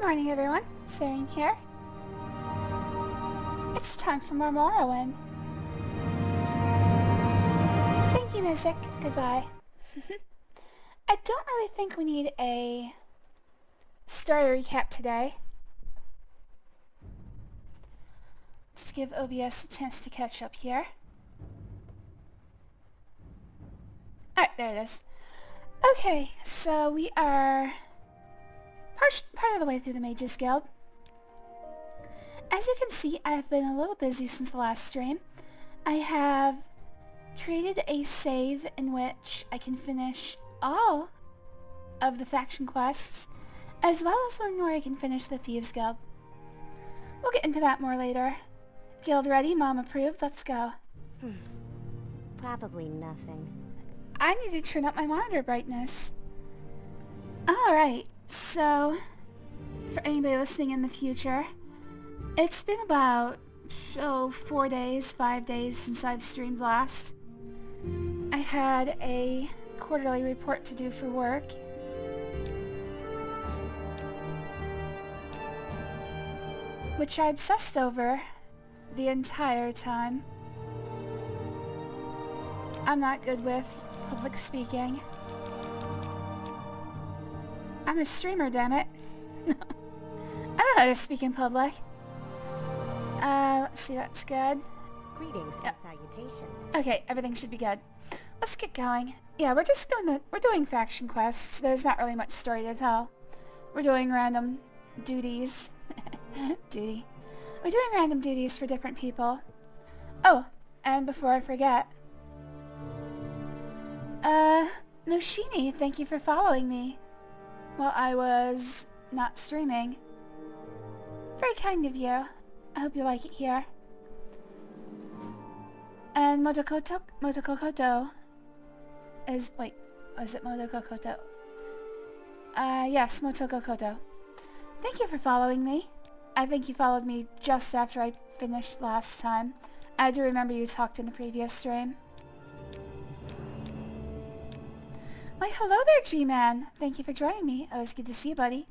morning, everyone. Serene here. It's time for more Morrowind. Thank you, music. Goodbye. I don't really think we need a story recap today. Let's give OBS a chance to catch up here. Alright, there it is. Okay, so we are part of the way through the Mages Guild. As you can see, I've been a little busy since the last stream. I have created a save in which I can finish all of the faction quests, as well as one where I can finish the Thieves Guild. We'll get into that more later. Guild ready, Mom approved, let's go. Probably nothing. I need to turn up my monitor brightness. Alright, so for anybody listening in the future, it's been about 4 days, 5 days since I've streamed last. I had a quarterly report to do for work. Which I obsessed over the entire time. I'm not good with public speaking. I'm a streamer, damn it. I don't know how to speak in public. Let's see, that's good. Greetings and salutations. Okay, everything should be good. Let's get going. Yeah, we're doing faction quests. There's not really much story to tell. We're doing random duties. We're doing random duties for different people. Oh, and before I forget, Noshini, thank you for following me while I was not streaming. Very kind of you. I hope you like it here. And Motokokoto is... wait, was it Motokokoto? Yes, Motokokoto. Thank you for following me. I think you followed me just after I finished last time. I do remember you talked in the previous stream. Why, hello there, G-Man. Thank you for joining me. Always good to see you, buddy.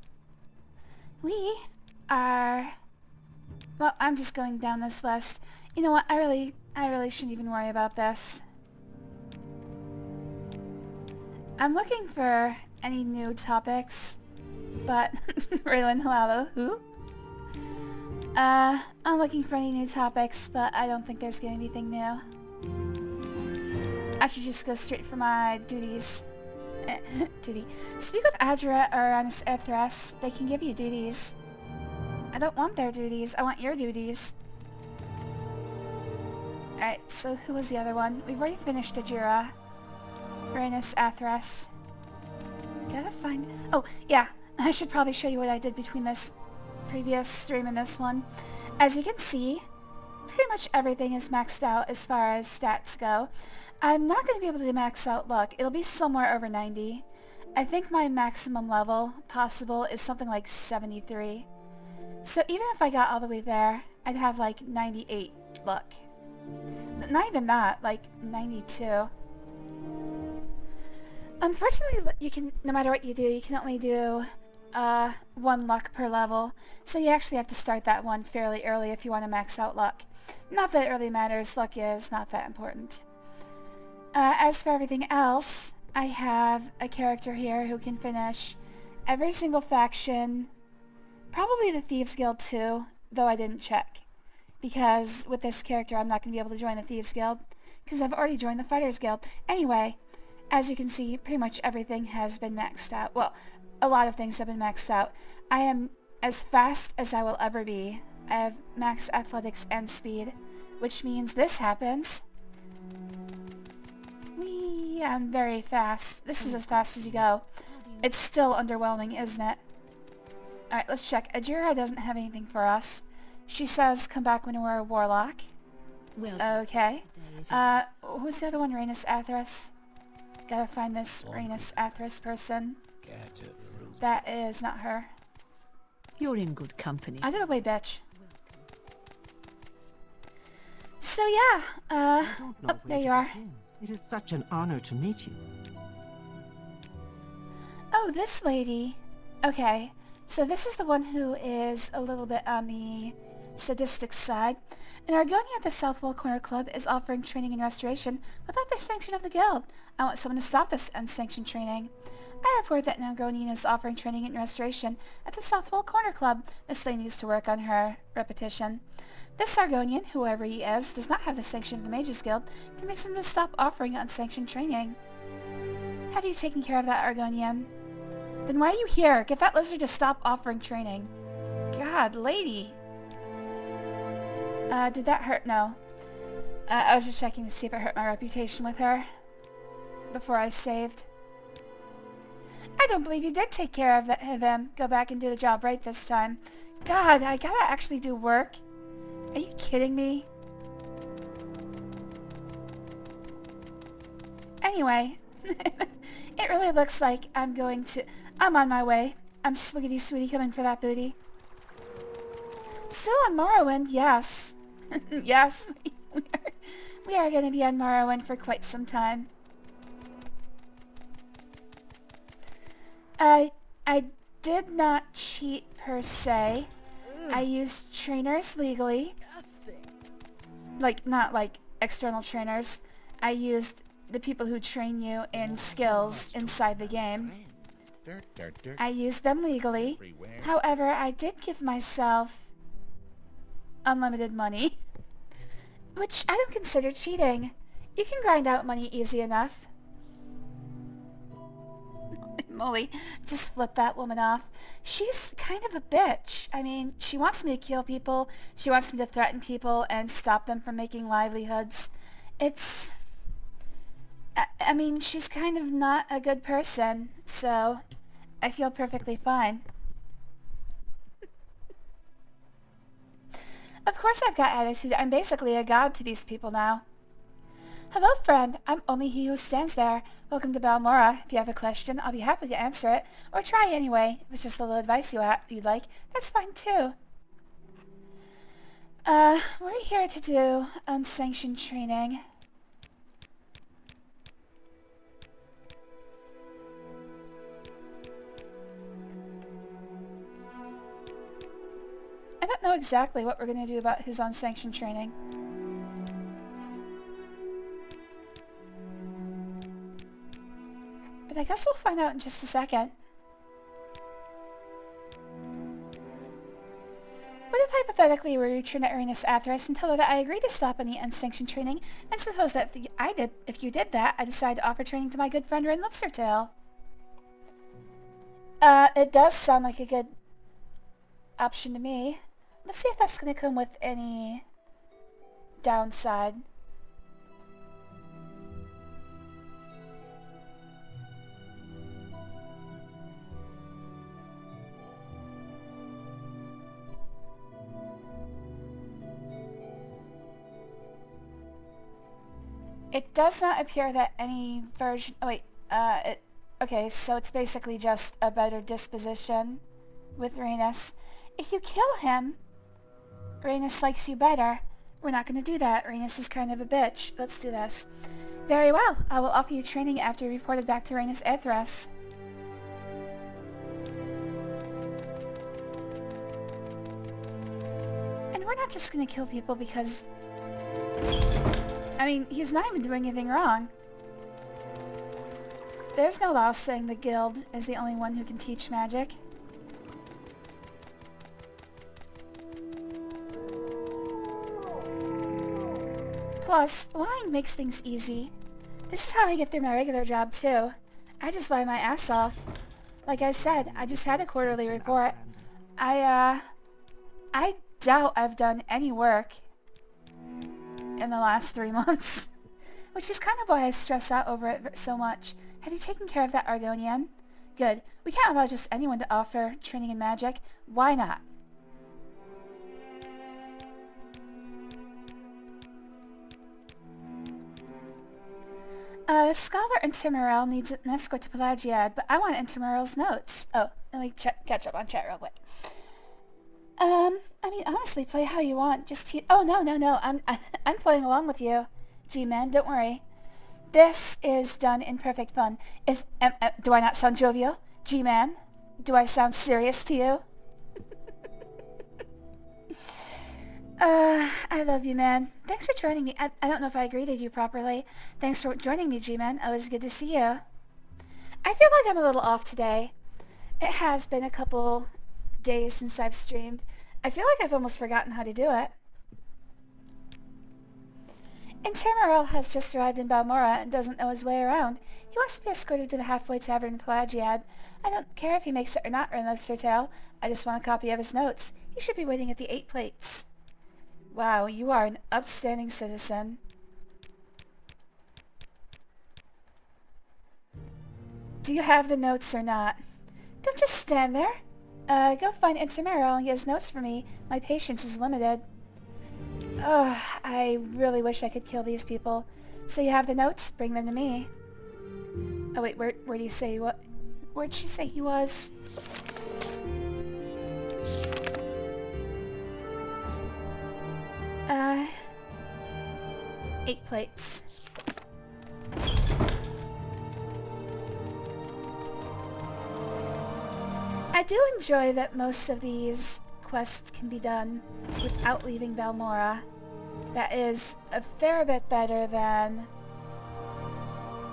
We are... well, I'm just going down this list. You know what? I really shouldn't even worry about this. I'm looking for any new topics, but... Raylan Halalo, who? I'm looking for any new topics, but I don't think there's gonna be anything new. I should just go straight for my duties. Duty. Speak with Adra or Ethras. They can give you duties. I don't want their duties. I want your duties. Alright, so who was the other one? We've already finished Ajira. Uranus, Athras. Gotta find... oh, yeah. I should probably show you what I did between this previous stream and this one. As you can see, pretty much everything is maxed out as far as stats go. I'm not going to be able to max out luck. It'll be somewhere over 90. I think my maximum level possible is something like 73. So even if I got all the way there, I'd have like 98 luck. Not even that, like 92. Unfortunately, you can, no matter what you do, you can only do 1 luck per level. So you actually have to start that one fairly early if you want to max out luck. Not that it really matters, luck is not that important. As for everything else, I have a character here who can finish every single faction, probably the Thieves Guild too, though I didn't check. Because with this character I'm not going to be able to join the Thieves Guild, because I've already joined the Fighters Guild. Anyway, as you can see, pretty much everything has been maxed out. Well, a lot of things have been maxed out. I am as fast as I will ever be. I have max athletics and speed, which means this happens. I'm very fast. This is as fast as you go. It's still underwhelming, isn't it? Alright, let's check. Ajira doesn't have anything for us. She says come back when we're a warlock. Okay. Who's the other one? Rhaenys Athras? Gotta find this Rhaenys Athras person. That is not her. You're in good company. Out of the way, bitch. So yeah, oh, there you are. It is such an honor to meet you. Oh, this lady. Okay, So this is the one who is a little bit on the sadistic side. An Argonian at the Southwell Corner Club is offering training in restoration without the sanction of the guild. I want someone to stop this unsanctioned training. I have word that an Argonian is offering training in restoration at the Southwell Corner Club. This lady needs to work on her repetition. This Argonian, whoever he is, does not have the sanction of the Mages Guild. Convince him to stop offering unsanctioned training. Have you taken care of that Argonian? Then why are you here? Get that lizard to stop offering training. God, lady. Did that hurt? No. I was just checking to see if it hurt my reputation with her before I saved. I don't believe you did take care of him. Go back and do the job right this time. God, I gotta actually do work. Are you kidding me? Anyway, it really looks like I'm on my way. I'm swiggity sweetie coming for that booty. Still on Morrowind, yes. Yes, we are going to be on Morrowind for quite some time. I did not cheat per se. I used trainers legally. Like, not like external trainers. I used the people who train you in skills inside the game. I used them legally. However, I did give myself unlimited money, which I don't consider cheating. You can grind out money easy enough. Molly, just flip that woman off. She's kind of a bitch. I mean, she wants me to kill people, she wants me to threaten people and stop them from making livelihoods. I mean, she's kind of not a good person, so I feel perfectly fine. Of course I've got attitude. I'm basically a god to these people now. Hello, friend. I'm only he who stands there. Welcome to Balmora. If you have a question, I'll be happy to answer it. Or try anyway. If it's just a little advice you'd like, that's fine too. We're here to do unsanctioned training. I don't know exactly what we're going to do about his unsanctioned training. But I guess we'll find out in just a second. What if hypothetically we return to Arenas after us and tell her that I agree to stop any unsanctioned training, and suppose that if you did that, I decide to offer training to my good friend Rin Lipstertail? It does sound like a good option to me. Let's see if that's going to come with any downside. It does not appear that any version... Oh wait, okay, so it's basically just a better disposition with Rhaenys. If you kill him, Rhaenys likes you better. We're not going to do that. Rhaenys is kind of a bitch. Let's do this. Very well. I will offer you training after you reported back to Rhaenys Aethras. And we're not just going to kill people because... I mean, he's not even doing anything wrong. There's no law saying the guild is the only one who can teach magic. Plus, lying makes things easy. This is how I get through my regular job, too. I just lie my ass off. Like I said, I just had a quarterly report. I doubt I've done any work in the last 3 months. Which is kind of why I stress out over it so much. Have you taken care of that Argonian? Good. We can't allow just anyone to offer training in magic. Why not? The scholar Intermorel needs an escort to Pelagiad, but I want Intermorel's notes. Oh, let me catch up on chat real quick. I mean, honestly, play how you want. Just oh, no. I'm playing along with you. G-Man, don't worry. This is done in perfect fun. Do I not sound jovial? G-Man, Do I sound serious to you? I love you, man. Thanks for joining me. I don't know if I greeted you properly. Thanks for joining me, G-Man. Always good to see you. I feel like I'm a little off today. It has been a couple days since I've streamed. I feel like I've almost forgotten how to do it. Intermarel has just arrived in Balmora and doesn't know his way around. He wants to be escorted to the halfway tavern in Pelagiad. I don't care if he makes it or not, Renlith's tale. I just want a copy of his notes. He should be waiting at the 8 plates. Wow, you are an upstanding citizen. Do you have the notes or not? Don't just stand there. Go find Intermarel and get his notes for me. My patience is limited. Ugh, I really wish I could kill these people. So you have the notes? Bring them to me. Oh wait, where do you say what? Where'd she say he was? Uh, 8 plates. I do enjoy that most of these quests can be done without leaving Balmora. That is a fair bit better than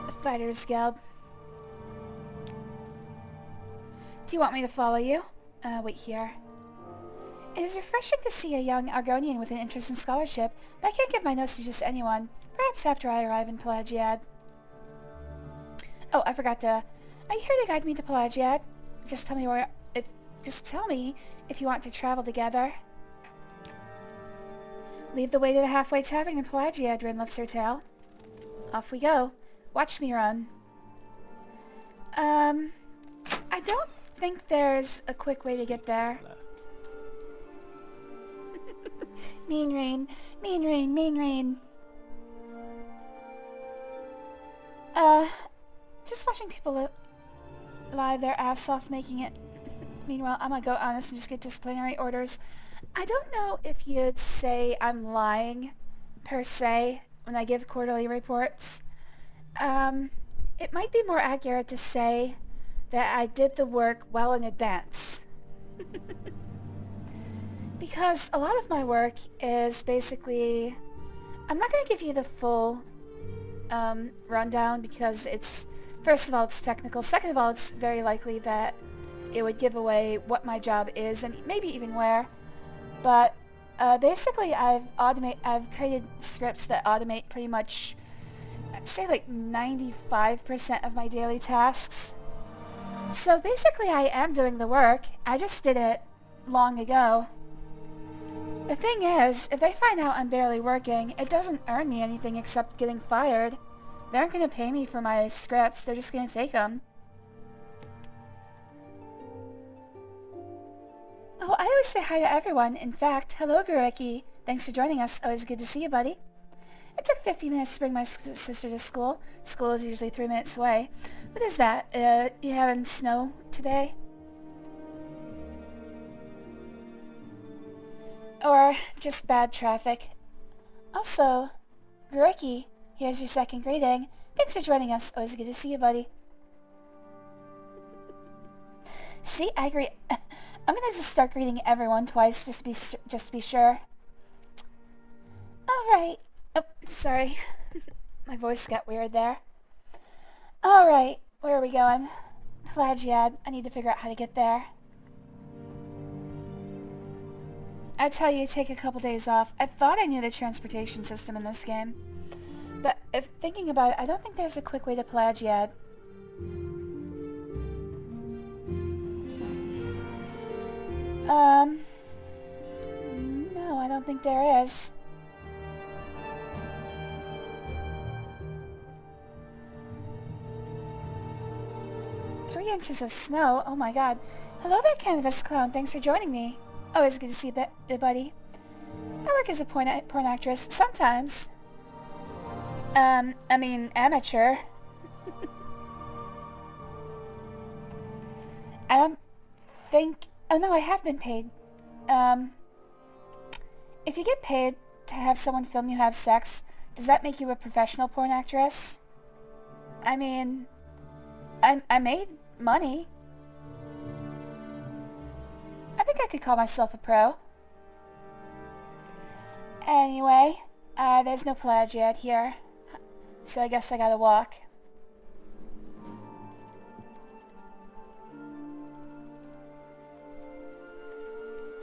the Fighters Guild. Do you want me to follow you? Wait here. It is refreshing to see a young Argonian with an interest in scholarship, but I can't give my notes to just anyone. Perhaps after I arrive in Pelagiad. Oh, I forgot to... Are you here to guide me to Pelagiad? Just tell me where... Just tell me if you want to travel together. Lead the way to the halfway tavern in Pelagiad, Renlith's her tale. Off we go. Watch me run. I don't think there's a quick way to get there. Mean rain, mean rain, mean rain. Just watching people lie their ass off making it. Meanwhile, I'm gonna go honest and just get disciplinary orders. I don't know if you'd say I'm lying, per se, when I give quarterly reports. It might be more accurate to say that I did the work well in advance. Because a lot of my work is basically... I'm not going to give you the full rundown because it's... First of all, it's technical. Second of all, it's very likely that it would give away what my job is and maybe even where. But basically, I've created scripts that automate pretty much, I'd say like 95% of my daily tasks. So basically, I am doing the work. I just did it long ago. The thing is, if they find out I'm barely working, it doesn't earn me anything except getting fired. They aren't going to pay me for my scripts. They're just going to take them. Oh, I always say hi to everyone. In fact, hello, Gureki. Thanks for joining us. Always good to see you, buddy. It took 50 minutes to bring my sister to school. School is usually 3 minutes away. What is that? You having snow today? Or just bad traffic? Also, Gureki, here's your second greeting. Thanks for joining us. Always good to see you, buddy. See, I agree. I'm gonna just start greeting everyone twice, just to be sure. All right. Oh, sorry. My voice got weird there. All right. Where are we going? Pelagiad. I need to figure out how to get there. I tell you, take a couple days off. I thought I knew the transportation system in this game, but if thinking about it, I don't think there's a quick way to Pelagiad. No, I don't think there is. Three inches of snow? Oh my god. Hello there, Canvas Clown. Thanks for joining me. Always good to see you, buddy. I work as a porn actress. Sometimes. I mean, amateur. I don't think... Oh no, I have been paid. If you get paid to have someone film you have sex, does that make you a professional porn actress? I mean, I made money. think I could call myself a pro. Anyway, there's no Pelagiad here, so I guess I gotta walk.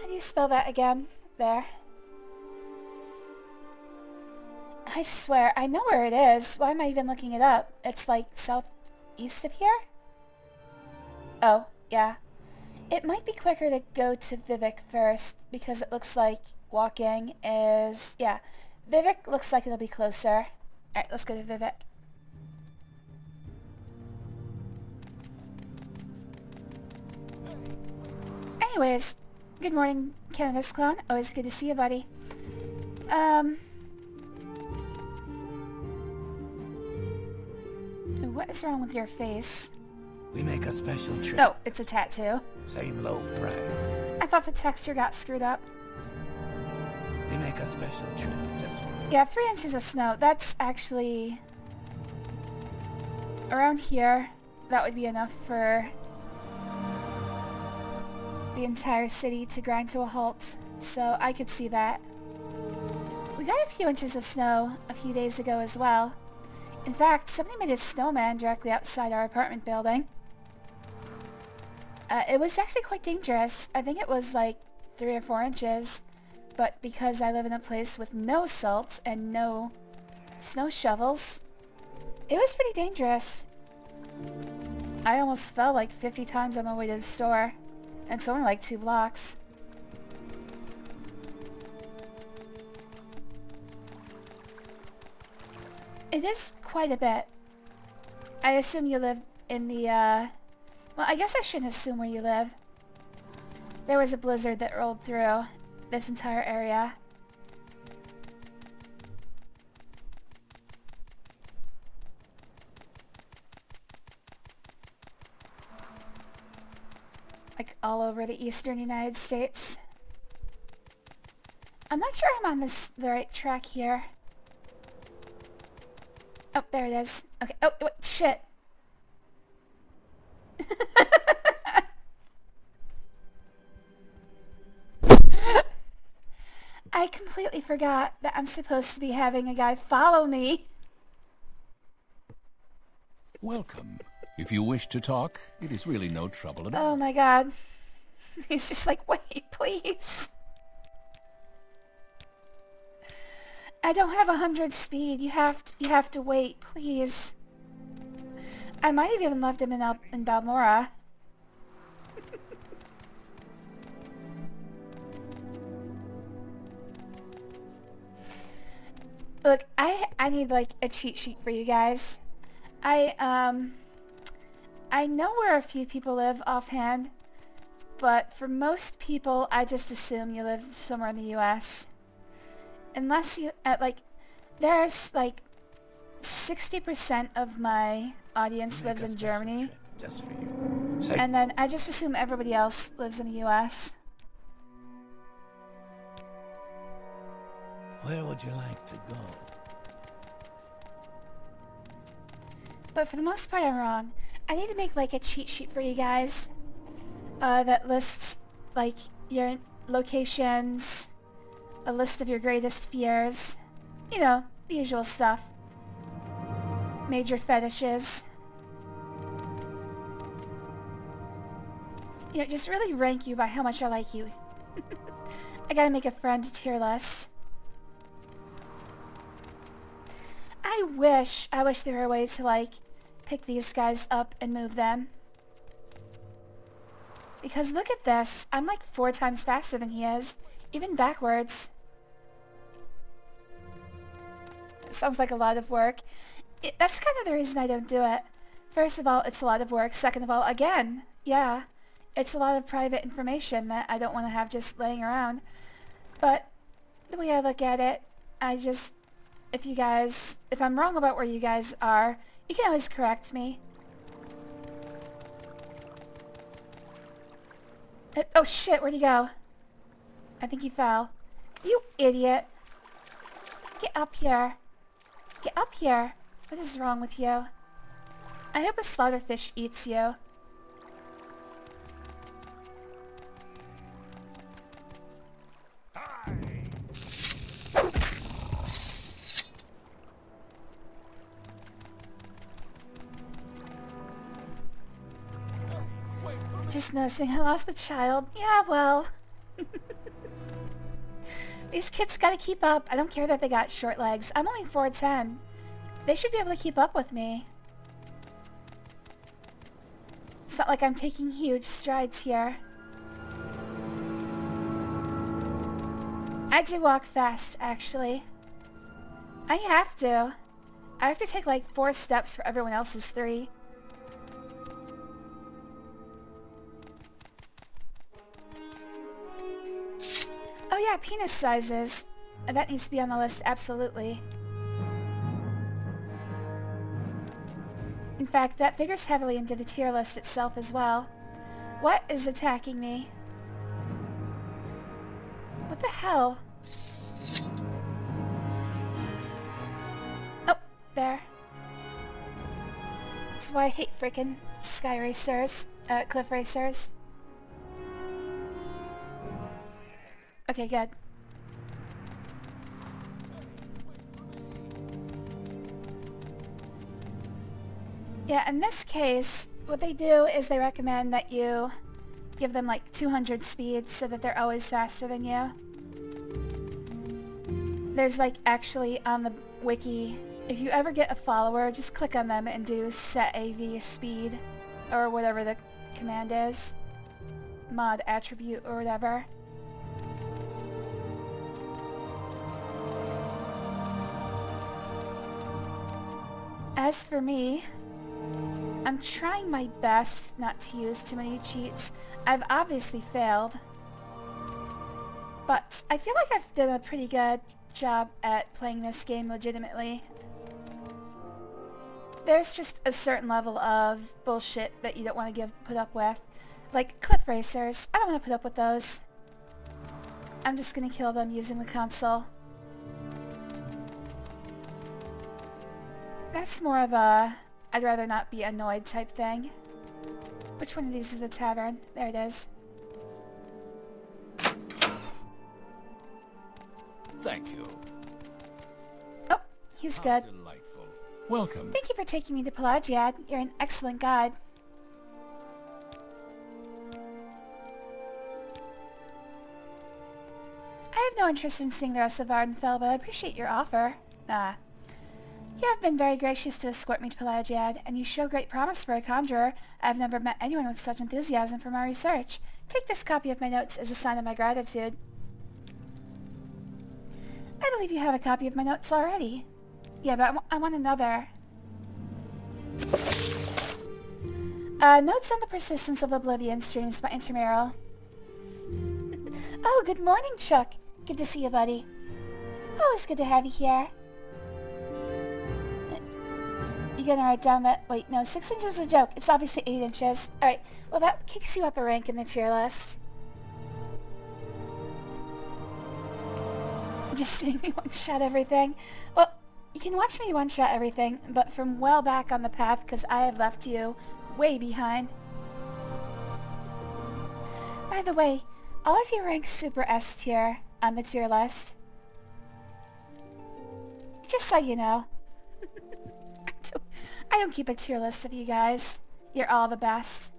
How do you spell that again? There. I swear, I know where it is. Why am I even looking it up? It's like southeast of here? Oh, yeah. It might be quicker to go to Vivek first, because it looks like walking is... Yeah, Vivek looks like it'll be closer. Alright, let's go to Vivek. Anyways, good morning, Cannabis Clone. Always good to see you, buddy. What is wrong with your face? We make a special trip. Oh, it's a tattoo. Same low price. I thought the texture got screwed up. We make a special trip just for you. Yeah, 3 inches of snow. That's actually... Around here, that would be enough for the entire city to grind to a halt. So I could see that. We got a few inches of snow a few days ago as well. In fact, somebody made a snowman directly outside our apartment building. It was actually quite dangerous. I think it was like 3 or 4 inches. But because I live in a place with no salt and no snow shovels, it was pretty dangerous. I almost fell like 50 times on my way to the store. And it's only like 2 blocks. It is quite a bit. I assume you live in the, well, I guess I shouldn't assume where you live. There was a blizzard that rolled through this entire area. Like all over the eastern United States. I'm not sure I'm on the right track here. Oh, there it is. Okay. Oh, wait, shit. I completely forgot that I'm supposed to be having a guy follow me. Welcome. If you wish to talk, it is really no trouble at all. Oh my god. He's just like, wait, please. I don't have 100 speed. You have to wait, please. I might have even left him in Balmora. Look, I need like a cheat sheet for you guys. I know where a few people live offhand, but for most people, I just assume you live somewhere in the US. Unless you, there's like 60% of my audience lives in Germany. Just for you. And then I just assume everybody else lives in the US. Where would you like to go? But for the most part, I'm wrong. I need to make like a cheat sheet for you guys that lists like your locations, a list of your greatest fears, you know, the usual stuff. Major fetishes. You know, just really rank you by how much I like you. I gotta make a friend tier list. I wish there were a way to like pick these guys up and move them. Because look at this, I'm like 4 times faster than he is, even backwards. Sounds like a lot of work. That's kind of the reason I don't do it. First of all, it's a lot of work. Second of all, again, yeah, it's a lot of private information that I don't want to have just laying around. But the way I look at it, if I'm wrong about where you guys are, you can always correct me. Oh shit, where'd he go? I think he fell. You idiot. Get up here. Get up here. What is wrong with you? I hope a slaughterfish eats you. just noticing I lost the child. Yeah, well. These kids gotta keep up. I don't care that they got short legs. I'm only 4'10". They should be able to keep up with me. It's not like I'm taking huge strides here. I do walk fast, actually. I have to. I have to take like 4 steps for everyone else's 3. Oh yeah, penis sizes. That needs to be on the list, absolutely. In fact, that figures heavily into the tier list itself as well. What is attacking me? What the hell? Oh, there. That's why I hate frickin' sky racers, cliff racers. Okay, good. Yeah, in this case, what they do is they recommend that you give them like 200 speed so that they're always faster than you. There's like actually on the wiki, if you ever get a follower, just click on them and do set AV speed or whatever the command is. Mod attribute or whatever. As for me, I'm trying my best not to use too many cheats. I've obviously failed. But I feel like I've done a pretty good job at playing this game legitimately. There's just a certain level of bullshit that you don't want to put up with. Like cliff racers. I don't want to put up with those. I'm just gonna kill them using the console. That's more of a I'd rather not be annoyed type thing. Which one of these is the tavern? There it is. Thank you. Oh, he's good. Delightful. Welcome. Thank you for taking me to Pelagiad. You're an excellent guide. I have no interest in seeing the rest of Vardenfell, but I appreciate your offer. You have been very gracious to escort me to Pelagiad, and you show great promise for a conjurer. I have never met anyone with such enthusiasm for my research. Take this copy of my notes as a sign of my gratitude. I believe you have a copy of my notes already. Yeah, but I want another. Notes on the persistence of oblivion streams by intramural. Oh, good morning, Chuck. Good to see you, buddy. Always good to have you here. You gonna write down that... Wait, no, 6 inches is a joke. It's obviously 8 inches. Alright, well that kicks you up a rank in the tier list. Just seeing me one-shot everything. Well, you can watch me one-shot everything, but from well back on the path because I have left you way behind. By the way, all of you rank Super S tier on the tier list. Just so you know. I don't keep a tier list of you guys. You're all the best.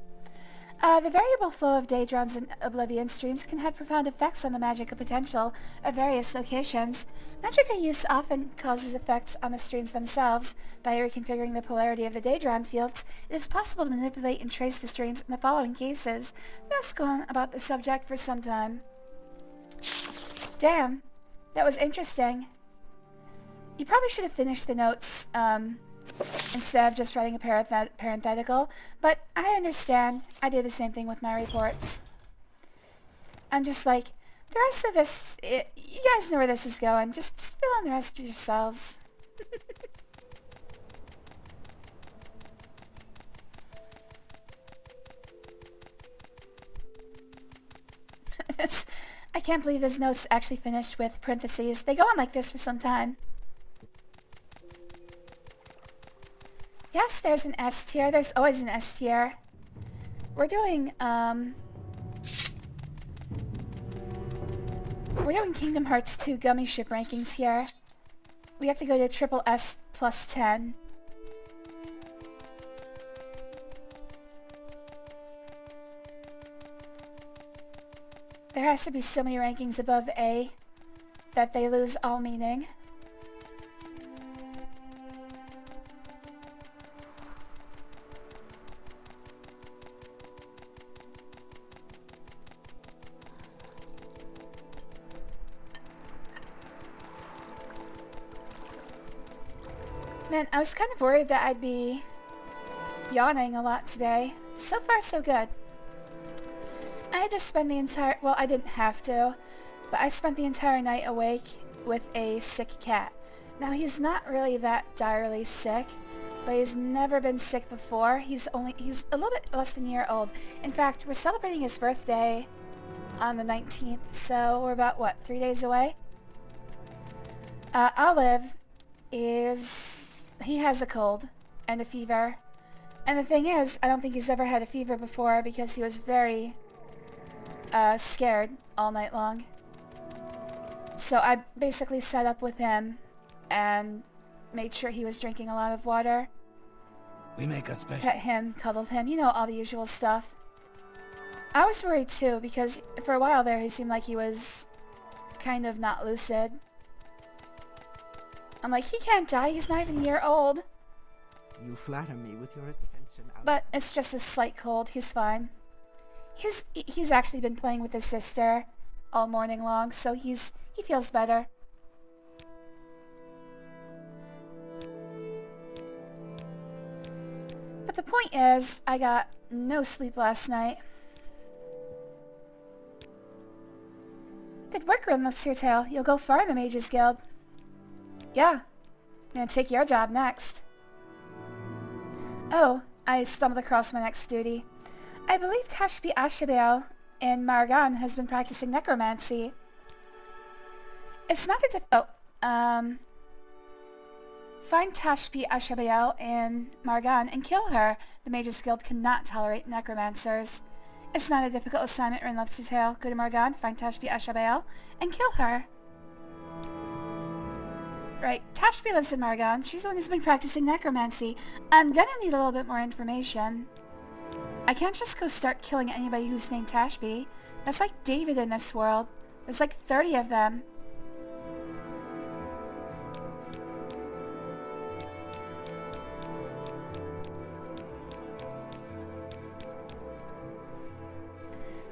The variable flow of Daedrons and Oblivion streams can have profound effects on the magic potential of various locations. Magic use often causes effects on the streams themselves. By reconfiguring the polarity of the Daedron fields, it is possible to manipulate and trace the streams in the following cases. Let's go on about the subject for some time. Damn, that was interesting. You probably should have finished the notes, instead of just writing a parenthetical, but I understand. I do the same thing with my reports. I'm just like, the rest of this, you guys know where this is going. Just fill in the rest yourselves. I can't believe this note's actually finished with parentheses. They go on like this for some time. Yes, there's an S tier. There's always an S tier. We're doing Kingdom Hearts 2 Gummy Ship rankings here. We have to go to triple S plus 10. There has to be so many rankings above A that they lose all meaning. Man, I was kind of worried that I'd be yawning a lot today. So far, so good. I had to spend the entire... Well, I didn't have to, but I spent the entire night awake with a sick cat. Now, he's not really that direly sick, but he's never been sick before. He's a little bit less than a year old. In fact, we're celebrating his birthday on the 19th, so we're about, what, 3 days away? Olive is... He has a cold and a fever. And the thing is, I don't think he's ever had a fever before because he was very scared all night long. So I basically sat up with him and made sure he was drinking a lot of water. We make a special... Pet him, cuddled him, you know, all the usual stuff. I was worried too because for a while there he seemed like he was kind of not lucid. I'm like, he can't die, he's not even a year old. You flatter me with your attention. But it's just a slight cold, he's fine. He's actually been playing with his sister all morning long, so he feels better. But the point is, I got no sleep last night. Good work, Rimless Your Tail. You'll go far in the Mages Guild. Yeah, I'm gonna take your job next. Oh, I stumbled across my next duty. I believe Tashbi Ashabael in Margan has been practicing necromancy. It's not find Tashbi Ashabael in Margan and kill her. The Mages Guild cannot tolerate necromancers. It's not a difficult assignment, Rin loves to tell. Go to Margan, find Tashbi Ashabael, and kill her. Right, Tashbi lives in Margan. She's the one who's been practicing necromancy. I'm gonna need a little bit more information. I can't just go start killing anybody who's named Tashbi. That's like David in this world. There's like 30 of them.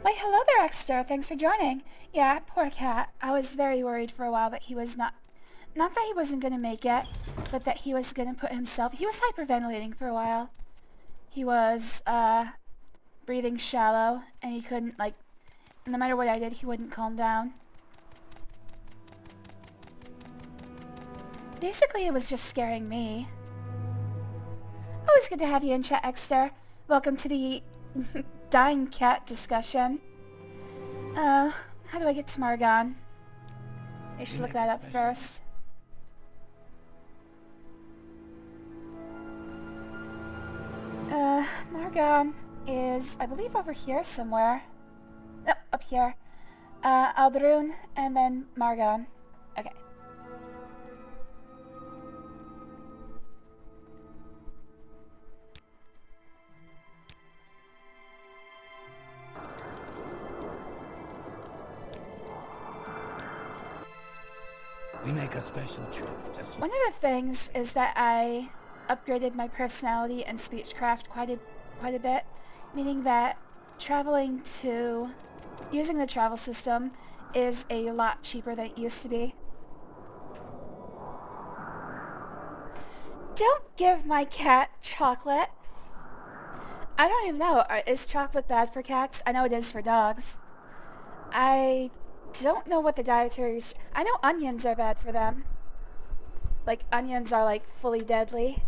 Why, hello there, Exeter. Thanks for joining. Yeah, poor cat. I was very worried for a while that he was not that he wasn't going to make it, but that he was going to put himself... He was hyperventilating for a while. He was, breathing shallow, and he couldn't, like... No matter what I did, he wouldn't calm down. Basically, it was just scaring me. Always good to have you in chat, Exeter. Welcome to the dying cat discussion. How do I get to Margan? I should look that up first. Margan is, I believe, over here somewhere. No, up here. Aldrun, and then Margan. Okay. We make a special trip just for... One of the things is that I upgraded my personality and speechcraft quite a bit, meaning that using the travel system is a lot cheaper than it used to be. Don't give my cat chocolate. I don't even know, is chocolate bad for cats? I know it is for dogs. I don't know what the dietary... I know onions are bad for them. Like, onions are, like, fully deadly.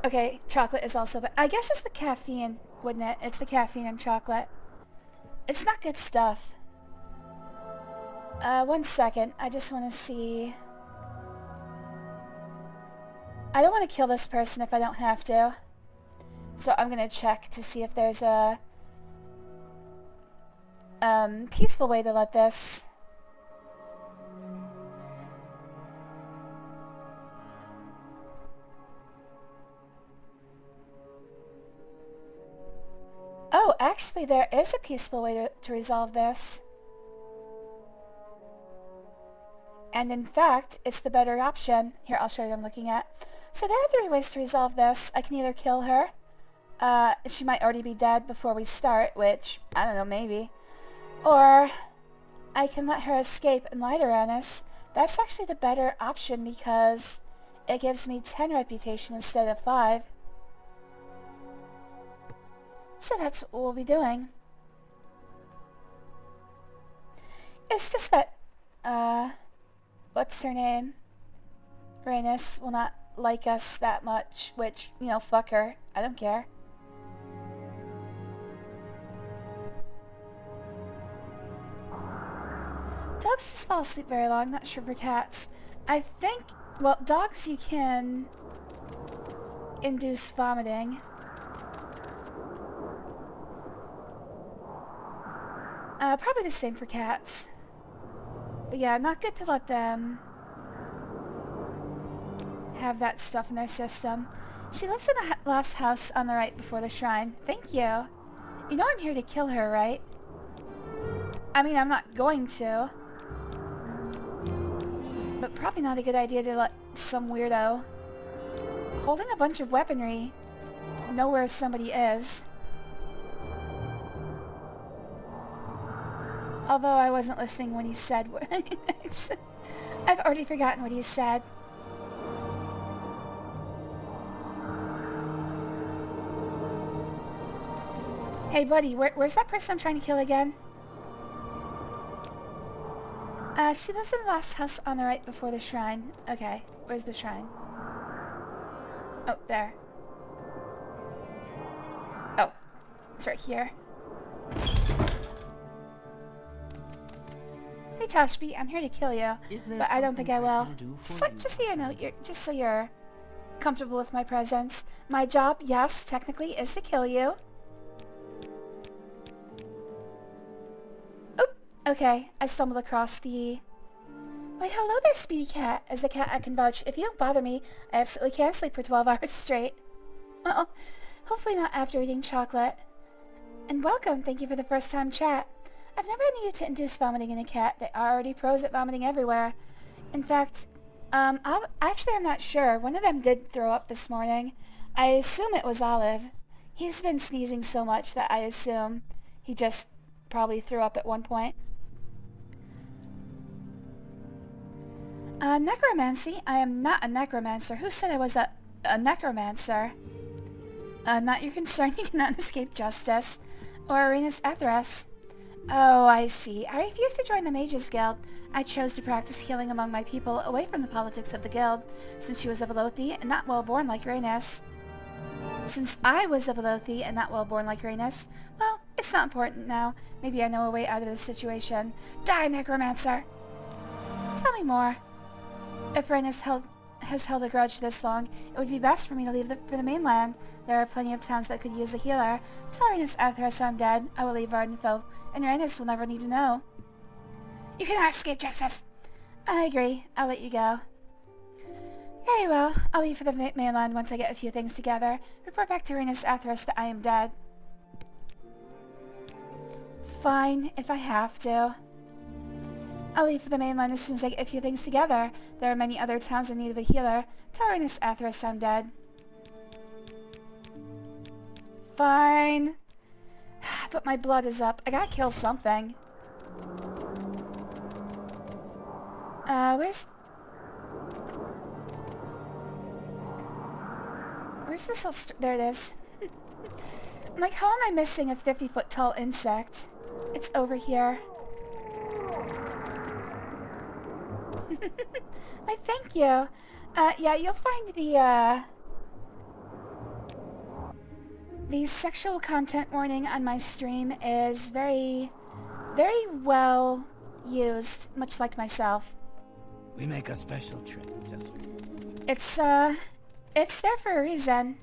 Okay, chocolate is also... But I guess it's the caffeine, wouldn't it? It's the caffeine in chocolate. It's not good stuff. 1 second. I just want to see... I don't want to kill this person if I don't have to. So I'm going to check to see if there's a... peaceful way to let this... actually there is a peaceful way to resolve this. And in fact, it's the better option. Here, I'll show you what I'm looking at. So there are 3 ways to resolve this. I can either kill her. She might already be dead before we start, which, I don't know, maybe. Or I can let her escape and lie to Uranus. That's actually the better option because it gives me 10 reputation instead of 5. So that's what we'll be doing. It's just that, what's her name? Uranus will not like us that much, which, you know, fuck her. I don't care. Dogs just fall asleep very long, not sure for cats. I think, well, dogs you can induce vomiting. Probably the same for cats. But yeah, not good to let them have that stuff in their system. She lives in the last house on the right before the shrine. Thank you. You know I'm here to kill her, right? I mean, I'm not going to. But probably not a good idea to let some weirdo holding a bunch of weaponry know where somebody is. Although I wasn't listening when he said what I've already forgotten what he said. Hey buddy, where's that person I'm trying to kill again? She lives in the last house on the right before the shrine. Okay, where's the shrine? Oh, there. Oh, it's right here. Hey Toshby, I'm here to kill you, but I don't think I will. Just so you know, just so you're comfortable with my presence. My job, yes, technically, is to kill you. Oop, okay, I stumbled across the... Wait, hello there, Speedy Cat. As a cat, I can vouch. If you don't bother me, I absolutely can't sleep for 12 hours straight. Well, hopefully not after eating chocolate. And welcome, thank you for the first time chat. I've never needed to induce vomiting in a cat. They are already pros at vomiting everywhere. In fact, actually I'm not sure. One of them did throw up this morning. I assume it was Olive. He's been sneezing so much that I assume he just probably threw up at one point. Necromancy? I am not a necromancer. Who said I was a necromancer? Not your concern. You cannot escape justice. Or Arenas Ethras. Oh, I see. I refuse to join the Mages Guild. I chose to practice healing among my people away from the politics of the guild, since she was of Velothi and not well-born like Rhaenys. Since I was of Velothi and not well-born like Rhaenys, well, it's not important now. Maybe I know a way out of this situation. Die, Necromancer! Tell me more. If Rhaenys has held a grudge this long, it would be best for me to leave for the mainland. There are plenty of towns that could use a healer. Tell Rhaenys Ethras I'm dead. I will leave Vardenfell, and Rhaenys will never need to know. You cannot escape justice! I agree. I'll let you go. Very well. I'll leave for the mainland once I get a few things together. Report back to Rhaenys Ethras that I am dead. Fine, if I have to. I'll leave for the mainland as soon as I get a few things together. There are many other towns in need of a healer. Tell Rhaenys Ethras I'm dead. Fine. But my blood is up. I gotta kill something. Where's this little there it is. I'm like, how am I missing a 50-foot tall insect? It's over here. Why, thank you. Yeah, you'll find the sexual content warning on my stream is very, very well used, much like myself. We make a special trip just for you. It's there for a reason.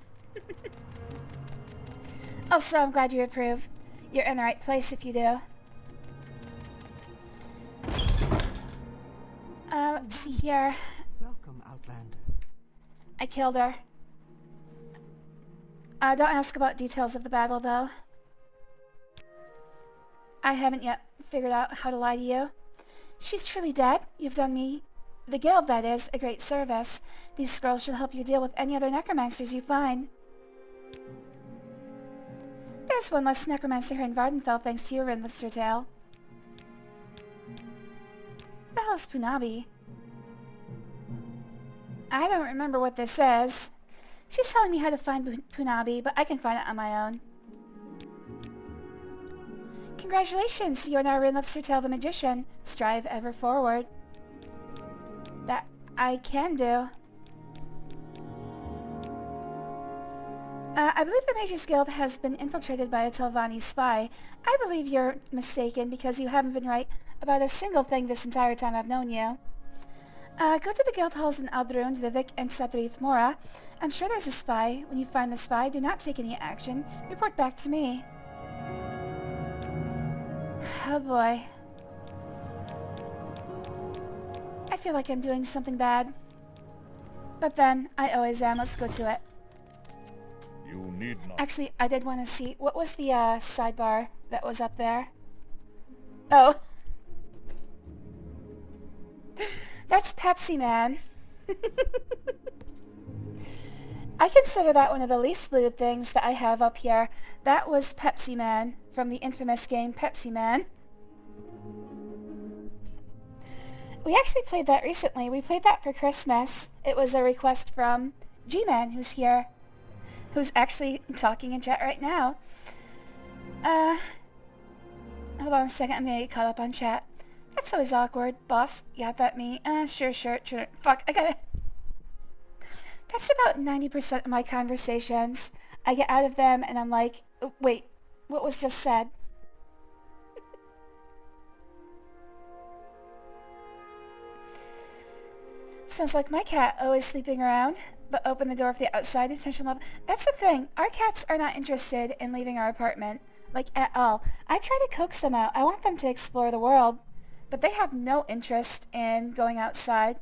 Also, I'm glad you approve. You're in the right place if you do. Let's see here. Welcome, Outlander. I killed her. Don't ask about details of the battle, though. I haven't yet figured out how to lie to you. She's truly dead. You've done me, the guild that is, a great service. These scrolls should help you deal with any other necromancers you find. There's one less necromancer here in Vardenfell thanks to your Rinlister tale. The hell is Punabi? I don't remember what this says. She's telling me how to find Punabi, but I can find it on my own. Congratulations, you are now Rinlister Tale the Magician. Strive ever forward. That I can do. I believe the Mages Guild has been infiltrated by a Telvanni spy. I believe you're mistaken because you haven't been right about a single thing this entire time I've known you. Go to the guild halls in Aldrund, Vivek, and Satrith Mora. I'm sure there's a spy. When you find the spy, do not take any action. Report back to me. Oh boy. I feel like I'm doing something bad. But then, I always am. Let's go to it. You need not. Actually, I did want to see... What was the sidebar that was up there? Oh. That's Pepsi Man. I consider that one of the least lewd things that I have up here. That was Pepsi Man from the infamous game Pepsi Man. We actually played that recently. We played that for Christmas. It was a request from G-Man, who's here. Who's actually talking in chat right now. Hold on a second. I'm gonna get caught up on chat. That's always awkward. Boss, yeah, that me. Sure. Fuck, I gotta... That's about 90% of my conversations. I get out of them and I'm like, oh, wait, what was just said? Sounds like my cat always sleeping around, but open the door for the outside attention level. That's the thing. Our cats are not interested in leaving our apartment. Like, at all. I try to coax them out. I want them to explore the world. But they have no interest in going outside.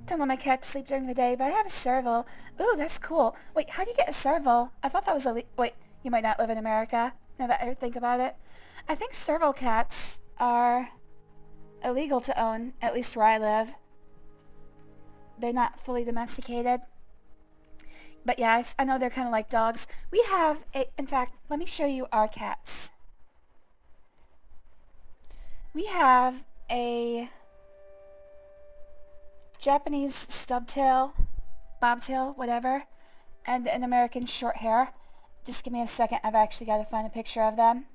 Don't want my cat to sleep during the day, but I have a serval. Ooh, that's cool. Wait, how do you get a serval? I thought that was wait, you might not live in America, now that I think about it. I think serval cats are illegal to own, at least where I live. They're not fully domesticated. But yeah, I know they're kind of like dogs. We have in fact, let me show you our cats. We have a Japanese stubtail, bobtail, whatever, and an American short hair. Just give me a second, I've actually got to find a picture of them.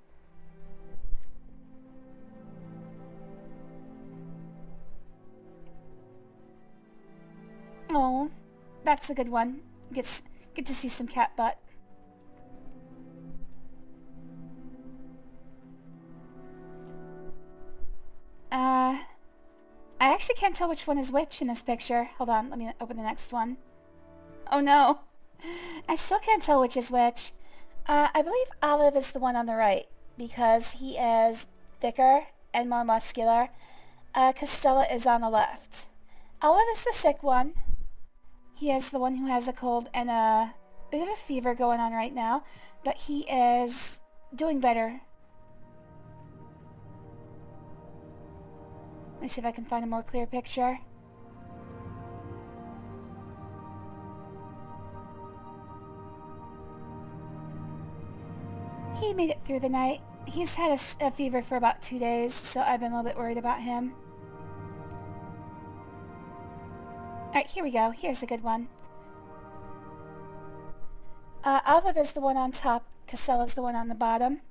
Oh, that's a good one. Get to see some cat butt. I actually can't tell which one is which in this picture. Hold on, let me open the next one. Oh no! I still can't tell which is which. I believe Olive is the one on the right, because he is thicker and more muscular. Costello is on the left. Olive is the sick one. He is the one who has a cold and a bit of a fever going on right now, but he is doing better. Let me see if I can find a more clear picture. He made it through the night. He's had a fever for about 2 days, so I've been a little bit worried about him. Alright, here we go. Here's a good one. Olive is the one on top. Castella's the one on the bottom.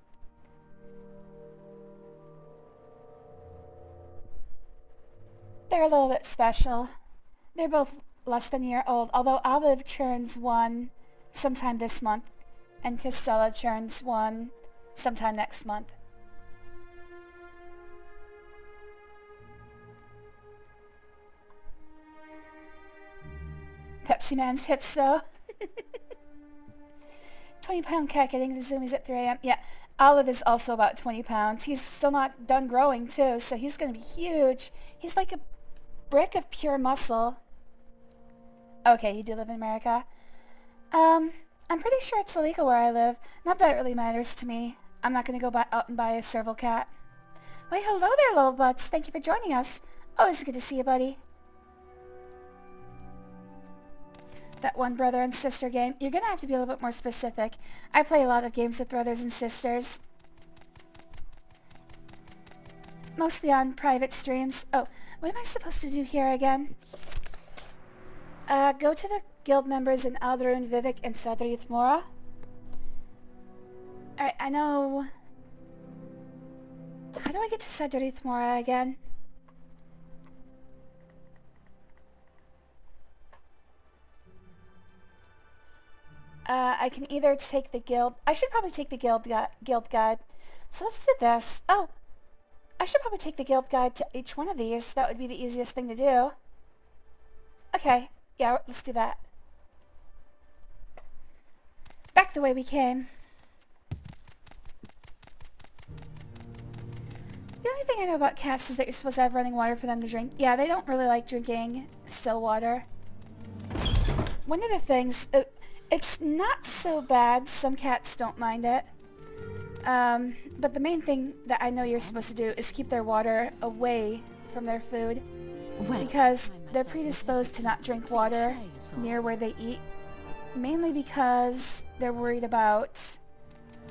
They're a little bit special. They're both less than a year old, although Olive turns 1 sometime this month, and Castella turns 1 sometime next month. Pepsi Man's hips, though. 20-pound cat getting the zoomies at 3 a.m. Yeah, Olive is also about 20 pounds. He's still not done growing, too, so he's going to be huge. He's like a brick of pure muscle. Okay, you do live in America. I'm pretty sure it's illegal where I live. Not that it really matters to me. I'm not going to go out and buy a serval cat. Why, hello there, little butts. Thank you for joining us. Always good to see you, buddy. That one brother and sister game. You're going to have to be a little bit more specific. I play a lot of games with brothers and sisters. Mostly on private streams. Oh, what am I supposed to do here again? Go to the guild members in Alderun, Vivek, and Sadrith Mora. Alright, I know... How do I get to Sadrith Mora again? I can either take the guild... I should probably take the guild guide. So let's do this. Oh! I should probably take the guild guide to each one of these. That would be the easiest thing to do. Okay. Yeah, let's do that. Back the way we came. The only thing I know about cats is that you're supposed to have running water for them to drink. Yeah, they don't really like drinking still water. One of the things... it's not so bad. Some cats don't mind it. But the main thing that I know you're supposed to do is keep their water away from their food. Well, Because I they're myself predisposed to detest not drink water betrayals near where always. they eat. Mainly because they're worried about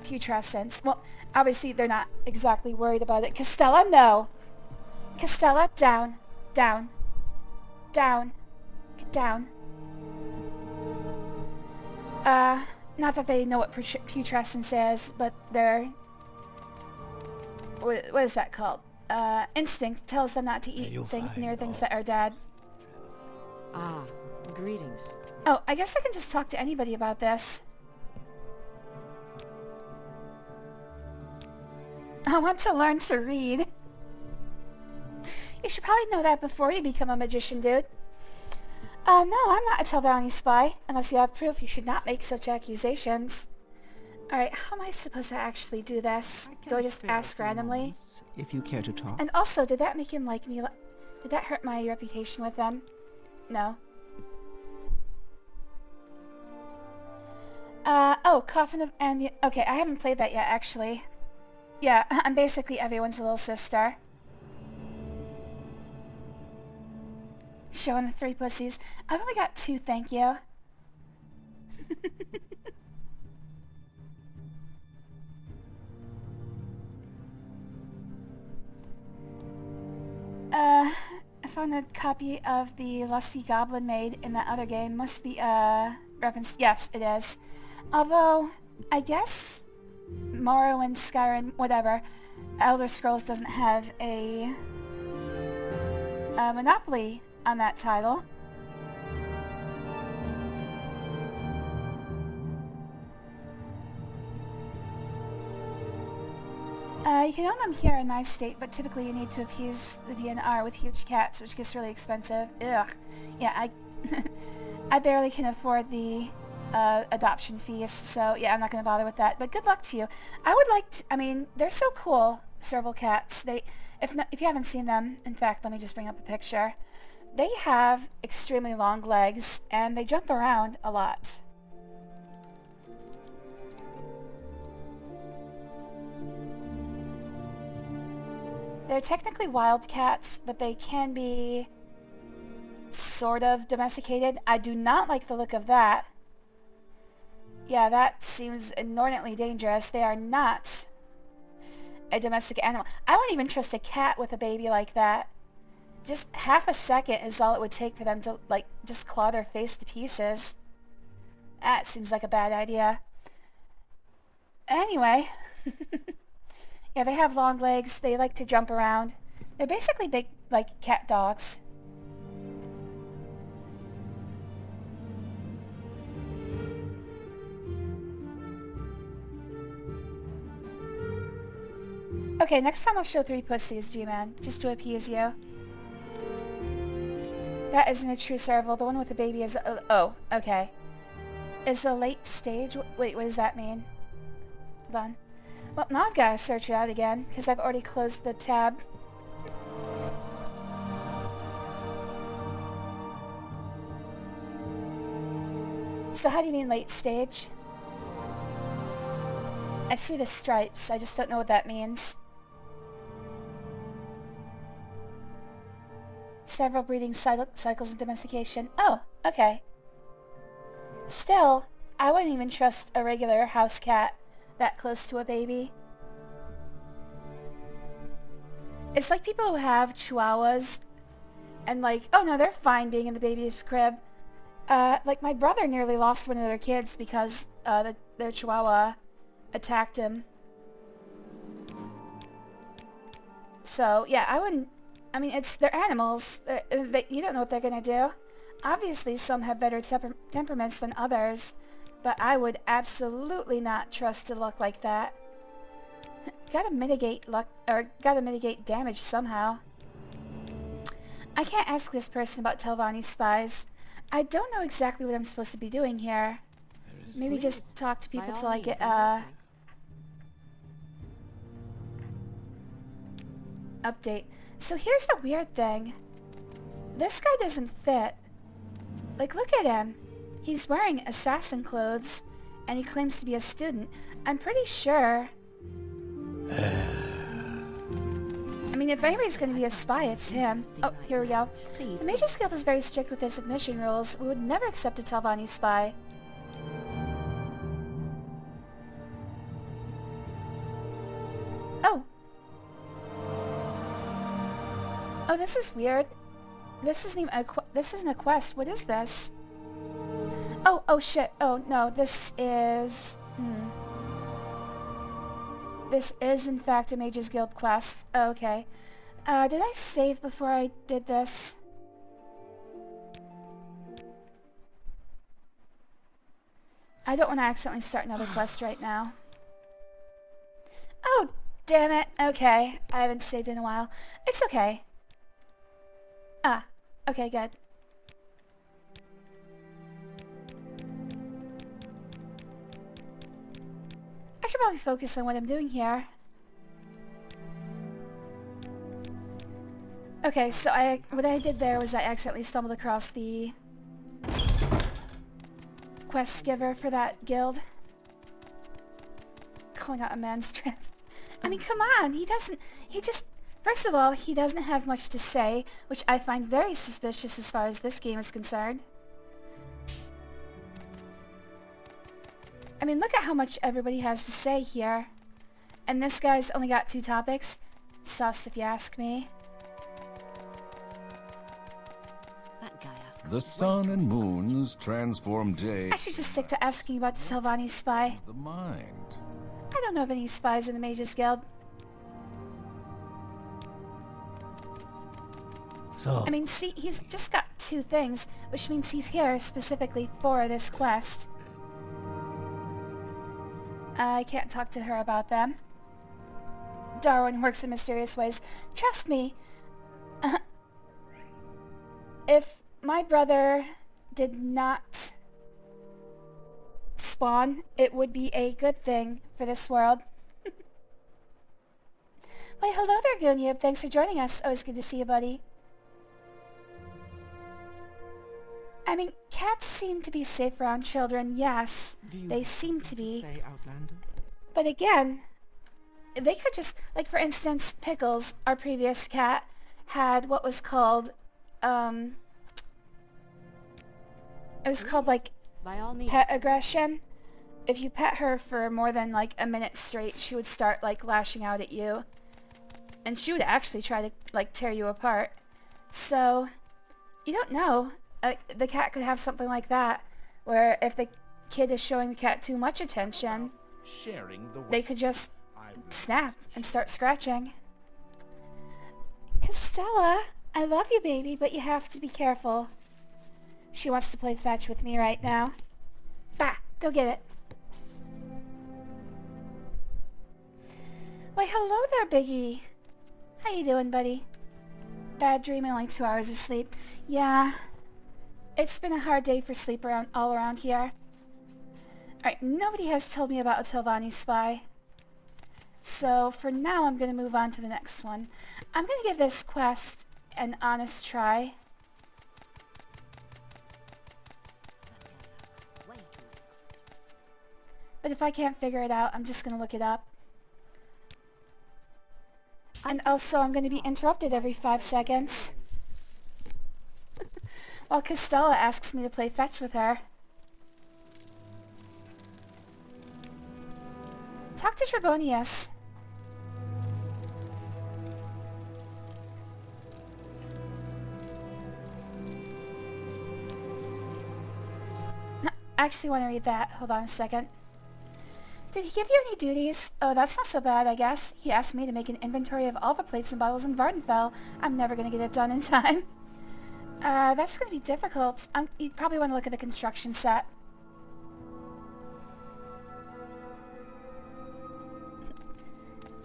putrescence. Well, obviously they're not exactly worried about it. Castella, no! Castella, down. Down. Down. Get down. Not that they know what putrescence is, but their... What is that called? Instinct tells them not to eat You'll find near things all that are dead. Ah, greetings. Oh, I guess I can just talk to anybody about this. I want to learn to read. You should probably know that before you become a magician, dude. No, I'm not a Telvanni spy. Unless you have proof, you should not make such accusations. Alright, how am I supposed to actually do this? Do I can just spare a ask few randomly? moments, if you care to talk. And also, did that make him like me? Did that hurt my reputation with them? No. Oh, Coffin of Anya. Okay, I haven't played that yet, actually. Yeah, I'm basically everyone's little sister. Showing the 3 pussies. I've only got 2, thank you. I found a copy of the Lusty Goblin Maid in that other game. Must be a reference. Yes, it is. Although, I guess Morrowind, Skyrim, whatever, Elder Scrolls doesn't have a monopoly on that title. You can own them here in my state, but typically you need to appease the DNR with huge cats, which gets really expensive. Ugh. Yeah, I barely can afford the adoption fees, so yeah, I'm not going to bother with that. But good luck to you. I would like to, I mean, they're so cool, serval cats. If you haven't seen them, in fact, let me just bring up a picture. They have extremely long legs, and they jump around a lot. They're technically wild cats, but they can be sort of domesticated. I do not like the look of that. Yeah, that seems inordinately dangerous. They are not a domestic animal. I wouldn't even trust a cat with a baby like that. Just half a second is all it would take for them to, like, just claw their face to pieces. That seems like a bad idea. Anyway. Yeah, they have long legs. They like to jump around. They're basically big, like, cat dogs. Okay, next time I'll show 3 pussies, G-Man, just to appease you. That isn't a true serval. The one with the baby is... oh, okay. Is a late stage... Wait, what does that mean? Hold on. Well, now I've got to search it out again, because I've already closed the tab. So how do you mean late stage? I see the stripes, I just don't know what that means. Several breeding cycles and domestication. Oh, okay. Still, I wouldn't even trust a regular house cat that close to a baby. It's like people who have chihuahuas and like, oh no, they're fine being in the baby's crib. Like my brother nearly lost one of their kids because their chihuahua attacked him. So yeah, I wouldn't. I mean, they're animals. You don't know what they're gonna do. Obviously, some have better temperaments than others, but I would absolutely not trust a luck like that. Gotta mitigate luck, or gotta mitigate damage somehow. I can't ask this person about Telvanni's spies. I don't know exactly what I'm supposed to be doing here. Maybe just talk to people till I get, update. So here's the weird thing. This guy doesn't fit. Like, look at him. He's wearing assassin clothes, and he claims to be a student. I'm pretty sure... I mean, if anybody's gonna be a spy, it's him. Oh, here we go. The Mage's Guild is very strict with its admission rules. We would never accept a Telvanni spy. Oh. Oh, this is weird. This isn't even this isn't a quest. What is this? Oh shit. Oh, no, this is... This is, in fact, a Mage's Guild quest. Oh, okay. Did I save before I did this? I don't want to accidentally start another quest right now. Oh, damn it. Okay. I haven't saved in a while. It's okay. Ah. Okay, good. I should probably focus on what I'm doing here. Okay, so what I did there was I accidentally stumbled across the quest giver for that guild. Calling out a man's trip. I mean, come on, first of all, he doesn't have much to say, which I find very suspicious as far as this game is concerned. I mean, look at how much everybody has to say here. And this guy's only got 2 topics. Sus, if you ask me. That guy asks. The sun and moons transform day. I should just stick to asking about the Telvanni spy. The mind. I don't know of any spies in the Mage's Guild. So, I mean, see, he's just got 2 things, which means he's here specifically for this quest. I can't talk to her about them. Darwin works in mysterious ways. Trust me. If my brother did not spawn, it would be a good thing for this world. Why, hello there, Gunyib. Thanks for joining us. Always good to see you, buddy. I mean, cats seem to be safe around children, yes. They seem to be. Say Outlander? But again, they could just, like for instance, Pickles, our previous cat, had what was called, it was called like By all means. pet aggression. If you pet her for more than like a minute straight, she would start like lashing out at you. And she would actually try to like tear you apart. So, you don't know. The cat could have something like that, where if the kid is showing the cat too much attention, they could just snap and start scratching. Costella, I love you, baby, but you have to be careful. She wants to play fetch with me right now. Bah, go get it. Why, hello there, Biggie. How you doing, buddy? Bad dream and only 2 hours of sleep. Yeah. It's been a hard day for sleep all around here. Alright, nobody has told me about a Telvanni spy. So, for now, I'm going to move on to the next one. I'm going to give this quest an honest try. But if I can't figure it out, I'm just gonna look it up. And also, I'm gonna be interrupted every 5 seconds. While Costella asks me to play fetch with her. Talk to Trebonius. No, I actually want to read that. Hold on a second. Did he give you any duties? Oh, that's not so bad, I guess. He asked me to make an inventory of all the plates and bottles in Vardenfell. I'm never going to get it done in time. That's going to be difficult. You'd probably want to look at the construction set.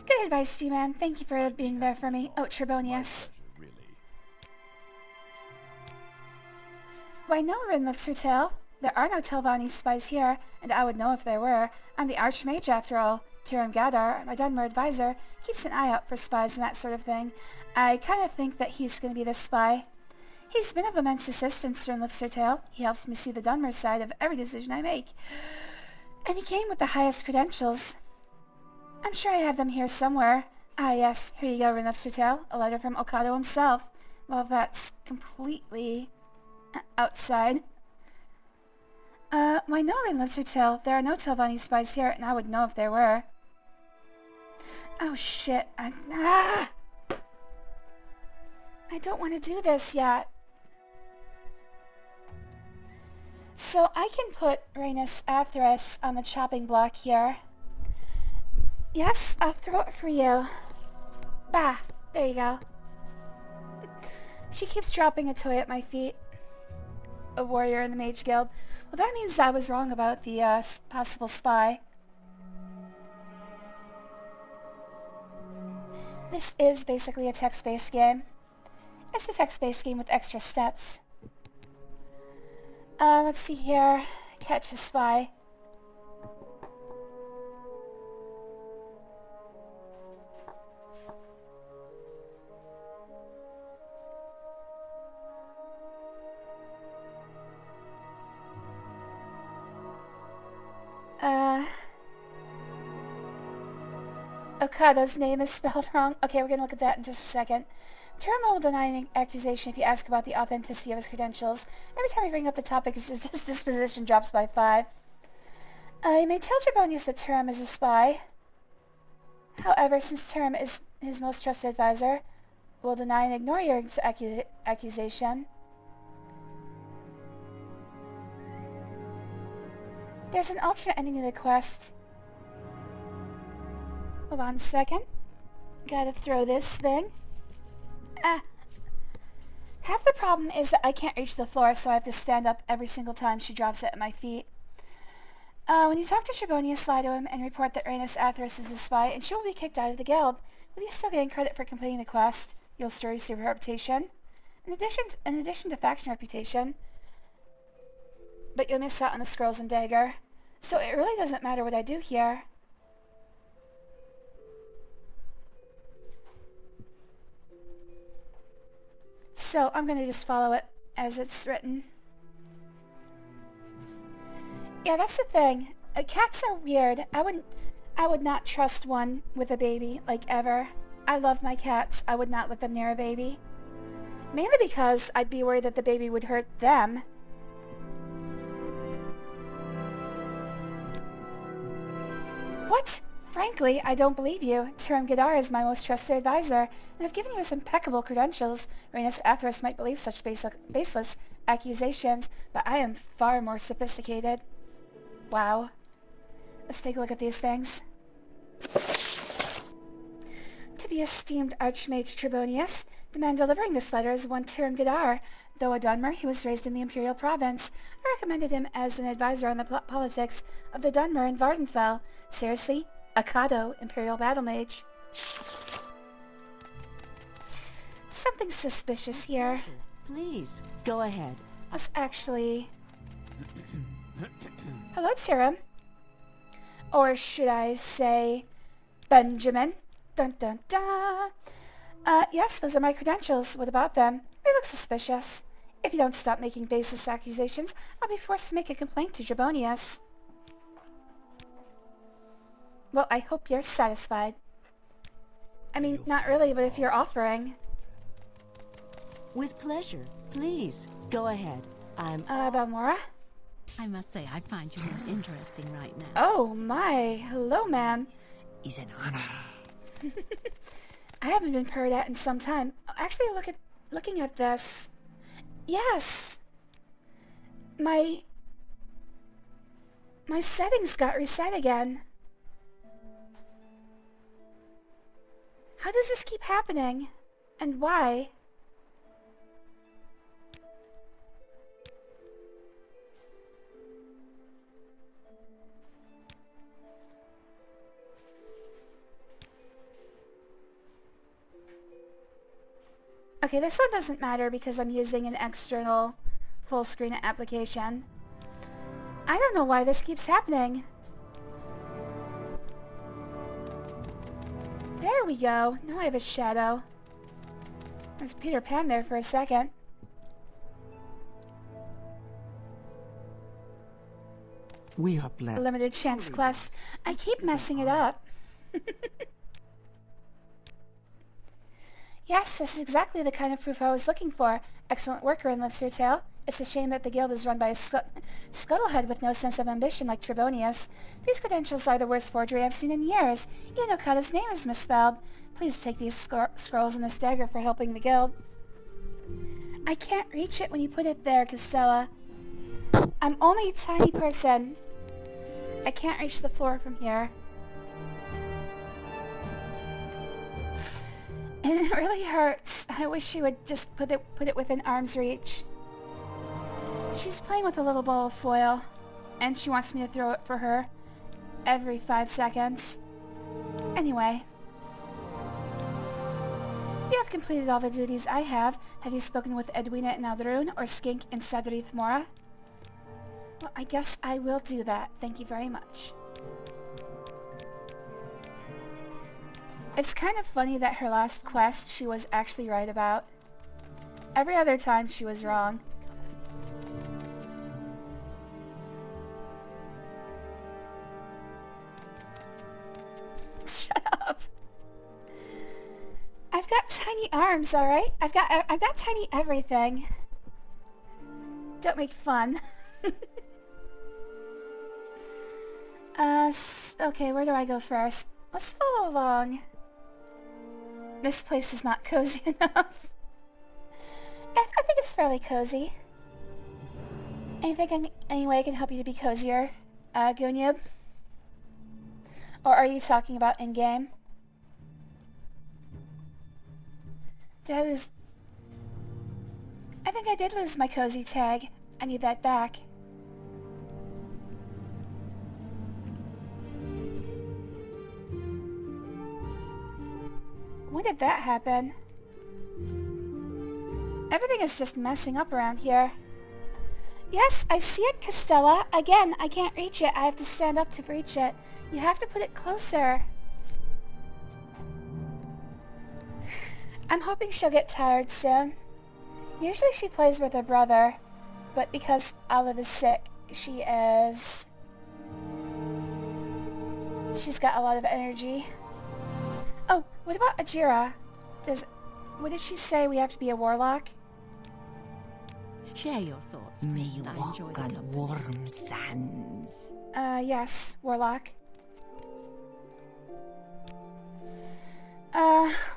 Good advice, G-Man. Thank you for being there for me. Oh, Trebonius. Really. Why no, Rinlith's Hotel. There are no Telvanni spies here, and I would know if there were. I'm the Archmage, after all. Tiram Gadar, my Dunmer advisor, keeps an eye out for spies and that sort of thing. I kind of think that he's going to be the spy. He's been of immense assistance to Rinlith's Hotel. He helps me see the Dunmer side of every decision I make. And he came with the highest credentials. I'm sure I have them here somewhere. Ah, yes, here you go, Rinlith's Hotel. A letter from Okado himself. Well, that's completely outside. Why no, Rinlith's Hotel. There are no Telvanni spies here, and I would know if there were. Oh, shit. I don't want to do this yet. So I can put Rhaenys Atheris on the chopping block here. Yes, I'll throw it for you. Bah, there you go. She keeps dropping a toy at my feet. A warrior in the Mage Guild. Well, that means I was wrong about the possible spy. This is basically a text-based game. It's a text-based game with extra steps. Let's see here. Catch a spy. Okado's name is spelled wrong. Okay, we're gonna look at that in just a second. Teramo will deny an accusation if you ask about the authenticity of his credentials. Every time we bring up the topic, his disposition drops by 5. You may tell Trebonius that Turam is a spy. However, since Turam is his most trusted advisor, will deny and ignore your accusation. There's an alternate ending to the quest. Hold on a second. Gotta throw this thing. Half the problem is that I can't reach the floor, so I have to stand up every single time she drops it at my feet. When you talk to Trebonius, lie to him and report that Rhaenys Atheris is a spy, and she will be kicked out of the guild. Will you still gain credit for completing the quest? You'll still receive her reputation. In addition to faction reputation. But you'll miss out on the scrolls and dagger. So it really doesn't matter what I do here. So I'm going to just follow it as it's written. Yeah, that's the thing. Cats are weird. I would not trust one with a baby, like, ever. I love my cats. I would not let them near a baby. Mainly because I'd be worried that the baby would hurt them. What? Frankly, I don't believe you. Tiram Gadar is my most trusted advisor, and I've given you his impeccable credentials. Rhaenys Atheris might believe such baseless accusations, but I am far more sophisticated. Wow. Let's take a look at these things. To the esteemed Archmage Trebonius, the man delivering this letter is one Tiram Gadar. Though a Dunmer, he was raised in the Imperial Province. I recommended him as an advisor on the politics of the Dunmer in Vardenfell. Seriously? Okado, Imperial Battle Mage. Something suspicious here. Please, go ahead. Let's actually... Hello, Tiram. Or should I say... Benjamin? Dun dun dun! Yes, those are my credentials. What about them? They look suspicious. If you don't stop making baseless accusations, I'll be forced to make a complaint to Trebonius. Well, I hope you're satisfied. I mean, not really, but if you're offering. With pleasure. Please, go ahead. I'm... Balmora? I must say, I find you most interesting right now. Oh my, hello ma'am. Is an honor. I haven't been purred at in some time. Actually, looking at this. Yes! My settings got reset again. How does this keep happening? And why? Okay, this one doesn't matter because I'm using an external full screen application. I don't know why this keeps happening. There we go. Now I have a shadow. There's Peter Pan there for a second. We are blessed. Limited chance quest. I keep messing it up. Yes, this is exactly the kind of proof I was looking for. Excellent work, Lister Tale. It's a shame that the guild is run by a scuttlehead with no sense of ambition like Trebonius. These credentials are the worst forgery I've seen in years. Even Okada's name is misspelled. Please take these scrolls and this dagger for helping the guild. I can't reach it when you put it there, Castella. I'm only a tiny person. I can't reach the floor from here. And it really hurts. I wish she would just put it within arm's reach. She's playing with a little ball of foil, and she wants me to throw it for her every 5 seconds. Anyway. You have completed all the duties I have. Have you spoken with Edwina in Aldrun or Skink in Sadrith Mora? Well, I guess I will do that. Thank you very much. It's kind of funny that her last quest she was actually right about. Every other time she was wrong. Shut up. I've got tiny arms, alright? I've got tiny everything. Don't make fun. Okay, where do I go first? Let's follow along. This place is not cozy enough. I think it's fairly cozy. Any way I can help you to be cozier, Gunyub? Or are you talking about in-game? Did I lose... I think I did lose my cozy tag. I need that back. When did that happen? Everything is just messing up around here. Yes, I see it, Castella. Again, I can't reach it. I have to stand up to reach it. You have to put it closer. I'm hoping she'll get tired soon. Usually she plays with her brother, but because Olive is sick, she's got a lot of energy. Oh, what about Ajira? What did she say? We have to be a warlock? Share your thoughts. May friend. you I walk enjoy the on company. warm sands. Yes, warlock.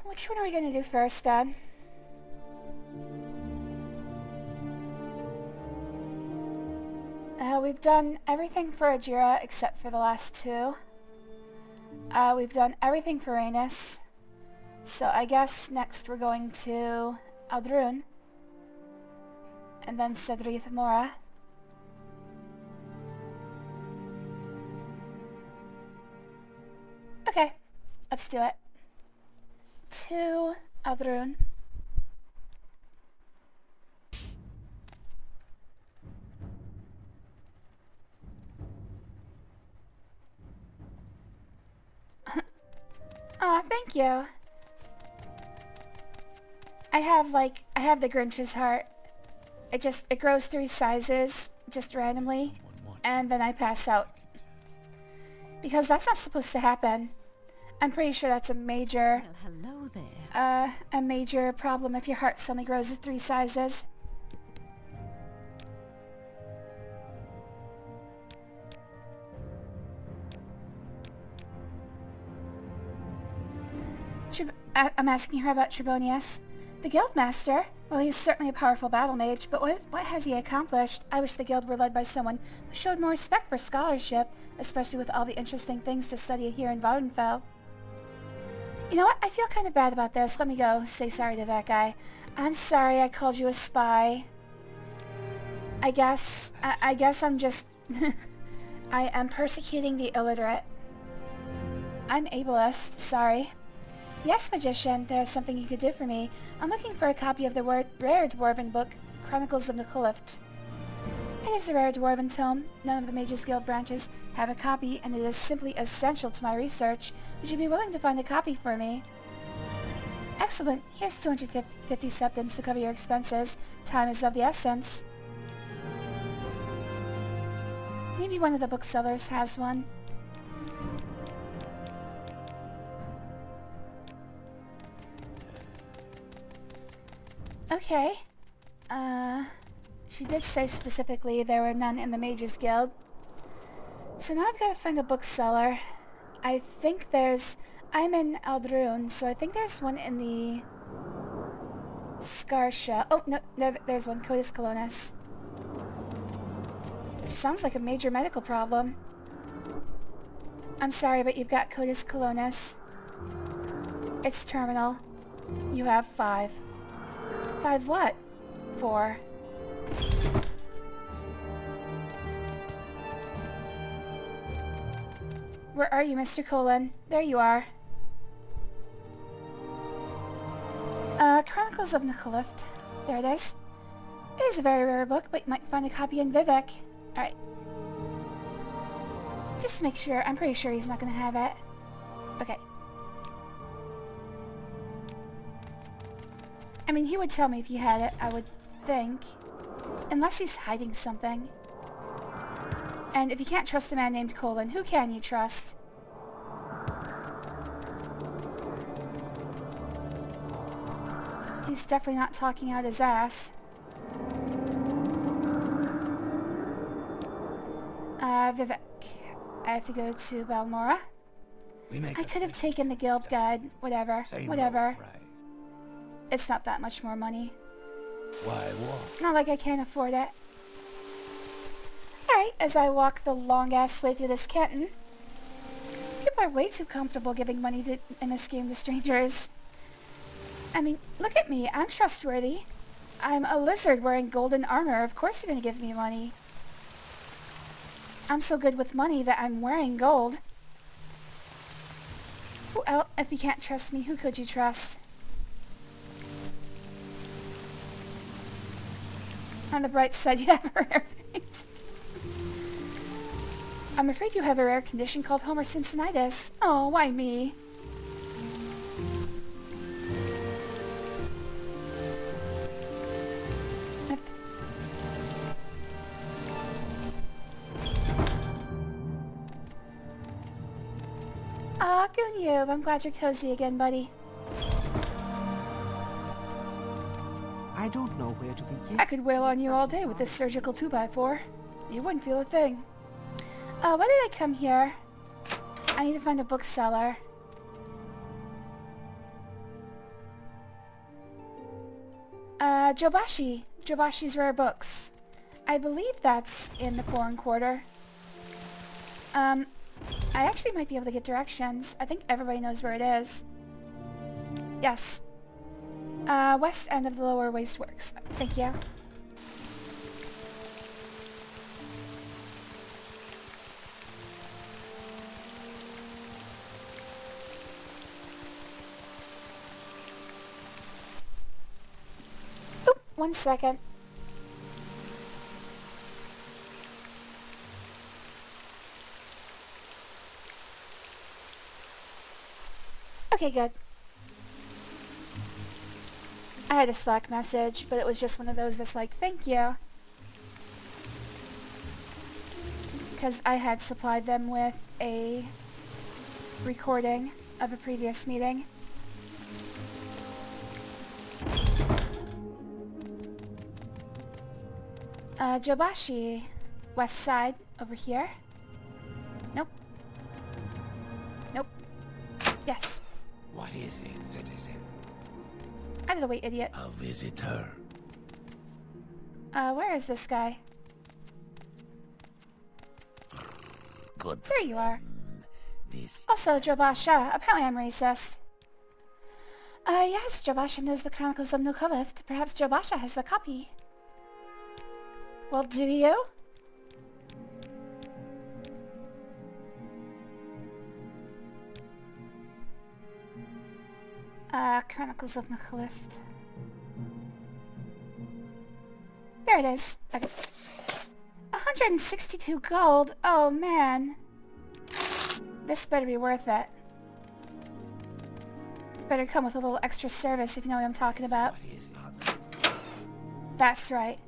Which one are we gonna do first then? We've done everything for Ajira except for the last two. We've done everything for Rhaenys. So I guess next we're going to Aldrun. And then Sadrith Mora. Okay, let's do it. To Aldrun. Aw, thank you. I have the Grinch's heart. It grows 3 sizes, just randomly, and then I pass out. Because that's not supposed to happen. I'm pretty sure that's a major, Well, hello there. a major problem if your heart suddenly grows to 3 sizes. I'm asking her about Trebonius. The Guildmaster? Well, he's certainly a powerful battle mage, but what has he accomplished? I wish the guild were led by someone who showed more respect for scholarship, especially with all the interesting things to study here in Vaudenfell. You know what? I feel kind of bad about this. Let me go say sorry to that guy. I'm sorry I called you a spy. I guess I'm just... I am persecuting the illiterate. I'm ableist. Sorry. Yes, magician, there's something you could do for me. I'm looking for a copy of the rare dwarven book, Chronicles of the Clift. It is a rare dwarven tome. None of the Mages Guild branches have a copy, and it is simply essential to my research. Would you be willing to find a copy for me? Excellent. Here's 250 septims to cover your expenses. Time is of the essence. Maybe one of the booksellers has one. Okay. She did say specifically there were none in the Mages Guild. So now I've got to find a bookseller. I think there's... I'm in Aldrune, so I think there's one in the... Scarsha. Oh, no, there's one. Codis Colonus. Which sounds like a major medical problem. I'm sorry, but you've got Codis Colonus. It's terminal. You have 5. 5 what? 4. Where are you, Mr. Colon? There you are. Chronicles of the Clift. There it is. It is a very rare book, but you might find a copy in Vivek. Alright. Just to make sure, I'm pretty sure he's not gonna have it. Okay. I mean, he would tell me if he had it, I would think. Unless he's hiding something. And if you can't trust a man named Colin, who can you trust? He's definitely not talking out his ass. Vivek. I have to go to Balmora. I could have taken the guild guide. Whatever. Whatever. It's not that much more money. Why walk? Not like I can't afford it. Alright, as I walk the long-ass way through this canton. People are way too comfortable giving money in this game to strangers. I mean, look at me. I'm trustworthy. I'm a lizard wearing golden armor. Of course you're gonna give me money. I'm so good with money that I'm wearing gold. Who else? If you can't trust me, who could you trust? On the bright side, you have a rare fate. I'm afraid you have a rare condition called Homer Simpsonitis. Oh, why me? Aw, Goonyoob, I'm glad you're cozy again, buddy. I don't know where to begin. I could wail on you all day with this surgical 2x4. You wouldn't feel a thing. Why did I come here? I need to find a bookseller. Jobashi. Jobashi's Rare Books. I believe that's in the foreign quarter. I actually might be able to get directions. I think everybody knows where it is. Yes. West end of the Lower Wasteworks. Thank you. Oop, 1 second. Okay, good. I had a Slack message, but it was just one of those that's like, thank you. because I had supplied them with a recording of a previous meeting. Jobashi, west side, over here. Nope. Nope. Yes. What is it, citizen? Out of the way, idiot. A visitor. Where is this guy? Good. There you are. This. Also, Jobasha. Apparently I'm racist. Yes, Jobasha knows the Chronicles of Nukhalift. Perhaps Jobasha has the copy. Well, do you? Chronicles of Nukhalift. There it is. Okay. 162 gold. Oh, man. This better be worth it. Better come with a little extra service if you know what I'm talking about. What is it? That's right.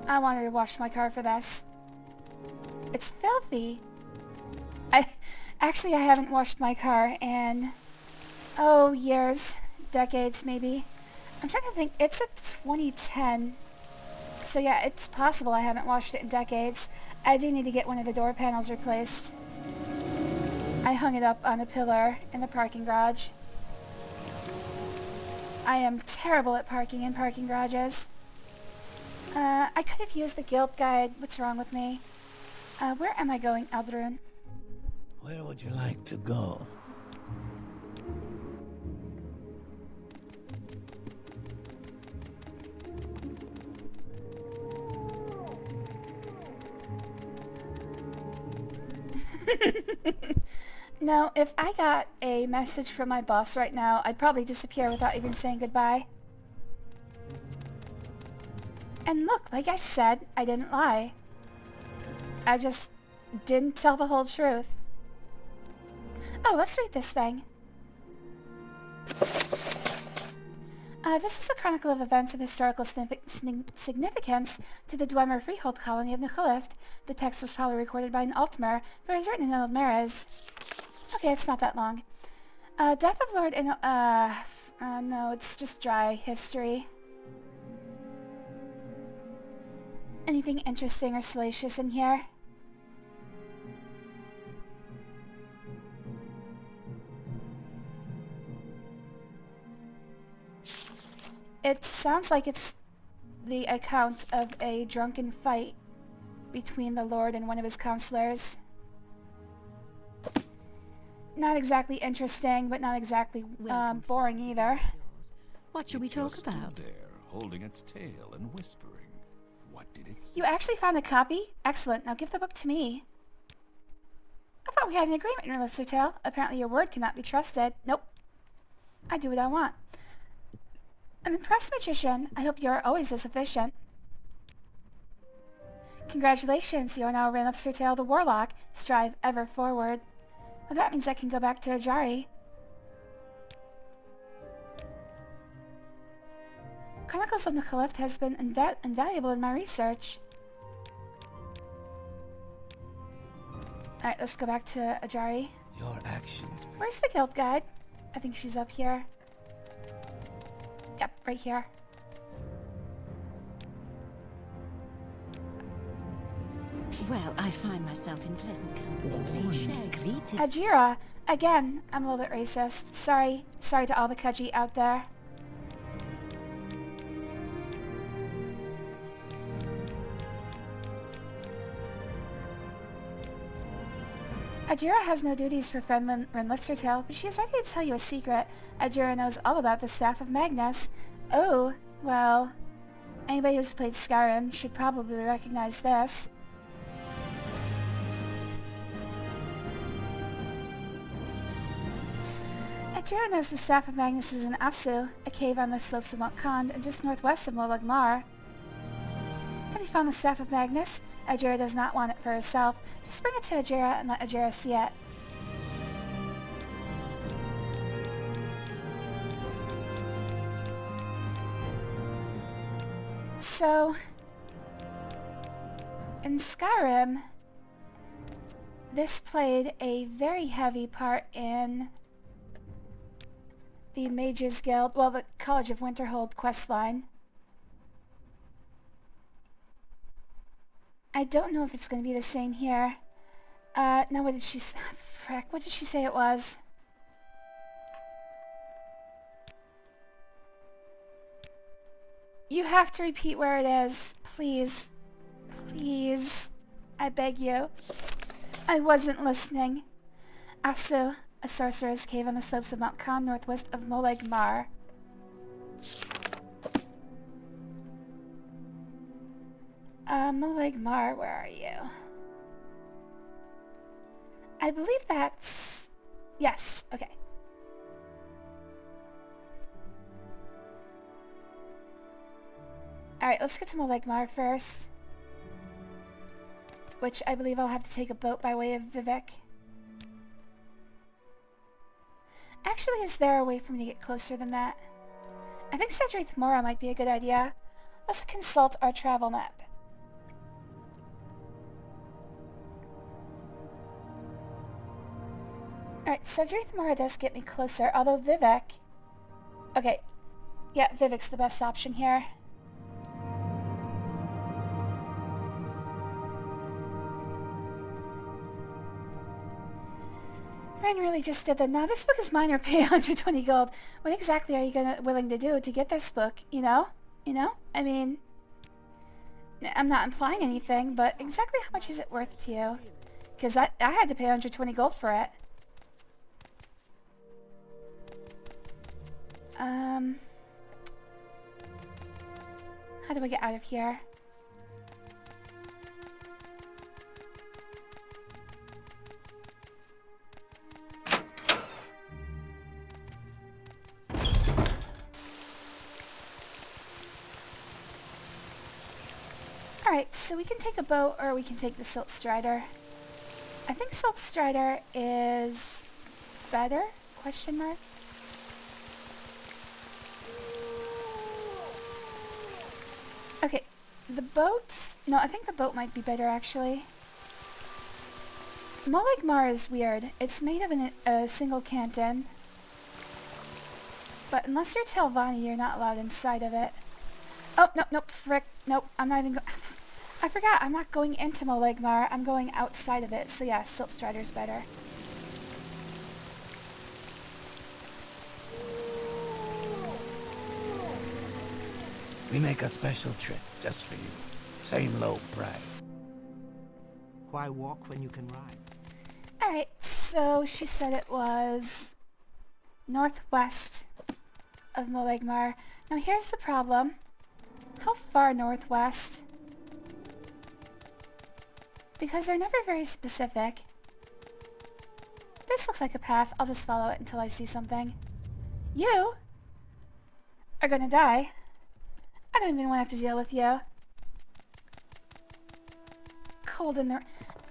I want to rewash my car for this. It's filthy. I haven't washed my car in, years. Decades, maybe. I'm trying to think. It's a 2010. So yeah, it's possible I haven't washed it in decades. I do need to get one of the door panels replaced. I hung it up on a pillar in the parking garage. I am terrible at parking in parking garages. I could have used the guild guide. What's wrong with me? Where am I going, Aldrun? Where would you like to go? No, if I got a message from my boss right now, I'd probably disappear without even saying goodbye. And look, like I said, I didn't lie. I just didn't tell the whole truth. Oh, let's read this thing. This is a chronicle of events of historical significance to the Dwemer freehold colony of Nukhalift. The text was probably recorded by an Altmer, but it was written in Old Okay, it's not that long. Death of Lord no, it's just dry history. Anything interesting or salacious in here? It sounds like it's the account of a drunken fight between the Lord and one of his counselors. Not exactly interesting, but not exactly boring either. What should we It talk just about? stood there, holding its tail and whispering. What did it say? You actually found a copy? Excellent. Now give the book to me. I thought we had an agreement, your Lister Tale. Apparently your word cannot be trusted. Nope. I do what I want. I'm impressed, magician. I hope you are always as efficient. Congratulations, you are now Lister Tale the Warlock. Strive ever forward. Well, that means I can go back to Ajari. Chronicles of Nukhalift has been invaluable in my research. Alright, let's go back to Ajari. Your actions. Where's the guild guide? I think she's up here. Yep, right here. Well, I find myself in pleasant company. Cliché. Hajira! Again, I'm a little bit racist. Sorry. Sorry to all the Kaji out there. Ajira has no duties for friend Listertail, but she is ready to tell you a secret. Ajira knows all about the Staff of Magnus. Oh, well, anybody who's played Skyrim should probably recognize this. Ajira knows the Staff of Magnus is in Asu, a cave on the slopes of Mount Kand and just northwest of Molagmar. Have you found the Staff of Magnus? Ajira does not want it for herself. Just bring it to Ajira and let Ajira see it. So, in Skyrim, this played a very heavy part in the Mages Guild, well, the College of Winterhold questline. I don't know if it's going to be the same here. Now what did she frick, what did she say it was? You have to repeat where it is. Please. Please. I beg you. I wasn't listening. Asu, a sorcerer's cave on the slopes of Mount Khan, northwest of Moleg Mar. Moleg Mar, where are you? I believe that's... Yes, okay. Alright, let's get to Moleg Mar first. Which I believe I'll have to take a boat by way of Vivek. Actually, is there a way for me to get closer than that? I think Cedric Mora might be a good idea. Let's consult our travel map. Alright, Cedric Mora does get me closer, although Vivek... Okay, yeah, Vivek's the best option here. Ryan really just did that. Now this book is mine or pay 120 gold. What exactly are you willing to do to get this book, you know? You know? I mean... I'm not implying anything, but exactly how much is it worth to you? Because I had to pay 120 gold for it. How do I get out of here? Alright, so we can take a boat or we can take the Silt Strider. I think Silt Strider is better? Question mark? Okay, the boat... No, I think the boat might be better actually. Moleg Mar is weird. It's made of a single canton. But unless you're Telvanni, you're not allowed inside of it. Oh, no, nope, frick. Nope, I'm not even I forgot, I'm not going into Moleg Mar. I'm going outside of it. So yeah, Silt Strider's better. We make a special trip just for you. Same low price. Why walk when you can ride? Alright, so she said it was northwest of Moleg Mar. Now here's the problem. How far northwest? Because they're never very specific. This looks like a path. I'll just follow it until I see something. You are gonna die. I don't even want to have to deal with you. Cold in the...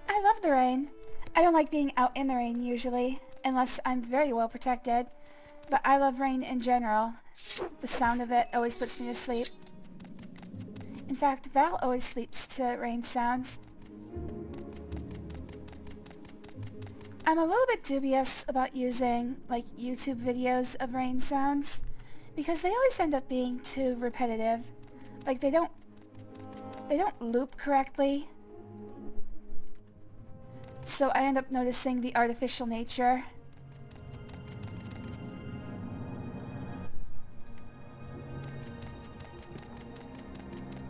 I love the rain. I don't like being out in the rain usually, unless I'm very well protected. But I love rain in general. The sound of it always puts me to sleep. In fact, Val always sleeps to rain sounds. I'm a little bit dubious about using, like, YouTube videos of rain sounds, because they always end up being too repetitive. Like, they don't loop correctly. So I end up noticing the artificial nature.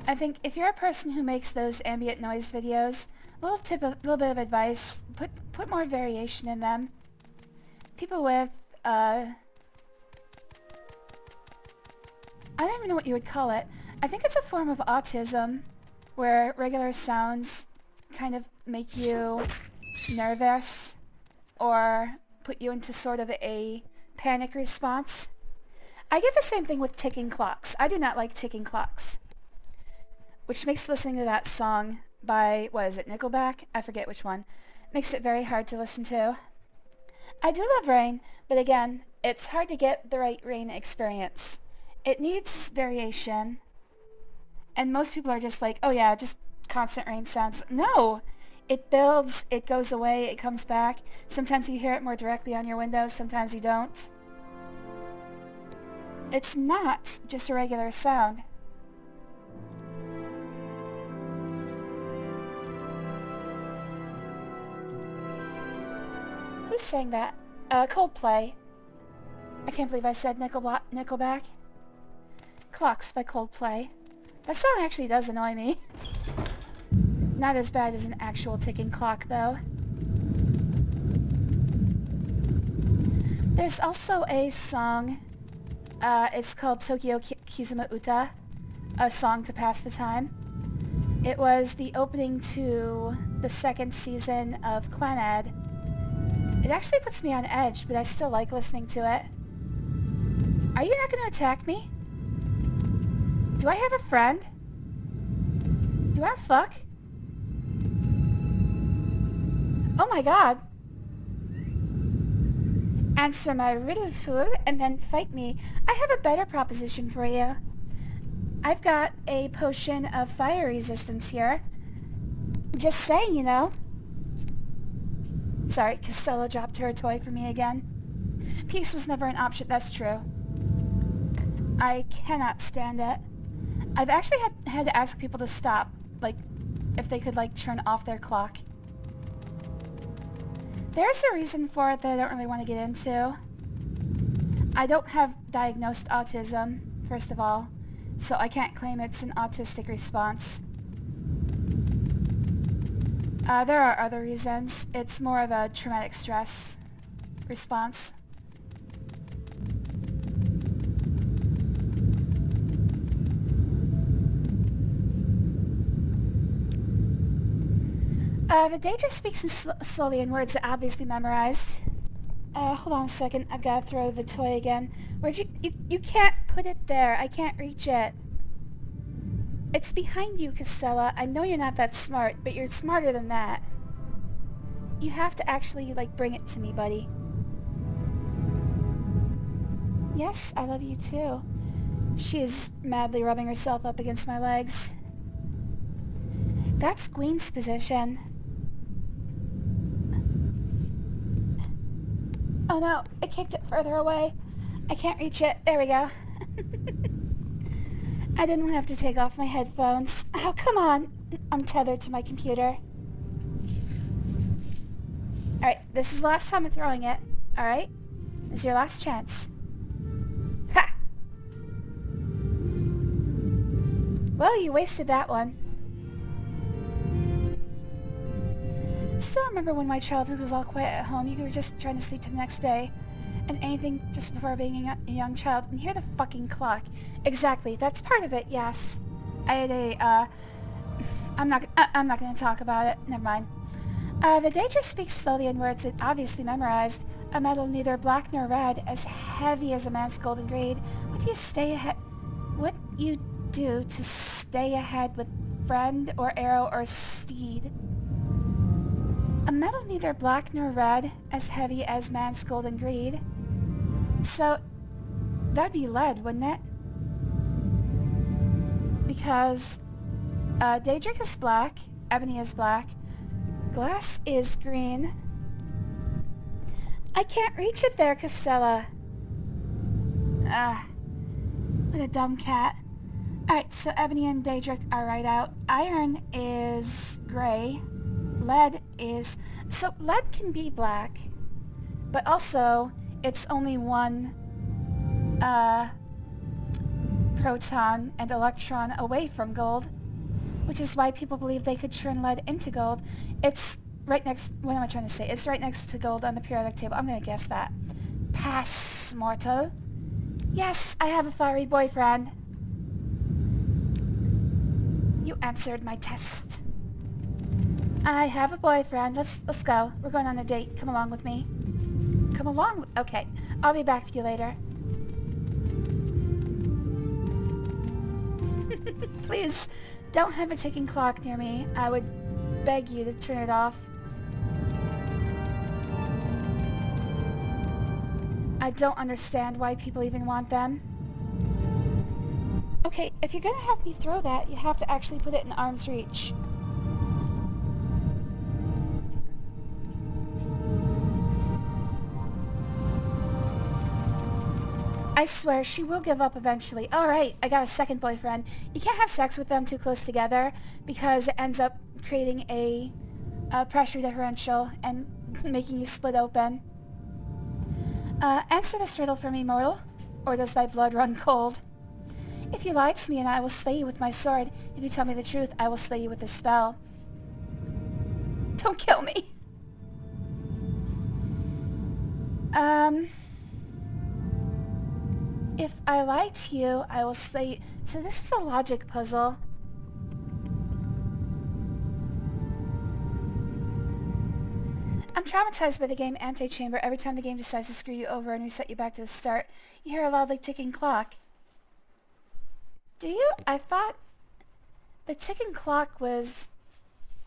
I think if you're a person who makes those ambient noise videos, a little bit of advice, put more variation in them. People with, I don't even know what you would call it. I think it's a form of autism, where regular sounds kind of make you nervous, or put you into sort of a panic response. I get the same thing with ticking clocks. I do not like ticking clocks. Which makes listening to that song by, what is it, Nickelback? I forget which one. Makes it very hard to listen to. I do love rain, but again, it's hard to get the right rain experience. It needs variation. And most people are just like, oh yeah, just constant rain sounds. No! It builds, it goes away, it comes back. Sometimes you hear it more directly on your window, sometimes you don't. It's not just a regular sound. Who's saying that? Coldplay. I can't believe I said Nickelback. Clocks by Coldplay. That song actually does annoy me. Not as bad as an actual ticking clock, though. There's also a song, it's called Tokyo Kizuma Uta, a song to pass the time. It was the opening to the second season of Clannad. It actually puts me on edge, but I still like listening to it. Are you not going to attack me? Do I have a friend? Do I fuck? Oh my god. Answer my riddle, fool, and then fight me. I have a better proposition for you. I've got a potion of fire resistance here. Just saying, you know. Sorry, Costello dropped her toy for me again. Peace was never an option, that's true. I cannot stand it. I've actually had to ask people to stop, like, if they could, like, turn off their clock. There's a reason for it that I don't really want to get into. I don't have diagnosed autism, first of all, so I can't claim it's an autistic response. There are other reasons. It's more of a traumatic stress response. The Daedra speaks slowly in words that obviously memorized. Hold on a second. I've got to throw the toy again. Where'd you can't put it there. I can't reach it. It's behind you, Castella. I know you're not that smart, but you're smarter than that. You have to actually, like, bring it to me, buddy. Yes, I love you too. She is madly rubbing herself up against my legs. That's Gwyn's position. Oh no, I kicked it further away. I can't reach it. There we go. I didn't have to take off my headphones. Oh, come on. I'm tethered to my computer. Alright, this is the last time I'm throwing it. Alright? This is your last chance. Ha! Well, you wasted that one. Still remember when my childhood was all quiet at home. You were just trying to sleep till the next day. And anything just before being a young child. And hear the fucking clock. Exactly. That's part of it, yes. I had a, I'm not gonna talk about it. Never mind. The Daedra speaks slowly in words it obviously memorized. A metal neither black nor red, as heavy as a man's golden greed. What you do to stay ahead with friend or arrow or steed? A metal neither black nor red, as heavy as man's golden greed. So, that'd be lead, wouldn't it? Because, Daedric is black, ebony is black, glass is green. I can't reach it there, Castella. What a dumb cat. Alright, so ebony and Daedric are right out. Iron is gray. Lead is... So lead can be black, but also it's only one proton and electron away from gold, which is why people believe they could turn lead into gold. It's right next... What am I trying to say? It's right next to gold on the periodic table. I'm going to guess that. Pass, mortal. Yes, I have a fiery boyfriend. You answered my test. I have a boyfriend. Let's go. We're going on a date. Come along with me. Come along. Okay. I'll be back for you later. Please, don't have a ticking clock near me. I would beg you to turn it off. I don't understand why people even want them. Okay, if you're gonna have me throw that, you have to actually put it in arm's reach. I swear she will give up eventually. Alright, I got a second boyfriend. You can't have sex with them too close together because it ends up creating a pressure differential and making you split open. Answer this riddle for me, mortal, or does thy blood run cold? If you lie to me, and I will slay you with my sword. If you tell me the truth, I will slay you with a spell. Don't kill me. If I lie to you, I will slay you. So this is a logic puzzle. I'm traumatized by the game Antechamber. Every time the game decides to screw you over and reset you back to the start, you hear a loudly ticking clock. Do you? I thought the ticking clock was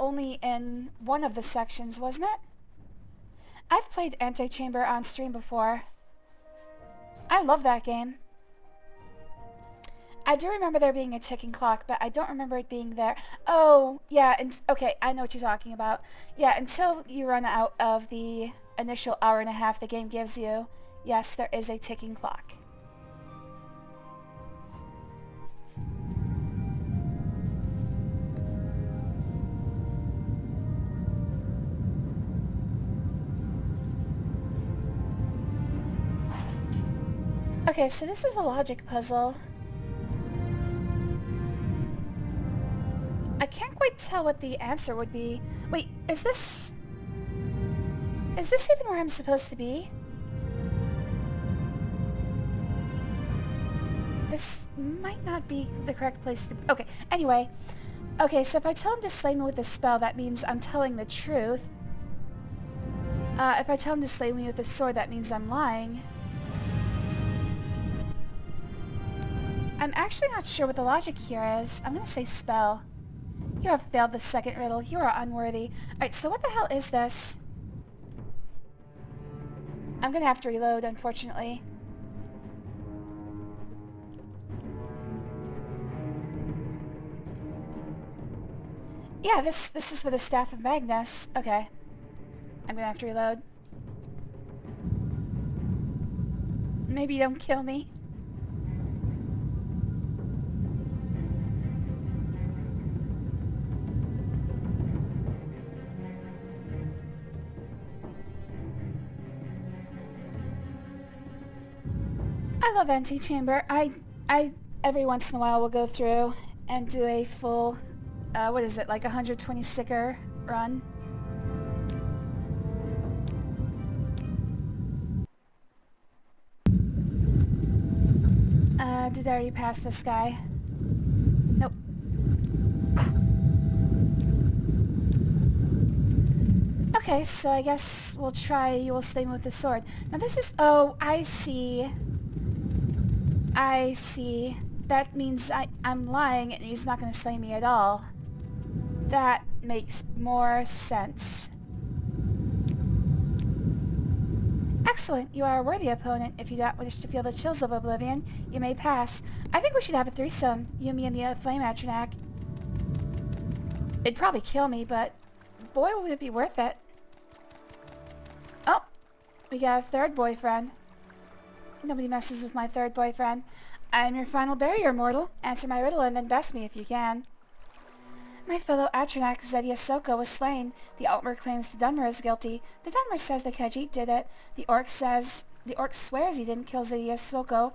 only in one of the sections, wasn't it? I've played Antechamber on stream before. I love that game. I do remember there being a ticking clock, but I don't remember it being there. Oh, yeah, and okay, I know what you're talking about. Yeah, until you run out of the initial hour and a half the game gives you, yes, there is a ticking clock. Okay, so this is a logic puzzle. I can't quite tell what the answer would be. Wait, is this even where I'm supposed to be? This might not be the correct place to be. Okay, anyway. Okay, so if I tell him to slay me with a spell, that means I'm telling the truth. If I tell him to slay me with a sword, that means I'm lying. I'm actually not sure what the logic here is. I'm gonna say spell. You have failed the second riddle. You are unworthy. Alright, so what the hell is this? I'm gonna have to reload, unfortunately. Yeah, this is for the Staff of Magnus. Okay. I'm gonna have to reload. Maybe don't kill me. I love Antechamber. I every once in a while will go through and do a full, what is it, like 120 sticker run. Did I already pass this guy? Nope. Okay, so I guess we'll try You Will Slay Me With the Sword. Now this is... Oh, I see. I see. That means I'm lying and he's not going to slay me at all. That makes more sense. Excellent. You are a worthy opponent. If you don't wish to feel the chills of oblivion, you may pass. I think we should have a threesome. You, me, and the Flame Atronac. It'd probably kill me, but boy, would it be worth it. Oh, we got a third boyfriend. Nobody messes with my third boyfriend. I'm your final barrier, mortal. Answer my riddle and then best me if you can. My fellow Atronac, Zedia Soko, was slain. The Altmer claims the Dunmer is guilty. The Dunmer says the Khajiit did it. The Orc swears he didn't kill Zedia Soko.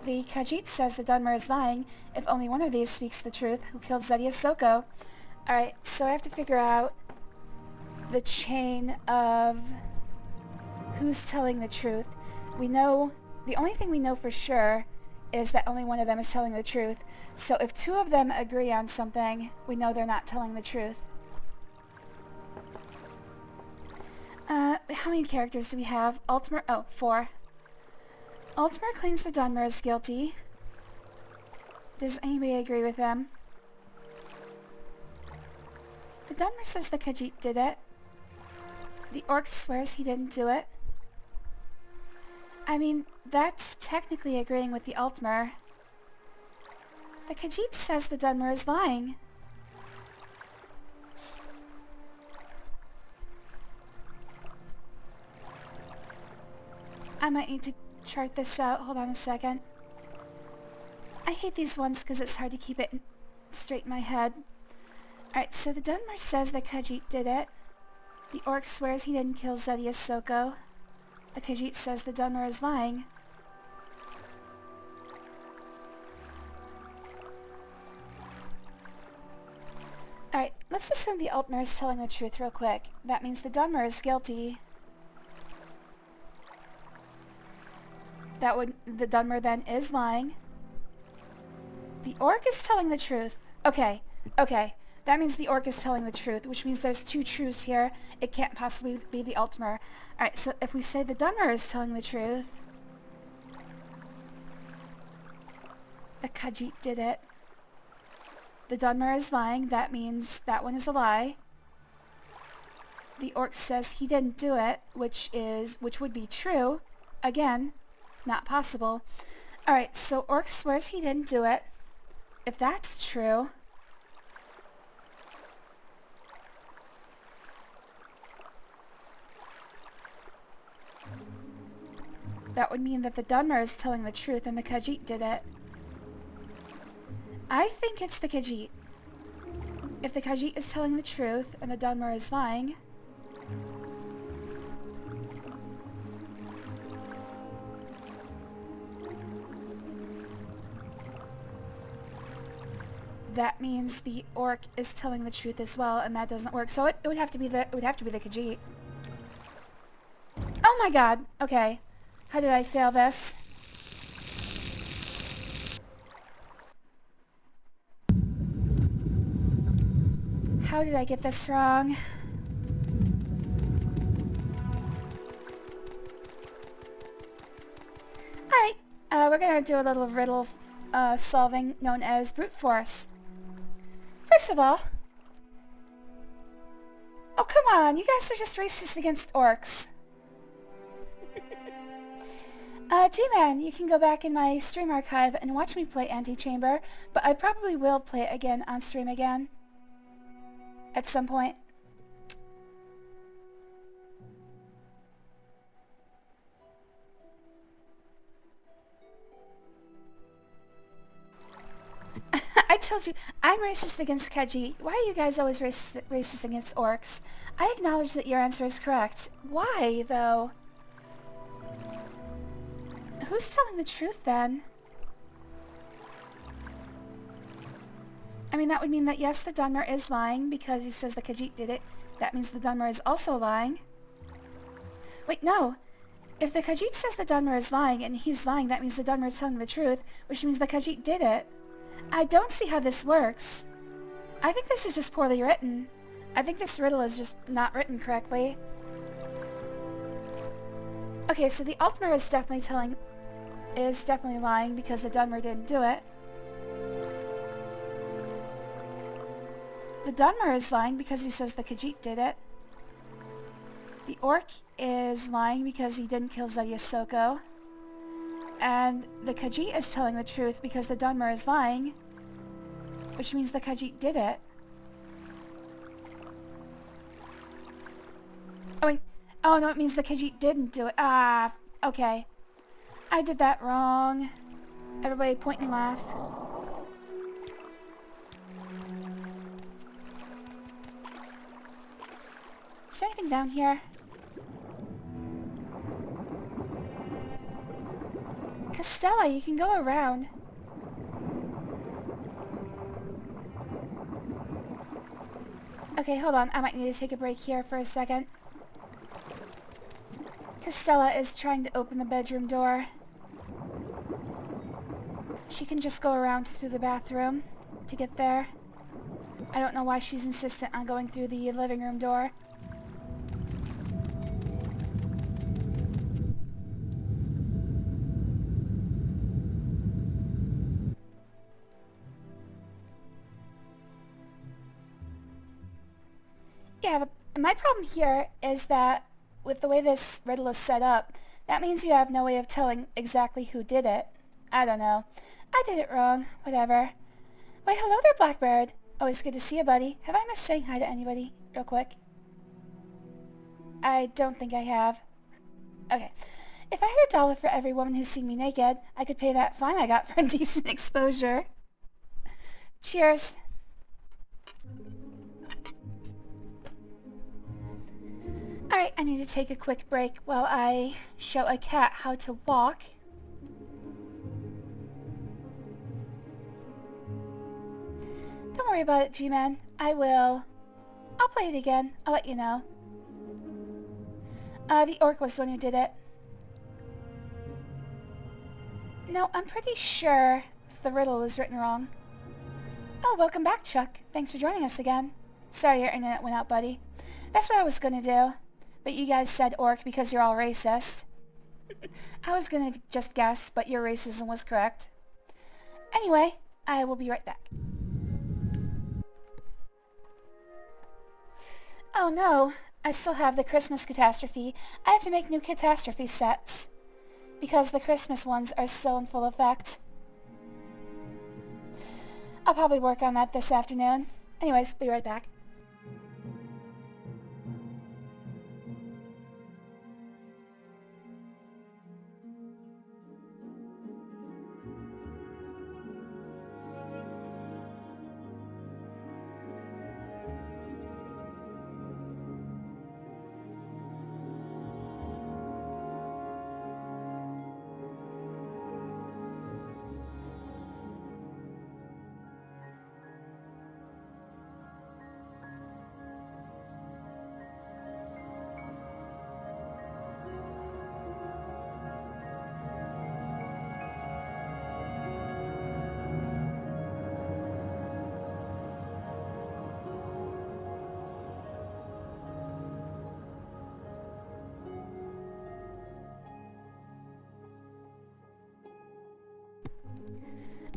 The Khajiit says the Dunmer is lying. If only one of these speaks the truth, who killed Zedia Soko? Alright, so I have to figure out the chain of who's telling the truth. We know, the only thing we know for sure is that only one of them is telling the truth. So if two of them agree on something, we know they're not telling the truth. How many characters do we have? Altmer, oh, 4. Altmer claims the Dunmer is guilty. Does anybody agree with them? The Dunmer says the Khajiit did it. The Orc swears he didn't do it. I mean, that's technically agreeing with the Altmer. The Khajiit says the Dunmer is lying. I might need to chart this out. Hold on a second. I hate these ones because it's hard to keep it straight in my head. Alright, so the Dunmer says that Khajiit did it. The Orc swears he didn't kill Zedia Soko. The Khajiit says the Dunmer is lying. Alright, let's assume the Altmer is telling the truth real quick. That means the Dunmer is guilty. The Dunmer then is lying. The Orc is telling the truth. Okay. That means the Orc is telling the truth, which means there's two truths here. It can't possibly be the Altmer. Alright, so if we say the Dunmer is telling the truth, the Khajiit did it. The Dunmer is lying. That means that one is a lie. The Orc says he didn't do it, which would be true. Again, not possible. Alright, so Orc swears he didn't do it. If that's true, that would mean that the Dunmer is telling the truth and the Khajiit did it. I think it's the Khajiit. If the Khajiit is telling the truth and the Dunmer is lying, that means the Orc is telling the truth as well, and that doesn't work. So it would have to be the Khajiit. Oh my god. Okay. How did I fail this? How did I get this wrong? Alright, we're gonna do a little riddle solving known as brute force. First of all... Oh, come on, you guys are just racist against orcs. G-Man, you can go back in my stream archive and watch me play Antichamber, but I probably will play it again on stream again. At some point. I told you, I'm racist against Khajiit. Why are you guys always racist against orcs? I acknowledge that your answer is correct. Why, though? Who's telling the truth, then? I mean, that would mean that yes, the Dunmer is lying because he says the Khajiit did it. That means the Dunmer is also lying. Wait, no. If the Khajiit says the Dunmer is lying and he's lying, that means the Dunmer is telling the truth, which means the Khajiit did it. I don't see how this works. I think this is just poorly written. I think this riddle is just not written correctly. Okay, so the Altmer is definitely lying because the Dunmer didn't do it. The Dunmer is lying because he says the Khajiit did it. The Orc is lying because he didn't kill Zedia Soko. And the Khajiit is telling the truth because the Dunmer is lying, which means the Khajiit did it. Oh, wait. Oh, no, it means the Khajiit didn't do it. Ah, okay. I did that wrong. Everybody point and laugh. Is there anything down here? Castella, you can go around. Okay, hold on. I might need to take a break here for a second. Castella is trying to open the bedroom door. She can just go around through the bathroom to get there. I don't know why she's insistent on going through the living room door. Yeah, but my problem here is that with the way this riddle is set up, that means you have no way of telling exactly who did it. I don't know. I did it wrong. Whatever. Why, hello there, Blackbird. Always good to see you, buddy. Have I missed saying hi to anybody? Real quick. I don't think I have. Okay. If I had $1 for every woman who's seen me naked, I could pay that fine I got for indecent exposure. Cheers. Alright, I need to take a quick break while I show a cat how to walk. Don't worry about it, G-Man. I'll play it again. I'll let you know. The orc was the one who did it. No, I'm pretty sure the riddle was written wrong. Oh, welcome back, Chuck. Thanks for joining us again. Sorry your internet went out, buddy. That's what I was gonna do. But you guys said orc because you're all racist. I was gonna just guess, but your racism was correct. Anyway, I will be right back. Oh no, I still have the Christmas catastrophe. I have to make new catastrophe sets. Because the Christmas ones are still in full effect. I'll probably work on that this afternoon. Anyways, be right back.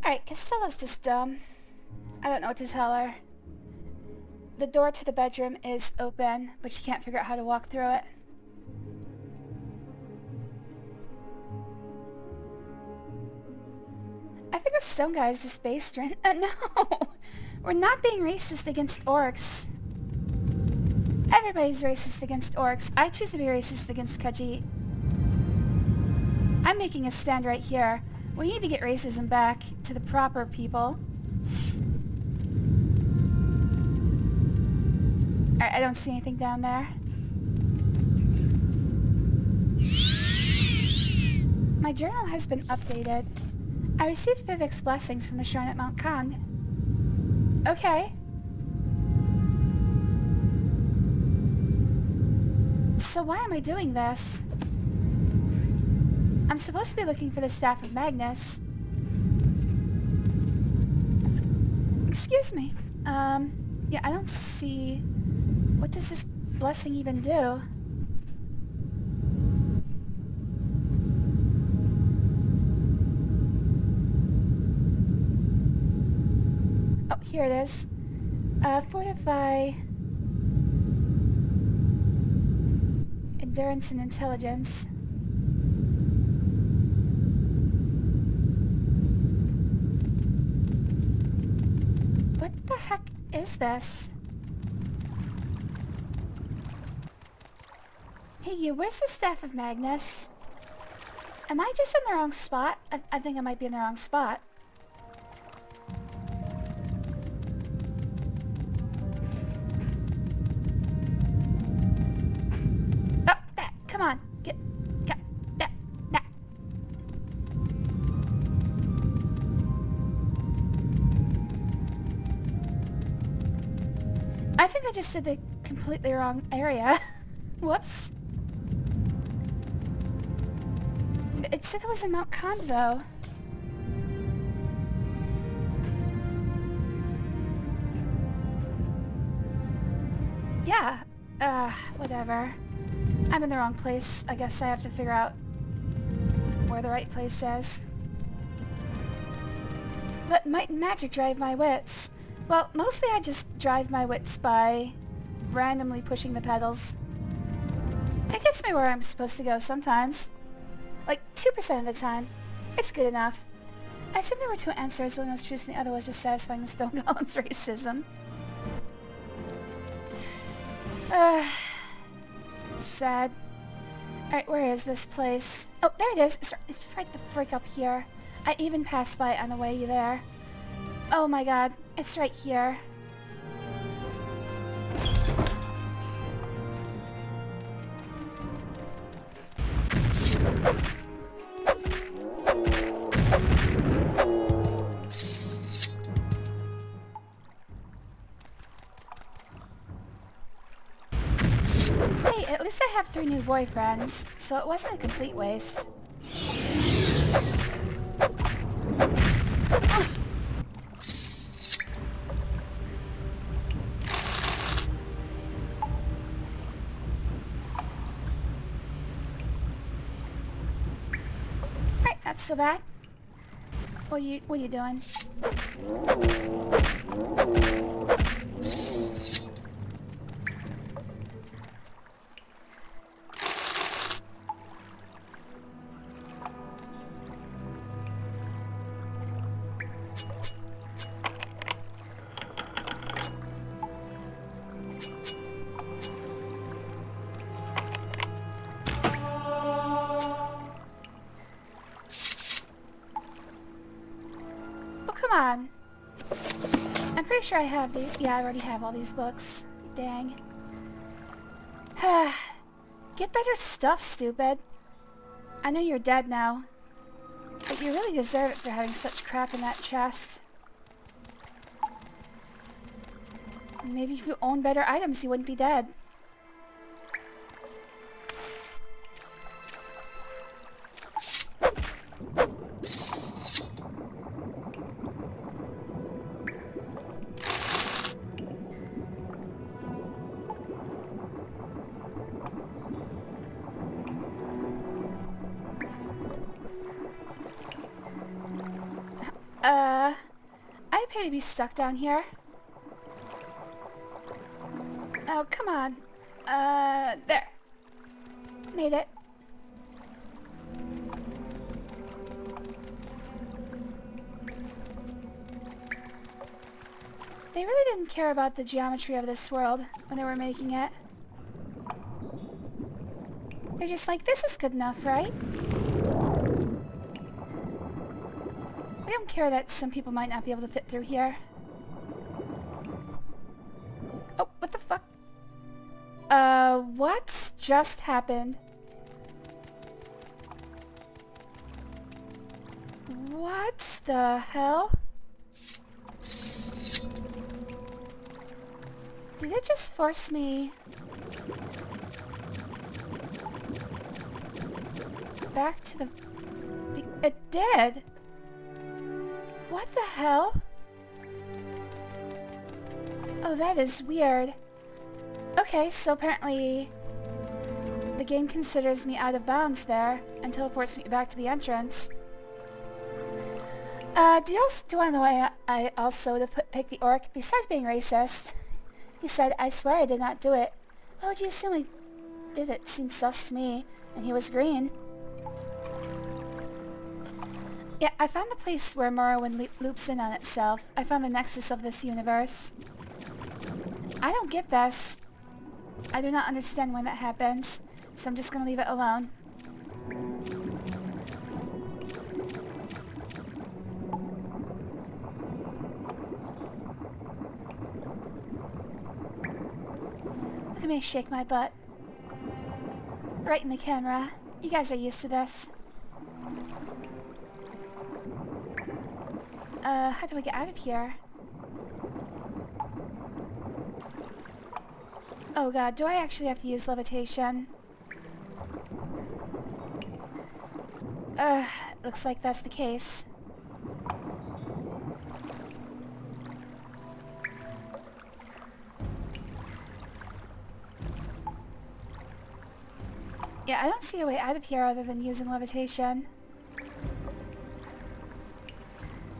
Alright, Castella's just dumb. I don't know what to tell her. The door to the bedroom is open, but she can't figure out how to walk through it. I think the stone guy is just based in... no! We're not being racist against orcs. Everybody's racist against orcs. I choose to be racist against Khajiit. I'm making a stand right here. We need to get racism back to the proper people. Alright, I don't see anything down there. My journal has been updated. I received Vivek's blessings from the shrine at Mount Khan. Okay. So why am I doing this? I'm supposed to be looking for the Staff of Magnus. Excuse me. Yeah, I don't see... What does this blessing even do? Oh, here it is. Fortify... Endurance and intelligence. What the heck is this? Hey you, where's the Staff of Magnus? Am I just in the wrong spot? I think I might be in the wrong spot. Oh, that, come on. Get, that. I think I just did the completely wrong area. Whoops. It said it was in Mount Khan, though. Yeah. Whatever. I'm in the wrong place. I guess I have to figure out where the right place is. Let might and magic drive my wits. Well, mostly I just drive my wits by randomly pushing the pedals. It gets me where I'm supposed to go sometimes. Like 2% of the time. It's good enough. I assume there were two answers. One was truth and the other was just satisfying the stone golem's racism. Sad. Alright, where is this place? Oh, there it is. It's right the frick up here. I even passed by it on the way there. Oh my god, it's right here. Hey, at least I have 3 new boyfriends, so it wasn't a complete waste. Alright, not so bad. What are you doing? Come on. I'm pretty sure I have these. Yeah, I already have all these books. Dang. Get better stuff, stupid. I know you're dead now, but you really deserve it for having such crap in that chest. Maybe if you owned better items, you wouldn't be dead. I appear to be stuck down here. Oh, come on. There. Made it. They really didn't care about the geometry of this world when they were making it. They're just like, this is good enough, right? We don't care that some people might not be able to fit through here. Oh, what the fuck? What just happened? What the hell? Did it just force me back to the... It did! What the hell? Oh, that is weird. Okay, so apparently the game considers me out of bounds there and teleports me back to the entrance. Do you want to know why I also picked the orc? Besides being racist, he said, I swear I did not do it. Why would you assume I did it? Seemed sus to me. And he was green. Yeah, I found the place where Morrowind loops in on itself. I found the nexus of this universe. I don't get this. I do not understand when that happens, so I'm just gonna leave it alone. Look at me shake my butt. Right in the camera. You guys are used to this. How do I get out of here? Oh god, do I actually have to use levitation? Looks like that's the case. Yeah, I don't see a way out of here other than using levitation.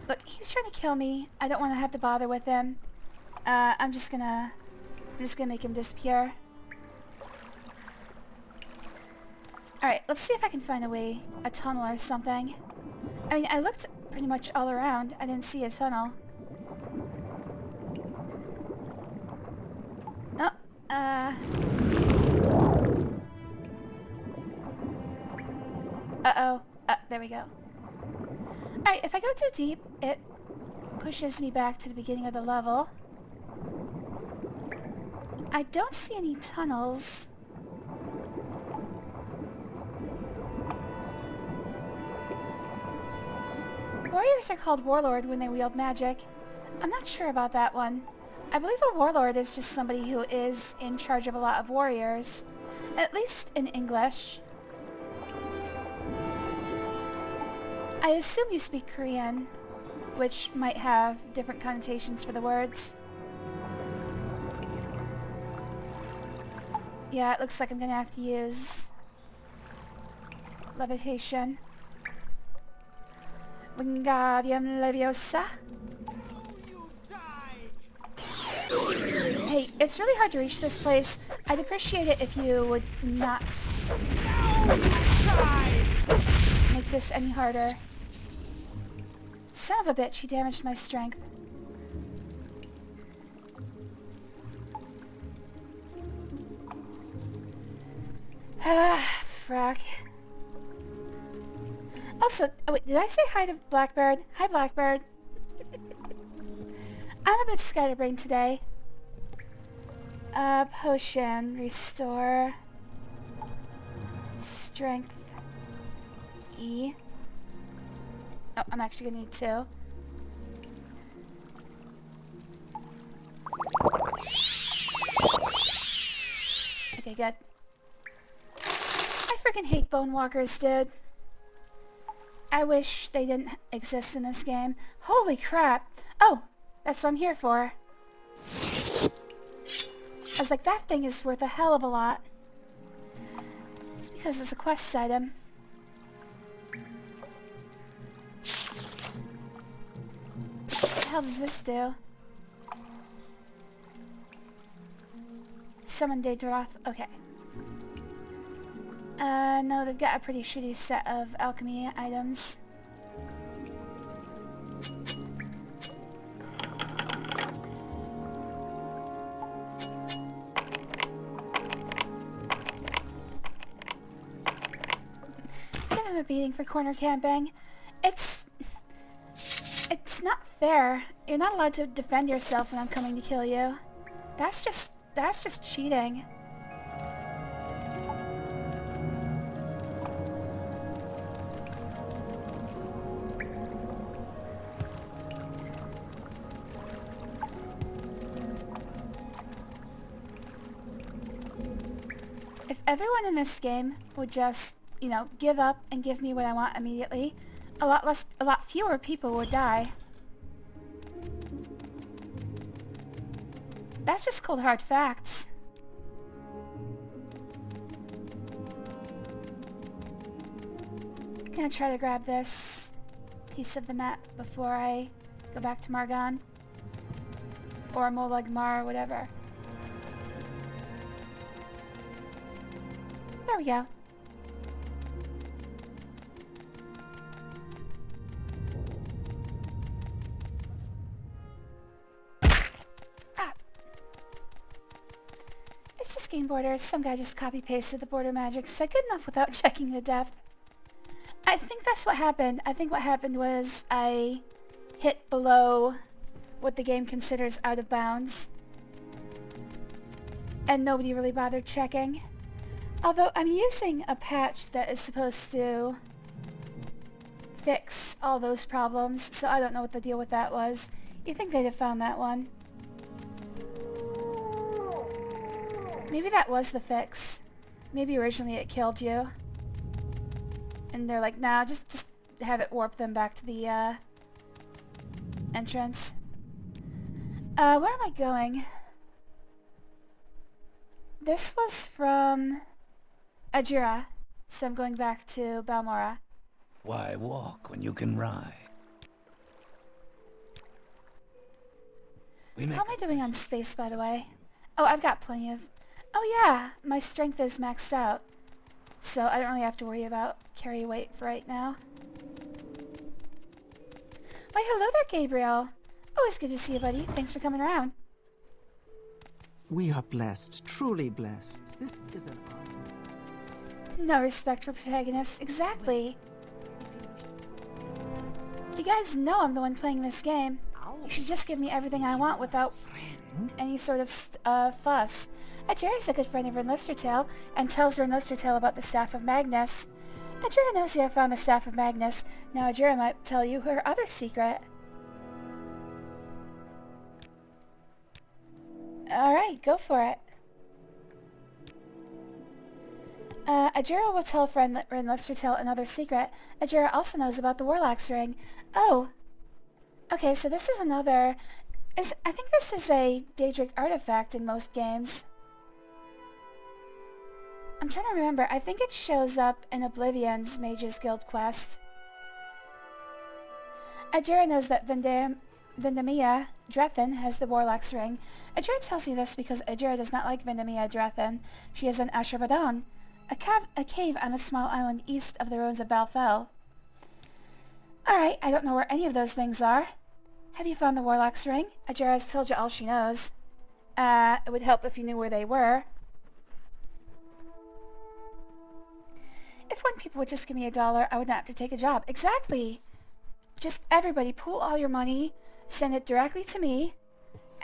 Look, he's trying to kill me. I don't want to have to bother with him. I'm just gonna make him disappear. Alright, let's see if I can find a tunnel or something. I mean, I looked pretty much all around. I didn't see a tunnel. Oh, Uh-oh. There we go. Alright, if I go too deep, it pushes me back to the beginning of the level. I don't see any tunnels. Warriors are called warlord when they wield magic. I'm not sure about that one. I believe a warlord is just somebody who is in charge of a lot of warriors. At least in English. I assume you speak Korean, which might have different connotations for the words. Yeah, it looks like I'm gonna have to use levitation. Wingardium Leviosa. Hey, it's really hard to reach this place. I'd appreciate it if you would not make this any harder. Son of a bitch, he damaged my strength. Frack. Also, oh wait, did I say hi to Blackbird? Hi, Blackbird. I'm a bit scatterbrained today. Potion. Restore. Strength. E. Oh, I'm actually gonna need two. Okay, good. I freaking hate bone walkers, dude. I wish they didn't exist in this game. Holy crap! Oh! That's what I'm here for. I was like, that thing is worth a hell of a lot. It's because it's a quest item. What the hell does this do? Summon Daedroth. Okay. No, they've got a pretty shitty set of alchemy items. Give him a beating for corner camping. It's not fair. You're not allowed to defend yourself when I'm coming to kill you. That's just cheating. If everyone in this game would just, you know, give up and give me what I want immediately, a lot fewer people would die. That's just cold hard facts. I'm gonna try to grab this piece of the map before I go back to Margon. Or Molag Mar, whatever. There we go. Ah. It's just game borders. Some guy just copy-pasted the border magic. Said good enough without checking the depth. I think that's what happened. I think what happened was I hit below what the game considers out of bounds. And nobody really bothered checking. Although I'm using a patch that is supposed to fix all those problems, so I don't know what the deal with that was. You'd think they'd have found that one. Maybe that was the fix. Maybe originally it killed you. And they're like, nah, just have it warp them back to the entrance. Where am I going? This was from Ajira, so I'm going back to Balmora. Why walk when you can ride? How am I doing on space, by the way? Oh, I've got plenty of... Oh yeah, my strength is maxed out. So I don't really have to worry about carry weight for right now. Why, hello there, Gabriel. Always good to see you, buddy. Thanks for coming around. We are blessed, truly blessed. This is an honor. No respect for protagonists. Exactly. You guys know I'm the one playing this game. You should just give me everything I want without any sort of fuss. Ajira's a good friend of Rinliftertail and tells Rinliftertail about the Staff of Magnus. Ajira knows you have found the Staff of Magnus. Now Ajira might tell you her other secret. Alright, go for it. Ajira will tell friend Rinliftertail another secret. Ajira also knows about the Warlock's Ring. Oh. Okay, so this is another... I think this is a Daedric artifact in most games. I'm trying to remember. I think it shows up in Oblivion's Mages Guild quest. Ajira knows that Vindemia Drethin has the Warlock's Ring. Ajira tells you this because Ajira does not like Vindemia Drethin. She is an Ashurbanipal, a cave on a small island east of the ruins of Balfell. Alright, I don't know where any of those things are. Have you found the Warlock's Ring? Ajira has told you all she knows. It would help if you knew where they were. If when people would just give me $1, I would not have to take a job. Exactly! Just everybody pool all your money, send it directly to me,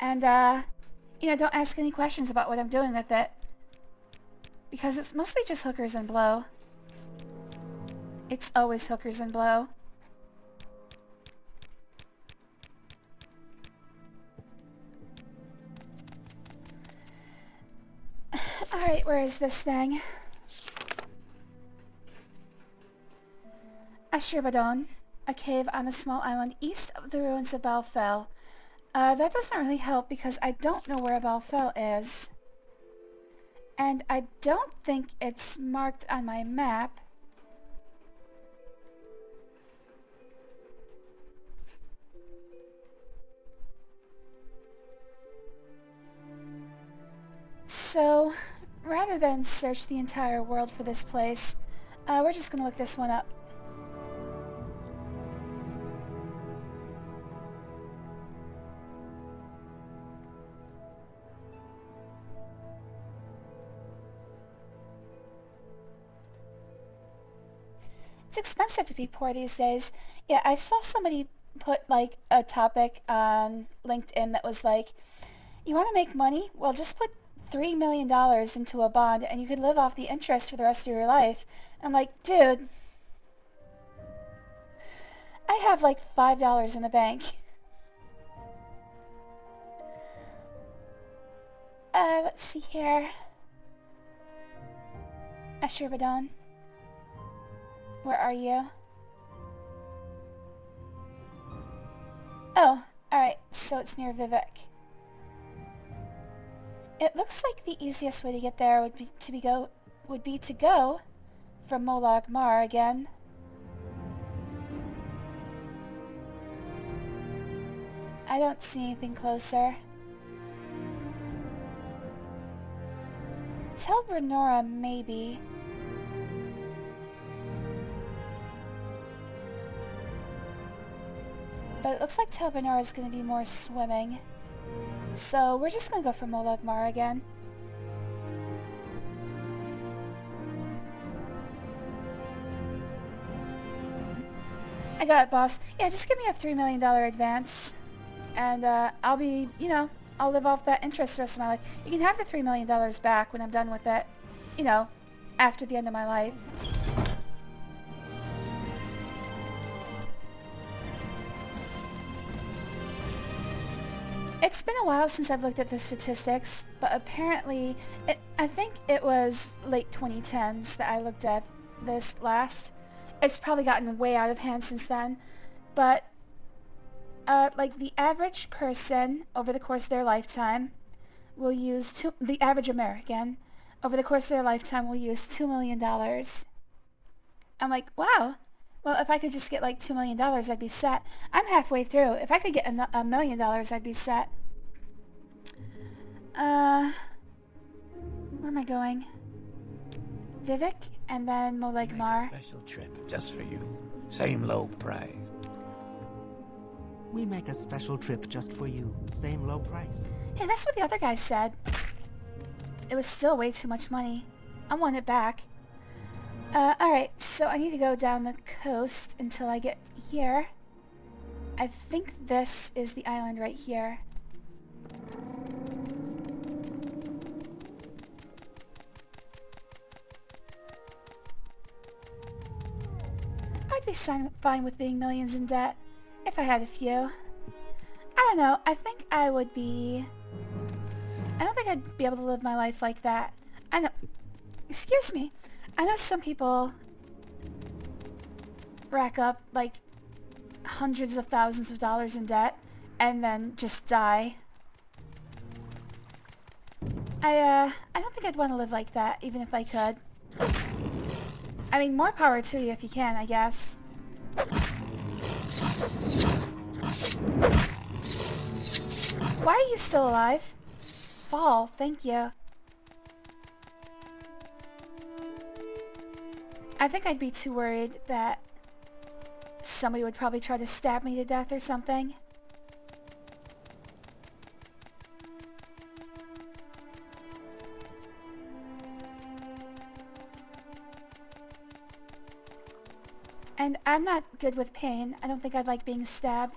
and, don't ask any questions about what I'm doing with it. Because it's mostly just hookers and blow. It's always hookers and blow. Alright, where is this thing? Ashurbanipal, a cave on a small island east of the ruins of Balfell. That doesn't really help because I don't know where Balfell is. And I don't think it's marked on my map. So, rather than search the entire world for this place, we're just gonna look this one up. It's expensive to be poor these days. Yeah, I saw somebody put like a topic on LinkedIn that was like, you want to make money? Well, just put $3 million into a bond and you could live off the interest for the rest of your life. I'm like, dude, I have like $5 in the bank. Let's see here. Ashurbanipal. Where are you? Oh, alright, so it's near Vivek. It looks like the easiest way to get there would be to go from Molag Mar again. I don't see anything closer. Tel Brenora, maybe. But it looks like Tel Brenora is going to be more swimming. So we're just going to go for Molag Mar again. I got it, boss. Yeah, just give me a $3 million advance. And I'll be, I'll live off that interest the rest of my life. You can have the $3 million back when I'm done with it. After the end of my life. It's been a while since I've looked at the statistics, but apparently, I think it was late 2010s that I looked at this last. It's probably gotten way out of hand since then, but like the average person over the course of their lifetime will use the average American over the course of their lifetime will use $2 million. I'm like, wow. Well, if I could just get like $2 million, I'd be set. I'm halfway through. If I could get $1 million, I'd be set. Where am I going? Vivek and then Molag Mar. Special trip just for you. Same low price. We make a special trip just for you. Same low price. Hey, that's what the other guy said. It was still way too much money. I want it back. Alright, so I need to go down the coast until I get here. I think this is the island right here. I'd be fine with being millions in debt if I had a few. I don't know, I think I would be... I don't think I'd be able to live my life like that. I know... Excuse me. I know some people rack up, like, hundreds of thousands of dollars in debt and then just die. I don't think I'd want to live like that, even if I could. I mean, more power to you if you can, I guess. Why are you still alive? Fall, thank you. I think I'd be too worried that somebody would probably try to stab me to death or something. And I'm not good with pain. I don't think I'd like being stabbed.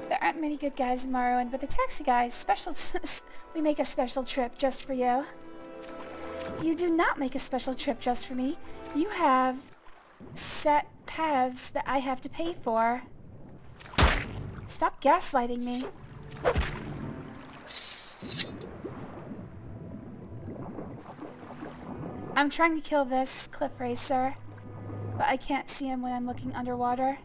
There aren't many good guys in Morrowind, but the taxi guys, we make a special trip just for you. You do not make a special trip just for me. You have set paths that I have to pay for. Stop gaslighting me. I'm trying to kill this cliff racer, but I can't see him when I'm looking underwater.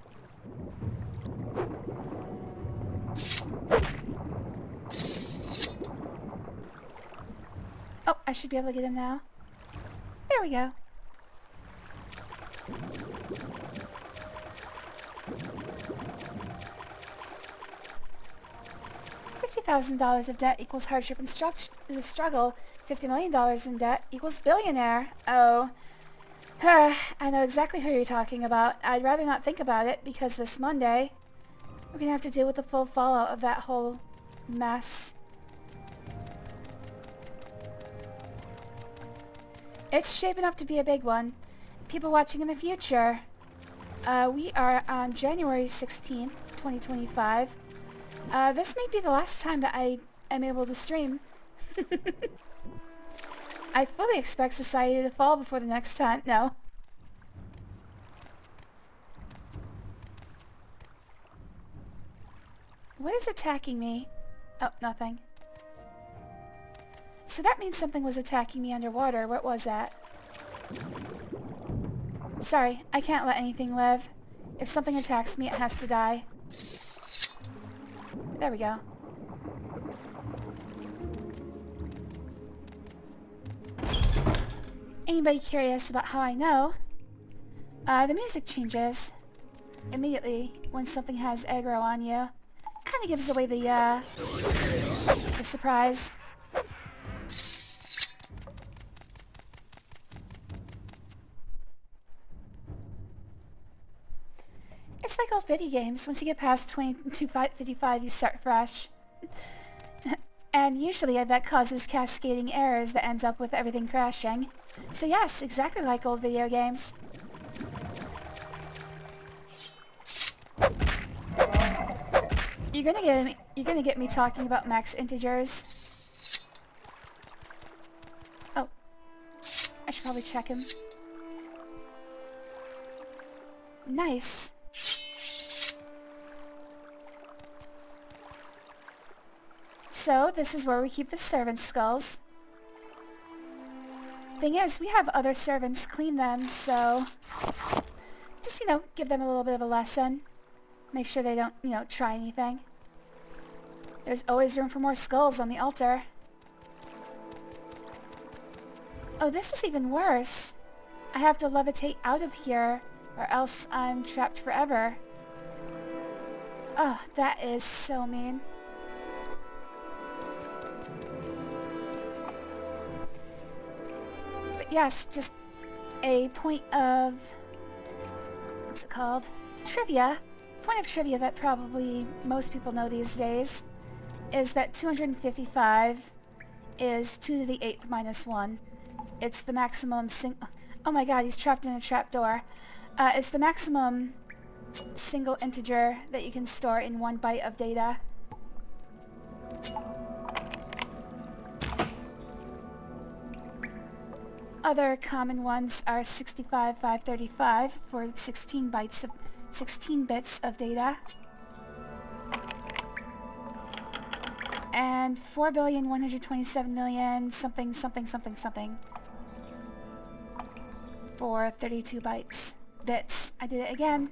Oh, I should be able to get him now. There we go. $50,000 of debt equals hardship and struggle. $50 million in debt equals billionaire. Oh. I know exactly who you're talking about. I'd rather not think about it because this Monday we're gonna have to deal with the full fallout of that whole mess. It's shaping up to be a big one. People watching in the future. We are on January 16th, 2025. This may be the last time that I am able to stream. I fully expect society to fall before the next time. No. What is attacking me? Oh, nothing. So that means something was attacking me underwater. What was that? Sorry, I can't let anything live. If something attacks me, it has to die. There we go. Anybody curious about how I know? The music changes immediately when something has aggro on you. Kind of gives away the surprise. It's like old video games. Once you get past 2255, you start fresh. And usually that causes cascading errors that ends up with everything crashing. So yes, exactly like old video games. You're gonna get me talking about max integers. Oh. I should probably check him. Nice. So, this is where we keep the servants' skulls. Thing is, we have other servants clean them, so... just, give them a little bit of a lesson. Make sure they don't, try anything. There's always room for more skulls on the altar. Oh, this is even worse. I have to levitate out of here, or else I'm trapped forever. Oh, that is so mean. But yes, just a point of what's it called? Trivia. Point of trivia that probably most people know these days is that 255 is 2 to the 8th minus 1. It's the maximum oh my god, he's trapped in a trapdoor. It's the maximum single integer that you can store in 1 byte of data. Other common ones are 65,535 for 16 bits of data. And 4,127,000,000 something something something something for 32 bits. I did it again.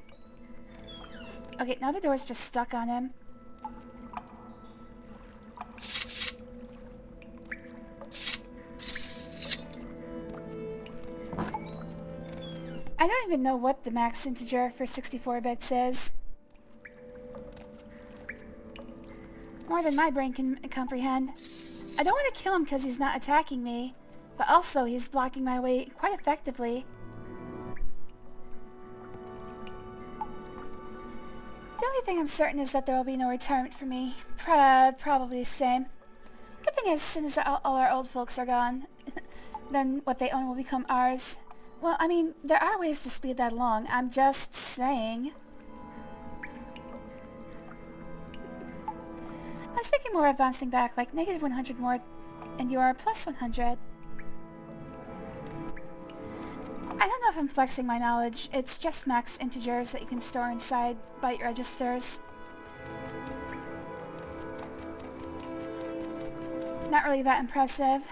Okay, now the door's just stuck on him. I don't even know what the max integer for 64 bits is. More than my brain can comprehend. I don't want to kill him because he's not attacking me, but also he's blocking my way quite effectively. The only thing I'm certain is that there will be no retirement for me. Probably the same. Good thing is, as soon as all our old folks are gone, then what they own will become ours. Well, I mean, there are ways to speed that along. I'm just saying. I was thinking more of bouncing back, like negative 100 more, and you are plus 100. I don't know if I'm flexing my knowledge. It's just max integers that you can store inside byte registers. Not really that impressive.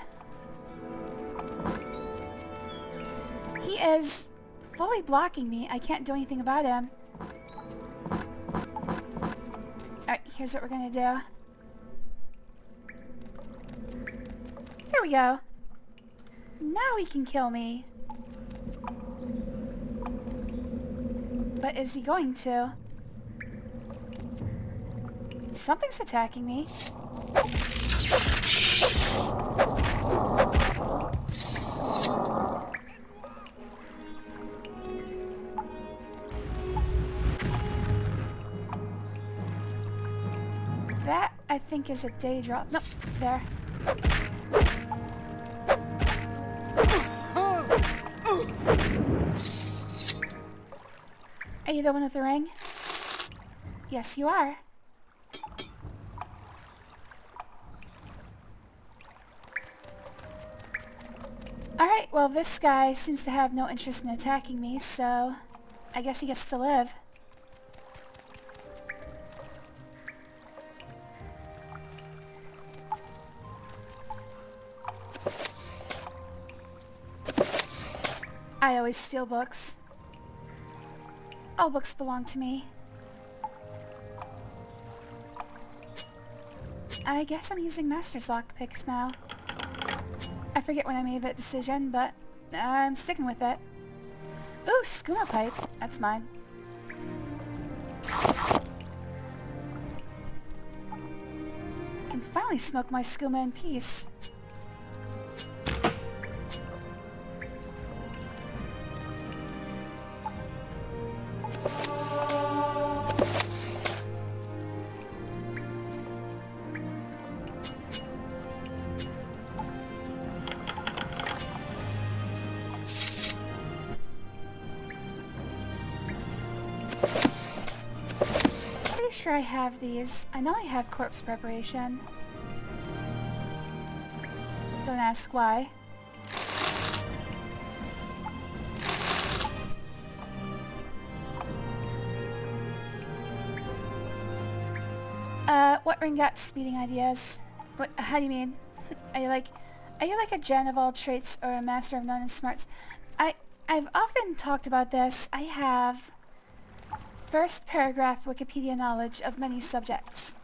He is fully blocking me. I can't do anything about him. Alright, here's what we're gonna do. There we go. Now he can kill me. But is he going to? Something's attacking me. That, I think, is a day drop. Nope, there. Are you the one with the ring? Yes, you are. Alright, well this guy seems to have no interest in attacking me, so I guess he gets to live. I always steal books. All books belong to me. I guess I'm using Master's lockpicks now. I forget when I made that decision, but I'm sticking with it. Ooh, skooma pipe. That's mine. I can finally smoke my skooma in peace. Sure I have these. I know I have corpse preparation. Don't ask why. What ring got speeding ideas? What, how do you mean? Are you like a gen of all traits or a master of none and smarts? I've often talked about this. I have first paragraph Wikipedia knowledge of many subjects.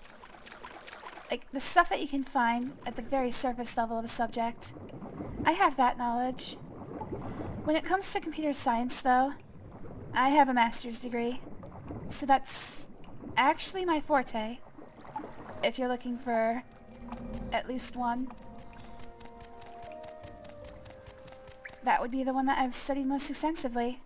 Like, the stuff that you can find at the very surface level of a subject. I have that knowledge. When it comes to computer science, though, I have a master's degree. So that's actually my forte, if you're looking for at least one. That would be the one that I've studied most extensively.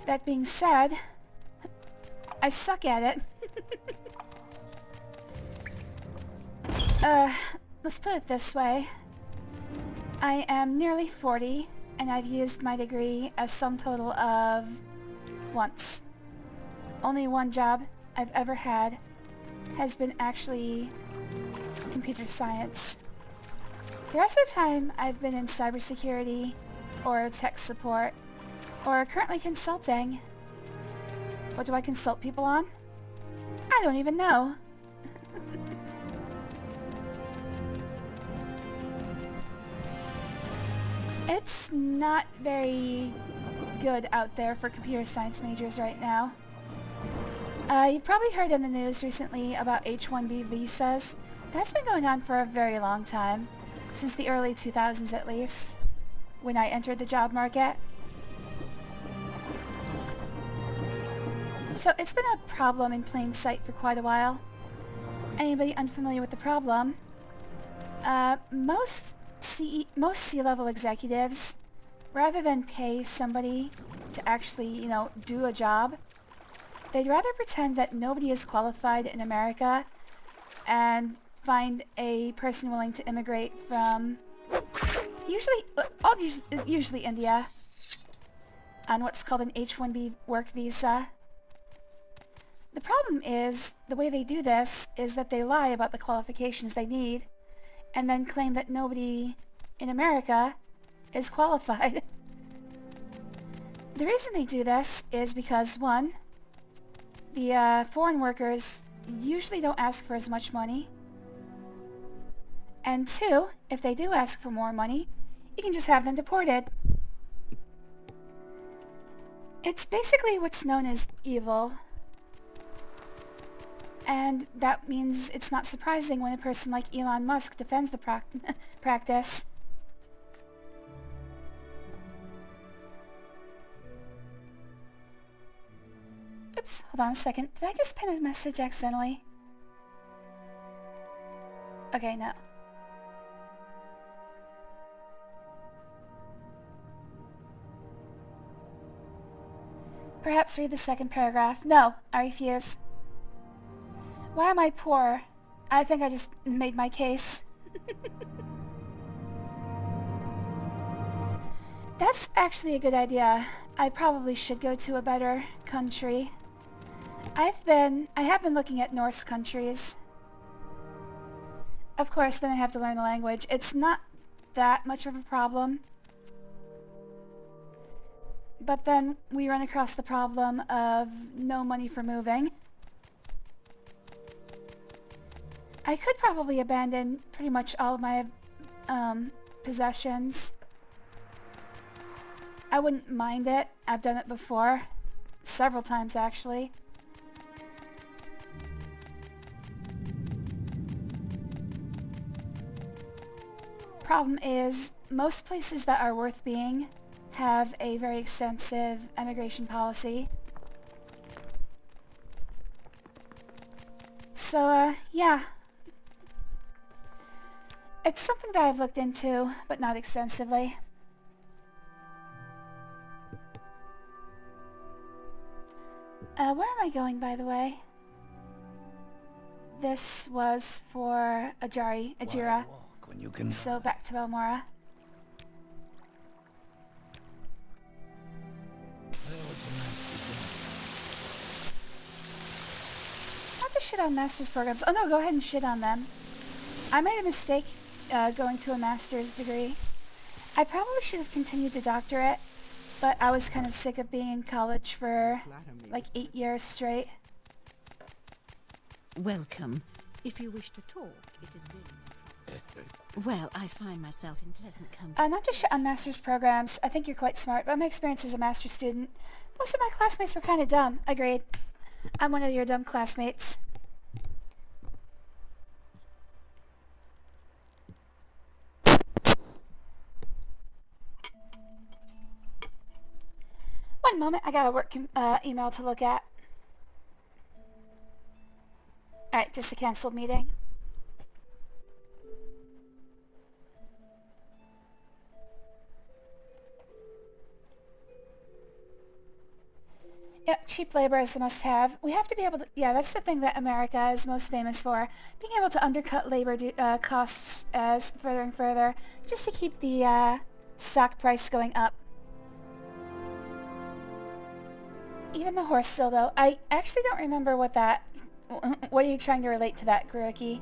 That being said, I suck at it. Let's put it this way. I am nearly 40, and I've used my degree a sum total of once. Only one job I've ever had has been actually computer science. The rest of the time I've been in cybersecurity or tech support or currently consulting. What do I consult people on? I don't even know. It's not very good out there for computer science majors right now. You've probably heard in the news recently about H-1B visas. That's been going on for a very long time, since the early 2000s at least, when I entered the job market. So it's been a problem in plain sight for quite a while. Anybody unfamiliar with the problem? Most C-level executives, rather than pay somebody to actually, do a job, they'd rather pretend that nobody is qualified in America and find a person willing to immigrate from usually India on what's called an H-1B work visa. The problem is, the way they do this is that they lie about the qualifications they need and then claim that nobody in America is qualified. The reason they do this is because, one, the foreign workers usually don't ask for as much money. And two, if they do ask for more money, you can just have them deported. It's basically what's known as evil. And that means it's not surprising when a person like Elon Musk defends the practice. Oops, hold on a second. Did I just pin a message accidentally? Okay, no. Perhaps read the second paragraph. No, I refuse. Why am I poor? I think I just made my case. That's actually a good idea. I probably should go to a better country. I have been looking at Norse countries. Of course, then I have to learn the language. It's not that much of a problem. But then we run across the problem of no money for moving. I could probably abandon pretty much all of my possessions. I wouldn't mind it. I've done it before. Several times, actually. Problem is, most places that are worth being have a very extensive immigration policy. So, yeah. It's something that I've looked into, but not extensively. Where am I going, by the way? This was for Ajira. Why walk when you can So run? back to Elmora. Where would you like to Not to shit on master's programs. Oh no, go ahead and shit on them. I made a mistake going to a master's degree. I probably should have continued to doctorate, but I was kind of sick of being in college for like 8 years straight. Welcome. If you wish to talk, it is really... Well, I find myself in pleasant company. Not to shit on master's programs. I think you're quite smart, but my experience as a master's student, most of my classmates were kind of dumb. Agreed. I'm one of your dumb classmates. One moment, I got a work email to look at. Alright, just a canceled meeting. cheap labor is a must-have. We have to be able to... Yeah, that's the thing that America is most famous for. Being able to undercut labor costs as further and further, just to keep the stock price going up. Even the horse still, though. I actually don't remember what that... What are you trying to relate to that, Guruki?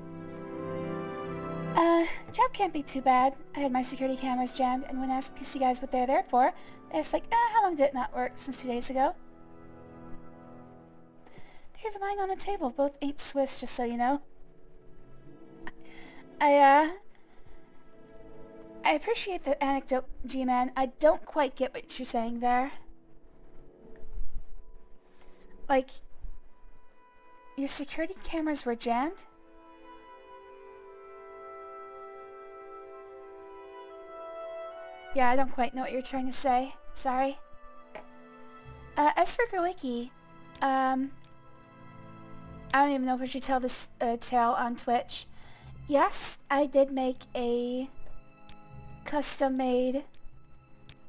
Job can't be too bad. I had my security cameras jammed, and when I asked PC guys what they're there for, they asked like, how long did it not work? Since 2 days ago. They're even lying on the table. Both ain't Swiss, just so you know. I appreciate the anecdote, G-Man. I don't quite get what you're saying there. Like, your security cameras were jammed? Yeah, I don't quite know what you're trying to say. Sorry. As for Growicki, I don't even know if I should tell this tale on Twitch. Yes, I did make a custom-made,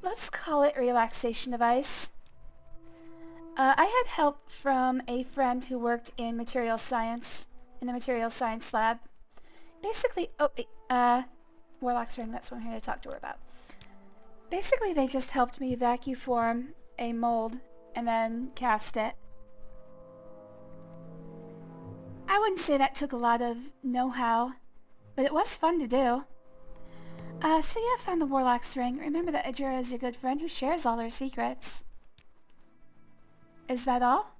let's call it relaxation device. I had help from a friend who worked in material science, in the material science lab. Basically, Warlock's Ring, that's what I'm here to talk to her about. Basically, they just helped me vacuum form a mold and then cast it. I wouldn't say that took a lot of know-how, but it was fun to do. So yeah, I found the Warlock's Ring. Remember that Ajura is your good friend who shares all her secrets. Is that all?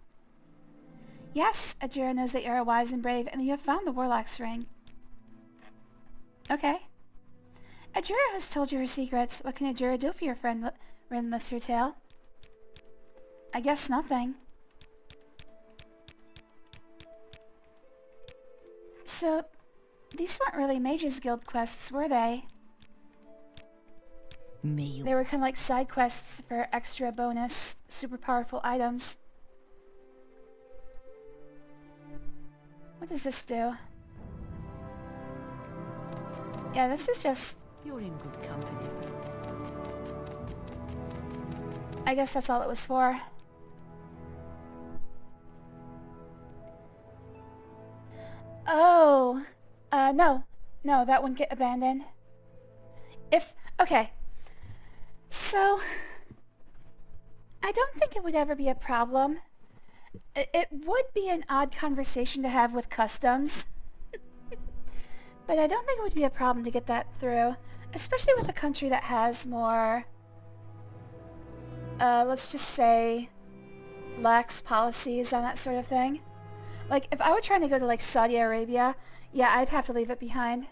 Yes, Ajura knows that you are wise and brave, and that you have found the Warlock's Ring. Okay. Ajura has told you her secrets. What can Ajura do for your friend, Rin lifts her tail? I guess nothing. So, these weren't really Mages Guild quests, were they? They were kind of like side quests for extra bonus, super powerful items. What does this do? Yeah, this is just... You're in good company, friend. I guess that's all it was for. Oh! No. No, that wouldn't get abandoned. Okay. So... I don't think it would ever be a problem. It would be an odd conversation to have with customs. But I don't think it would be a problem to get that through. Especially with a country that has more... let's just say... lax policies on that sort of thing. Like, if I were trying to go to, like, Saudi Arabia, yeah, I'd have to leave it behind.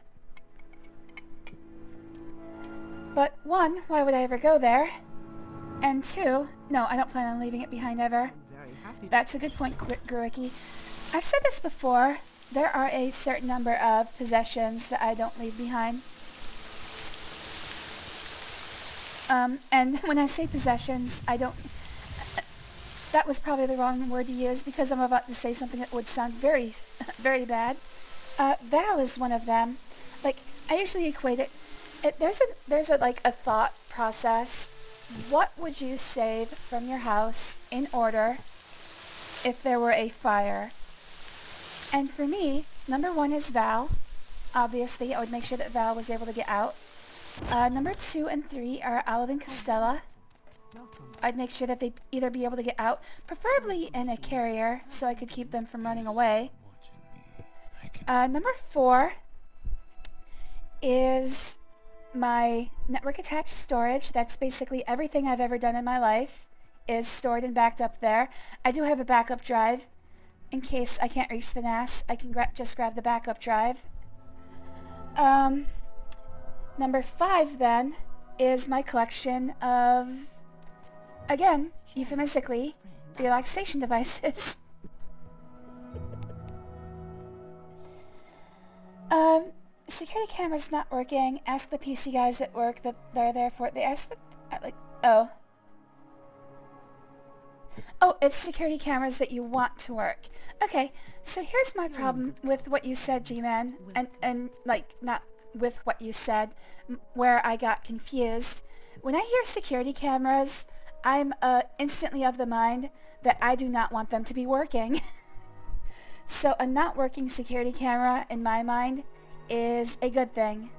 But, one, why would I ever go there? And two, no, I don't plan on leaving it behind ever. That's a good point, Guruki. I've said this before. There are a certain number of possessions that I don't leave behind. And when I say possessions, I don't... That was probably the wrong word to use because I'm about to say something that would sound very, very bad. Val is one of them. Like, I usually equate it... There's a thought process. What would you save from your house in order if there were a fire? And for me, number one is Val. Obviously, I would make sure that Val was able to get out. Number 2 and 3 are Olive and Costella. I'd make sure that they'd either be able to get out, preferably in a carrier, so I could keep them from running away. Number 4 is my network attached storage. That's basically everything I've ever done in my life is stored and backed up there. I do have a backup drive. In case I can't reach the NAS, I can just grab the backup drive. Number 5 then is my collection of, again, euphemistically, relaxation devices. Security camera's not working. Ask the PC guys at work that they're there for it. They asked that, oh, it's security cameras that you want to work. Okay, so here's my problem with what you said, G-Man, and not with what you said, where I got confused. When I hear security cameras, I'm instantly of the mind that I do not want them to be working. So a not working security camera, in my mind, is a good thing.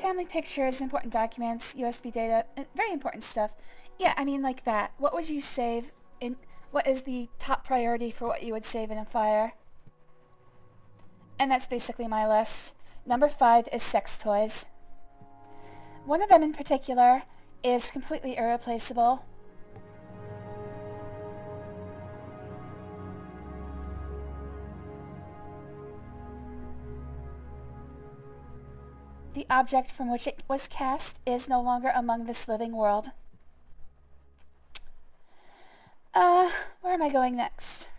Family pictures, important documents, USB data, very important stuff. Yeah, I mean like that. What would you save in... What is the top priority for what you would save in a fire? And that's basically my list. Number 5 is sex toys. One of them in particular is completely irreplaceable. The object from which it was cast is no longer among this living world. Where am I going next?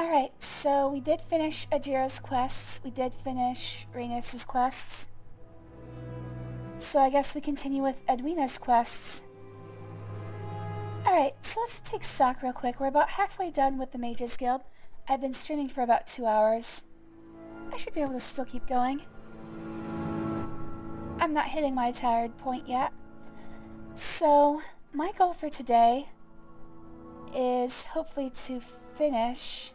Alright, so we did finish Ajira's quests. We did finish Rhaenys' quests. So I guess we continue with Edwina's quests. Alright, so let's take stock real quick. We're about halfway done with the Mages Guild. I've been streaming for about 2 hours. I should be able to still keep going. I'm not hitting my tired point yet. So, my goal for today is hopefully to finish.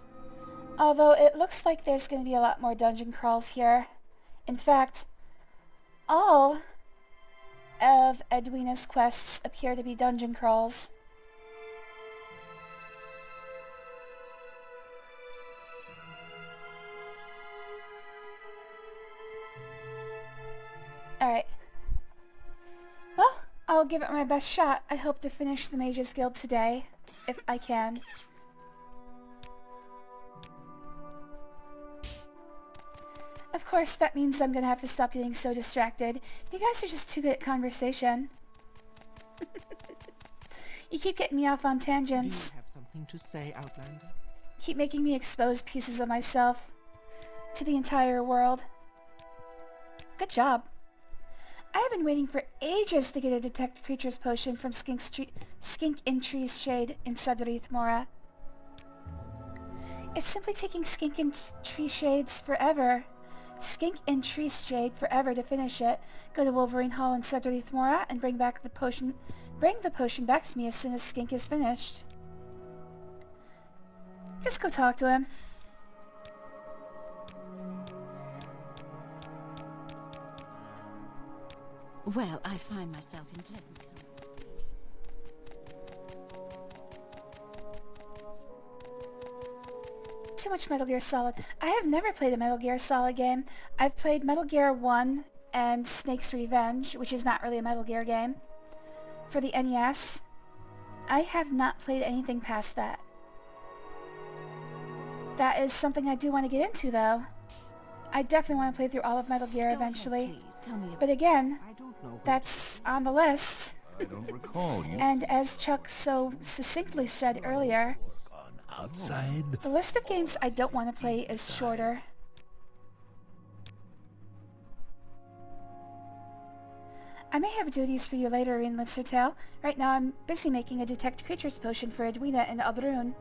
Although it looks like there's going to be a lot more dungeon crawls here. In fact, all of Edwina's quests appear to be dungeon crawls. Alright. Well, I'll give it my best shot. I hope to finish the Mages Guild today, if I can. Of course, that means I'm gonna have to stop getting so distracted. You guys are just too good at conversation. You keep getting me off on Do tangents. you have something to say, Outlander? Keep making me expose pieces of myself to the entire world. Good job. I have been waiting for ages to get a Detect Creatures potion from Skink in Tree's Shade in Sadrith Mora. It's simply taking Skink in Tree Shades forever. Skink in Tree's Shade forever to finish it. Go to Wolverine Hall in Sadrith Mora and bring the potion back to me as soon as Skink is finished. Just go talk to him. Well, I find myself in pleasant company. Too much Metal Gear Solid. I have never played a Metal Gear Solid game. I've played Metal Gear 1 and Snake's Revenge, which is not really a Metal Gear game, for the NES. I have not played anything past that. That is something I do want to get into, though. I definitely want to play through all of Metal Gear Go ahead, eventually. please. Tell me But again, I don't know. that's on the list. I don't recall you. And as Chuck so succinctly said earlier, On outside. the list of games I don't want to play is shorter. I may have duties for you later in Litzertail. Right now I'm busy making a Detect Creatures potion for Edwina and Aldrun.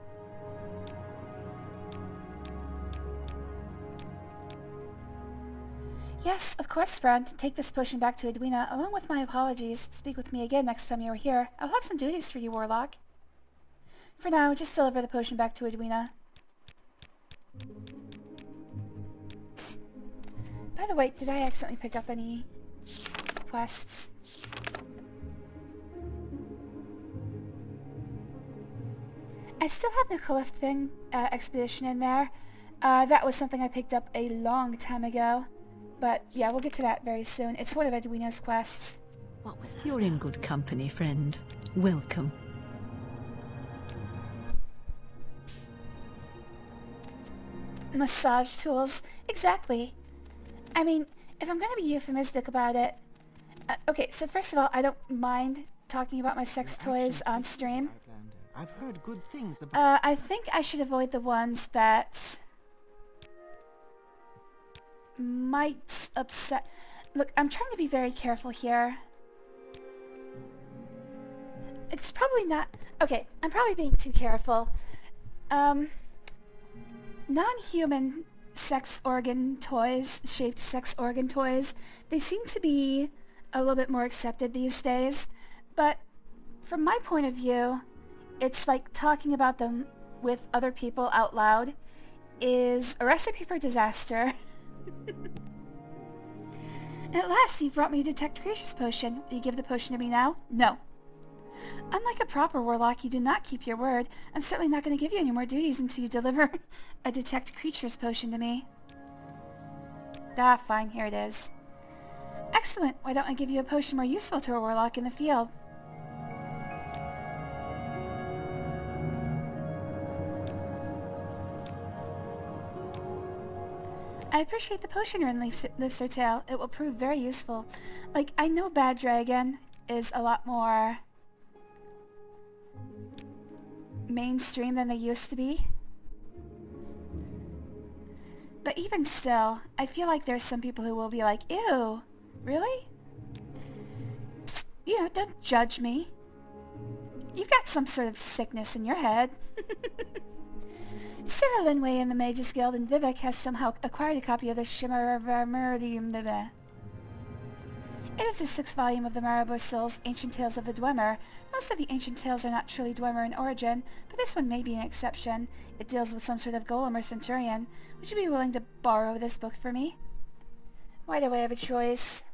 Yes, of course, friend. Take this potion back to Edwina, along with my apologies. Speak with me again next time you're here. I'll have some duties for you, Warlock. For now, just deliver the potion back to Edwina. By the way, did I accidentally pick up any quests? I still have the Cliff thing expedition in there. That was something I picked up a long time ago. But yeah, we'll get to that very soon. It's one of Edwina's quests. what was that? You're in good company, friend. Welcome. Massage tools. Exactly. I mean, if I'm going to be euphemistic about it... okay, so first of all, I don't mind talking about my sex toys on stream. Outlander. I've heard good things about. I think I should avoid the ones that might upset... Look, I'm trying to be very careful here. It's probably not... Okay, I'm probably being too careful. non-human shaped sex organ toys, they seem to be a little bit more accepted these days, but from my point of view, it's like talking about them with other people out loud is a recipe for disaster. At last, you've brought me a detect creatures potion. Will you give the potion to me now? No. Unlike a proper warlock, you do not keep your word. I'm certainly not going to give you any more duties until you deliver a detect creatures potion to me. Ah, fine, here it is. Excellent. Why don't I give you a potion more useful to a warlock in the field? I appreciate the potion you're in, Listertail. It will prove very useful. Like, I know Bad Dragon is a lot more mainstream than they used to be. But even still, I feel like there's some people who will be like, ew, really? Just, don't judge me. You've got some sort of sickness in your head. Sarah Linway in the Mages Guild and Vivek has somehow acquired a copy of the Shimmer of Meridium. It is the 6th volume of the Marabou Souls, Ancient Tales of the Dwemer. Most of the ancient tales are not truly Dwemer in origin, but this one may be an exception. It deals with some sort of golem or centurion. Would you be willing to borrow this book for me? Why do I have a choice?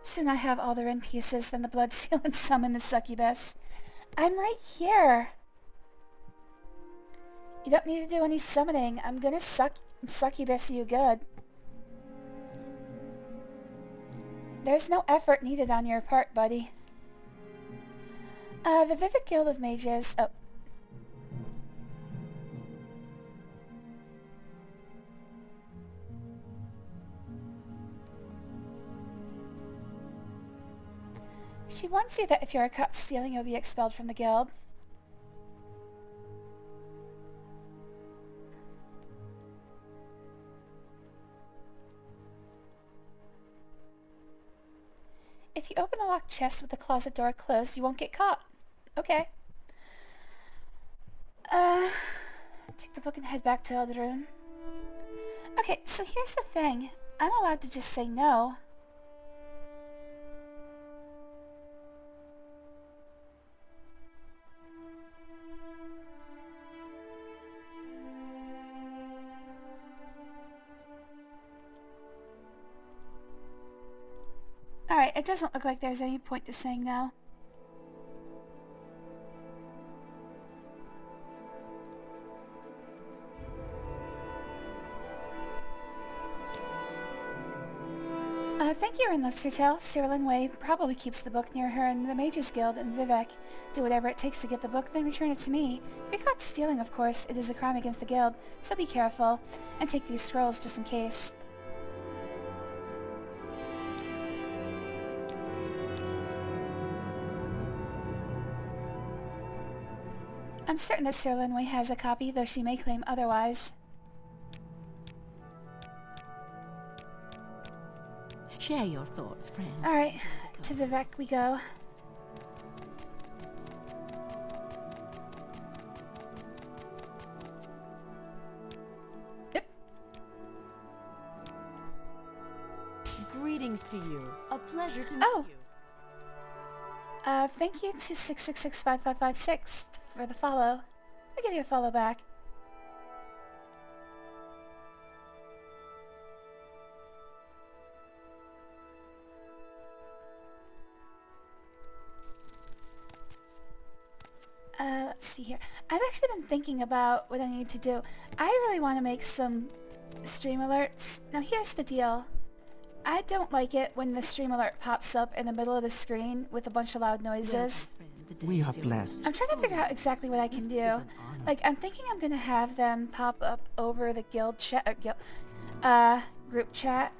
Soon I have all the rin pieces, then the blood seal and summon the succubus. I'm right here! You don't need to do any summoning. I'm gonna succubus you good. There's no effort needed on your part, buddy. The Vivid Guild of Mages... Oh. She warns you that if you are caught stealing, you'll be expelled from the guild. If you open the locked chest with the closet door closed, you won't get caught. Okay. Take the book and head back to Eldrune. Okay, so here's the thing. I'm allowed to just say no. Alright, it doesn't look like there's any point to saying no. Thank you, Listertail. Cyrillin Way probably keeps the book near her in the Mages Guild, and Vivek. Do whatever it takes to get the book, then return it to me. If you're caught stealing, of course, it is a crime against the guild, so be careful. And take these scrolls just in case. I'm certain that Sir Linway has a copy, though she may claim otherwise. Share your thoughts, friend. Alright, to Vivek we go. Yep. Greetings to you. A pleasure to meet Oh. you. Thank you to 6665556 for the follow. I'll give you a follow back. Let's see here. I've actually been thinking about what I need to do. I really want to make some stream alerts. Now here's the deal. I don't like it when the stream alert pops up in the middle of the screen with a bunch of loud noises. We are blessed. I'm trying to figure out exactly what I can do. Like, I'm thinking I'm gonna have them pop up over the guild chat, group chat.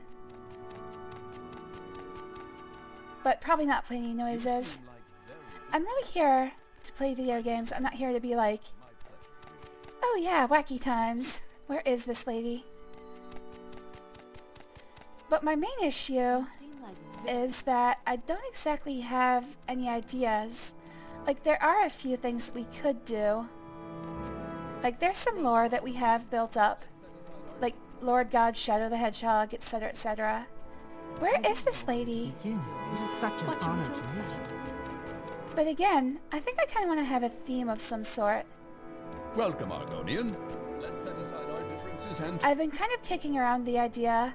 But probably not play any noises. I'm really here to play video games. I'm not here to be like, oh yeah, wacky times. Where is this lady? But my main issue is that I don't exactly have any ideas. Like, there are a few things we could do. Like, there's some lore that we have built up. Like, Lord God, Shadow the Hedgehog, etc., etc. Where is this lady? It is. This is such an What you honor were to talking meet about. you. But again, I think I kind of want to have a theme of some sort. Welcome, Argonian. Let's set aside our differences and... I've been kind of kicking around the idea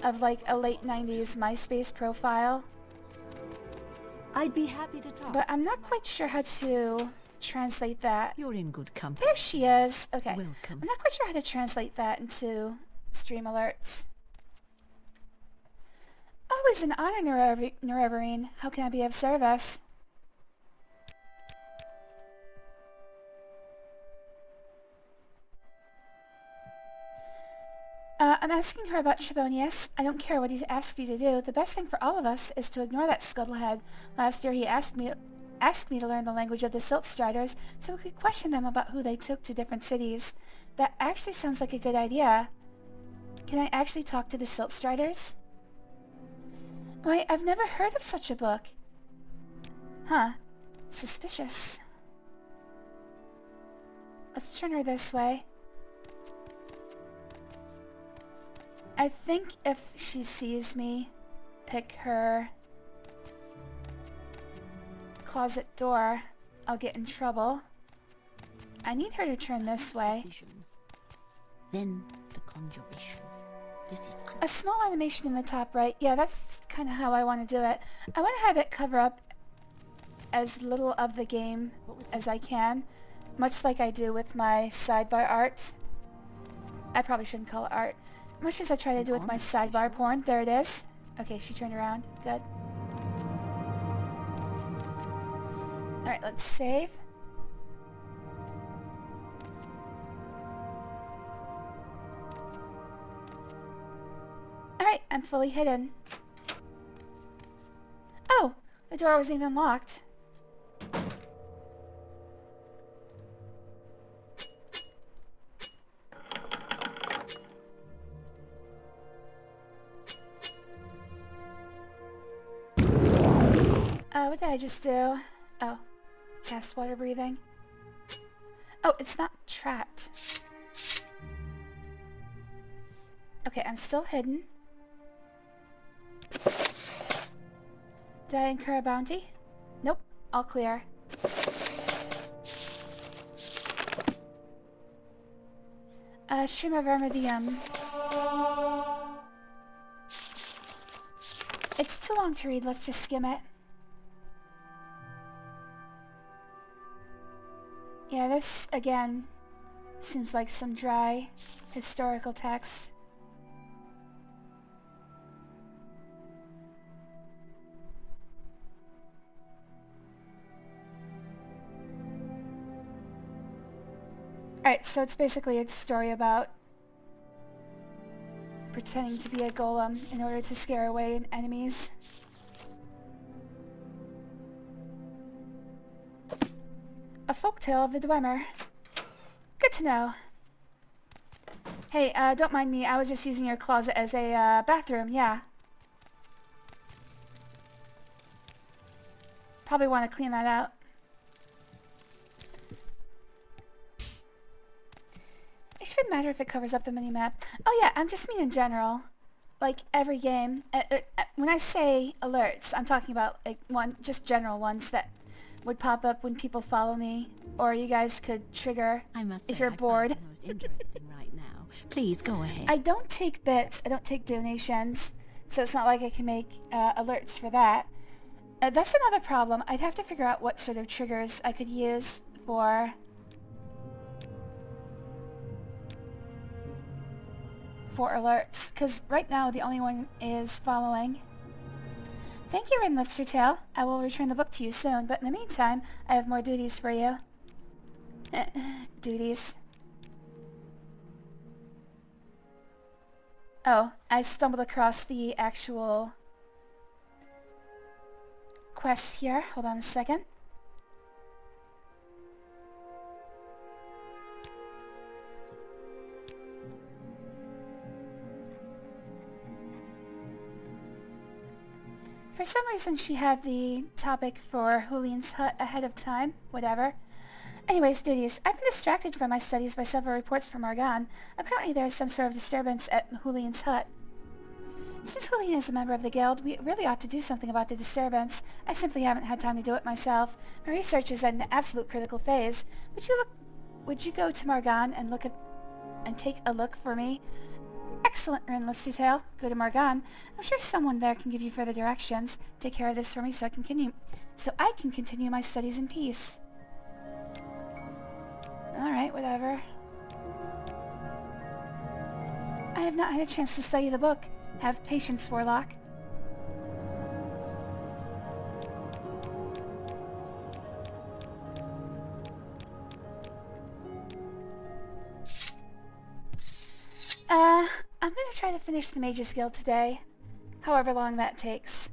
of like a late 90s MySpace profile, I'd be happy to talk. but I'm not quite sure how to translate that. You're in good company. There she is. Okay. Welcome. I'm not quite sure how to translate that into stream alerts. Always an honor, Nerevarine. How can I be of service? I'm asking her about Trebonius. I don't care what he's asked you to do. The best thing for all of us is to ignore that scuttlehead. Last year he asked me to learn the language of the Silt Striders so we could question them about who they took to different cities. That actually sounds like a good idea. Can I actually talk to the Silt Striders? Why, I've never heard of such a book. Huh. Suspicious. Let's turn her this way. I think if she sees me pick her closet door, I'll get in trouble. I need her to turn this way. Vision. Then the conjuration. This is A small animation in the top right. Yeah, that's kind of how I want to do it. I want to have it cover up as little of the game as I can, much like I do with my sidebar art. I probably shouldn't call it art. Much as I try to do with my sidebar porn. There it is. Okay, she turned around. Good. Alright, let's save. Alright, I'm fully hidden. Oh! The door wasn't even locked. What did I just do? Oh, cast water breathing. Oh, it's not trapped. Okay, I'm still hidden. Did I incur a bounty? Nope, all clear. Stream of Remedium. It's too long to read, let's just skim it. Yeah, this, again, seems like some dry, historical text. Alright, so it's basically a story about pretending to be a golem in order to scare away enemies. A folktale of the Dwemer. Good to know. Hey, don't mind me, I was just using your closet as a, bathroom, yeah. Probably want to clean that out. It shouldn't matter if it covers up the minimap. Oh yeah, I'm just mean in general. Like, every game. When I say alerts, I'm talking about, like, just general ones that would pop up when people follow me, or you guys could trigger I must say, if you're I find bored. it most interesting right now. Please go ahead. I don't take bits, I don't take donations, so it's not like I can make alerts for that. That's another problem. I'd have to figure out what sort of triggers I could use for alerts, because right now the only one is following. Thank you, Rinlifter Tail. I will return the book to you soon, but in the meantime, I have more duties for you. Duties. Oh, I stumbled across the actual quest here. Hold on a second. For some reason she had the topic for Julian's hut ahead of time. Whatever. Anyways, duties. I've been distracted from my studies by several reports from Morgan. Apparently there is some sort of disturbance at Julian's hut. Since Julian is a member of the guild, we really ought to do something about the disturbance. I simply haven't had time to do it myself. My research is at an absolute critical phase. Would you go to Morgan and take a look for me? Excellent, Rinless Detail. Go to Morgan. I'm sure someone there can give you further directions. Take care of this for me so I can continue my studies in peace. Alright, whatever. I have not had a chance to study the book. Have patience, Warlock. I'm gonna try to finish the Mage's Guild today. However long that takes.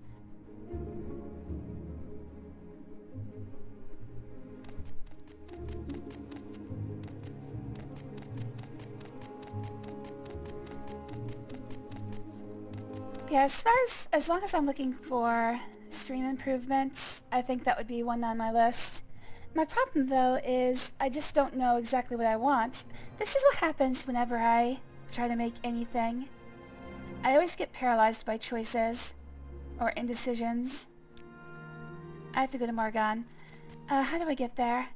Yeah, as long as I'm looking for stream improvements, I think that would be one on my list. My problem, though, is I just don't know exactly what I want. This is what happens whenever I try to make anything. I always get paralyzed by choices or indecisions. I have to go to Morgan. How do I get there?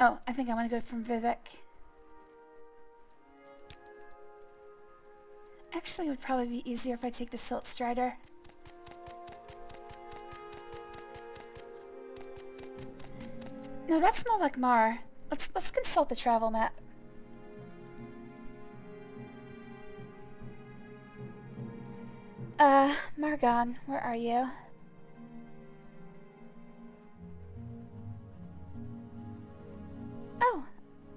Oh, I think I want to go from Vivek. Actually, it would probably be easier if I take the Silt Strider. No, that's more like Mar. Let's consult the travel map. Margon, where are you? Oh!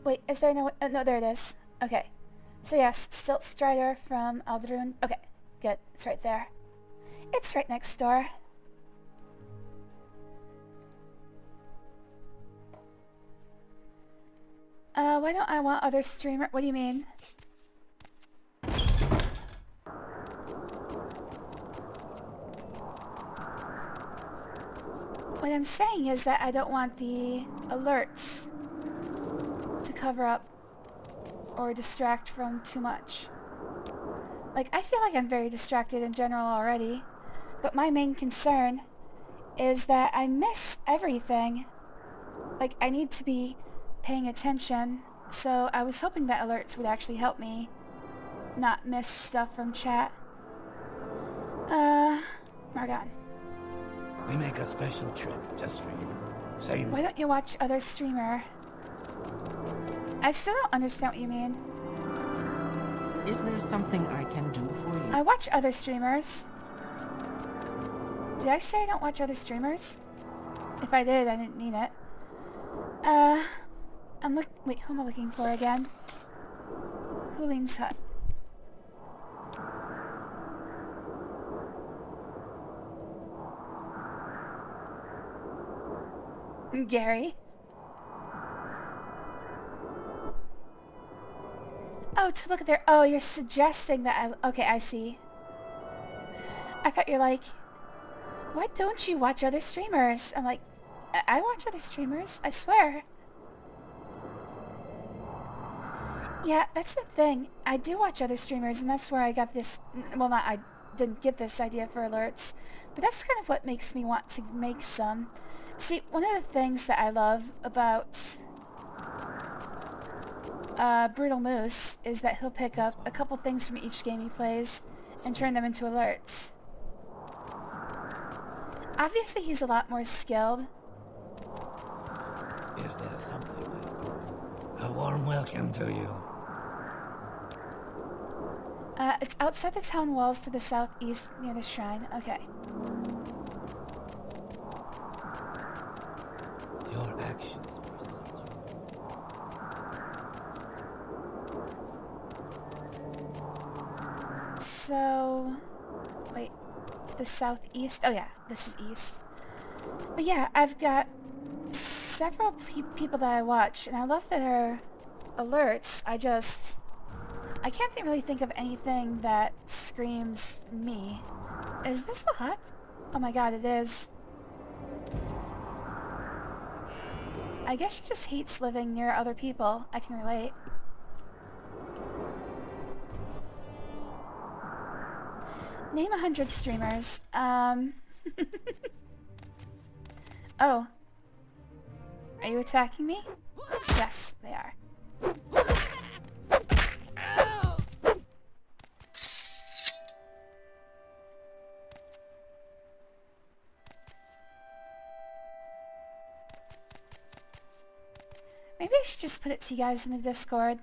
Wait, is there no... no, there it is. Okay. So yes, Silt Strider from Alderun. Okay, good. It's right there. It's right next door. Why don't I want other streamer... What do you mean? What I'm saying is that I don't want the alerts to cover up or distract from too much. Like, I feel like I'm very distracted in general already, but my main concern is that I miss everything. Like, I need to be paying attention, so I was hoping that alerts would actually help me not miss stuff from chat. Margon. We make a special trip just for you. Same. Why don't you watch other streamer? I still don't understand what you mean. Is there something I can do for you? I watch other streamers. Did I say I don't watch other streamers? If I did, I didn't mean it. Wait, who am I looking for again? Hulin's hut. Gary. Oh, to look at their... Oh, you're suggesting that I... Okay, I see. I thought you're like... Why don't you watch other streamers? I'm like... I watch other streamers, I swear. Yeah, that's the thing. I do watch other streamers, and that's where I got this... Well, not... I didn't get this idea for alerts. But that's kind of what makes me want to make some. See, one of the things that I love about... Brutal Moose is that he'll pick up a couple things from each game he plays and turn them into alerts. Obviously he's a lot more skilled. Is there something? A warm welcome to you. It's outside the town walls to the southeast near the shrine. Okay. Your actions. So, wait, to the southeast? Oh yeah, this is east. But yeah, I've got several people that I watch, and I love their alerts. I can't really think of anything that screams me. Is this the hut? Oh my god, it is. I guess she just hates living near other people. I can relate. Name 100 streamers. Oh. Are you attacking me? Yes, they are. Maybe I should just put it to you guys in the Discord.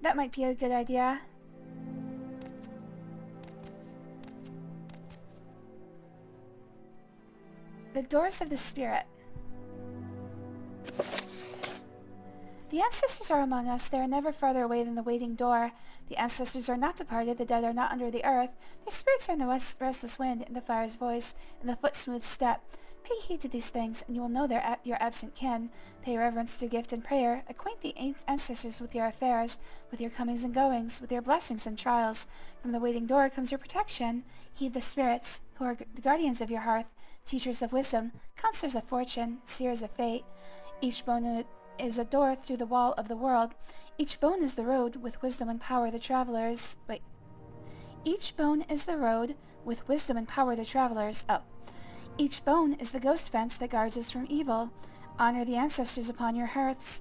That might be a good idea. The Doors of the Spirit. The ancestors are among us. They are never farther away than the waiting door. The ancestors are not departed. The dead are not under the earth. Their spirits are in the restless wind, in the fire's voice, in the foot-smooth step. Pay heed to these things, and you will know your absent kin. Pay reverence through gift and prayer. Acquaint the ancestors with your affairs, with your comings and goings, with your blessings and trials. From the waiting door comes your protection. Heed the spirits, who are the guardians of your hearth, teachers of wisdom, counselors of fortune, seers of fate. Each bone is a door through the wall of the world. Each bone is the road with wisdom and power the travelers... Wait. Each bone is the road with wisdom and power the travelers... Oh. Each bone is the ghost fence that guards us from evil. Honor the ancestors upon your hearths,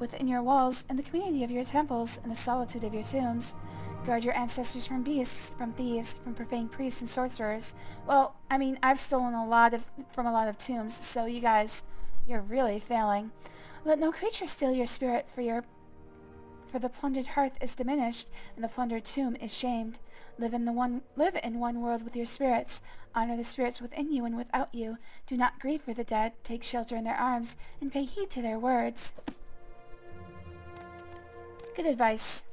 within your walls, in the community of your temples, in the solitude of your tombs. Guard your ancestors from beasts, from thieves, from profane priests and sorcerers. Well, I mean, I've stolen from a lot of tombs, so you guys, you're really failing. Let no creature steal your spirit, for the plundered hearth is diminished, and the plundered tomb is shamed. Live in one world with your spirits. Honor the spirits within you and without you. Do not grieve for the dead. Take shelter in their arms, and pay heed to their words. Good advice.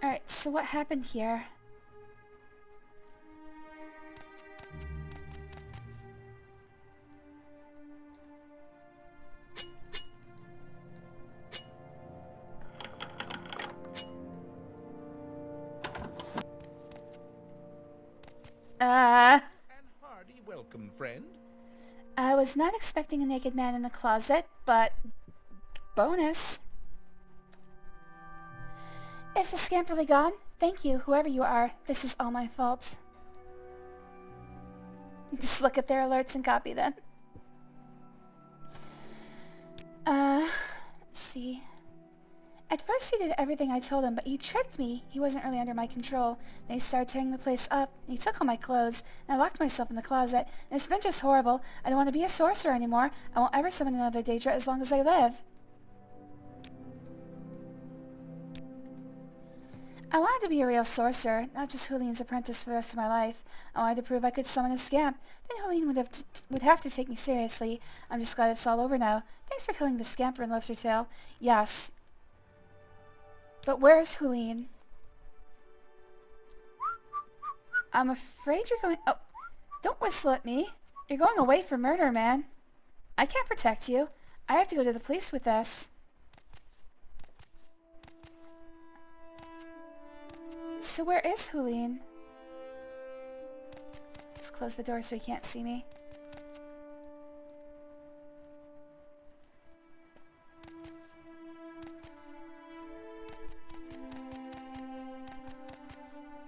Alright, so what happened here? And hearty welcome, friend. I was not expecting a naked man in the closet, but bonus. Is the scamp really gone? Thank you, whoever you are. This is all my fault. Just look at their alerts and copy them. Let's see. At first he did everything I told him, but he tricked me. He wasn't really under my control. Then he started tearing the place up, and he took all my clothes, and I locked myself in the closet, and it's been just horrible. I don't want to be a sorcerer anymore. I won't ever summon another Daedra as long as I live. I wanted to be a real sorcerer, not just Julian's apprentice for the rest of my life. I wanted to prove I could summon a scamp. Then Julian would have to take me seriously. I'm just glad it's all over now. Thanks for killing the scamper in Lobster Tail. Yes. But where's Julian? I'm afraid you're going... Oh, don't whistle at me. You're going away for murder, man. I can't protect you. I have to go to the police with this. So where is Julian? Let's close the door so he can't see me.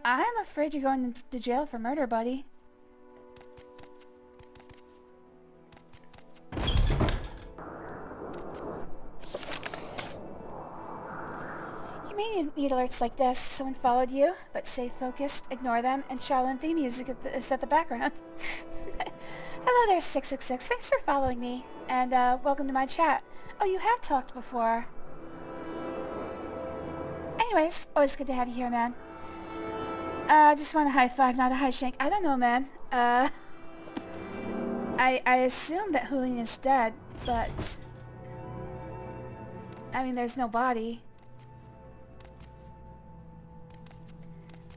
I'm afraid you're going to jail for murder, buddy. You may need alerts like this. Someone followed you, but stay focused, ignore them, and Shaolin theme music is at the background. Hello there, 666. Thanks for following me, and welcome to my chat. Oh, you have talked before. Anyways, always good to have you here, man. Just want a high five, not a high shank. I don't know, man. I assume that Julian is dead, but... I mean, there's no body.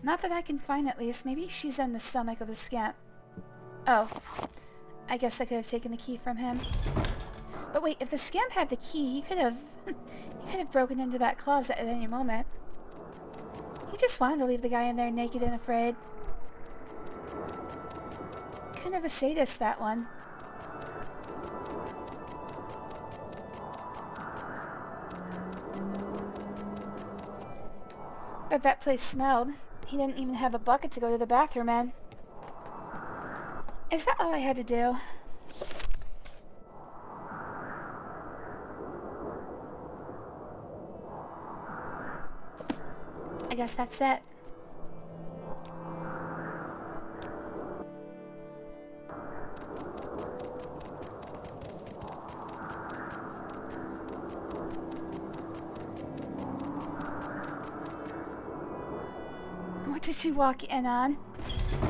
Not that I can find, at least. Maybe she's in the stomach of the scamp. Oh. I guess I could have taken the key from him. But wait, if the scamp had the key, he could have... he could have broken into that closet at any moment. He just wanted to leave the guy in there naked and afraid. Kind of a sadist, that one. bad that place smelled. He didn't even have a bucket to go to the bathroom in. Is that all I had to do? I guess that's it. What did you walk in on?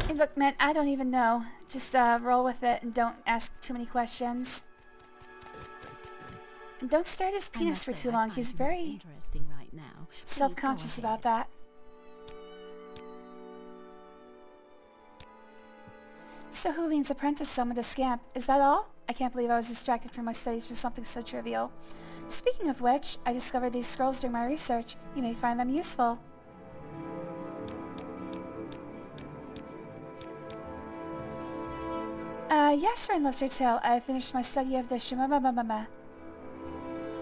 Hey, look, man, I don't even know. Just roll with it and don't ask too many questions. And don't stare at his I penis must for say, too I long. find He's him very interesting right now. Please go self-conscious about ahead. that. So Houline's apprentice summoned a scamp. Is that all? I can't believe I was distracted from my studies for something so trivial. Speaking of which, I discovered these scrolls during my research. You may find them useful. Yes, Sir Lester Tail. I finished my study of the Shimamamamama.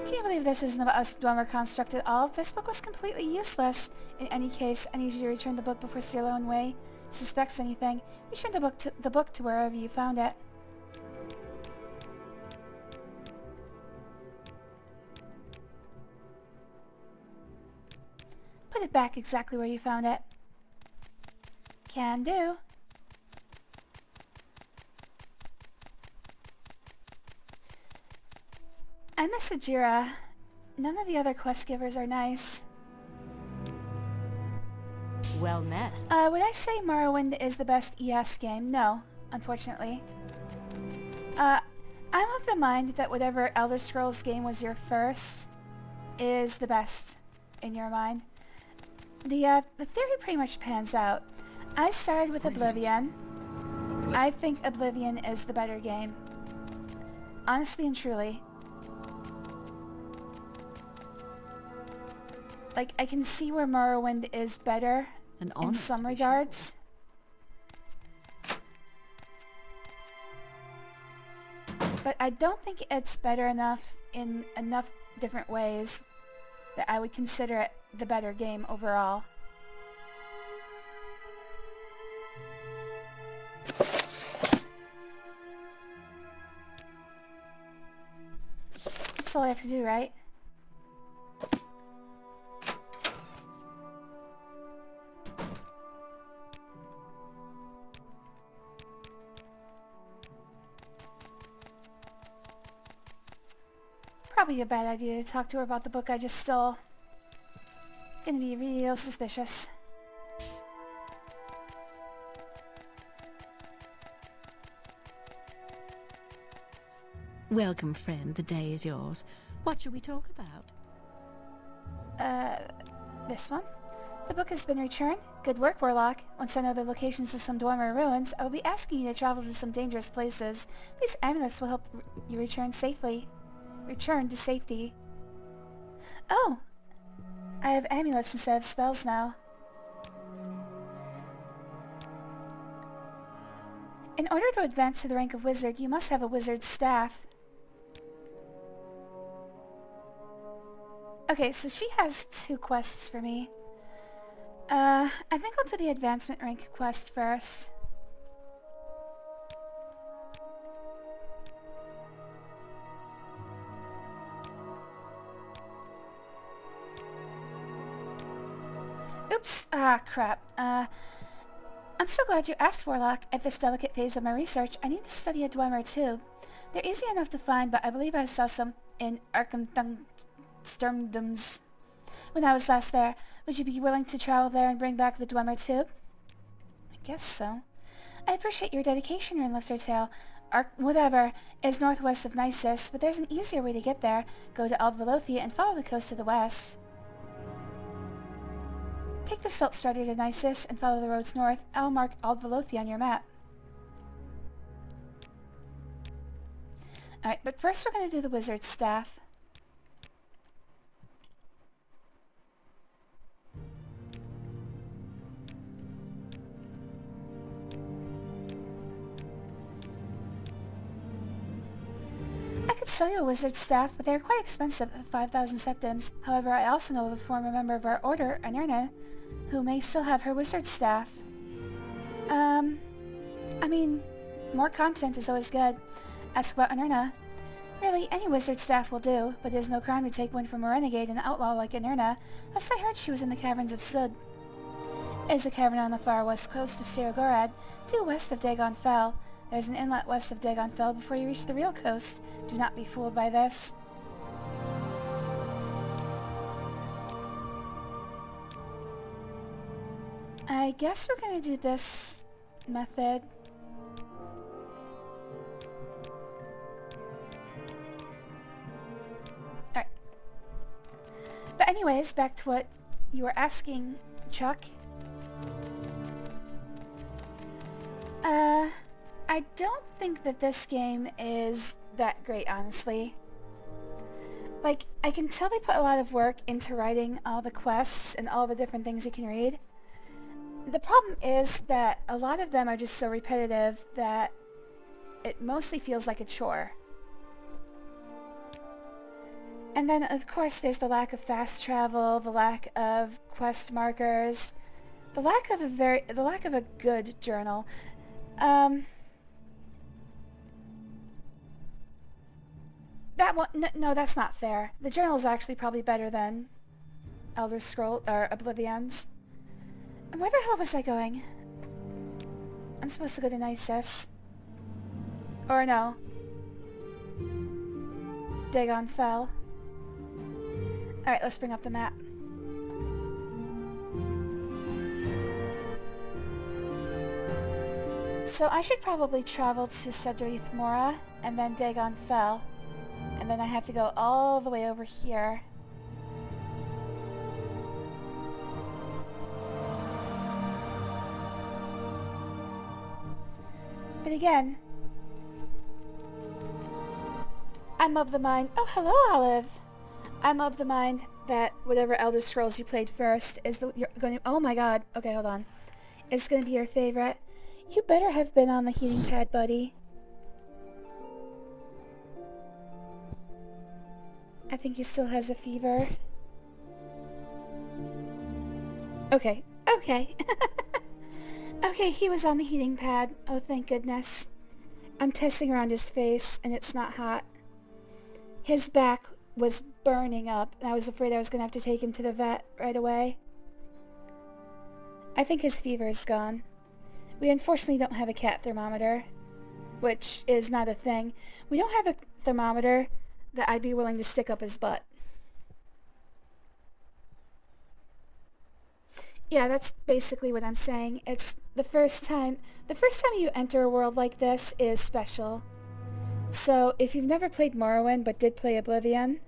Can you believe this isn't about us Dwemer construct at all? This book was completely useless. In any case, I need you to return the book before Sir Lone Wei suspects anything. Return the book to wherever you found it. Put it back exactly where you found it. Can do. I miss Ajira. None of the other quest givers are nice. Well met. Would I say Morrowind is the best ES game? No, unfortunately. I'm of the mind that whatever Elder Scrolls game was your first is the best in your mind. The theory pretty much pans out. I started with Oblivion. I think Oblivion is the better game. Honestly and truly. Like, I can see where Morrowind is better An in honor some to be regards. But I don't think it's better enough in enough different ways that I would consider it the better game overall. That's all I have to do, right? Probably a bad idea to talk to her about the book I just stole. Gonna be real suspicious. Welcome, friend. The day is yours. What shall we talk about? This one? The book has been returned. Good work, Warlock. Once I know the locations of some Dwemer ruins, I will be asking you to travel to some dangerous places. These amulets will help you return safely. Return to safety. Oh! I have amulets instead of spells now. In order to advance to the rank of wizard, you must have a wizard's staff. Okay, so she has 2 quests for me. I think I'll do the advancement rank quest first. Oops. Ah, crap. I'm so glad you asked, Warlock. At this delicate phase of my research, I need to study a Dwemer too. They're easy enough to find, but I believe I saw some in Sturmdums when I was last there. Would you be willing to travel there and bring back the Dwemer tube? I guess so. I appreciate your dedication, Rin Listertail. Whatever is northwest of Nisus, but there's an easier way to get there. Go to Aldvelothia and follow the coast to the west. Take the Silt Strider to Nisus and follow the roads north. I'll mark Aldvelothia on your map. Alright, but first we're going to do the Wizard's Staff. I could sell you a Wizard's Staff, but they're quite expensive at 5,000 septims. However, I also know of a former member of our order, Anerna, who may still have her wizard staff. I mean, more content is always good. Ask about Inerna. Really, any wizard staff will do, but it is no crime to take one from a renegade and outlaw like Inerna, as I heard she was in the caverns of Sud. It is a cavern on the far west coast of Sirogorad, due west of Dagon Fell. There is an inlet west of Dagon Fell before you reach the real coast. Do not be fooled by this. I guess we're gonna do this method. Alright. But anyways, back to what you were asking, Chuck. I don't think that this game is that great, honestly. Like, I can tell they put a lot of work into writing all the quests and all the different things you can read. The problem is that a lot of them are just so repetitive that it mostly feels like a chore. And then, of course, there's the lack of fast travel, the lack of quest markers, the lack of a good journal. That one, no, that's not fair. The journal's actually probably better than Elder Scroll or Oblivion's. And where the hell was I going? I'm supposed to go to Nisus. Or no. Dagon Fell. Alright, let's bring up the map. So I should probably travel to Sedrith Mora and then Dagon Fell. And then I have to go all the way over here. But again, I'm of the mind... Oh, hello, Olive! I'm of the mind that whatever Elder Scrolls you played first is you're going to... Oh my god. Okay, hold on. It's going to be your favorite. You better have been on the heating pad, buddy. I think he still has a fever. Okay. Okay. Okay, he was on the heating pad. Oh, thank goodness. I'm testing around his face, and it's not hot. His back was burning up, and I was afraid I was going to have to take him to the vet right away. I think his fever is gone. We unfortunately don't have a cat thermometer, which is not a thing. We don't have a thermometer that I'd be willing to stick up his butt. Yeah, that's basically what I'm saying. It's the first time you enter a world like this is special. So if you've never played Morrowind but did play Oblivion,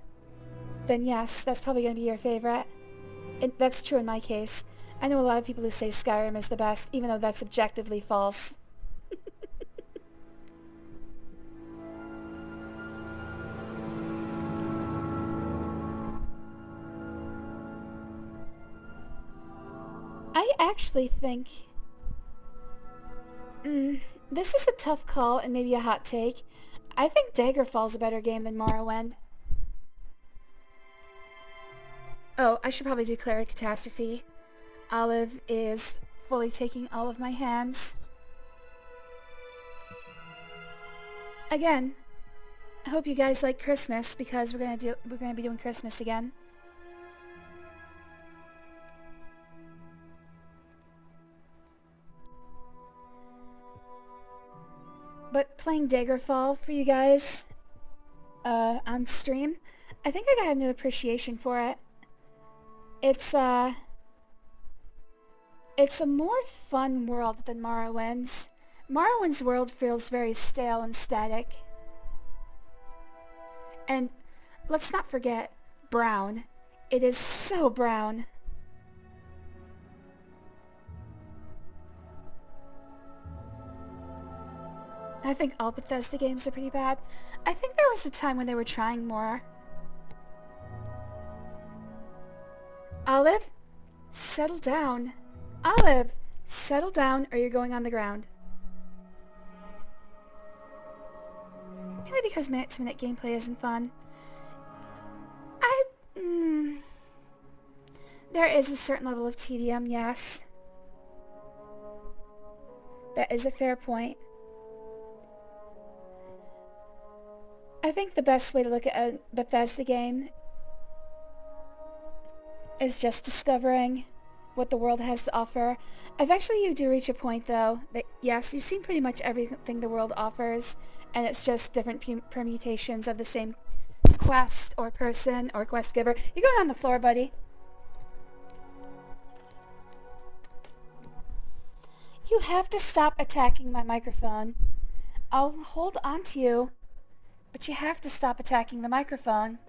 then yes, that's probably going to be your favorite. That's true in my case. I know a lot of people who say Skyrim is the best, even though that's objectively false. I actually think... this is a tough call and maybe a hot take. I think Daggerfall's a better game than Morrowind. Oh, I should probably declare a catastrophe. Olive is fully taking all of my hands. Again, I hope you guys like Christmas because we're gonna be doing Christmas again. But playing Daggerfall for you guys on stream, I think I got a new appreciation for it. It's a more fun world than Morrowind's. Morrowind's world feels very stale and static. And let's not forget, brown. It is so brown. I think all Bethesda games are pretty bad. I think there was a time when they were trying more. Olive, settle down. Olive, settle down or you're going on the ground. Maybe because minute-to-minute gameplay isn't fun. There is a certain level of tedium, yes. That is a fair point. I think the best way to look at a Bethesda game is just discovering what the world has to offer. Eventually you do reach a point, though, that yes, you've seen pretty much everything the world offers, and it's just different permutations of the same quest or person or quest giver. You're going on the floor, buddy. You have to stop attacking my microphone. I'll hold on to you, but you have to stop attacking the microphone.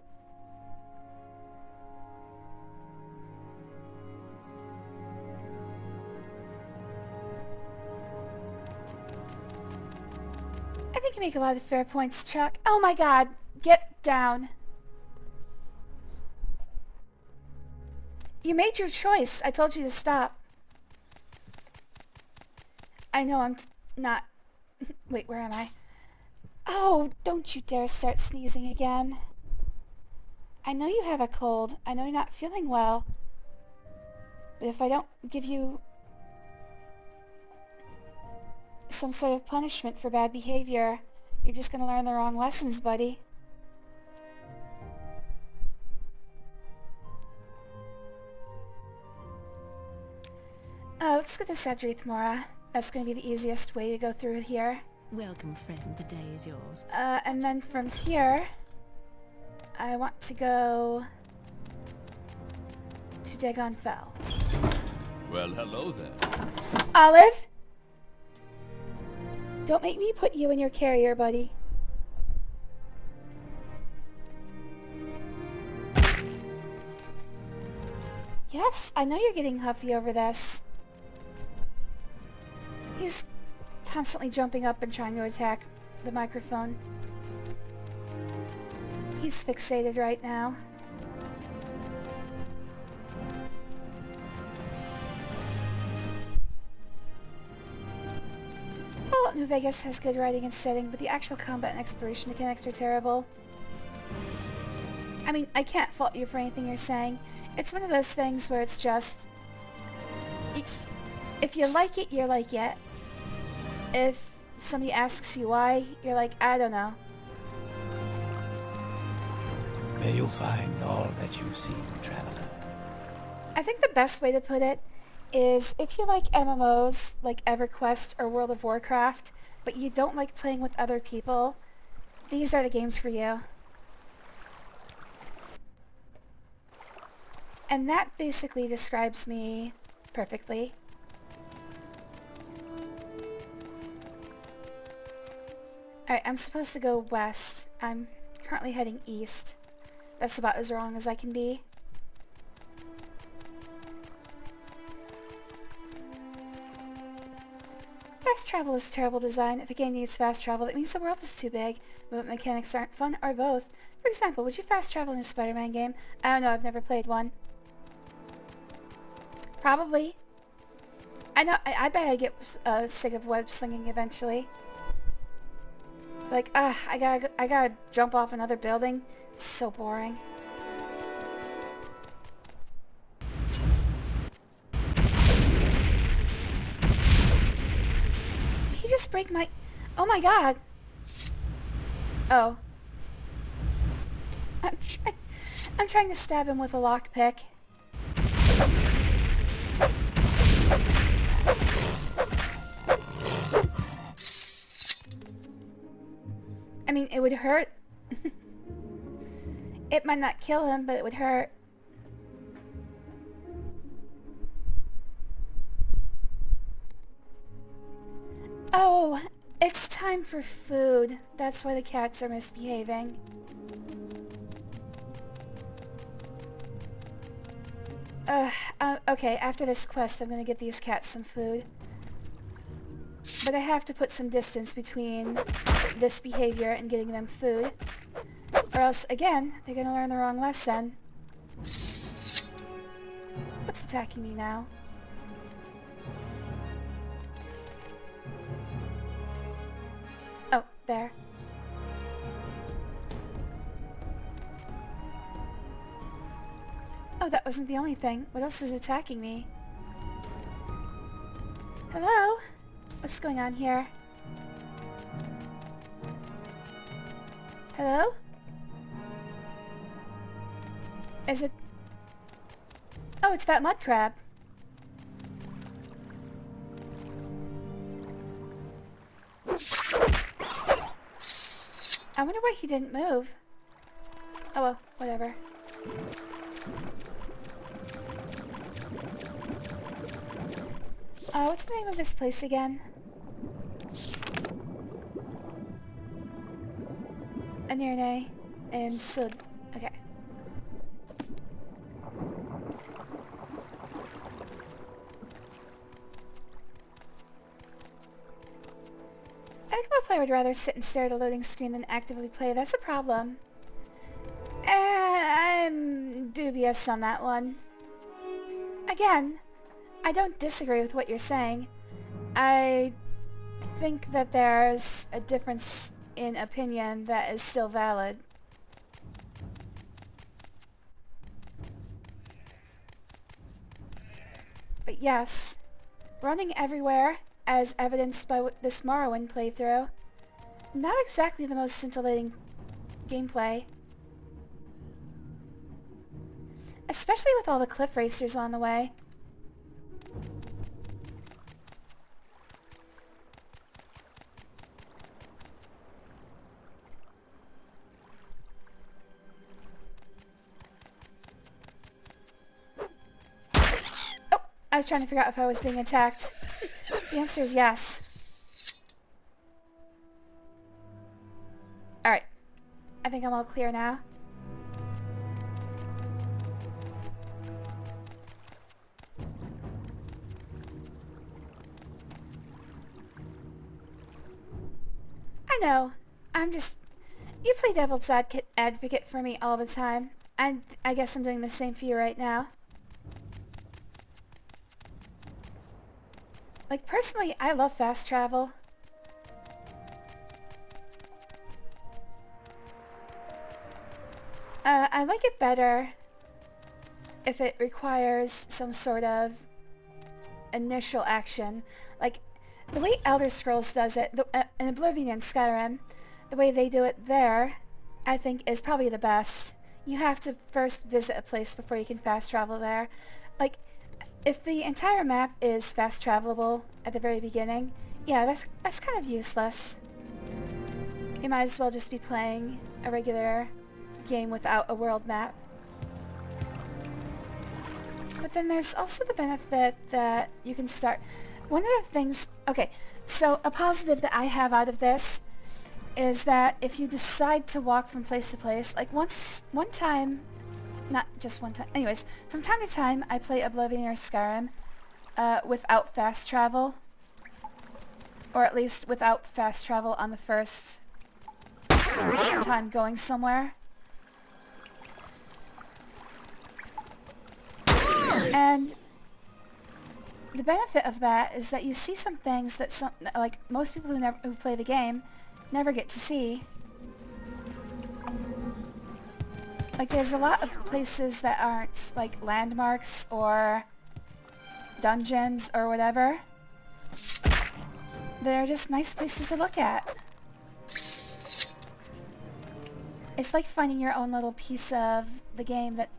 I think you make a lot of fair points, Chuck. Oh my god, get down. You made your choice. I told you to stop. I know I'm not... Wait, where am I? Oh, don't you dare start sneezing again. I know you have a cold. I know you're not feeling well. But if I don't give you some sort of punishment for bad behavior, you're just gonna learn the wrong lessons, buddy. Let's go to Cedric, Mora. That's gonna be the easiest way to go through here. Welcome, friend. The day is yours. And then from here, I want to go to Dagon Fell. Well, hello there. Olive? Don't make me put you in your carrier, buddy. Yes, I know you're getting huffy over this. He's constantly jumping up and trying to attack the microphone. He's fixated right now. Fallout New Vegas has good writing and setting, but the actual combat and exploration mechanics are terrible. I mean, I can't fault you for anything you're saying. It's one of those things where it's just... If you like it, you like it. If somebody asks you why, you're like, I don't know. May you find all that you seek, traveler. I think the best way to put it is if you like MMOs like EverQuest or World of Warcraft, but you don't like playing with other people, these are the games for you. And that basically describes me perfectly. Alright, I'm supposed to go west. I'm currently heading east. That's about as wrong as I can be. Fast travel is terrible design. If a game needs fast travel, that means the world is too big. Movement mechanics aren't fun, or both. For example, would you fast travel in a Spider-Man game? I don't know, I've never played one. Probably. I know, I bet I'd get sick of web slinging eventually. Like, I gotta jump off another building. It's so boring. Did he just break my... Oh my god! Oh. I'm trying to stab him with a lockpick. I mean, it would hurt. It might not kill him, but it would hurt. Oh, it's time for food. That's why the cats are misbehaving. Okay, after this quest, I'm gonna get these cats some food. But I have to put some distance between this behavior and getting them food. Or else, again, they're gonna learn the wrong lesson. What's attacking me now? Oh, there. Oh, that wasn't the only thing. What else is attacking me? Hello? What's going on here? Hello? Is it... Oh, it's that mud crab. I wonder why he didn't move. Oh well, whatever. What's the name of this place again? Anirne and Sud. Okay. I think my player would rather sit and stare at a loading screen than actively play. That's a problem. I'm dubious on that one. Again, I don't disagree with what you're saying. I think that there's a difference in opinion that is still valid. But yes, running everywhere, as evidenced by this Morrowind playthrough, not exactly the most scintillating gameplay. Especially with all the cliff racers on the way. Oh! I was trying to figure out if I was being attacked. The answer is yes. Alright. I think I'm all clear now. I know. I'm just... You play devil's advocate for me all the time. And I guess I'm doing the same for you right now. Like, personally, I love fast travel. I like it better if it requires some sort of initial action. Like, the way Elder Scrolls does it, in Oblivion and Skyrim, the way they do it there, I think is probably the best. You have to first visit a place before you can fast travel there. Like, if the entire map is fast travelable at the very beginning, yeah, that's kind of useless. You might as well just be playing a regular game without a world map. But then there's also the benefit that you can start... One of the things... Okay, so a positive that I have out of this is that if you decide to walk from place to place, like one time... Not just one time. Anyways, from time to time, I play Oblivion or Skyrim without fast travel. Or at least without fast travel on the first time going somewhere. And the benefit of that is that you see some things that like most people who play the game never get to see. Like, there's a lot of places that aren't, like, landmarks or dungeons or whatever. They're just nice places to look at. It's like finding your own little piece of the game that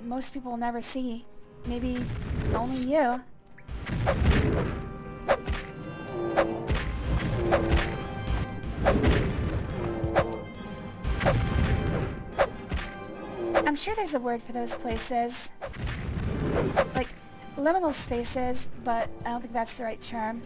most people will never see. Maybe only you. I'm sure there's a word for those places. Like, liminal spaces, but I don't think that's the right term.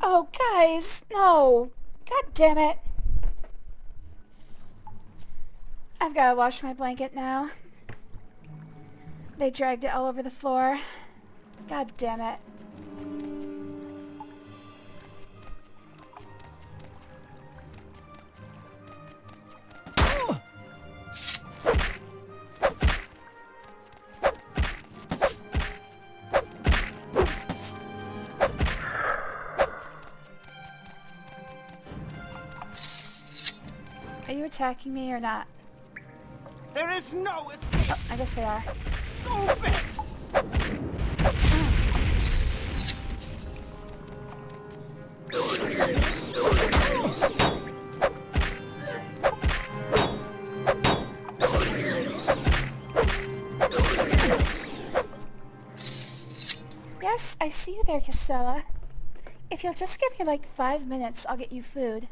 Oh, guys! No! God damn it! I've gotta wash my blanket now. They dragged it all over the floor. God damn it. Are you attacking me or not? There is no escape! Oh, I guess they are. Stupid! Yes, I see you there, Casella. If you'll just give me like 5 minutes, I'll get you food.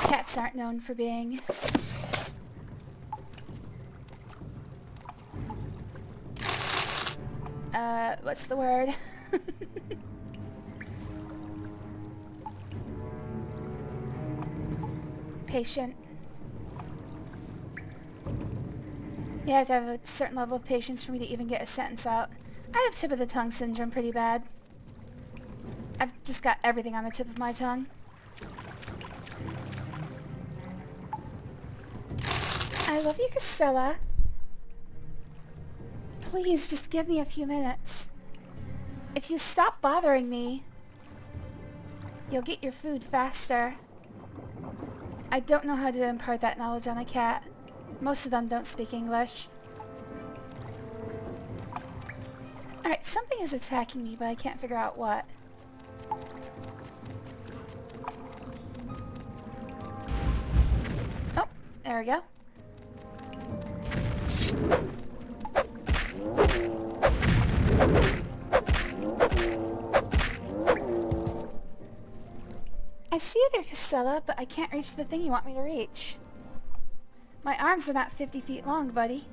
Cats aren't known for being... what's the word? Patient. You have to have a certain level of patience for me to even get a sentence out. I have tip of the tongue syndrome pretty bad. I've just got everything on the tip of my tongue. I love you, Casella. Please, just give me a few minutes. If you stop bothering me, you'll get your food faster. I don't know how to impart that knowledge on a cat. Most of them don't speak English. Alright, something is attacking me, but I can't figure out what. Oh, there we go. I see you there, Casella, but I can't reach the thing you want me to reach. My arms are not 50 feet long, buddy.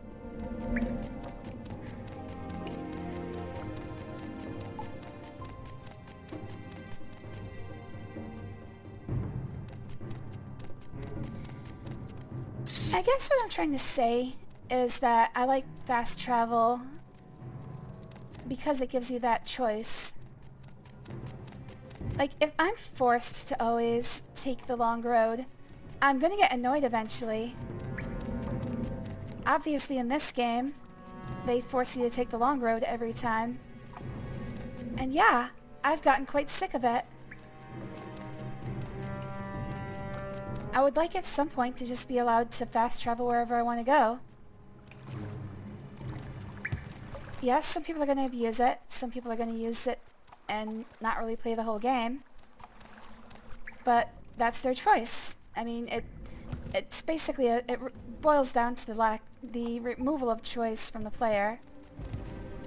I guess what I'm trying to say is that I like fast travel because it gives you that choice. Like, if I'm forced to always take the long road, I'm gonna get annoyed eventually. Obviously in this game, they force you to take the long road every time. And yeah, I've gotten quite sick of it. I would like at some point to just be allowed to fast travel wherever I want to go. Yes, some people are going to abuse it. Some people are going to use it and not really play the whole game. But that's their choice. I mean, it's basically it boils down to the removal of choice from the player.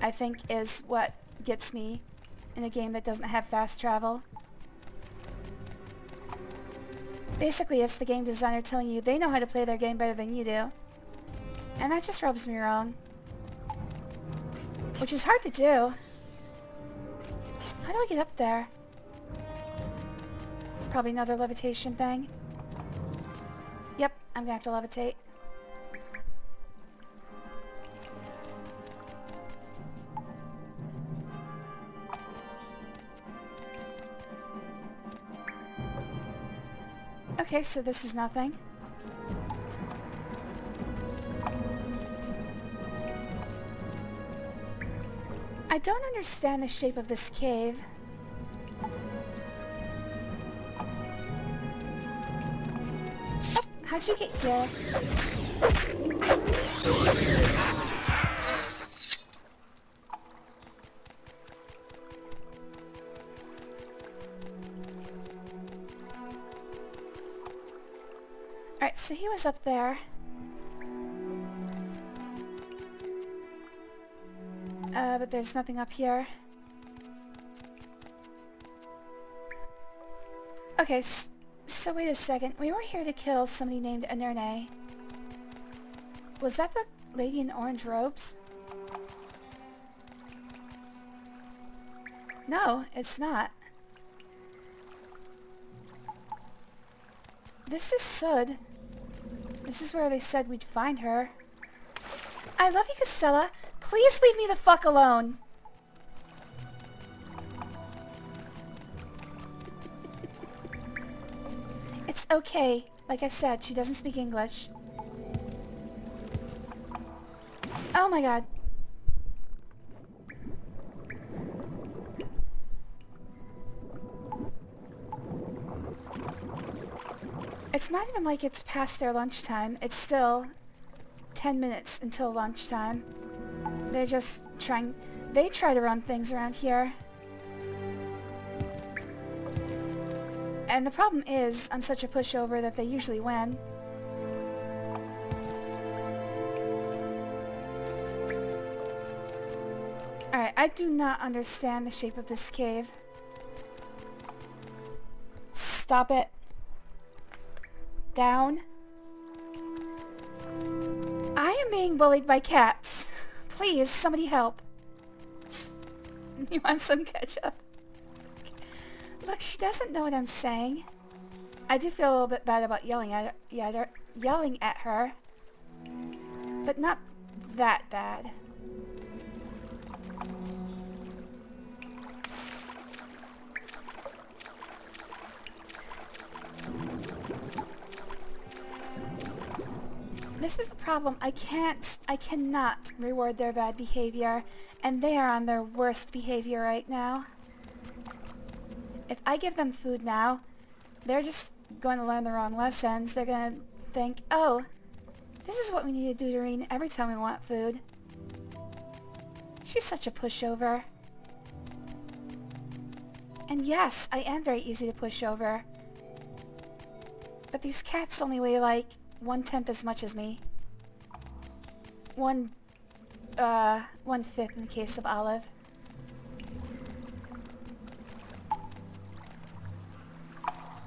I think is what gets me in a game that doesn't have fast travel. Basically, it's the game designer telling you they know how to play their game better than you do. And that just rubs me wrong. Which is hard to do. How do I get up there? Probably another levitation thing. Yep, I'm gonna have to levitate. Okay, so this is nothing. I don't understand the shape of this cave. Oh, how'd you get here? Alright, so he was up there. But there's nothing up here. Okay, so wait a second. We were here to kill somebody named Anerne. Was that the lady in orange robes? No, it's not. This is Sud. This is where they said we'd find her. I love you, Casella. Please leave me the fuck alone. It's okay. Like I said, she doesn't speak English. Oh my god. It's not even like it's past their lunchtime. It's still 10 minutes until lunchtime. They're just trying... They try to run things around here. And the problem is, I'm such a pushover that they usually win. Alright, I do not understand the shape of this cave. Stop it. Down. I am being bullied by cats. Please, somebody help. You want some ketchup? Look, she doesn't know what I'm saying. I do feel a little bit bad about yelling at her, but not that bad. This is the problem. I cannot reward their bad behavior, and they are on their worst behavior right now. If I give them food now, they're just going to learn the wrong lessons. They're going to think, oh, this is what we need to do to Doreen every time we want food. She's such a pushover. And yes, I am very easy to push over. But these cats only weigh like 1/10 as much as me. 1/5 in the case of Olive.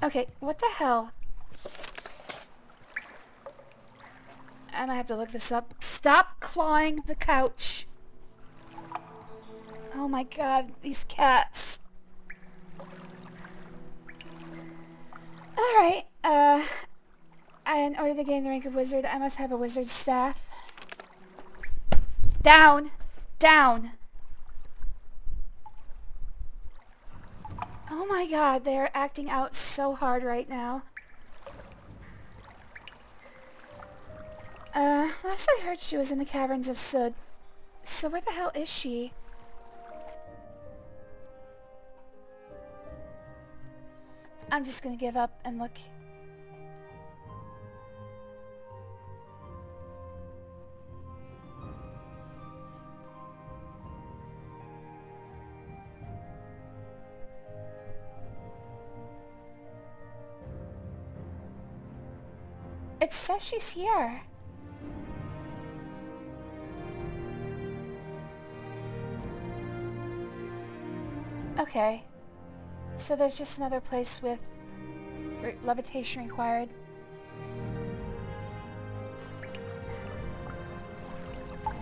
Okay, what the hell? I might have to look this up. Stop clawing the couch! Oh my god, these cats. Alright, in order to gain the rank of wizard, I must have a wizard's staff. Down! Down! Oh my god, they're acting out so hard right now. Last I heard she was in the caverns of Sud. So where the hell is she? I'm just gonna give up and look. It says she's here. Okay. So there's just another place with levitation required.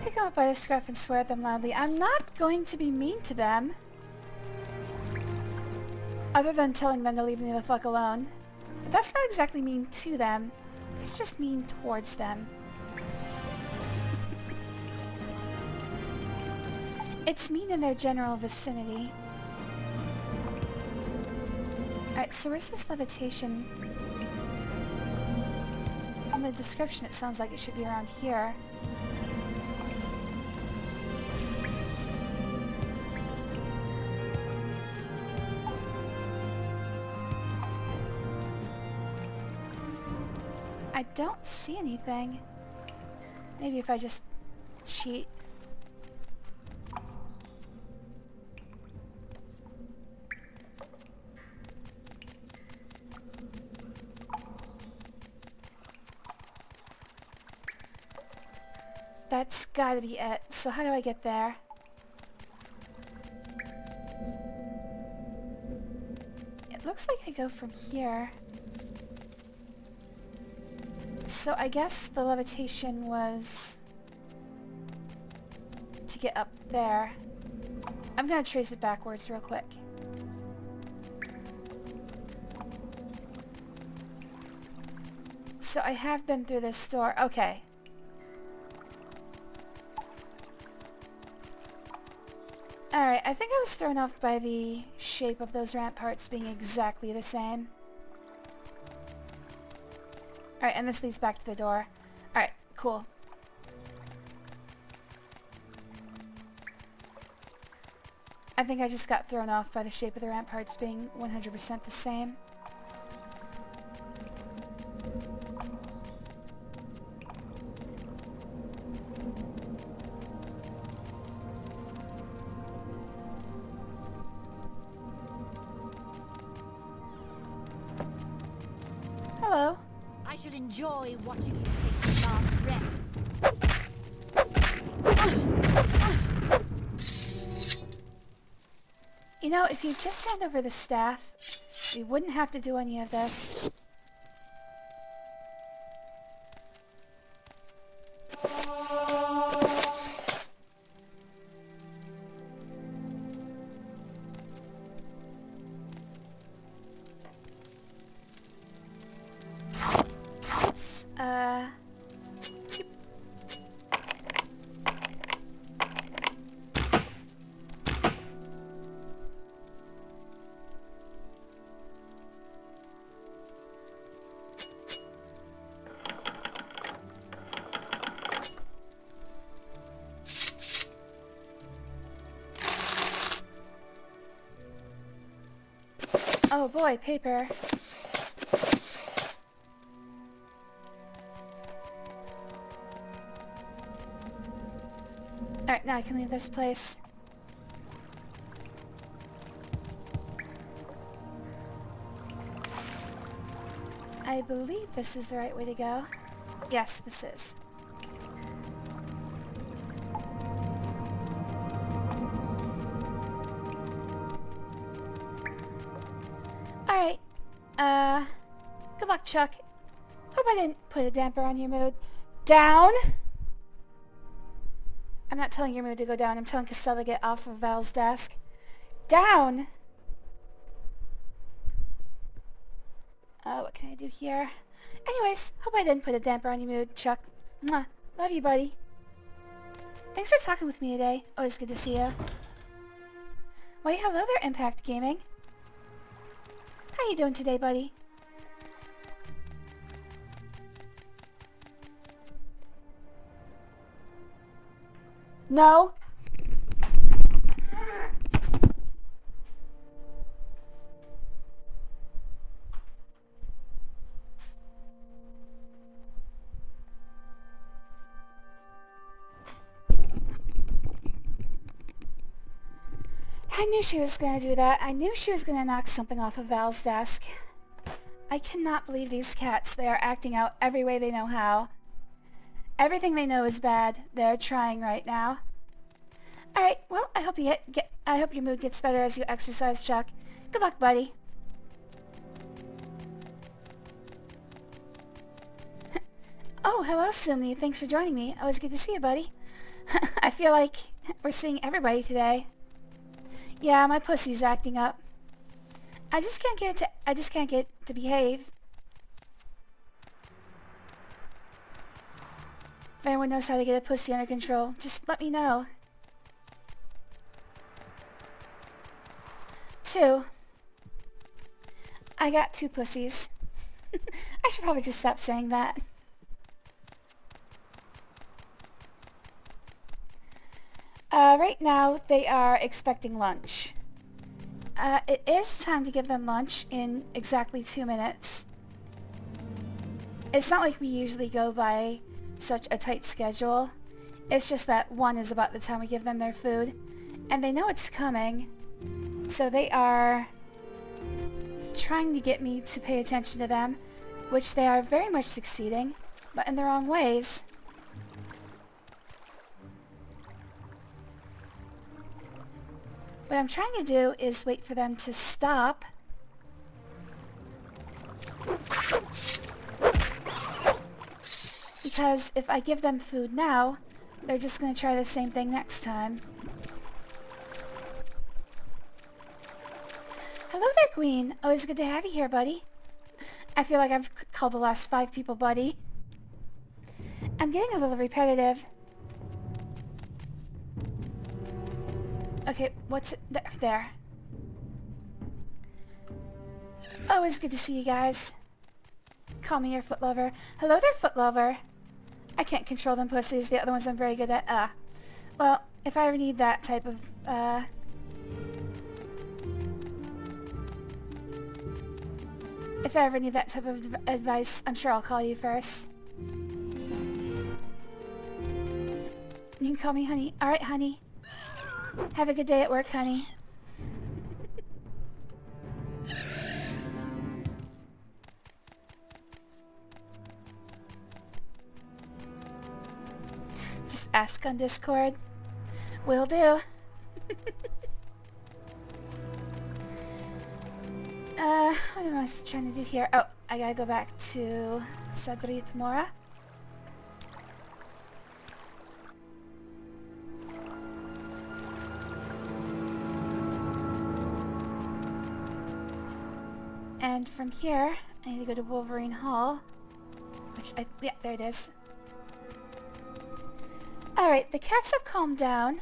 Pick them up by the scruff and swear at them loudly. I'm not going to be mean to them. Other than telling them to leave me the fuck alone. But that's not exactly mean to them. It's just mean towards them. It's mean in their general vicinity. Alright, so where's this levitation? From the description it sounds like it should be around here. I don't see anything. Maybe if I just cheat. That's gotta be it. So how do I get there? It looks like I go from here. So I guess the levitation was to get up there. I'm gonna trace it backwards real quick. So I have been through this door. Okay. Alright, I think I was thrown off by the shape of those ramparts being exactly the same. Alright, and this leads back to the door. Alright, cool. I think I just got thrown off by the shape of the ramparts being 100% the same. Hello. I shall enjoy watching you take your last breath. You know, if you just hand over the staff, we wouldn't have to do any of this. Oops, oh boy, paper. Alright, now I can leave this place. I believe this is the right way to go. Yes, this is. Alright, good luck, Chuck. Hope I didn't put a damper on your mood. Down? I'm not telling your mood to go down, I'm telling Costello to get off of Val's desk. Down! What can I do here? Anyways, hope I didn't put a damper on your mood, Chuck. Mwah. Love you, buddy. Thanks for talking with me today. Always good to see you. Why, hello there, Impact Gaming. How you doing today, buddy? No? I knew she was gonna do that. I knew she was gonna knock something off of Val's desk. I cannot believe these cats. They are acting out every way they know how. Everything they know is bad. They're trying right now. Alright, well, I hope I hope your mood gets better as you exercise, Chuck. Good luck, buddy. Oh, hello, Sumi. Thanks for joining me. Always good to see you, buddy. I feel like we're seeing everybody today. Yeah, my pussy's acting up. I just can't get it to behave. If anyone knows how to get a pussy under control, just let me know. 2. I got 2 pussies. I should probably just stop saying that. Right now, they are expecting lunch. It is time to give them lunch in exactly 2 minutes. It's not like we usually go by such a tight schedule. It's just that 1 is about the time we give them their food. And they know it's coming. So they are trying to get me to pay attention to them, which they are very much succeeding, but in the wrong ways. What I'm trying to do is wait for them to stop. Because if I give them food now, they're just going to try the same thing next time. Hello there, Queen. Always good to have you here, buddy. I feel like I've called the last 5 people buddy. I'm getting a little repetitive. Okay, what's it? There. Always good to see you guys. Call me your foot lover. Hello there, foot lover. I can't control them pussies. The other ones I'm very good at. Well, if I ever need that type of, if I ever need that type of advice, I'm sure I'll call you first. You can call me honey. Alright, honey. Have a good day at work, honey. Just ask on Discord. Will do. What am I trying to do here? Oh, I gotta go back to Sadrith Mora. And from here, I need to go to Wolverine Hall. Yeah, there it is. Alright, the cats have calmed down.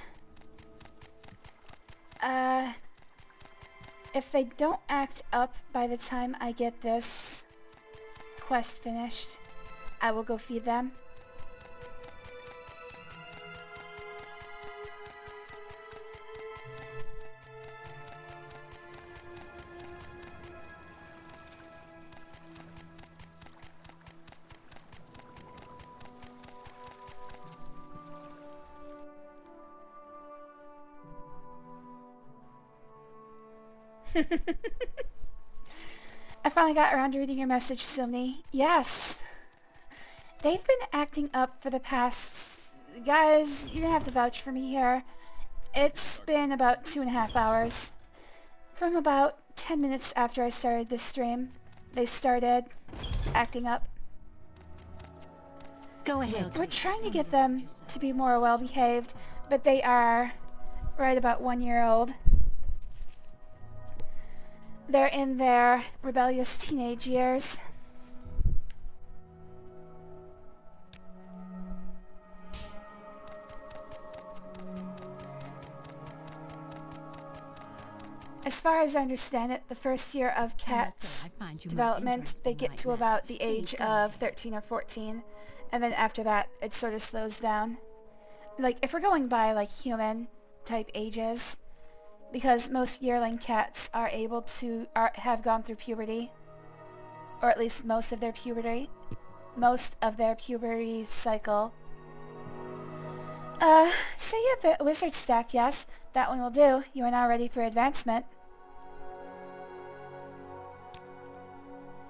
If they don't act up by the time I get this quest finished, I will go feed them. I finally got around to reading your message, Sumni. Yes! They've been acting up for the past... Guys, you're gonna have to vouch for me here. It's been about 2.5 hours. From about 10 minutes after I started this stream, they started acting up. Go ahead. We're trying to get them to be more well-behaved, but they are right about 1 year old. They're in their rebellious teenage years. As far as I understand it, the first year of cats' development, they get to about the age of 13 or 14, and then after that, it sort of slows down. Like, if we're going by, like, human-type ages, because most yearling cats are able to have gone through puberty, or at least most of their puberty cycle. So you have a wizard staff, yes? That one will do. You are now ready for advancement.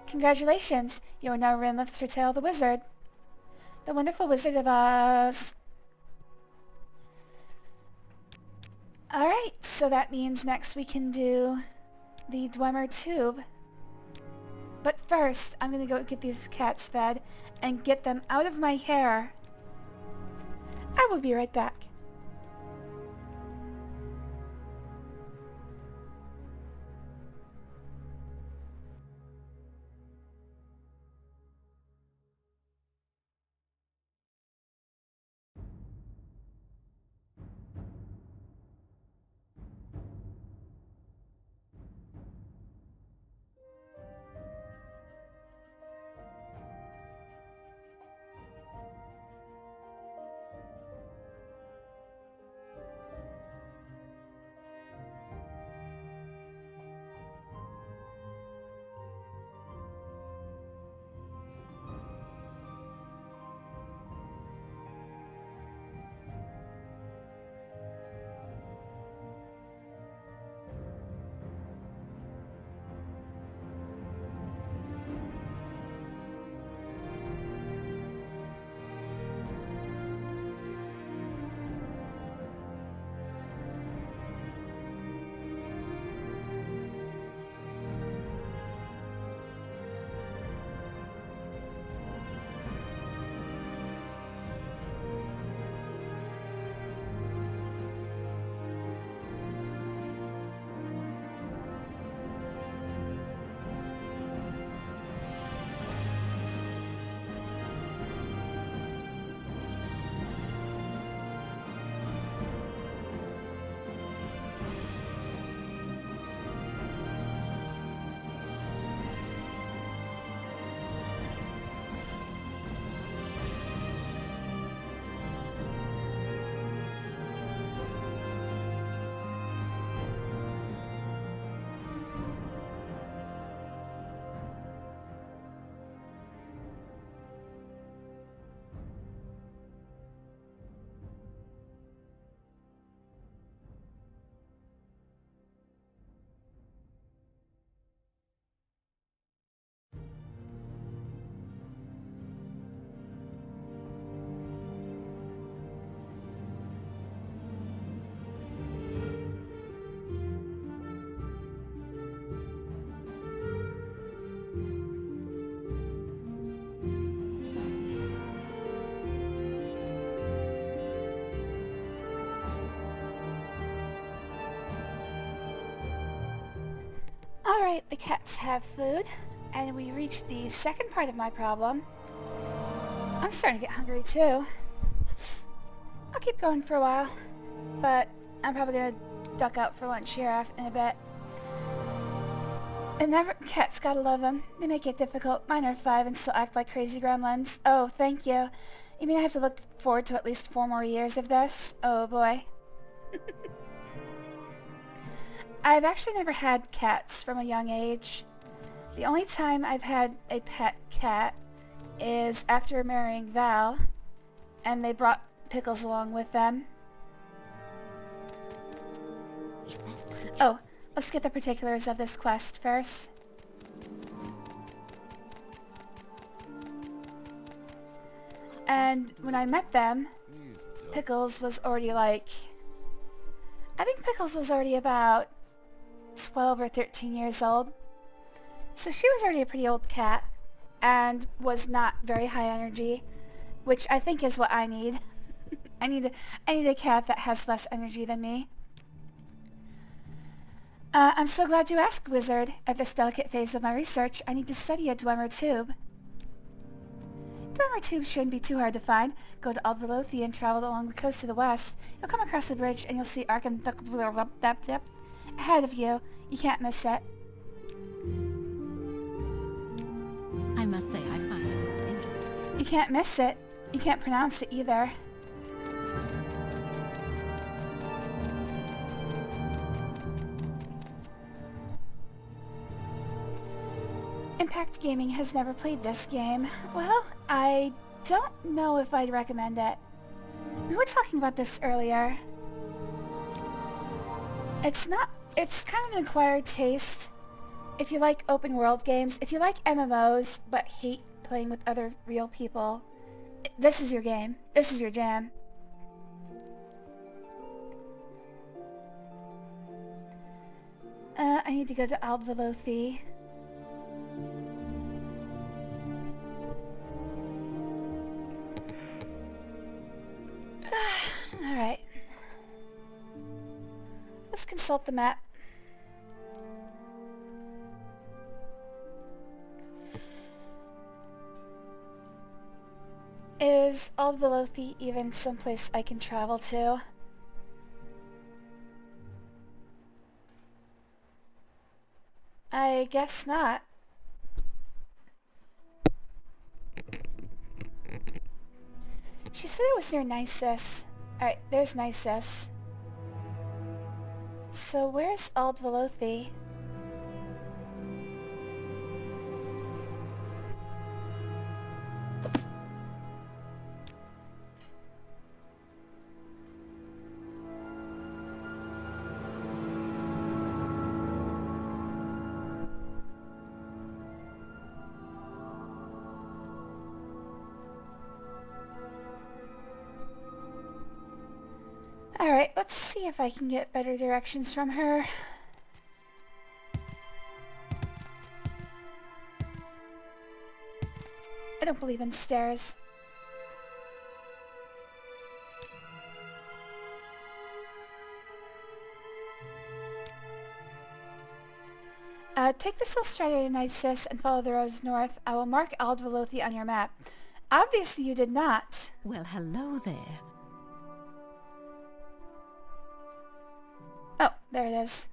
Congratulations! You are now Rinlith Tertail the Wizard. The wonderful Wizard of Oz. Alright, so that means next we can do the Dwemer Tube. But first, I'm gonna go get these cats fed and get them out of my hair. I will be right back. Alright, the cats have food, and we reached the second part of my problem. I'm starting to get hungry too. I'll keep going for a while, but I'm probably gonna duck out for lunch here in a bit. And never, cats, gotta love them. They make it difficult. Mine are 5 and still act like crazy gremlins. Oh, thank you. You mean I have to look forward to at least 4 more years of this? Oh boy. I've actually never had cats from a young age. The only time I've had a pet cat is after marrying Val, and they brought Pickles along with them. Oh, let's get the particulars of this quest first. And when I met them, Pickles was already like... I think Pickles was already about 12 or 13 years old. So she was already a pretty old cat and was not very high energy, which I think is what I need. I need a cat that has less energy than me. I'm so glad you asked, Wizard. At this delicate phase of my research, I need to study a Dwemer tube. Dwemer tubes shouldn't be too hard to find. Go to Aldvelothi and travel along the coast to the west. You'll come across a bridge and you'll see Arkham ahead of you. You can't miss it. I must say I find it quite interesting. You can't miss it. You can't pronounce it either. Impact Gaming has never played this game. Well, I don't know if I'd recommend it. We were talking about this earlier. It's kind of an acquired taste. If you like open world games, if you like MMOs but hate playing with other real people, this is your game. This is your jam. I need to go to Aldvelothi. Alright. Let's consult the map. Is Aldvelothi even someplace I can travel to? I guess not. She said it was near Nisus. Alright, there's Nisus. So where's Aldvelothi? Alright, let's see if I can get better directions from her. I don't believe in stairs. Take the Silstrider to Nisus and follow the roads north. I will mark Aldvelothi on your map. Obviously you did not. Well, hello there. Oh, there it is.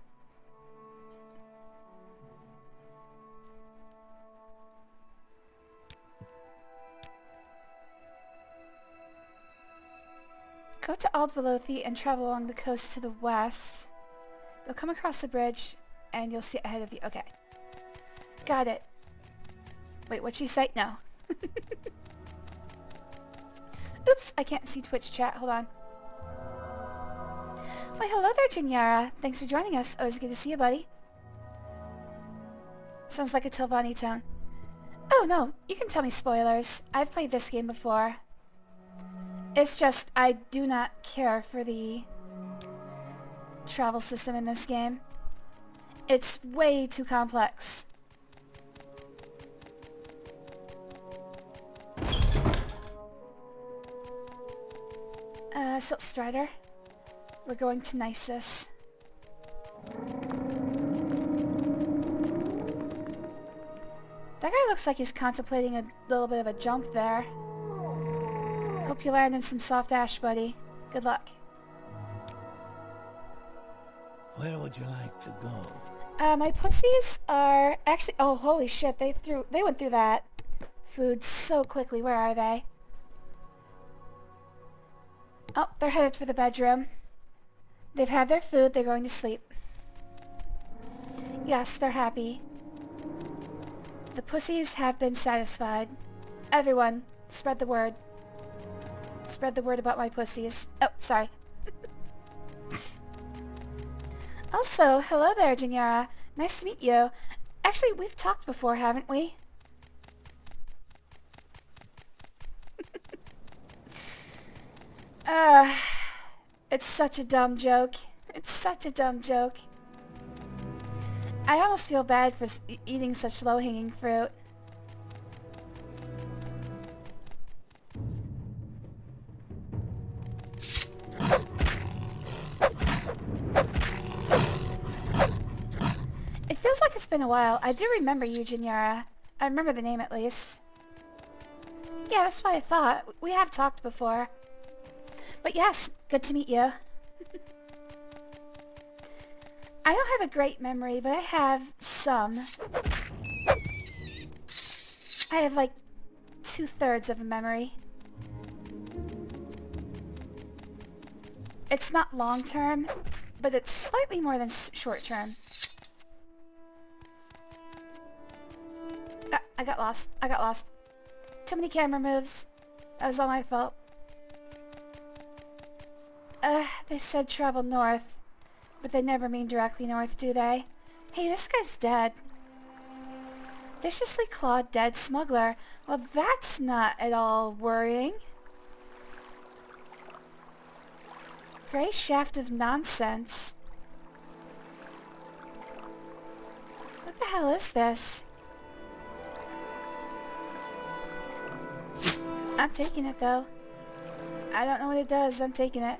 Go to Aldvelothi and travel along the coast to the west. You'll come across the bridge and you'll see it ahead of you. Okay. Got it. Wait, what'd she say? No. Oops, I can't see Twitch chat. Hold on. Why, hello there, Jinyara. Thanks for joining us. Always good to see you, buddy. Sounds like a Tilvani tone. Oh, no. You can tell me spoilers. I've played this game before. It's just, I do not care for the travel system in this game. It's way too complex. Silstrider. We're going to Nisus. That guy looks like he's contemplating a little bit of a jump there. Hope you land in some soft ash, buddy. Good luck. Where would you like to go? My pussies are actually... Oh, holy shit, they went through that food so quickly. Where are they? Oh, they're headed for the bedroom. They've had their food, they're going to sleep. Yes, they're happy. The pussies have been satisfied. Everyone, spread the word. Spread the word about my pussies. Oh, sorry. Also, hello there, Janiera. Nice to meet you. Actually, we've talked before, haven't we? It's such a dumb joke. It's such a dumb joke. I almost feel bad for eating such low-hanging fruit. It feels like it's been a while. I do remember you, Janiera. I remember the name at least. Yeah, that's what I thought. We have talked before. But yes, good to meet you. I don't have a great memory, but I have some. I have like 2/3 of a memory. It's not long term, but it's slightly more than short term. Ah, I got lost. I got lost. Too many camera moves. That was all my fault. They said travel north, but they never mean directly north, do they? Hey, this guy's dead. Viciously clawed dead smuggler. Well, that's not at all worrying. Grey shaft of nonsense. What the hell is this? I'm taking it, though. I don't know what it does. I'm taking it.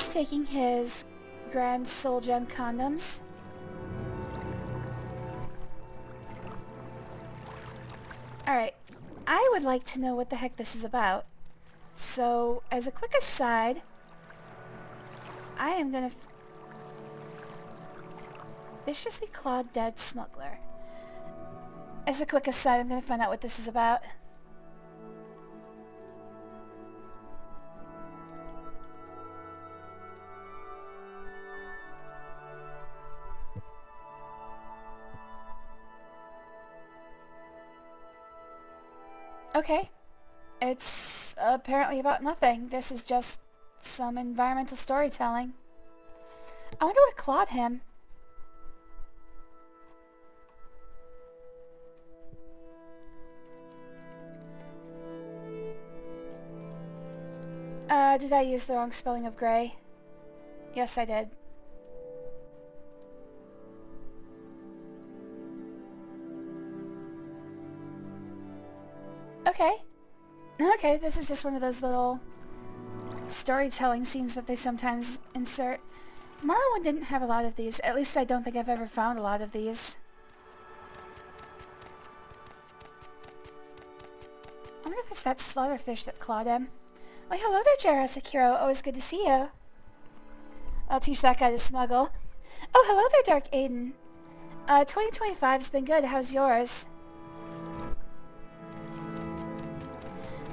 Taking his Grand Soul Gem condoms. Alright, I would like to know what the heck this is about. So, as a quick aside, I am gonna... Viciously clawed dead smuggler. As a quick aside, I'm gonna find out what this is about. Okay. It's apparently about nothing. This is just some environmental storytelling. I wonder what clawed him. Did I use the wrong spelling of gray? Yes, I did. Okay. Okay, this is just one of those little storytelling scenes that they sometimes insert. Morrowind didn't have a lot of these. At least I don't think I've ever found a lot of these. I wonder if it's that slaughterfish that clawed him. Why, hello there, Jurassic Hero. Always good to see you. I'll teach that guy to smuggle. Oh, hello there, Dark Aiden. 2025's been good. How's yours?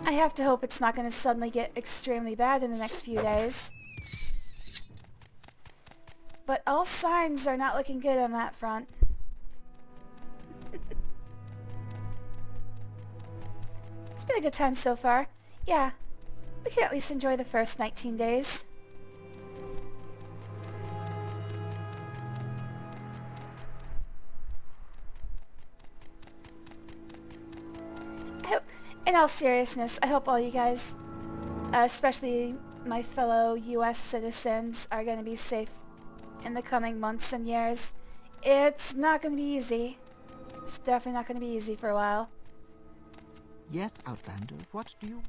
I have to hope it's not going to suddenly get extremely bad in the next few days. But all signs are not looking good on that front. It's been a good time so far. Yeah, we can at least enjoy the first 19 days. In all seriousness, I hope all you guys, especially my fellow US citizens, are going to be safe in the coming months and years. It's not going to be easy. It's definitely not going to be easy for a while. Yes, Outlander, what do you...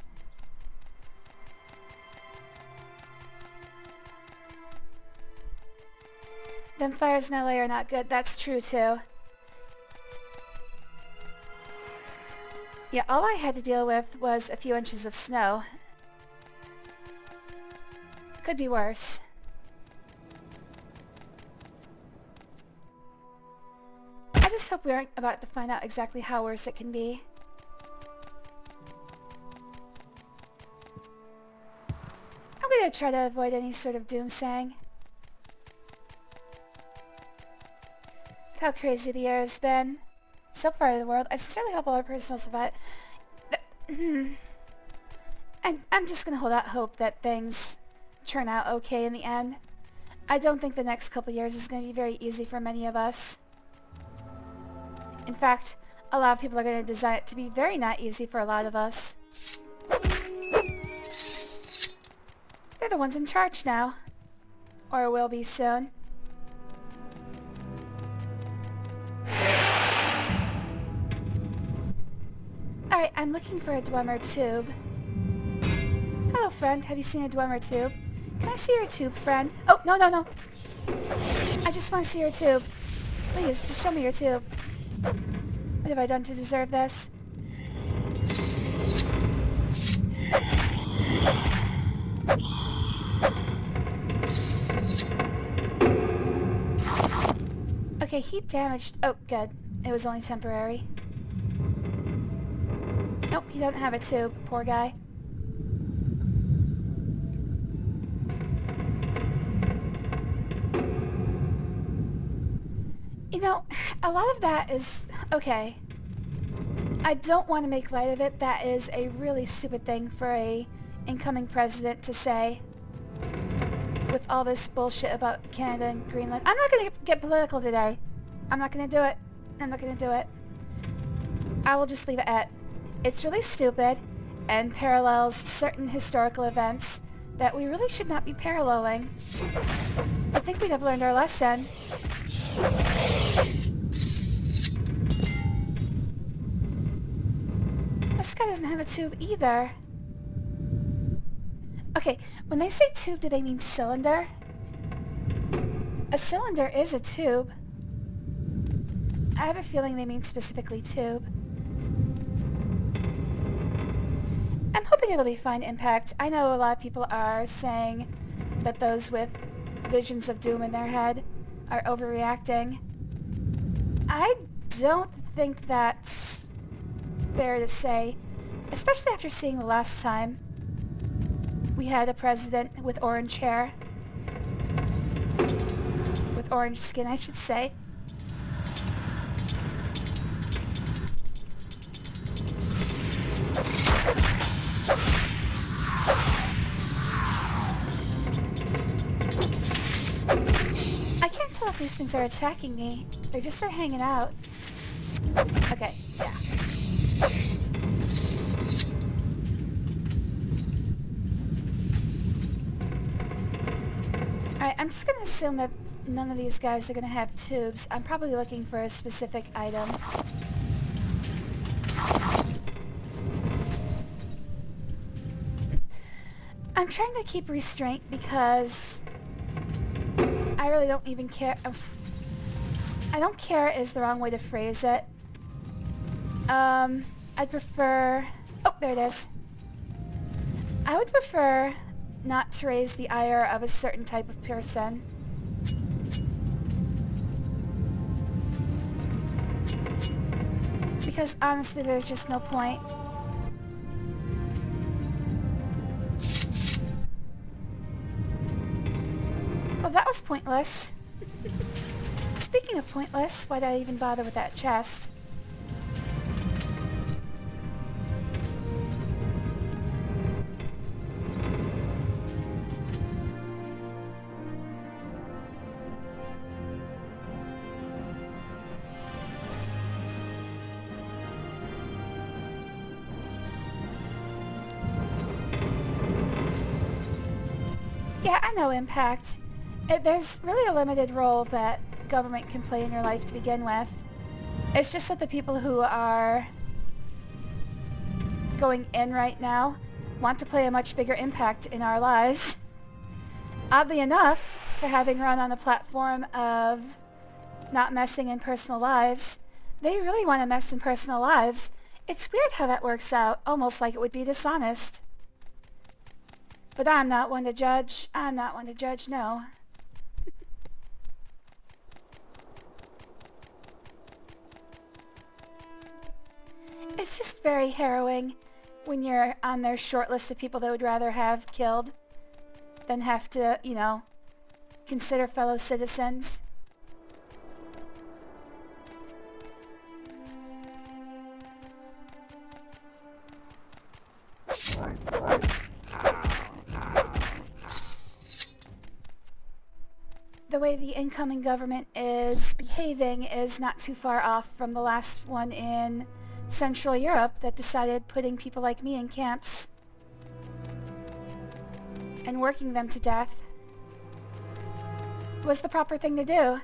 Them fires in LA are not good. That's true too. Yeah, all I had to deal with was a few inches of snow. Could be worse. I just hope we aren't about to find out exactly how worse it can be. I'm gonna try to avoid any sort of doomsaying. With how crazy the year has been so far in the world, I sincerely hope all our personal survive. And I'm just gonna hold out hope that things turn out okay in the end. I don't think the next couple years is gonna be very easy for many of us. In fact, a lot of people are gonna design it to be very not easy for a lot of us. They're the ones in charge now. Or will be soon. Alright, I'm looking for a Dwemer tube. Hello, friend. Have you seen a Dwemer tube? Can I see your tube, friend? Oh, no, no, no. I just want to see your tube. Please, just show me your tube. What have I done to deserve this? Okay, heat damaged. Oh, good. It was only temporary. Nope, he doesn't have a tube. Poor guy. You know, a lot of that is... okay. I don't want to make light of it. That is a really stupid thing for a incoming president to say. With all this bullshit about Canada and Greenland. I'm not going to get political today. I'm not going to do it. I'm not going to do it. I will just leave it at... it's really stupid and parallels certain historical events that we really should not be paralleling. I think we'd have learned our lesson. This guy doesn't have a tube either. Okay, when they say tube, do they mean cylinder? A cylinder is a tube. I have a feeling they mean specifically tube. I'm hoping it'll be fine impact. I know a lot of people are saying that those with visions of doom in their head are overreacting. I don't think that's fair to say, especially after seeing the last time we had a president with orange hair. With orange skin, I should say. I can't tell if these things are attacking me. They just are hanging out. Okay, yeah. Alright, I'm just gonna assume that none of these guys are gonna have tubes. I'm probably looking for a specific item. I'm trying to keep restraint because I really don't even care. I don't care is the wrong way to phrase it. I'd prefer... oh, there it is. I would prefer not to raise the ire of a certain type of person. Because honestly, there's just no point. Well, that was pointless. Speaking of pointless, why did I even bother with that chest? Yeah, I know impact. There's really a limited role that government can play in your life to begin with. It's just that the people who are going in right now want to play a much bigger impact in our lives. Oddly enough, for having run on a platform of not messing in personal lives, they really want to mess in personal lives. It's weird how that works out, almost like it would be dishonest. But I'm not one to judge. I'm not one to judge, no. It's just very harrowing when you're on their short list of people they would rather have killed than have to, you know, consider fellow citizens. The way the incoming government is behaving is not too far off from the last one in Central Europe that decided putting people like me in camps and working them to death was the proper thing to do.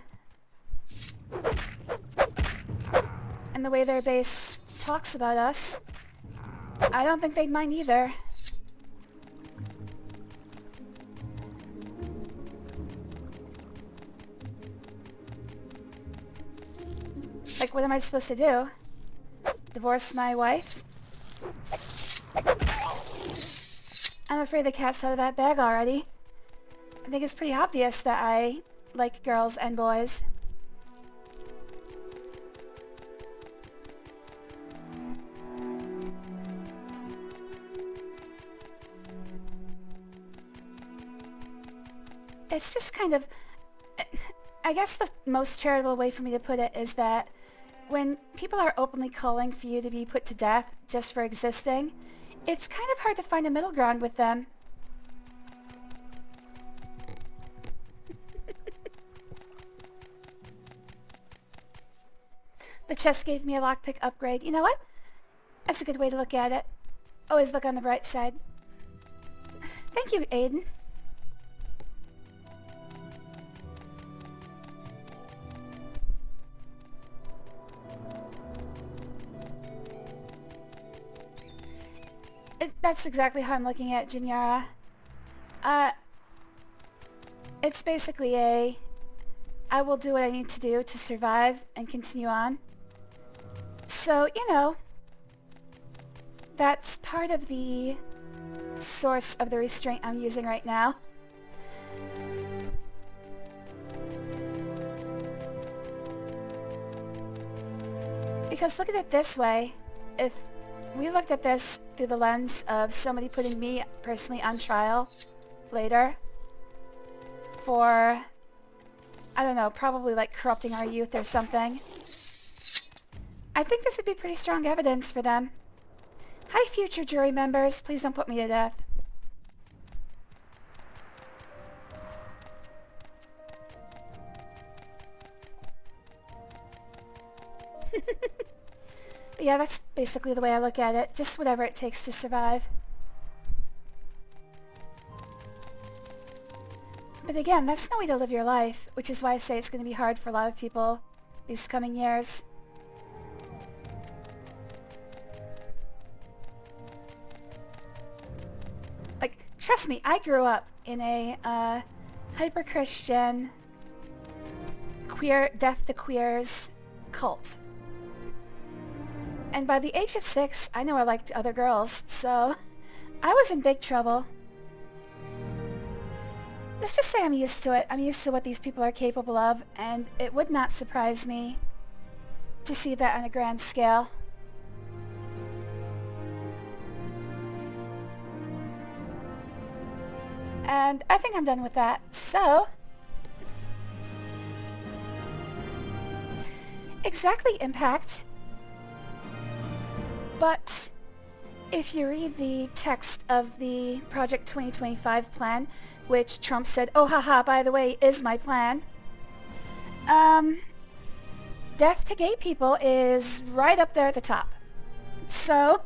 And the way their base talks about us, I don't think they'd mind either. Like, what am I supposed to do? Divorce my wife? I'm afraid the cat's out of that bag already. I think it's pretty obvious that I like girls and boys. It's just kind of... I guess the most charitable way for me to put it is that when people are openly calling for you to be put to death just for existing, it's kind of hard to find a middle ground with them. The chest gave me a lockpick upgrade. You know what? That's a good way to look at it. Always look on the bright side. Thank you, Aiden. That's exactly how I'm looking at Jinyara. It's basically I will do what I need to do to survive and continue on. So, you know, that's part of the source of the restraint I'm using right now. Because look at it this way, if we looked at this through the lens of somebody putting me personally on trial later for, I don't know, probably like corrupting our youth or something, I think this would be pretty strong evidence for them. Hi, future jury members. Please don't put me to death. But yeah, that's basically the way I look at it. Just whatever it takes to survive. But again, that's no way to live your life, which is why I say it's going to be hard for a lot of people these coming years. Like, trust me, I grew up in a hyper-Christian, queer, death to queers cult. And by the age of 6, I know I liked other girls, so I was in big trouble. Let's just say I'm used to it. I'm used to what these people are capable of, and it would not surprise me to see that on a grand scale. And I think I'm done with that, so... Exactly, Impact. But if you read the text of the Project 2025 plan, which Trump said, oh haha, by the way, is my plan, death to gay people is right up there at the top. So,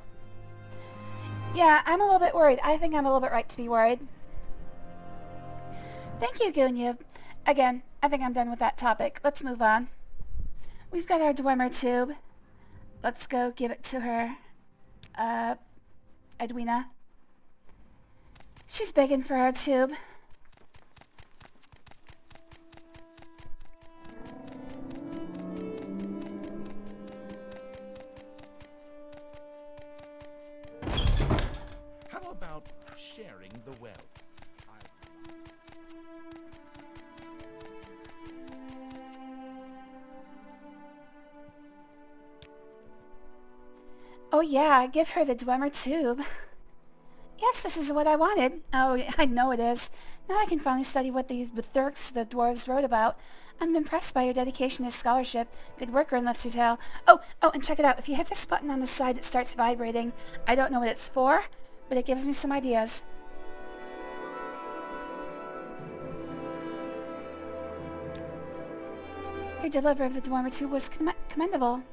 yeah, I'm a little bit worried. I think I'm a little bit right to be worried. Thank you, Gunyub. Again, I think I'm done with that topic. Let's move on. We've got our Dwemer tube. Let's go give it to her. Edwina. She's begging for our tube. Oh yeah, give her the Dwemer tube. Yes, this is what I wanted. Oh, I know it is. Now I can finally study what these Bethurks the dwarves wrote about. I'm impressed by your dedication to scholarship. Good work, Ernlithtertail. Oh, and check it out. If you hit this button on the side, it starts vibrating. I don't know what it's for, but it gives me some ideas. Your delivery of the Dwemer tube was commendable.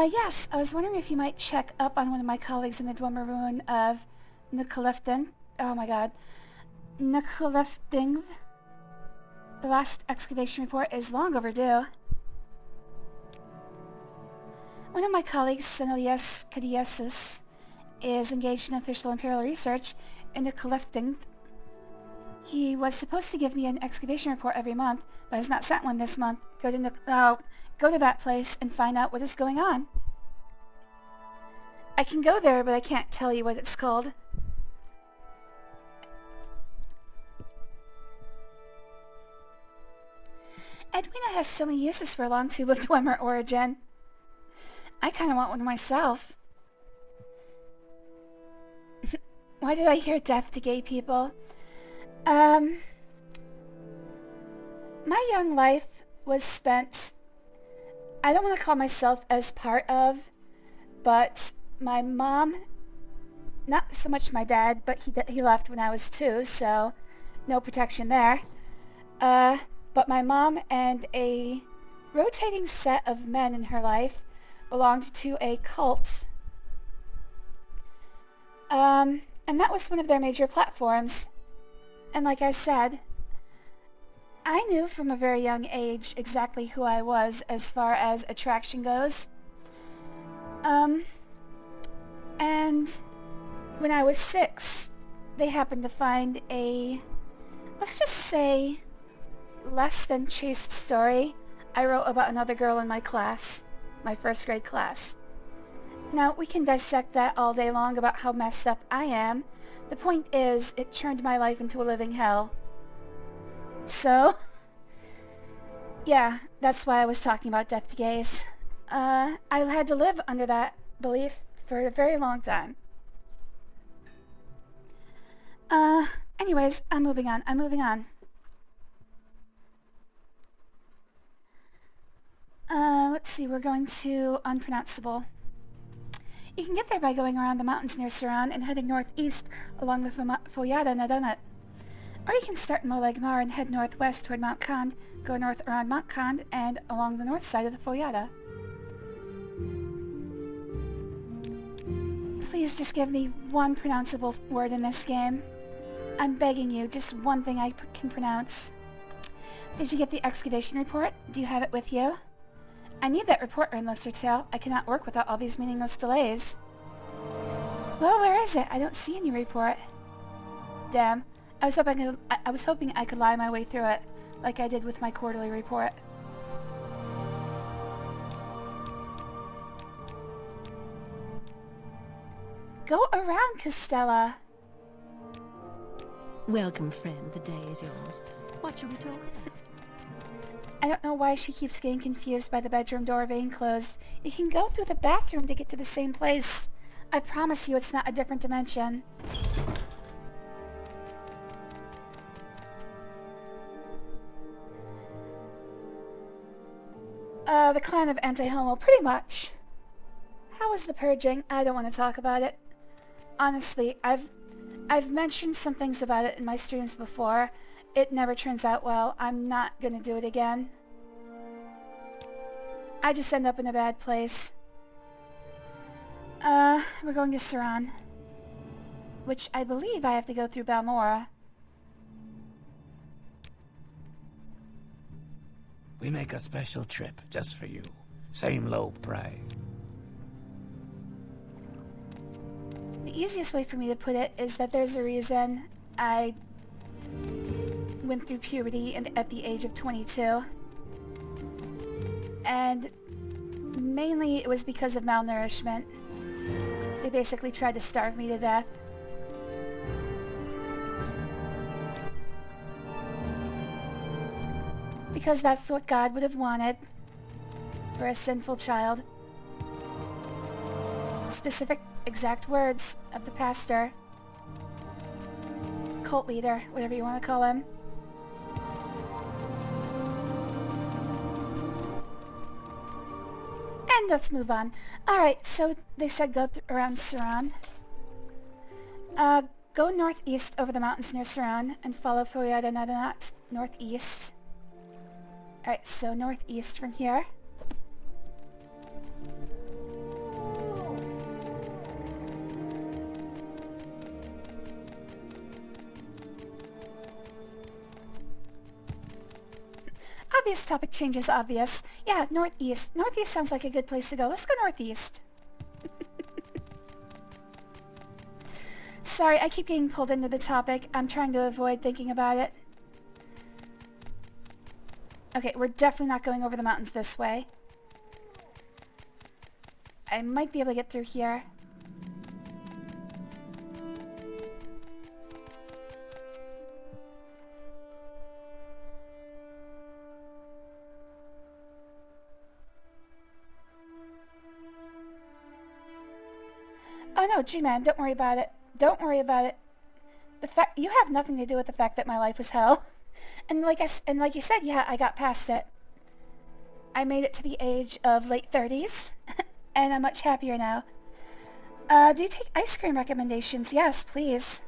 Yes, I was wondering if you might check up on one of my colleagues in the Dwemer ruin of Nukaleftin. Oh my god. Nukalefting. The last excavation report is long overdue. One of my colleagues, Senelius Cadiesus, is engaged in official imperial research in Nukalefting. He was supposed to give me an excavation report every month, but has not sent one this month. Go to that place and find out what is going on. I can go there, but I can't tell you what it's called. Edwina has so many uses for a long tube of Dwemer origin. I kind of want one myself. Why did I hear death to gay people? My young life was spent... I don't want to call myself as part of, but my mom, not so much my dad, but he left when I was 2, so no protection there. But my mom and a rotating set of men in her life belonged to a cult. And that was one of their major platforms. And like I said, I knew from a very young age exactly who I was as far as attraction goes. And when I was 6, they happened to find a, let's just say, less than chaste story I wrote about another girl in my class, my first grade class. Now, we can dissect that all day long about how messed up I am. The point is, it turned my life into a living hell. So, yeah, that's why I was talking about death to gays. I had to live under that belief for a very long time. Anyways, I'm moving on. Let's see, we're going to Unpronounceable. You can get there by going around the mountains near Saran and heading northeast along the Foyada Nadonut. Or you can start in Molegmar and head northwest toward Mount Kand, go north around Mount Kand, and along the north side of the Foyada. Please just give me one pronounceable word in this game. I'm begging you, just one thing I can pronounce. Did you get the excavation report? Do you have it with you? I need that report, Ernlithtertail. I cannot work without all these meaningless delays. Well, where is it? I don't see any report. Damn. I was hoping I could lie my way through it, like I did with my quarterly report. Go around, Costella. Welcome, friend. The day is yours. What shall we talk about? I don't know why she keeps getting confused by the bedroom door being closed. You can go through the bathroom to get to the same place. I promise you it's not a different dimension. The clan of Anti-Homo, pretty much. How was the purging? I don't want to talk about it. Honestly, I've mentioned some things about it in my streams before. It never turns out well. I'm not gonna do it again. I just end up in a bad place. We're going to Saran. Which I believe I have to go through Balmora. We make a special trip just for you. Same low price. The easiest way for me to put it is that there's a reason I went through puberty at the age of 22. And mainly it was because of malnourishment. They basically tried to starve me to death. Because that's what God would have wanted for a sinful child. Specific exact words of the pastor. Cult leader, whatever you want to call him. And let's move on. Alright, so they said go around Saran. Go northeast over the mountains near Saran and follow Foyada Nadanat northeast. Alright, so northeast from here. Obvious topic change is obvious. Yeah, northeast. Northeast sounds like a good place to go. Let's go northeast. Sorry, I keep getting pulled into the topic. I'm trying to avoid thinking about it. Okay, we're definitely not going over the mountains this way. I might be able to get through here. Oh no, G-Man, don't worry about it. Don't worry about it. The fact you have nothing to do with the fact that my life was hell. And like you said, yeah, I got past it. I made it to the age of late 30s, and I'm much happier now. Do you take ice cream recommendations? Yes, please.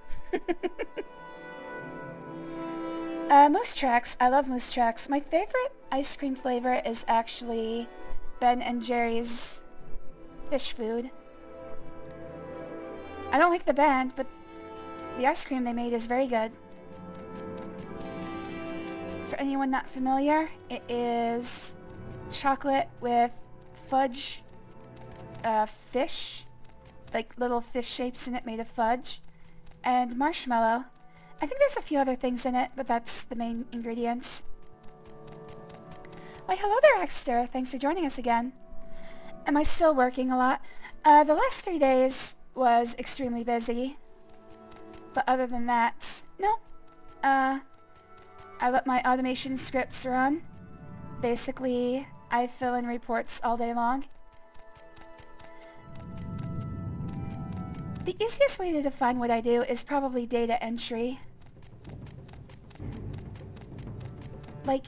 Moose Tracks. I love Moose Tracks. My favorite ice cream flavor is actually Ben and Jerry's fish food. I don't like the band, but the ice cream they made is very good. For anyone not familiar, it is chocolate with fudge fish, like little fish shapes in it made of fudge, and marshmallow. I think there's a few other things in it, but that's the main ingredients. Why, hello there, Exter. Thanks for joining us again. Am I still working a lot? The last 3 days was extremely busy, but other than that, no. I let my automation scripts run. Basically, I fill in reports all day long. The easiest way to define what I do is probably data entry. Like,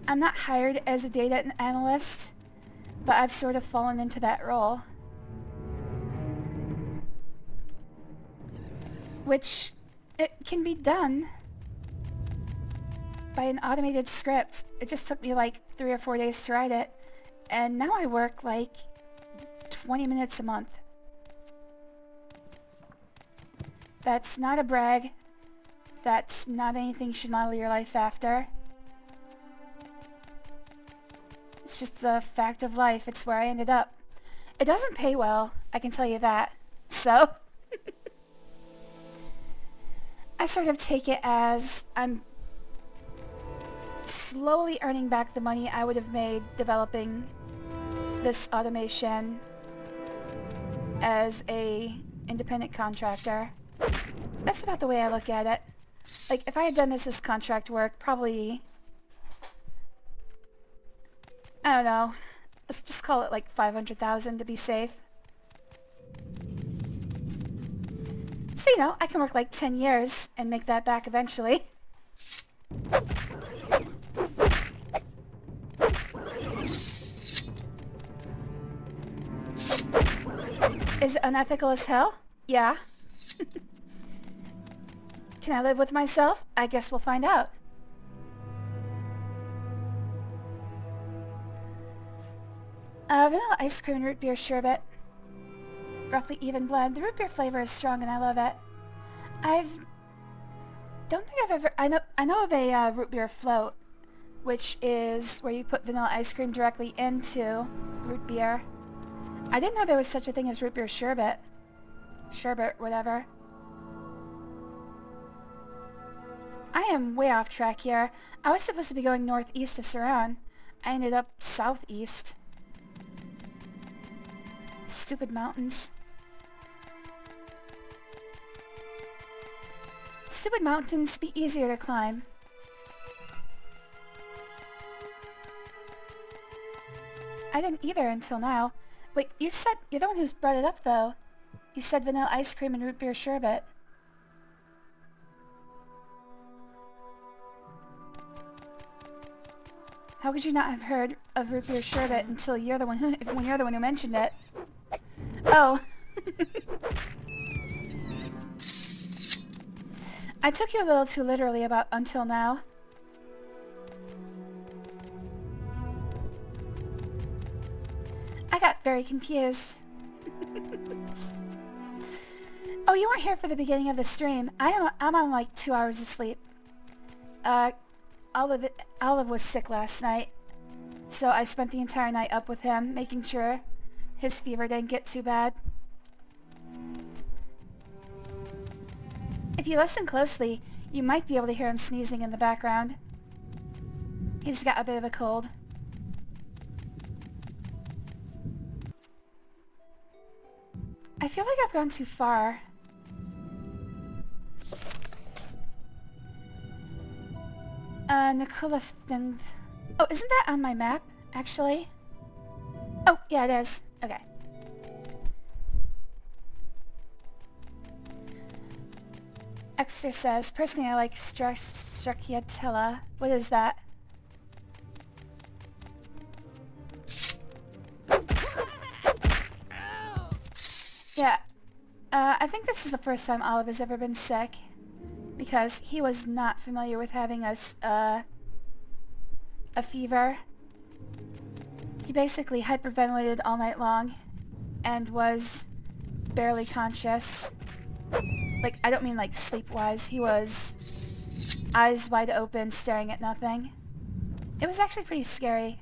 I'm not hired as a data analyst, but I've sort of fallen into that role. Which, it can be done by an automated script. It just took me like 3 or 4 days to write it, and now I work like 20 minutes a month. That's not a brag. That's not anything you should model your life after. It's just a fact of life. It's where I ended up. It doesn't pay well, I can tell you that. So I sort of take it as I'm slowly earning back the money I would have made developing this automation as a independent contractor. That's about the way I look at it. Like, if I had done this as contract work, probably, I don't know, let's just call it like 500,000 to be safe. So, you know, I can work like 10 years and make that back eventually. Is it unethical as hell? Yeah. Can I live with myself? I guess we'll find out. Vanilla ice cream and root beer sherbet. Roughly even blend. The root beer flavor is strong and I love it. Don't think I've ever... I know of a root beer float, which is where you put vanilla ice cream directly into root beer. I didn't know there was such a thing as root beer sherbet. Sherbet, whatever. I am way off track here. I was supposed to be going northeast of Saran. I ended up southeast. Stupid mountains. Stupid mountains be easier to climb. I didn't either until now. Wait, you're the one who's brought it up, though. You said vanilla ice cream and root beer sherbet. How could you not have heard of root beer sherbet until you're the one when you're the one who mentioned it? Oh. I took you a little too literally about until now. I got very confused. Oh, you weren't here for the beginning of the stream. I'm on like 2 hours of sleep. Olive was sick last night, so I spent the entire night up with him, making sure his fever didn't get too bad. If you listen closely, you might be able to hear him sneezing in the background. He's got a bit of a cold. I feel like I've gone too far. Nicola... Oh, isn't that on my map, actually? Oh, yeah, it is. Okay. Exter says, personally I like stracciatella. What is that? Yeah. I think this is the first time Olive has ever been sick, because he was not familiar with having a fever. He basically hyperventilated all night long and was barely conscious. Like, I don't mean like sleep-wise. He was eyes wide open, staring at nothing. It was actually pretty scary.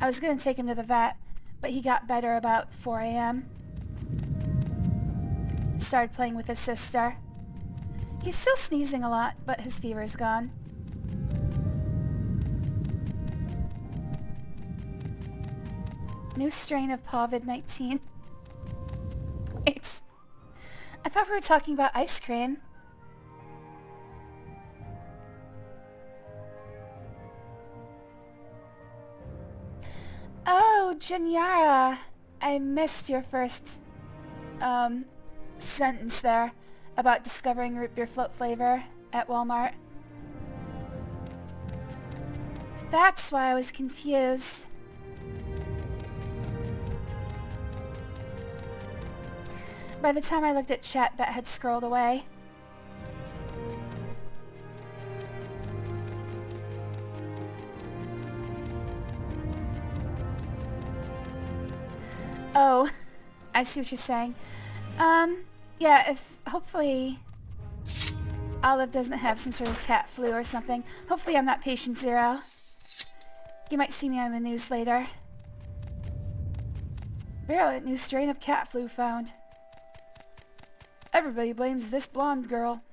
I was gonna take him to the vet, but he got better about 4 a.m. Started playing with his sister. He's still sneezing a lot, but his fever's gone. New strain of COVID-19. Wait. I thought we were talking about ice cream. Oh, Janyara. I missed your first, sentence there about discovering root beer float flavor at Walmart. That's why I was confused. By the time I looked at chat, that had scrolled away. Oh, I see what you're saying. Yeah, if hopefully Olive doesn't have some sort of cat flu or something. Hopefully I'm not patient zero. You might see me on the news later. Virulent new strain of cat flu found. Everybody blames this blonde girl.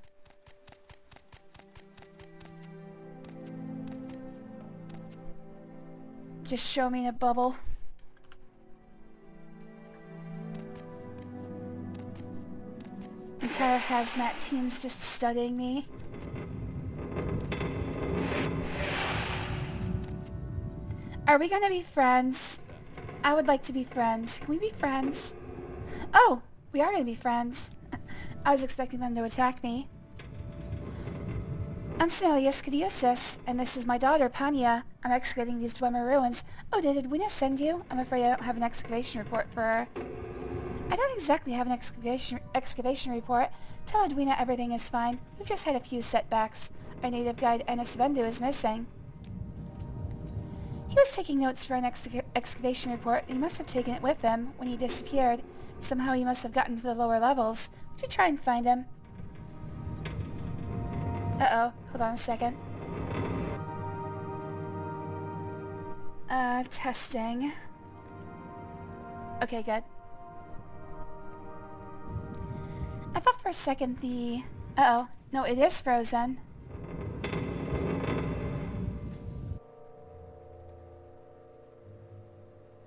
Just show me in a bubble. Entire hazmat team's just studying me. Are we gonna be friends? I would like to be friends. Can we be friends? Oh, we are gonna be friends. I was expecting them to attack me. I'm Snellius Cadiosis, and this is my daughter, Pania. I'm excavating these Dwemer ruins. Oh, did Edwina send you? I'm afraid I don't have an excavation report for her. I don't exactly have an excavation report. Tell Edwina everything is fine. We've just had a few setbacks. Our native guide, Ennis Vendu, is missing. He was taking notes for an excavation report, and he must have taken it with him when he disappeared. Somehow he must have gotten to the lower levels. Would you try and find him? Uh-oh. Hold on a second. Testing. Okay, good. I thought for a second the... Uh-oh. No, it is frozen.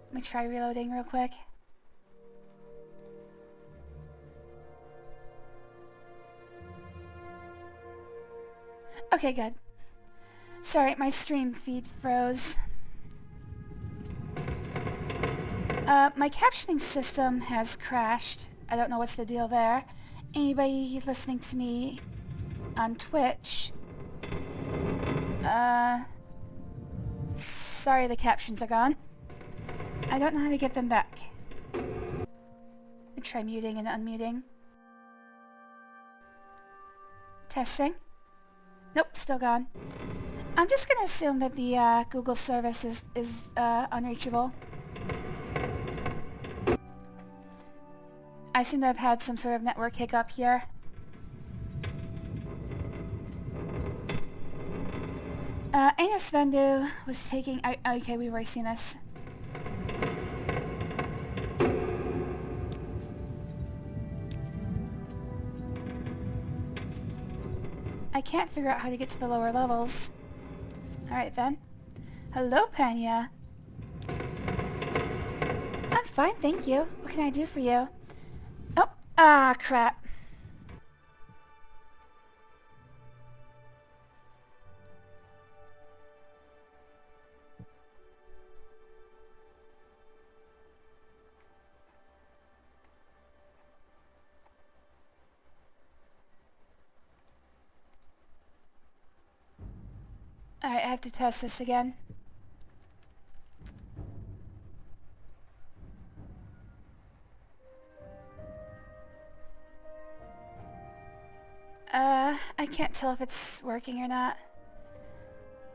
Let me try reloading real quick. Okay, good. Sorry, my stream feed froze. My captioning system has crashed. I don't know what's the deal there. Anybody listening to me on Twitch? Sorry the captions are gone. I don't know how to get them back. I try muting and unmuting. Testing. Nope, still gone. I'm just gonna assume that the Google service is unreachable. I seem to have had some sort of network hiccup here. Anus Vendu was taking... okay, we've already seen this. I can't figure out how to get to the lower levels. Alright then. Hello, Panya. I'm fine, thank you. What can I do for you? Oh, crap. Alright, I have to test this again. I can't tell if it's working or not.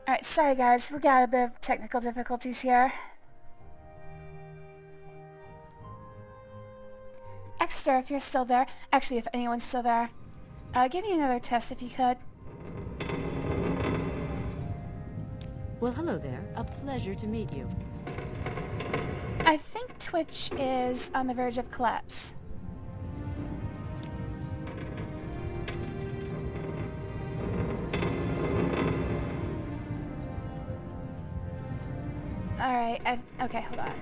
Alright, sorry guys, we got a bit of technical difficulties here. Exeter, if you're still there, actually if anyone's still there, give me another test if you could. Well, hello there. A pleasure to meet you. I think Twitch is on the verge of collapse. Alright, okay, hold on.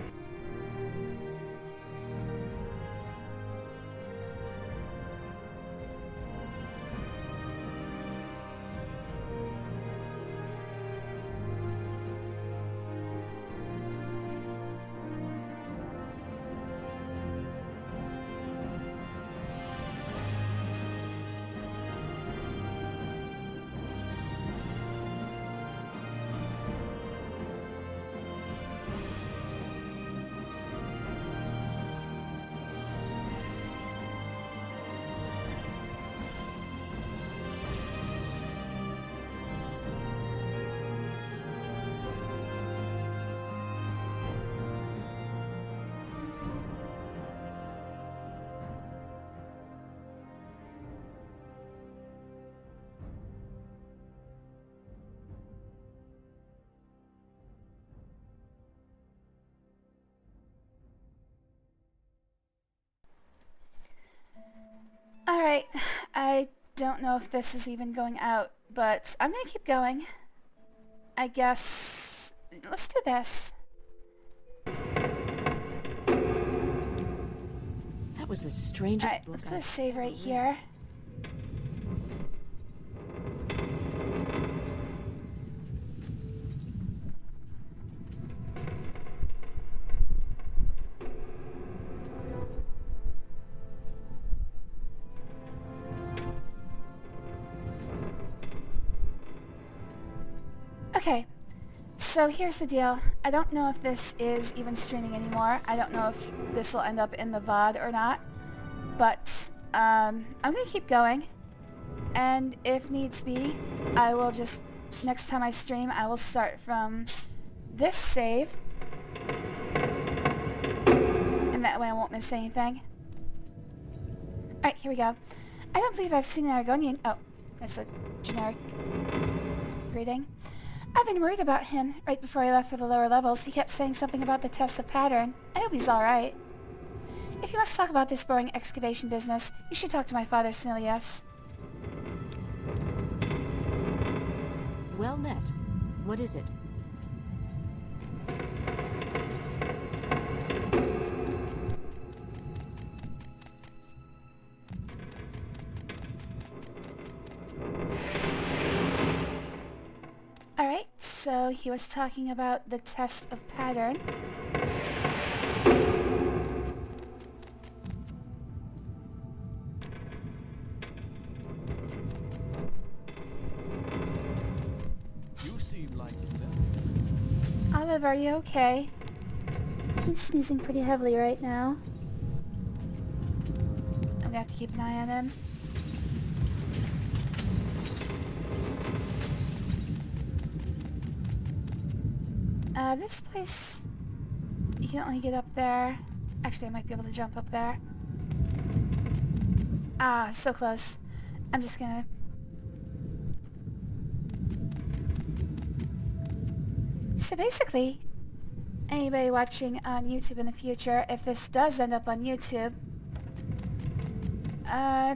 Alright, I don't know if this is even going out, but I'm gonna keep going. I guess... let's do this. That was the strangest Alright, book let's put a I've save right ever read. here. Okay, so here's the deal. I don't know if this is even streaming anymore. I don't know if this will end up in the VOD or not. But I'm going to keep going. And if needs be, I will just, next time I stream, I will start from this save. And that way I won't miss anything. Alright, here we go. I don't believe I've seen an Argonian... oh, that's a generic greeting. I've been worried about him. Right before I left for the lower levels, he kept saying something about the test of pattern. I hope he's alright. If you must talk about this boring excavation business, you should talk to my father, Snilius. Well met. What is it? Alright, so he was talking about the test of pattern. Caleb, are you okay? He's sneezing pretty heavily right now. I'm gonna have to keep an eye on him. This place... You can only get up there. Actually, I might be able to jump up there. Ah, so close. I'm just gonna... So basically, anybody watching on YouTube in the future, if this does end up on YouTube,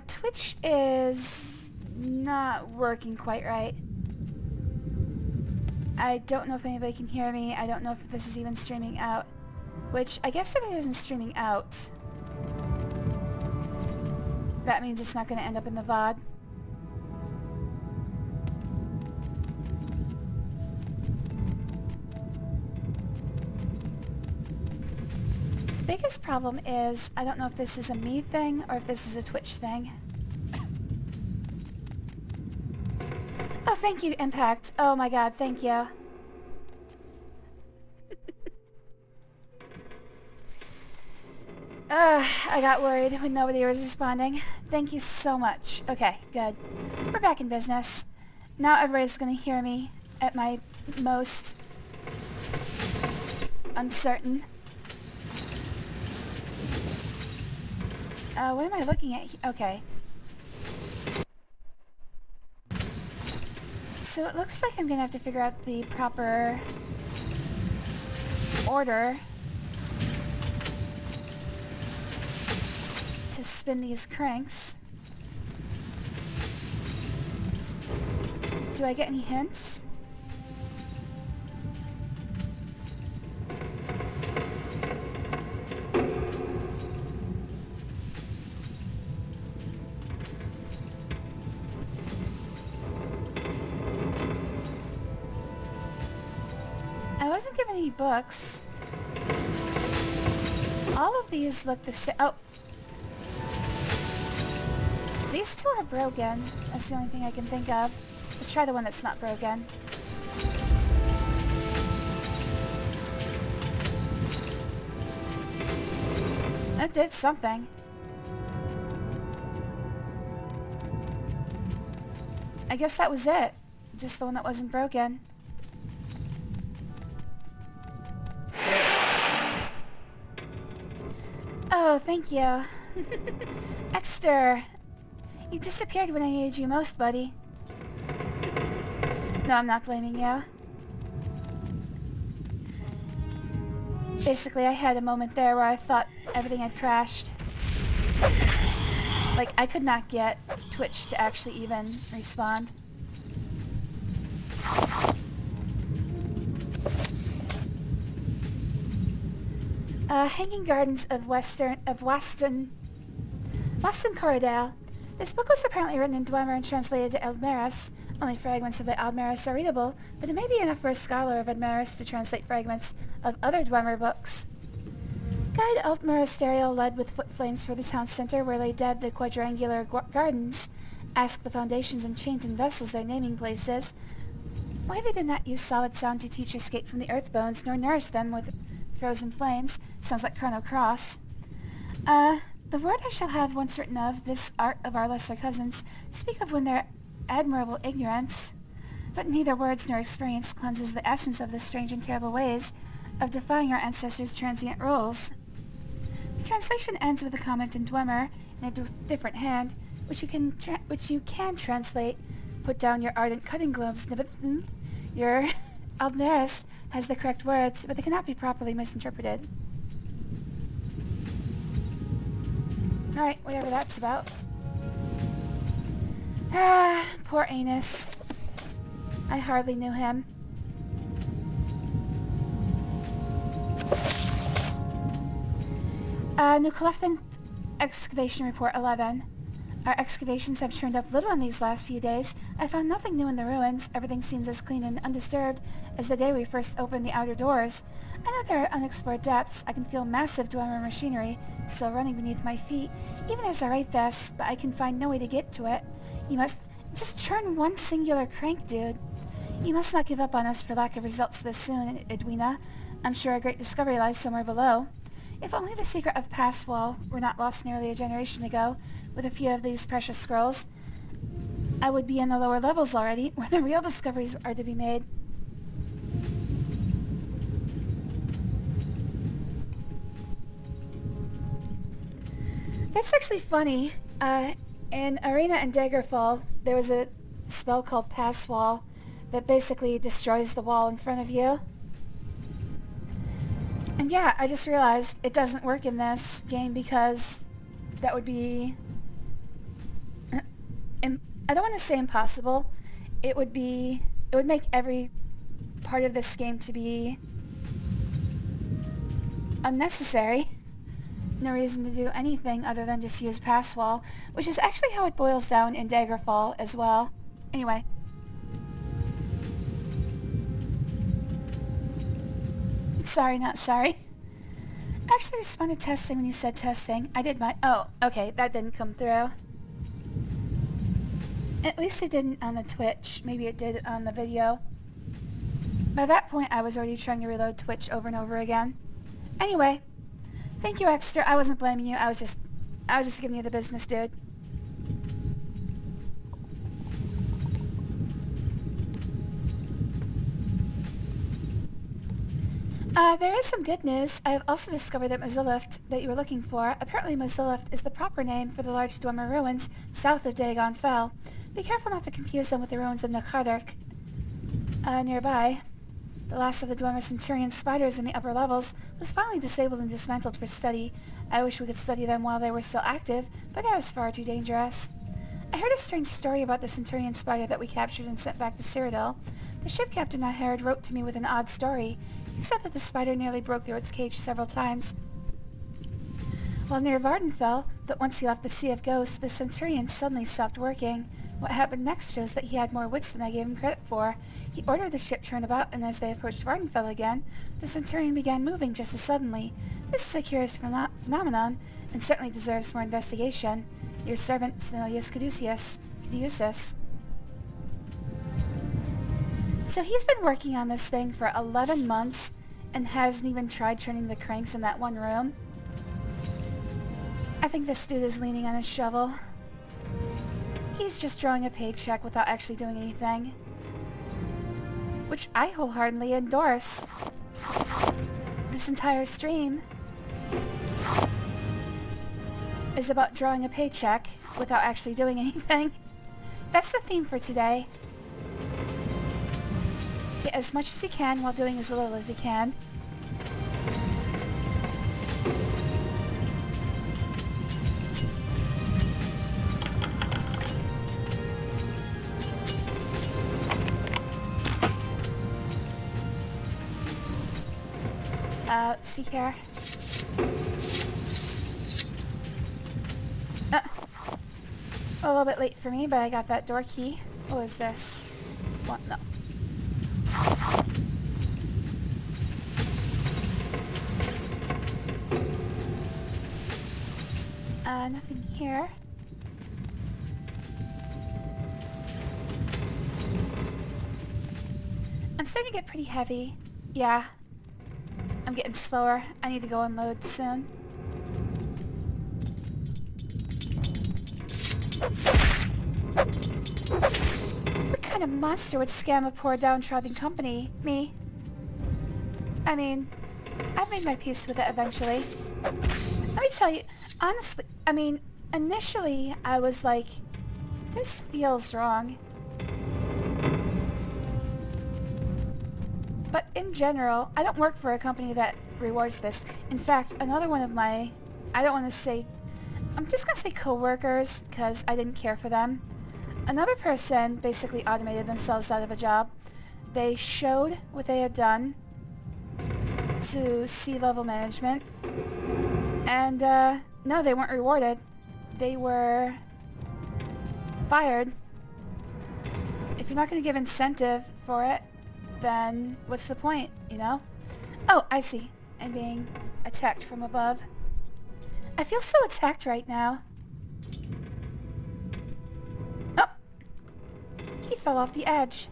Twitch is not working quite right. I don't know if anybody can hear me. I don't know if this is even streaming out. Which, I guess if it isn't streaming out, that means it's not going to end up in the VOD. The biggest problem is, I don't know if this is a me thing or if this is a Twitch thing. Oh, thank you, Impact. Oh my god, thank you. I got worried when nobody was responding. Thank you so much. Okay, good. We're back in business. Now everybody's gonna hear me at my most uncertain. What am I looking at? Okay. So it looks like I'm gonna have to figure out the proper order to spin these cranks. Do I get any hints? I wasn't given any books. All of these look the same. Oh. These two are broken. That's the only thing I can think of. Let's try the one that's not broken. That did something. I guess that was it. Just the one that wasn't broken. Oh, thank you. Exter! You disappeared when I needed you most, buddy. No, I'm not blaming you. Basically, I had a moment there where I thought everything had crashed. Like, I could not get Twitch to actually even respond. Hanging Gardens of Waston Corridale. This book was apparently written in Dwemer and translated to Eldmeris. Only fragments of the Eldmeris are readable, but it may be enough for a scholar of Eldmeris to translate fragments of other Dwemer books. Guide Altmeristerio led with foot flames for the town center where lay dead the quadrangular gardens. Ask the foundations and chains and vessels their naming places. Why they did not use solid sound to teach escape from the earth bones, nor nourish them with frozen flames. Sounds like Chrono Cross. The word I shall have once written of this art of our lesser cousins speak of when their admirable ignorance, but neither words nor experience cleanses the essence of the strange and terrible ways of defying our ancestors' transient rules. The translation ends with a comment in Dwemer in a different hand, which you can translate. Put down your ardent cutting globes, Nibbit. Your Aldmeris has the correct words, but they cannot be properly misinterpreted. Alright, whatever that's about. Ah, poor Anus. I hardly knew him. New Clefin Excavation Report 11. Our excavations have turned up little in these last few days. I found nothing new in the ruins. Everything seems as clean and undisturbed as the day we first opened the outer doors. I know there are unexplored depths. I can feel massive Dwemer machinery still running beneath my feet, even as I write this, but I can find no way to get to it. You must just turn one singular crank, dude. You must not give up on us for lack of results this soon, Edwina. I'm sure a great discovery lies somewhere below. If only the secret of Passwall were not lost nearly a generation ago, with a few of these precious scrolls, I would be in the lower levels already, where the real discoveries are to be made. That's actually funny. In Arena and Daggerfall, there was a spell called Passwall that basically destroys the wall in front of you. And yeah, I just realized it doesn't work in this game because that would be... I don't want to say impossible. It would make every part of this game to be unnecessary. No reason to do anything other than just use Passwall, which is actually how it boils down in Daggerfall as well. Anyway. Sorry, not sorry. I actually responded testing when you said testing. I did my... Oh, okay, that didn't come through. At least it didn't on the Twitch. Maybe it did on the video. By that point, I was already trying to reload Twitch over and over again. Anyway. Thank you, Exeter. I wasn't blaming you. I was just giving you the business, dude. There is some good news. I have also discovered that Mazilift that you were looking for. Apparently Mazilift is the proper name for the large Dwemer ruins south of Dagon Fell. Be careful not to confuse them with the ruins of Nakhadark nearby. The last of the Dwemer Centurion spiders in the upper levels was finally disabled and dismantled for study. I wish we could study them while they were still active, but that is far too dangerous. I heard a strange story about the Centurion spider that we captured and sent back to Cyrodiil. The ship captain I heard wrote to me with an odd story. He said that the spider nearly broke through its cage several times while near Vardenfell, but once he left the Sea of Ghosts, the Centurion suddenly stopped working. What happened next shows that he had more wits than I gave him credit for. He ordered the ship turned about, and as they approached Vardenfell again, the Centurion began moving just as suddenly. This is a curious phenomenon, and certainly deserves more investigation. Your servant, Snilius Caduceus. So he's been working on this thing for 11 months, and hasn't even tried turning the cranks in that one room. I think this dude is leaning on his shovel. He's just drawing a paycheck without actually doing anything. Which I wholeheartedly endorse. This entire stream is about drawing a paycheck without actually doing anything. That's the theme for today. Get as much as you can while doing as little as you can. Let's see here. A little bit late for me, but I got that door key. What is this? What? No. Nothing here. I'm starting to get pretty heavy. Yeah. I'm getting slower. I need to go unload soon. What kind of monster would scam a poor downtrodden company? Me. I mean, I've made my peace with it eventually. Let me tell you, honestly, I mean, initially I was like, this feels wrong. But in general, I don't work for a company that rewards this. In fact, another one of my, I don't want to say, I'm just going to say co-workers, because I didn't care for them. Another person basically automated themselves out of a job. They showed what they had done to C-level management. And, no, they weren't rewarded. They were fired. If you're not going to give incentive for it, then what's the point, you know? Oh, I see. I'm being attacked from above. I feel so attacked right now. Oh! He fell off the edge.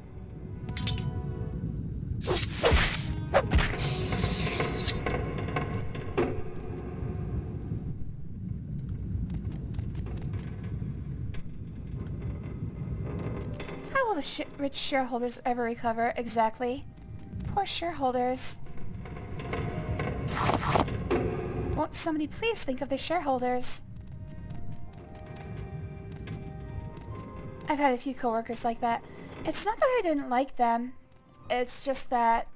How will the rich shareholders ever recover, exactly? Poor shareholders. Won't somebody please think of the shareholders? I've had a few coworkers like that. It's not that I didn't like them. It's just that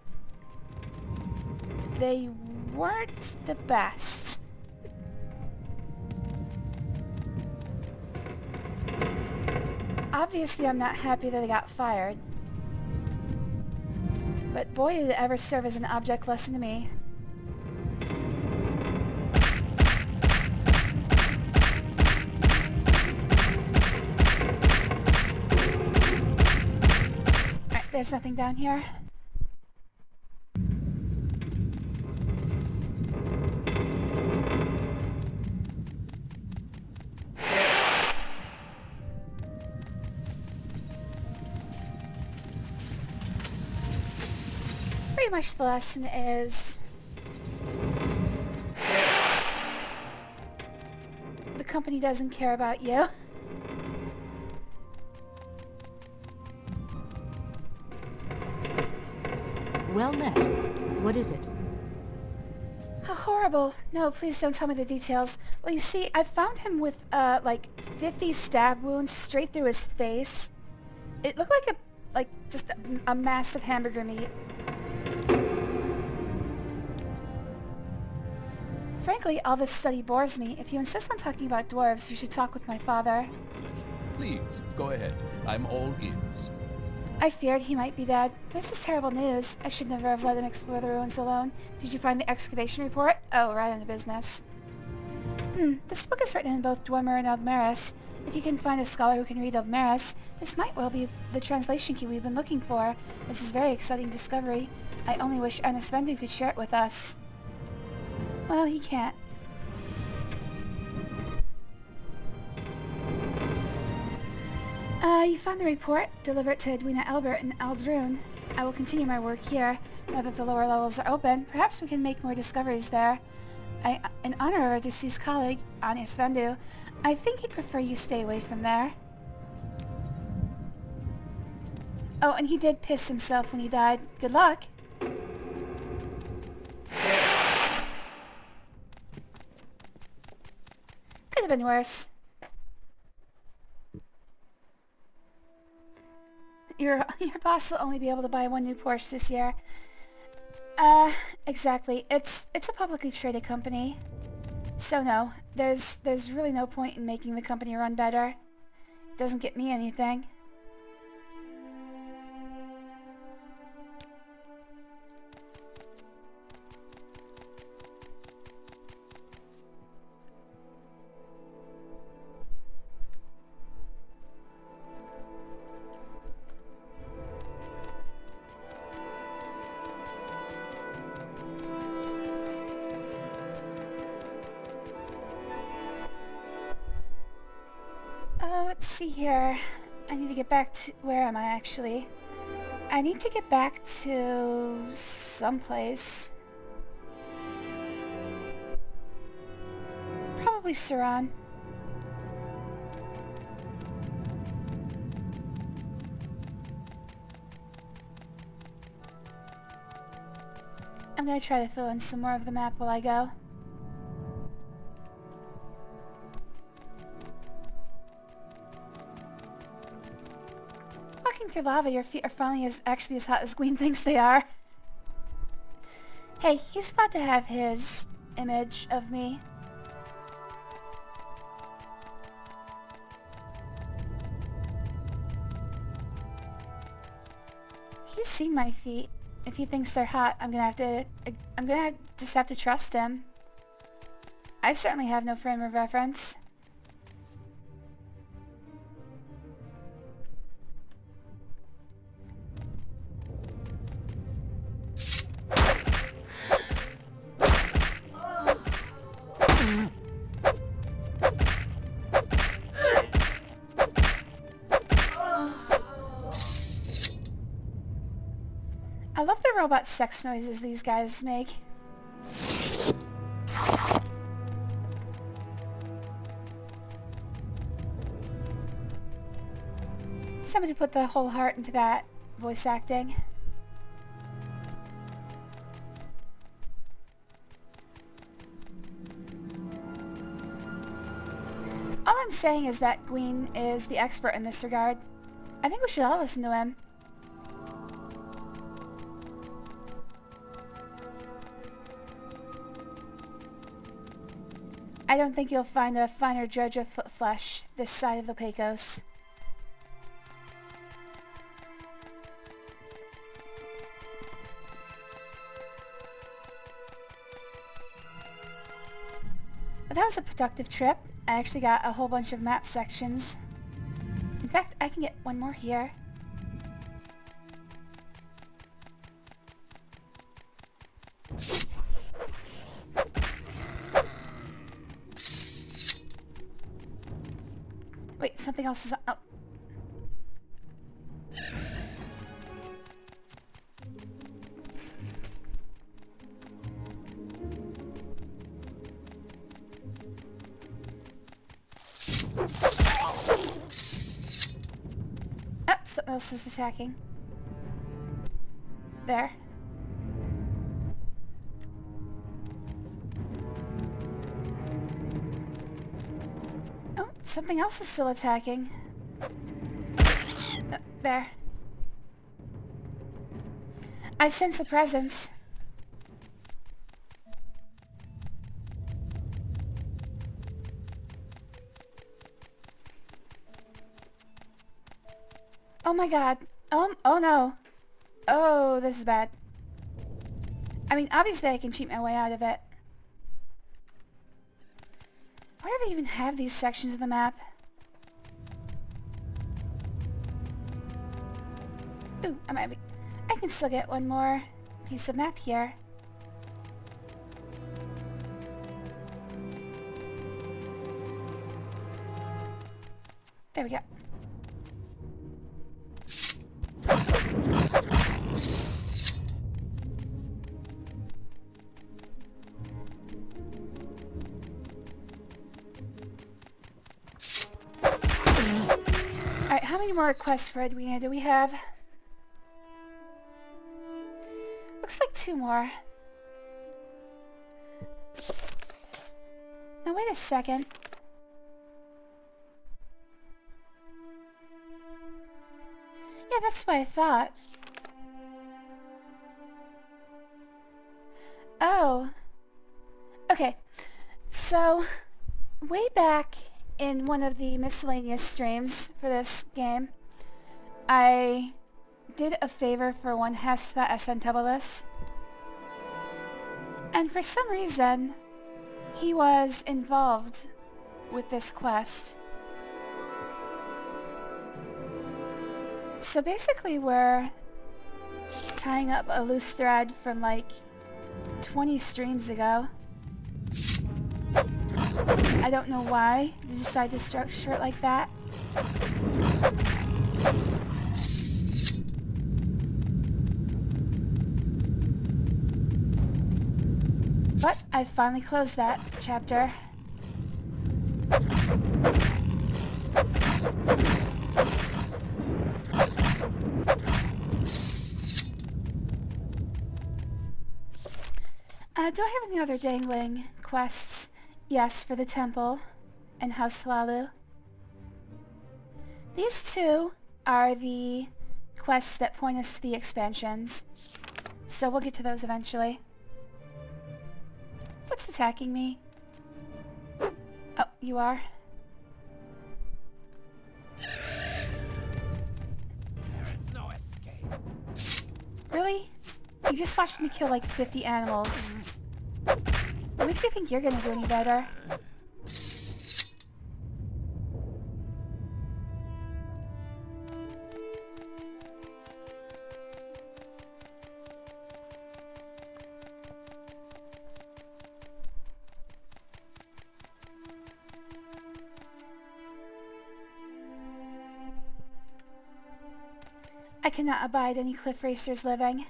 they weren't the best. Obviously, I'm not happy that I got fired. But boy, did it ever serve as an object lesson to me. Alright, there's nothing down here. Pretty much the lesson is the company doesn't care about you. Well met. What is it? How horrible. No, please don't tell me the details. Well, you see, I found him with, like, 50 stab wounds straight through his face. It looked like just a massive hamburger meat. Frankly, all this study bores me. If you insist on talking about dwarves, you should talk with my father. Please, go ahead. I'm all ears. I feared he might be dead. This is terrible news. I should never have let him explore the ruins alone. Did you find the excavation report? Oh, right on the business. This book is written in both Dwemer and Eldmaris. If you can find a scholar who can read Eldmaris, this might well be the translation key we've been looking for. This is a very exciting discovery. I only wish Anisvendu could share it with us. Well, he can't. You found the report. Deliver it to Edwina Albert in Aldrune. I will continue my work here. Now that the lower levels are open, perhaps we can make more discoveries there. In honor of our deceased colleague, Anisvendu, I think he'd prefer you stay away from there. Oh, and he did piss himself when he died. Good luck! Could have been worse. Your boss will only be able to buy one new Porsche this year. Exactly. It's a publicly traded company. So no, there's really no point in making the company run better. It doesn't get me anything. Let's see here. I need to get back to... Where am I, actually? I need to get back to... someplace. Probably Saran. I'm gonna try to fill in some more of the map while I go. Walking through lava, your feet are finally actually as hot as Gwyn thinks they are. Hey, he's allowed to have his image of me. He's seen my feet. If he thinks they're hot, I'm gonna just have to trust him. I certainly have no frame of reference. I love the robot sex noises these guys make. somebody put the whole heart into that voice acting. All I'm saying is that Gwyn is the expert in this regard. I think we should all listen to him. I don't think you'll find a finer judge of foot flesh this side of the Pecos. But that was a productive trip. I actually got a whole bunch of map sections. In fact, I can get one more here. Wait, something else is... Oh. Oh, something else is attacking. There. Oh, something else is still attacking. There. I sense a presence. Oh my god. Oh no. Oh, this is bad. I mean, obviously I can cheat my way out of it. Why do they even have these sections of the map? Ooh, I can still get one more piece of map here. There we go. Alright, how many more requests for Edwina do we have? Looks like 2 more. Now wait a second. Yeah, that's what I thought. Oh. Okay. So, way back in one of the miscellaneous streams for this game, I did a favor for one Hespa Ascentabilis. And for some reason, he was involved with this quest. So basically we're tying up a loose thread from like 20 streams ago. I don't know why they decided to structure it like that. But I finally closed that chapter. Do I have any other dangling quests? Yes, for the temple and House Lalu. These 2 are the quests that point us to the expansions, so we'll get to those eventually. What's attacking me? Oh, you are? There is no escape. Really? You just watched me kill like 50 animals. What makes you think you're gonna do any better? I cannot abide any cliff racers living.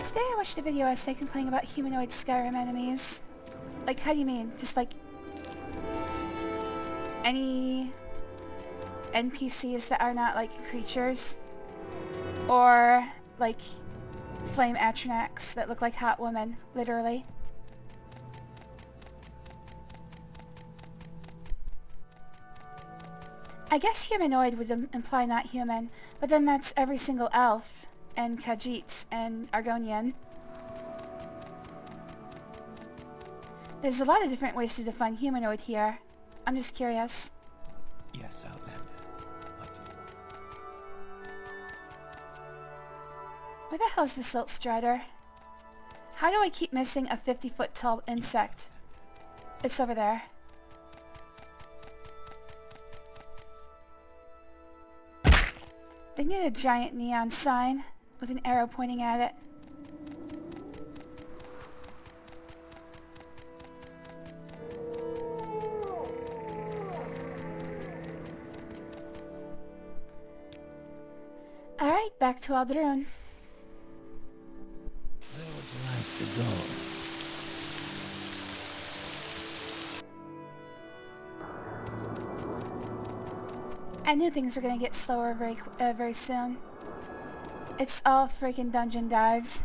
Today I watched a video essay complaining about humanoid Skyrim enemies. Like, how do you mean? Just like any NPCs that are not like creatures? Or like flame atronachs that look like hot women, literally. I guess humanoid would imply not human, but then that's every single elf, and Khajiit, and Argonian. There's a lot of different ways to define humanoid here. I'm just curious. Yes, Outlander. What do you Where the hell is the Silt Strider? How do I keep missing a 50-foot tall insect? It's over there. They need a giant neon sign with an arrow pointing at it. Alright, back to Ald'ruhn. Where would you like to go? I knew things were gonna get slower very soon. It's all freaking dungeon dives.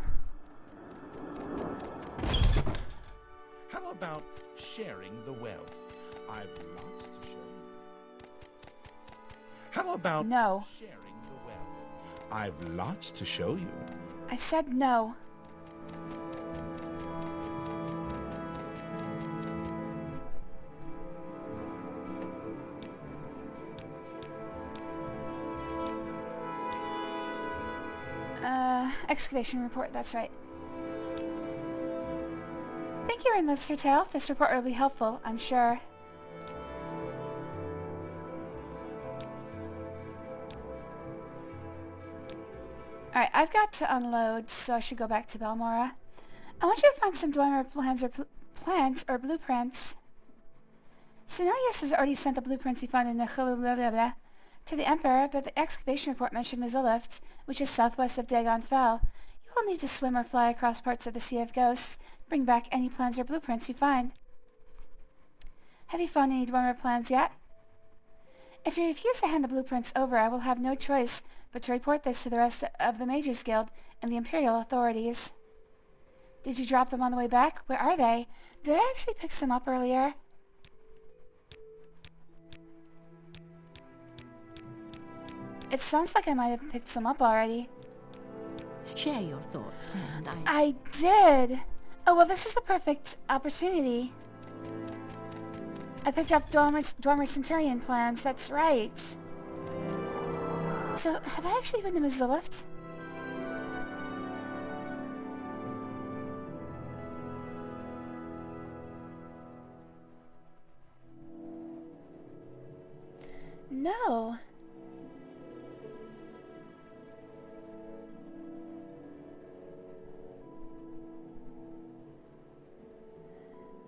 How about sharing the wealth? I've lots to show you. How about No. sharing the wealth? I've lots to show you. I said no. Excavation report, that's right. Thank you, Renlister Tale. This report will be helpful, I'm sure. Alright, I've got to unload, so I should go back to Balmora. I want you to find some Dwemer plans or blueprints. Senelius has already sent the blueprints he found in the to the Emperor, but the excavation report mentioned Mizilift, which is southwest of Dagon Fell. You will need to swim or fly across parts of the Sea of Ghosts. Bring back any plans or blueprints you find. Have you found any Dwemer plans yet? If you refuse to hand the blueprints over, I will have no choice but to report this to the rest of the Mages Guild and the Imperial authorities. Did you drop them on the way back? Where are they? Did I actually pick some up earlier? It sounds like I might have picked some up already. Share your thoughts, friend. I did! Oh, well, this is the perfect opportunity. I picked up Dwemer Centurion plans, that's right. So, have I actually been to Mizilift? No.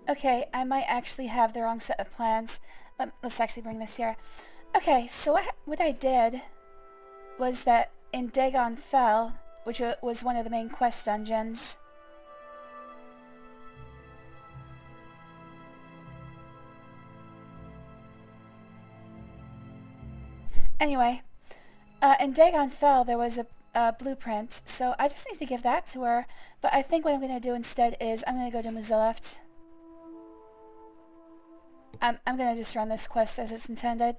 Okay, I might actually have the wrong set of plans. Let's actually bring this here. Okay, so what I did was that in Dagon Fell, which was one of the main quest dungeons, anyway, in Dagon Fell there was a blueprint, so I just need to give that to her, but I think what I'm going to do instead is I'm going to go to Mizilift. I'm going to just run this quest as it's intended.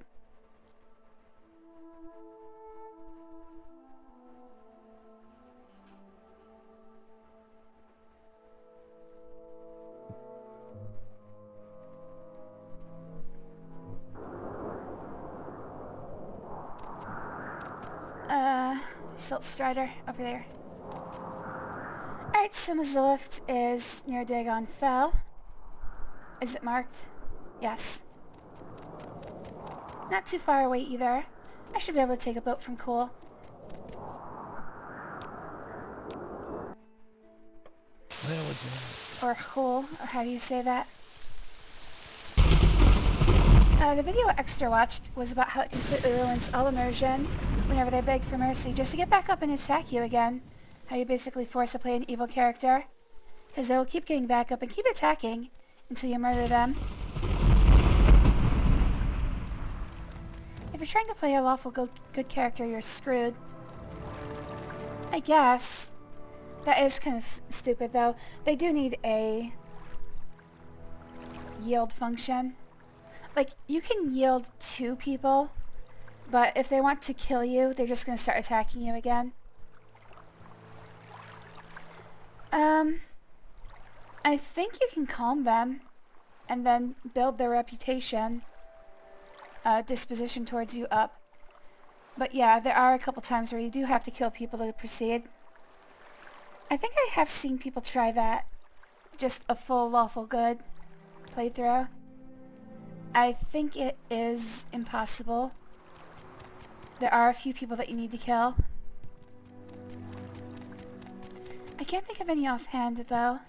Silt Strider, over there. Alright, so Mizilift is near Dagon Fell. Is it marked? Yes. Not too far away either. I should be able to take a boat from Cool. Where would you like? Or Cool, or how do you say that? The video Extra watched was about how it completely ruins all immersion whenever they beg for mercy just to get back up and attack you again. How you basically force to play an evil character. Because they'll keep getting back up and keep attacking until you murder them. If you're trying to play a lawful good character, you're screwed. I guess. That is kind of stupid, though. They do need a yield function. Like, you can yield to people, but if they want to kill you, they're just going to start attacking you again. I think you can calm them and then build their reputation, disposition towards you up. But yeah, there are a couple times where you do have to kill people to proceed. I think I have seen people try that. Just a full lawful good playthrough. I think it is impossible. There are a few people that you need to kill. I can't think of any offhand, though.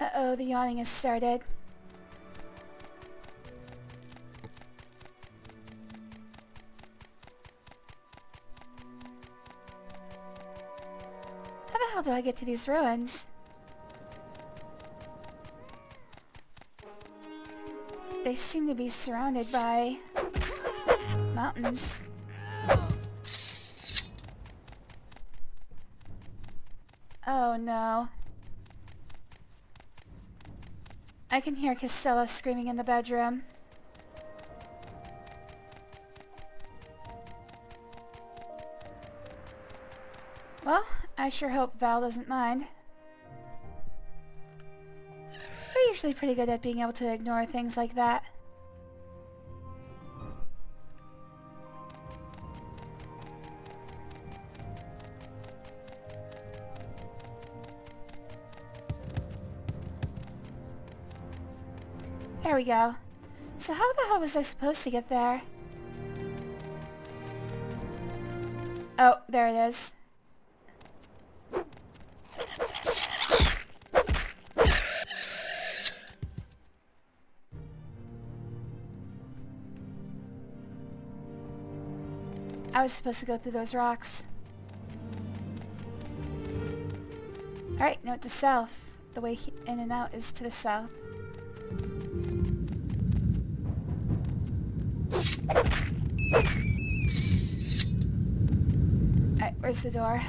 Uh-oh, the yawning has started. How the hell do I get to these ruins? They seem to be surrounded by mountains. Oh no. I can hear Casella screaming in the bedroom. Well, I sure hope Val doesn't mind. We're usually pretty good at being able to ignore things like that. There we go. So how the hell was I supposed to get there? Oh, there it is. I was supposed to go through those rocks. Alright, note to self. The way in and out is to the south. Alright, where's the door?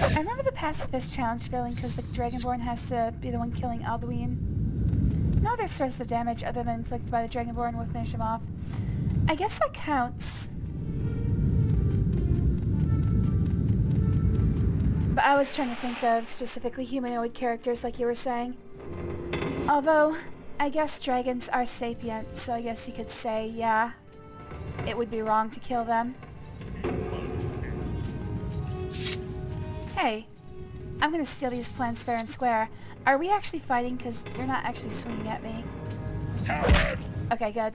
I remember the pacifist challenge failing because the Dragonborn has to be the one killing Alduin. No other source of damage other than inflicted by the Dragonborn will finish him off. I guess that counts. But I was trying to think of specifically humanoid characters like you were saying. Although, I guess dragons are sapient, so I guess you could say, yeah, it would be wrong to kill them. Hey, I'm gonna steal these plants fair and square. Are we actually fighting? Because you're not actually swinging at me. Okay, good.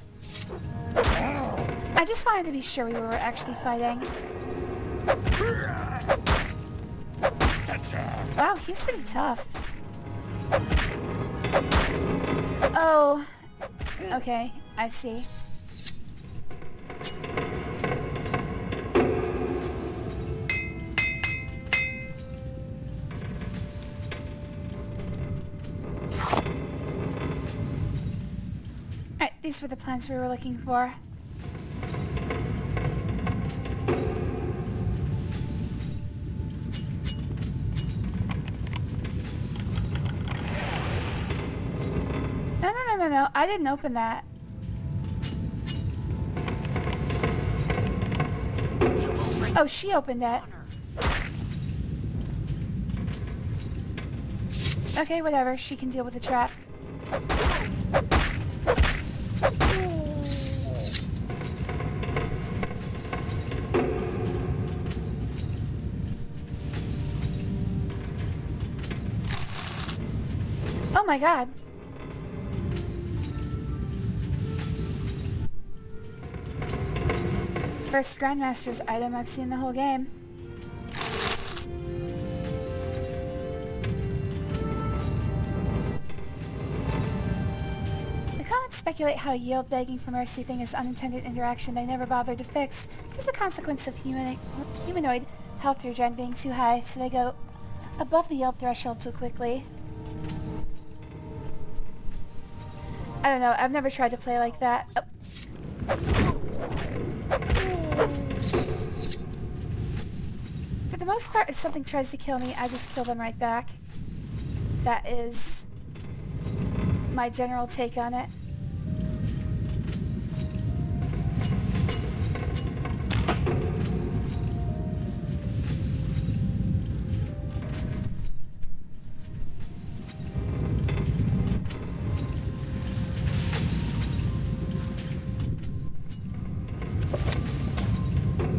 I just wanted to be sure we were actually fighting. Wow, he's pretty tough. Oh, okay, I see. Alright, these were the plants we were looking for. No, I didn't open that. Oh, she opened it. Okay, whatever. She can deal with the trap. Oh my god. First Grandmaster's item I've seen the whole game. The comments speculate how yield begging for mercy thing is unintended interaction they never bothered to fix, just a consequence of humanoid health regen being too high, so they go above the yield threshold too quickly. I don't know, I've never tried to play like that. Oh. For the most part, if something tries to kill me, I just kill them right back. That is my general take on it.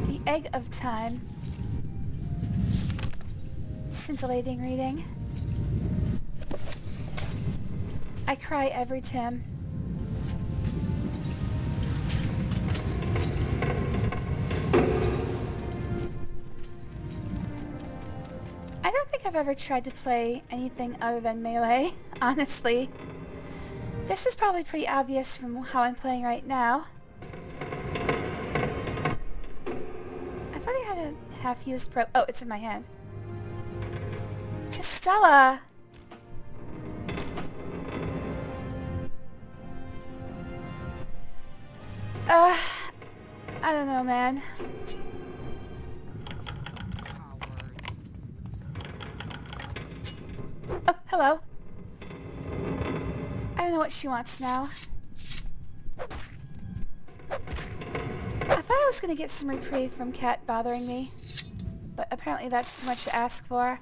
The Egg of Time. Scintillating reading. I cry every Tim. I don't think I've ever tried to play anything other than Melee, honestly. This is probably pretty obvious from how I'm playing right now. I thought I had a half-used probe. Oh, it's in my hand. Stella! I don't know, man. Oh, hello. I don't know what she wants now. I thought I was gonna get some reprieve from Cat bothering me, but apparently that's too much to ask for.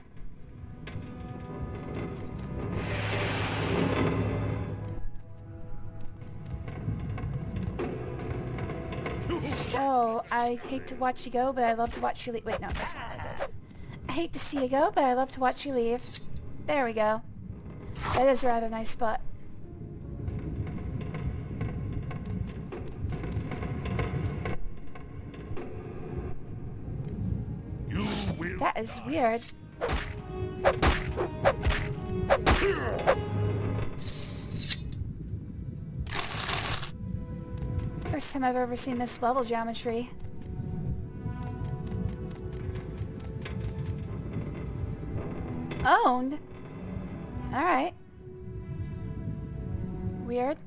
Oh, I hate to watch you go, but I love to watch you leave. Wait, no, that's not how it goes. I hate to see you go, but I love to watch you leave. There we go. That is a rather nice spot. That is weird. First time I've ever seen this level geometry. Owned? Alright. Weird.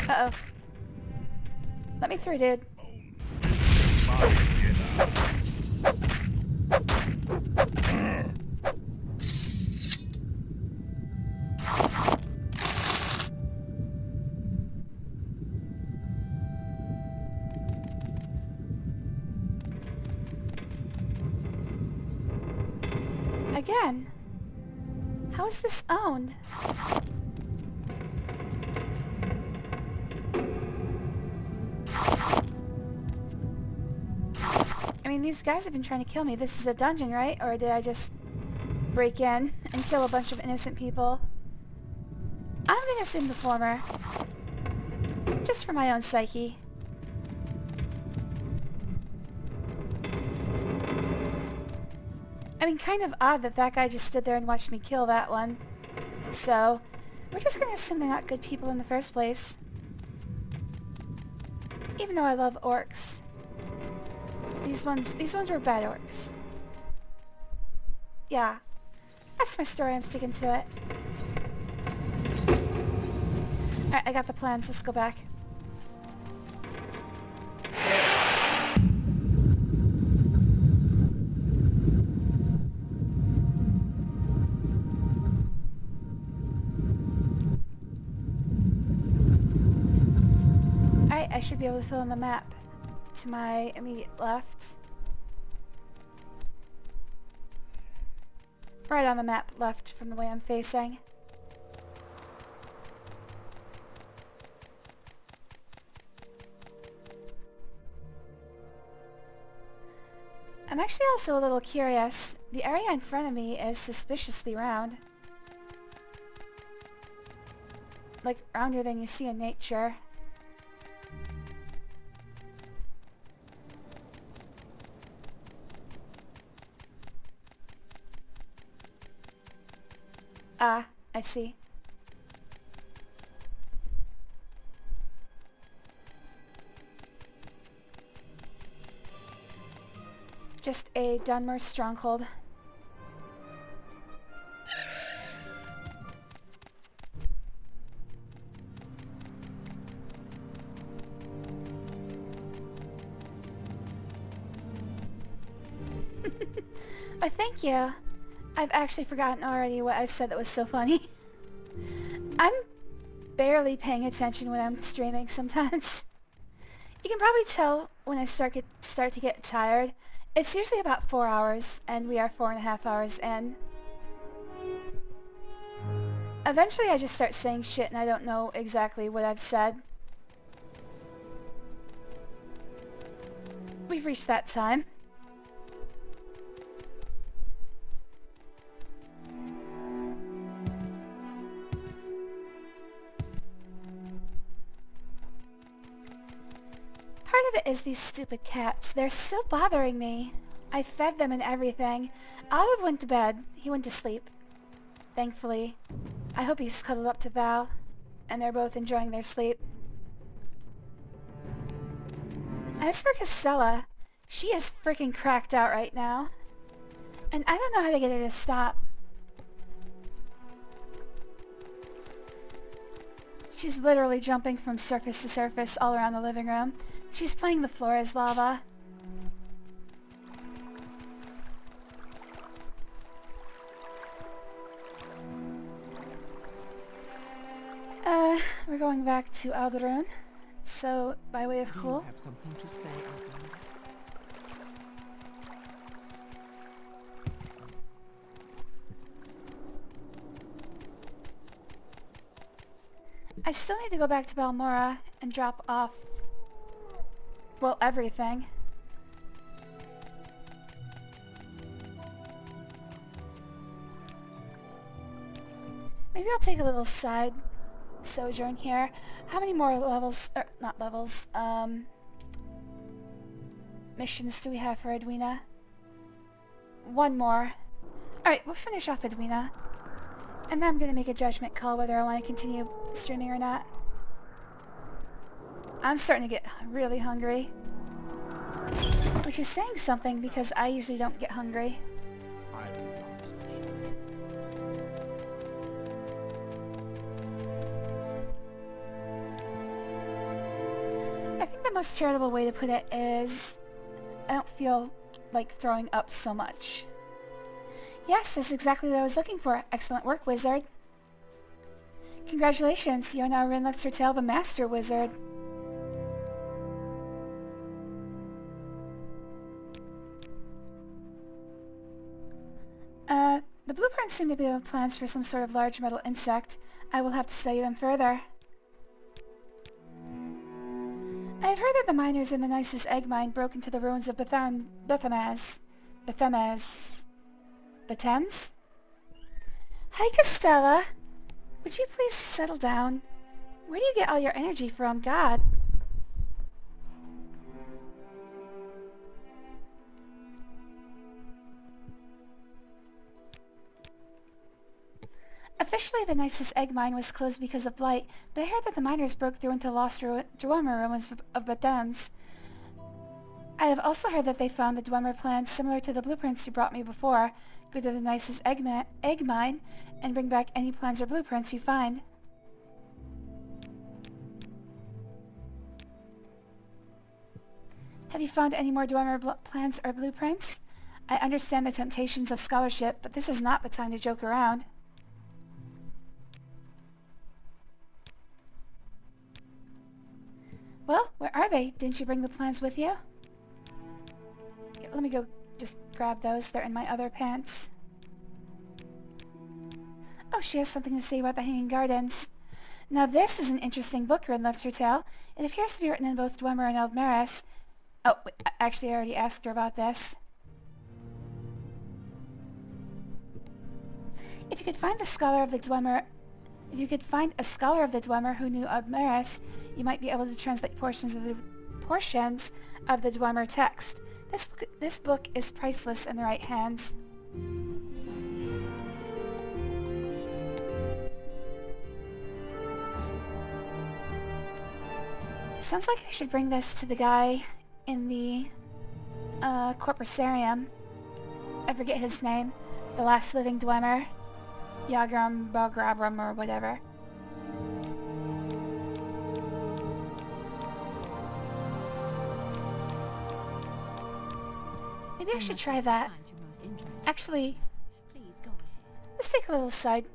Uh-oh. Let me through, dude. Again? How is this owned? I mean, these guys have been trying to kill me. This is a dungeon, right? Or did I just break in and kill a bunch of innocent people? I'm gonna assume the former. Just for my own psyche. I mean, kind of odd that that guy just stood there and watched me kill that one. So, we're just gonna assume they're not good people in the first place. Even though I love orcs. These ones were bad orcs. Yeah. That's my story, I'm sticking to it. Alright, I got the plans, let's go back. Alright, I should be able to fill in the map to my immediate left. Right on the map left from the way I'm facing. I'm actually also a little curious. The area in front of me is suspiciously round. Like, rounder than you see in nature. Ah, I see. Just a Dunmer stronghold. Why, thank you. I've actually forgotten already what I said that was so funny. I'm barely paying attention when I'm streaming sometimes. You can probably tell when I start to get tired. It's usually about 4 hours, and we are 4.5 hours in. Eventually I just start saying shit and I don't know exactly what I've said. We've reached that time. Part of it is these stupid cats. They're still bothering me. I fed them and everything. Olive went to bed. He went to sleep. Thankfully. I hope he's cuddled up to Val. And they're both enjoying their sleep. As for Castella, she is freaking cracked out right now. And I don't know how to get her to stop. She's literally jumping from surface to surface all around the living room. She's playing the floor as lava. We're going back to Alderaan. So, by way of cool. You have something to say, Outlander? I still need to go back to Balmora and drop off, well, everything. Maybe I'll take a little side sojourn here. How many more levels, or not levels, missions do we have for Edwina? One more. Alright, we'll finish off Edwina. And then I'm going to make a judgment call whether I want to continue streaming or not. I'm starting to get really hungry. Which is saying something because I usually don't get hungry. I think the most charitable way to put it is I don't feel like throwing up so much. Yes, that's exactly what I was looking for. Excellent work, wizard. Congratulations, you are now Rinlux's Hotel, the Master Wizard. The blueprints seem to be the plans for some sort of large metal insect. I will have to study them further. I have heard that the miners in the nicest egg mine broke into the ruins of Bethems? Hi, Castella. Would you please settle down? Where do you get all your energy from, God? Officially, the nicest egg mine was closed because of blight, but I heard that the miners broke through into the lost Dwemer ruins of Bethems. I have also heard that they found the Dwemer plans similar to the blueprints you brought me before. Go to the nicest egg mine and bring back any plans or blueprints you find. Have you found any more Dwemer plans or blueprints? I understand the temptations of scholarship, but this is not the time to joke around. Well, where are they? Didn't you bring the plans with you? Yeah, let me go just grab those. They're in my other pants. Oh, she has something to say about the Hanging Gardens. Now this is an interesting book Rinlux's Hotel. It appears to be written in both Dwemer and Eldmaris. Oh, wait, actually I already asked her about this. If you could find the scholar of the Dwemer... If you could find a scholar of the Dwemer who knew Admeris, you might be able to translate portions of the Dwemer text. This book is priceless in the right hands. Sounds like I should bring this to the guy in the Corpusarium. I forget his name. The last living Dwemer. Yagram Bograbram or whatever. Maybe I should try that. Actually, Please go ahead. let's take a little side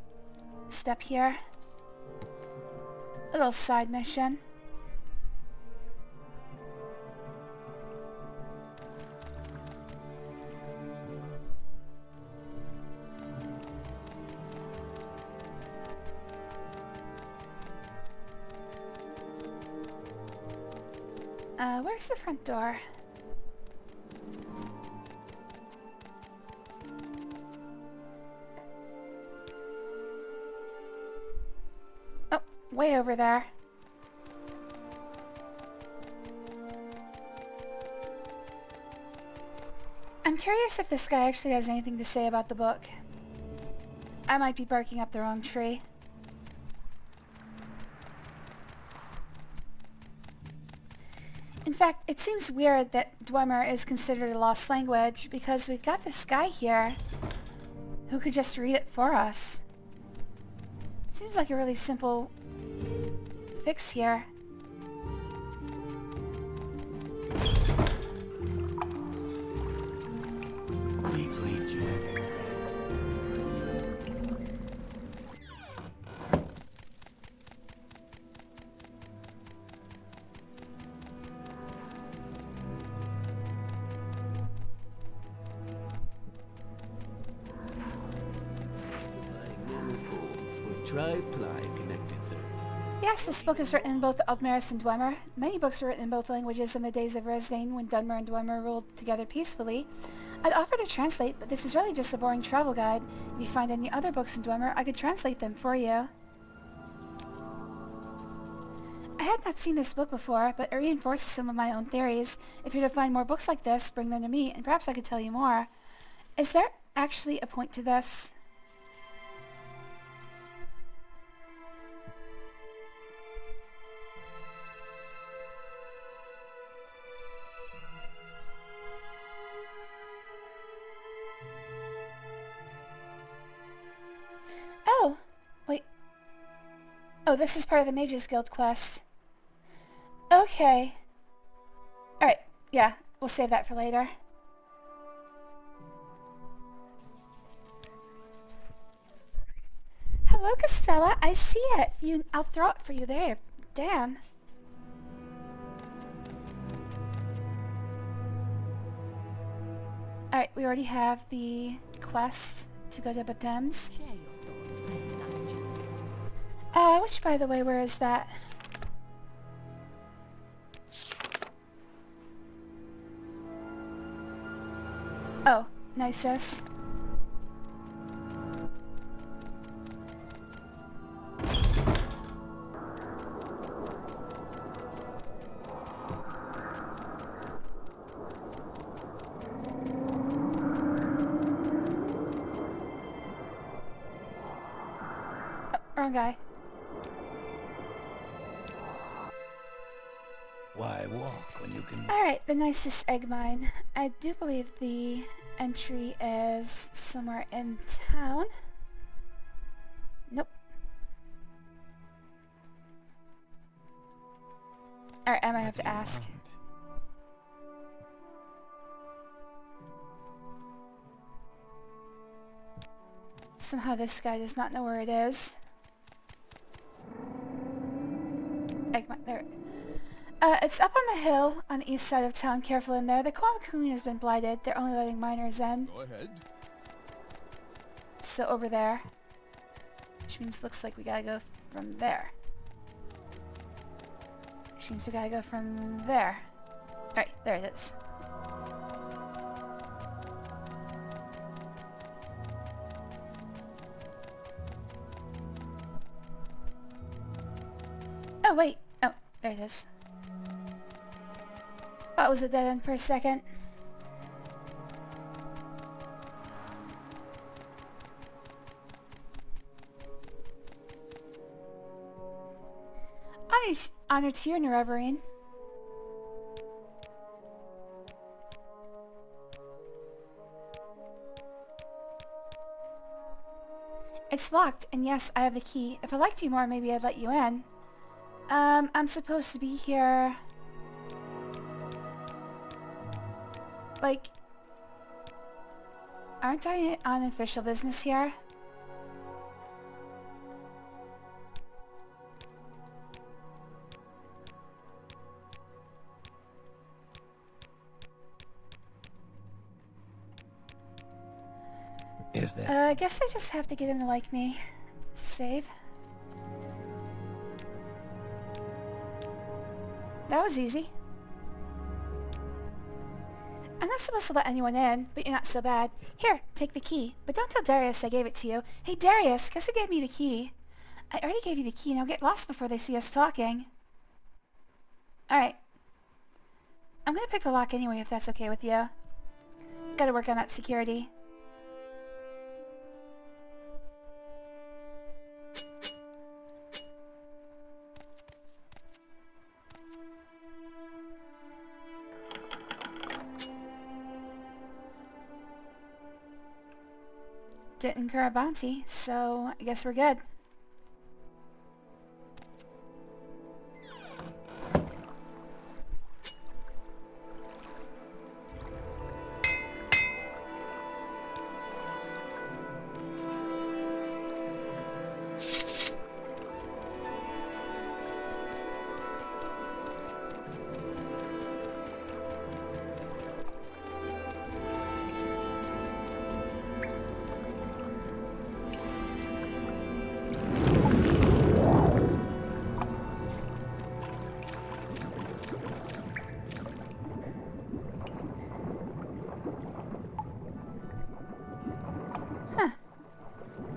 step here. A little side mission. Where's the front door? Oh, way over there. I'm curious if this guy actually has anything to say about the book. I might be barking up the wrong tree. In fact, it seems weird that Dwemer is considered a lost language because we've got this guy here who could just read it for us. Seems like a really simple fix here. We greet you as a friend. Yes, this book is written in both Aldmeris and Dwemer. Many books were written in both languages in the days of Resdain when Dunmer and Dwemer ruled together peacefully. I'd offer to translate, but this is really just a boring travel guide. If you find any other books in Dwemer, I could translate them for you. I had not seen this book before, but it reinforces some of my own theories. If you're to find more books like this, bring them to me, and perhaps I could tell you more. Is there actually a point to this? Oh, wait. Oh, this is part of the Mages Guild quest. Okay. Alright, yeah, we'll save that for later. Hello, Costella, I see it. I'll throw it for you there. Damn. Alright, we already have the quest to go to Batem's. Share your thoughts, friend. Which, by the way, where is that? Oh, Nisus. Oh, wrong guy. Why walk when you can... Alright, the nicest egg mine. I do believe the entry is somewhere in town. Nope. Alright, I might have to ask. Somehow this guy does not know where it is. Egg mine, there. It's up on the hill on the east side of town. Careful in there. The Kwam has been blighted. They're only letting miners in. Go ahead. So over there. Which means looks like we gotta go from there. Which means we gotta go from there. Alright, there it is. Oh, wait. Oh, there it is. That was a dead end for a second. Honor to you, Nerevarine. It's locked, and yes, I have the key. If I liked you more, maybe I'd let you in. I'm supposed to be here... Like... Aren't I on official business here? Is there? I guess I just have to get him to like me. Save. That was easy. I'm not supposed to let anyone in, but you're not so bad. Here, take the key. But don't tell Darius I gave it to you. Hey Darius, guess who gave me the key? I already gave you the key. Now get lost before they see us talking. Alright. I'm gonna pick the lock anyway if that's okay with you. Gotta work on that security. Didn't incur a bounty, so I guess we're good.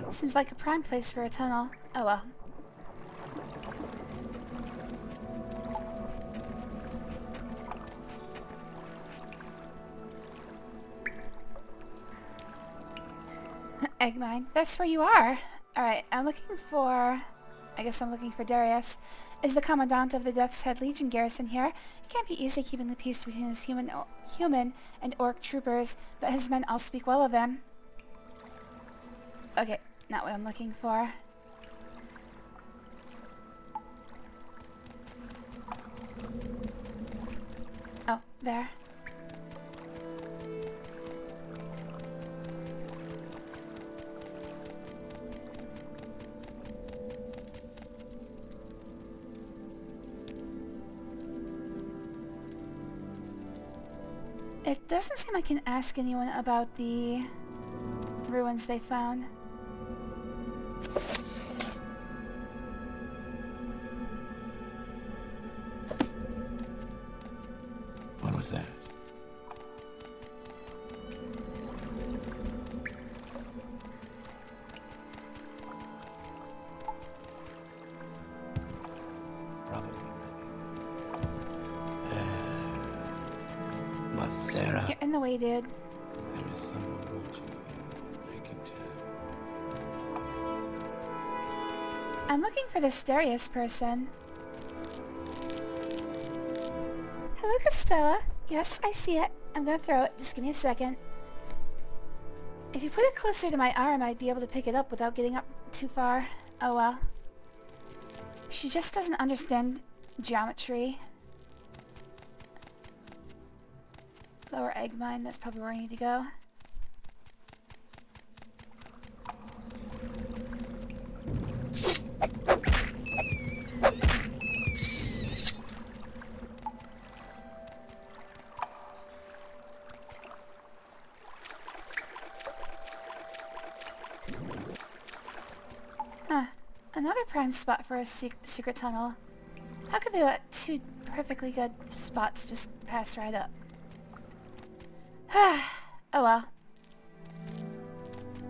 Seems like a prime place for a tunnel. Oh well. Egg mine. That's where you are. Alright, I'm looking for... I guess I'm looking for Darius. Is the Commandant of the Death's Head Legion garrison here? It can't be easy keeping the peace between his human and orc troopers, but his men all speak well of them. Okay, not what I'm looking for. Oh, there. It doesn't seem I can ask anyone about the ruins they found. What was that? Probably nothing. Sarah. You're in the way, dude. There is someone watching you. I can tell. I'm looking for this Darius person. Hello, Costella. Yes, I see it. I'm gonna throw it. Just give me a second. If you put it closer to my arm, I'd be able to pick it up without getting up too far. Oh well. She just doesn't understand geometry. Lower egg mine, that's probably where I need to go. Huh. Another prime spot for a secret tunnel. How could they let two perfectly good spots just pass right up? Oh well.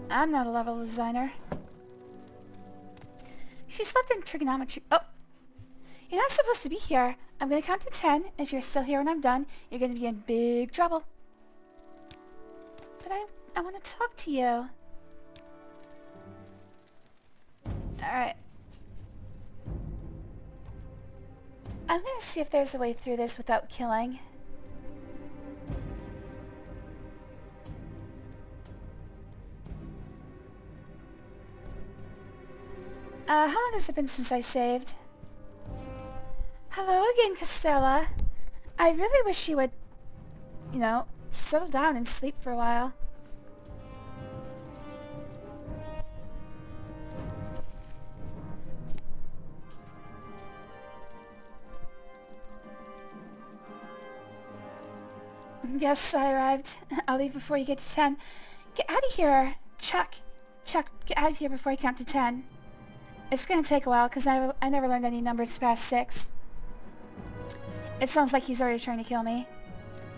I'm not a level designer. She slept in trigonometry. Oh! You're not supposed to be here. I'm gonna count to 10, and if you're still here when I'm done, you're gonna be in big trouble. But I want to talk to you. Alright. I'm gonna see if there's a way through this without killing. How long has it been since I saved? Hello again, Costella. I really wish you would, you know, settle down and sleep for a while. Yes, I arrived. I'll leave before you get to 10. Get out of here, Chuck. Chuck, get out of here before I count to 10. It's gonna take a while, because I never learned any numbers past 6. It sounds like he's already trying to kill me.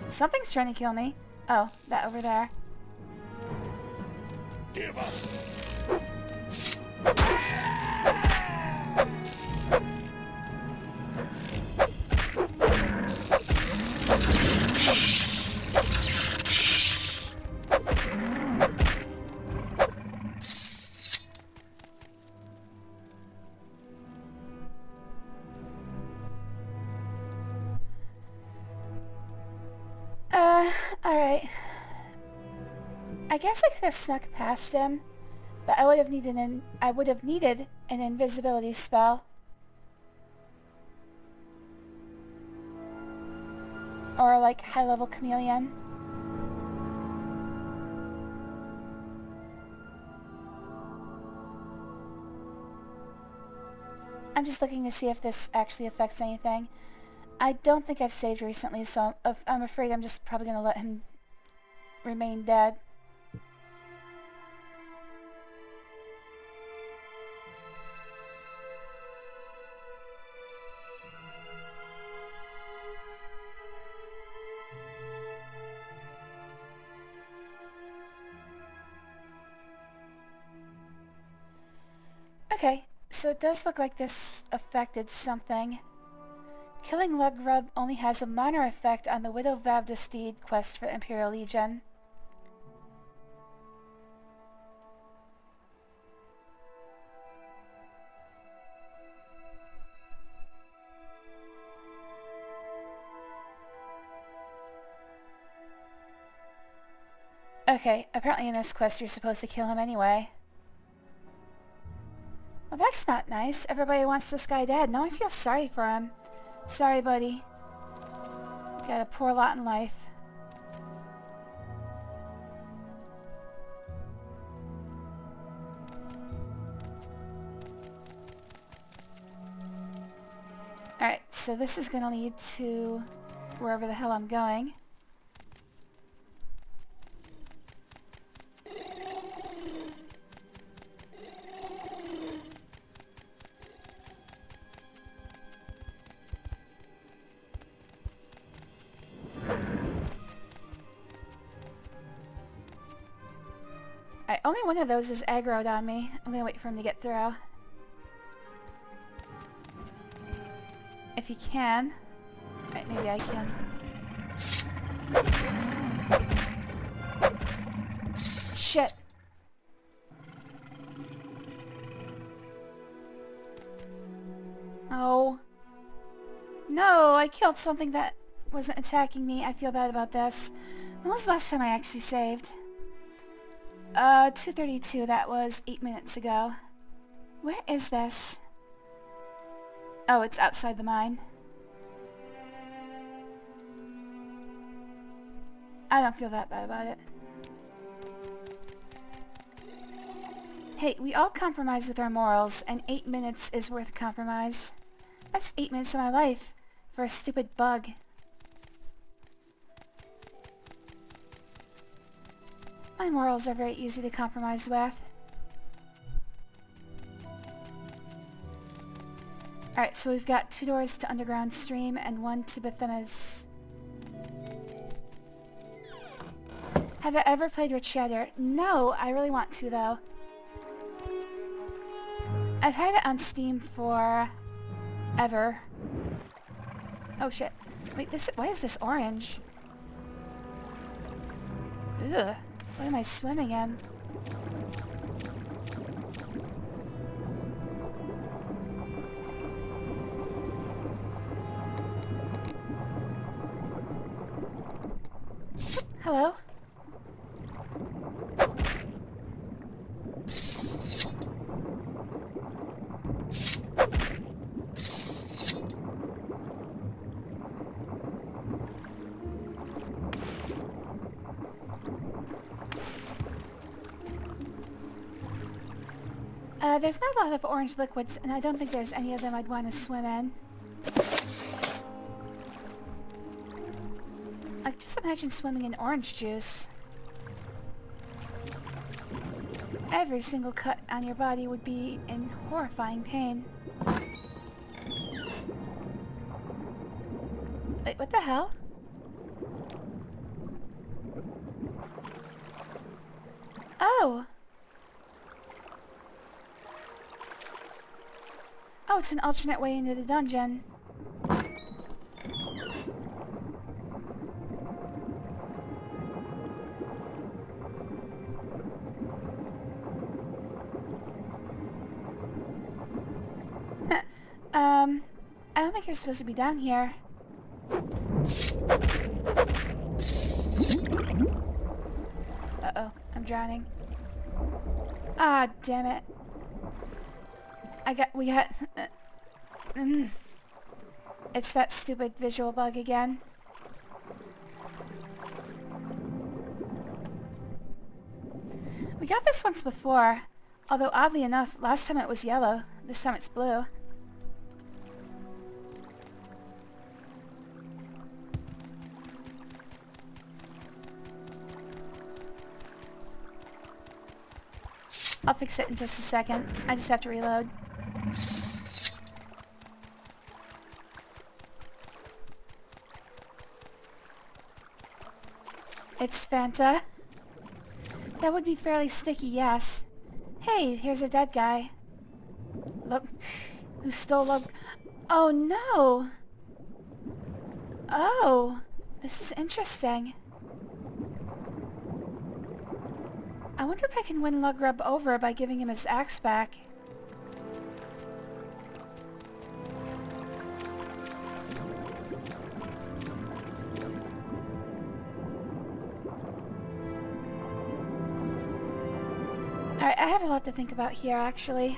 Something's trying to kill me. Oh, that over there. Give up. Alright. I guess I could have snuck past him, but I would have needed an invisibility spell. Or like high-level chameleon. I'm just looking to see if this actually affects anything. I don't think I've saved recently, so I'm afraid I'm just probably going to let him remain dead. Okay, so it does look like this affected something. Killing Lugrub only has a minor effect on the Widow Vavdesteed quest for Imperial Legion. Okay, apparently in this quest you're supposed to kill him anyway. Well, that's not nice. Everybody wants this guy dead. Now I feel sorry for him. Sorry, buddy. Got a poor lot in life. Alright, so this is gonna lead to wherever the hell I'm going. Alright, only one of those is aggroed on me. I'm gonna wait for him to get through. If he can. Alright, maybe I can. Shit. Oh. No, I killed something that wasn't attacking me. I feel bad about this. When was the last time I actually saved? 2:32, that was 8 minutes ago. Where is this? Oh, it's outside the mine. I don't feel that bad about it. Hey, we all compromise with our morals, and 8 minutes is worth a compromise. That's 8 minutes of my life for a stupid bug. My morals are very easy to compromise with. Alright, so we've got 2 doors to Underground Stream and 1 to Bethemes. Have I ever played Rich Shatter? No, I really want to though. I've had it on Steam for ever. Oh shit. Wait, why is this orange? Ugh. What am I swimming in? Hello? There's not a lot of orange liquids, and I don't think there's any of them I'd want to swim in. Like, just imagine swimming in orange juice. Every single cut on your body would be in horrifying pain. Wait, what the hell? Oh! Oh, it's an alternate way into the dungeon. I don't think you're supposed to be down here. Uh-oh, I'm drowning. Ah, damn it. We got... It's that stupid visual bug again. We got this once before, although oddly enough, last time it was yellow, this time it's blue. I'll fix it in just a second. I just have to reload. It's Fanta. That would be fairly sticky, yes. Hey, here's a dead guy. Look, who stole love... Oh no! Oh, this is interesting. I wonder if I can win Lugrub over by giving him his axe back. Alright, I have a lot to think about here, actually.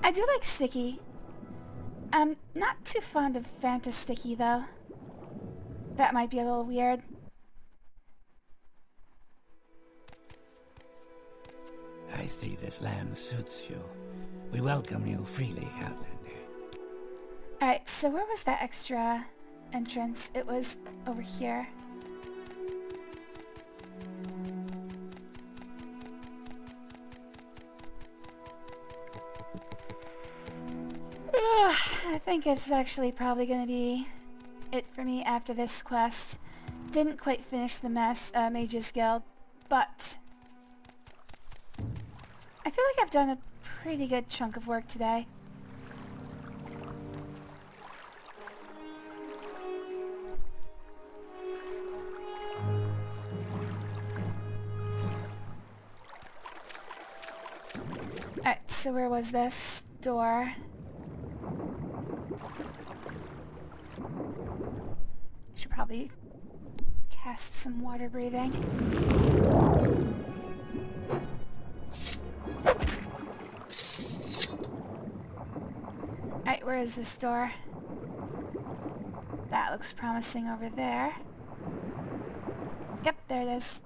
I do like sticky. I'm not too fond of Fanta sticky, though. That might be a little weird. I see this land suits you. We welcome you freely, Outlander. Alright, so where was that extra entrance? It was over here. I think it's actually probably gonna be it for me after this quest. Didn't quite finish the Mage's Guild, but I feel like I've done a pretty good chunk of work today. Alright, so where was this door? Should probably cast some water breathing. Alright, where is this door? That looks promising over there. Yep, there it is.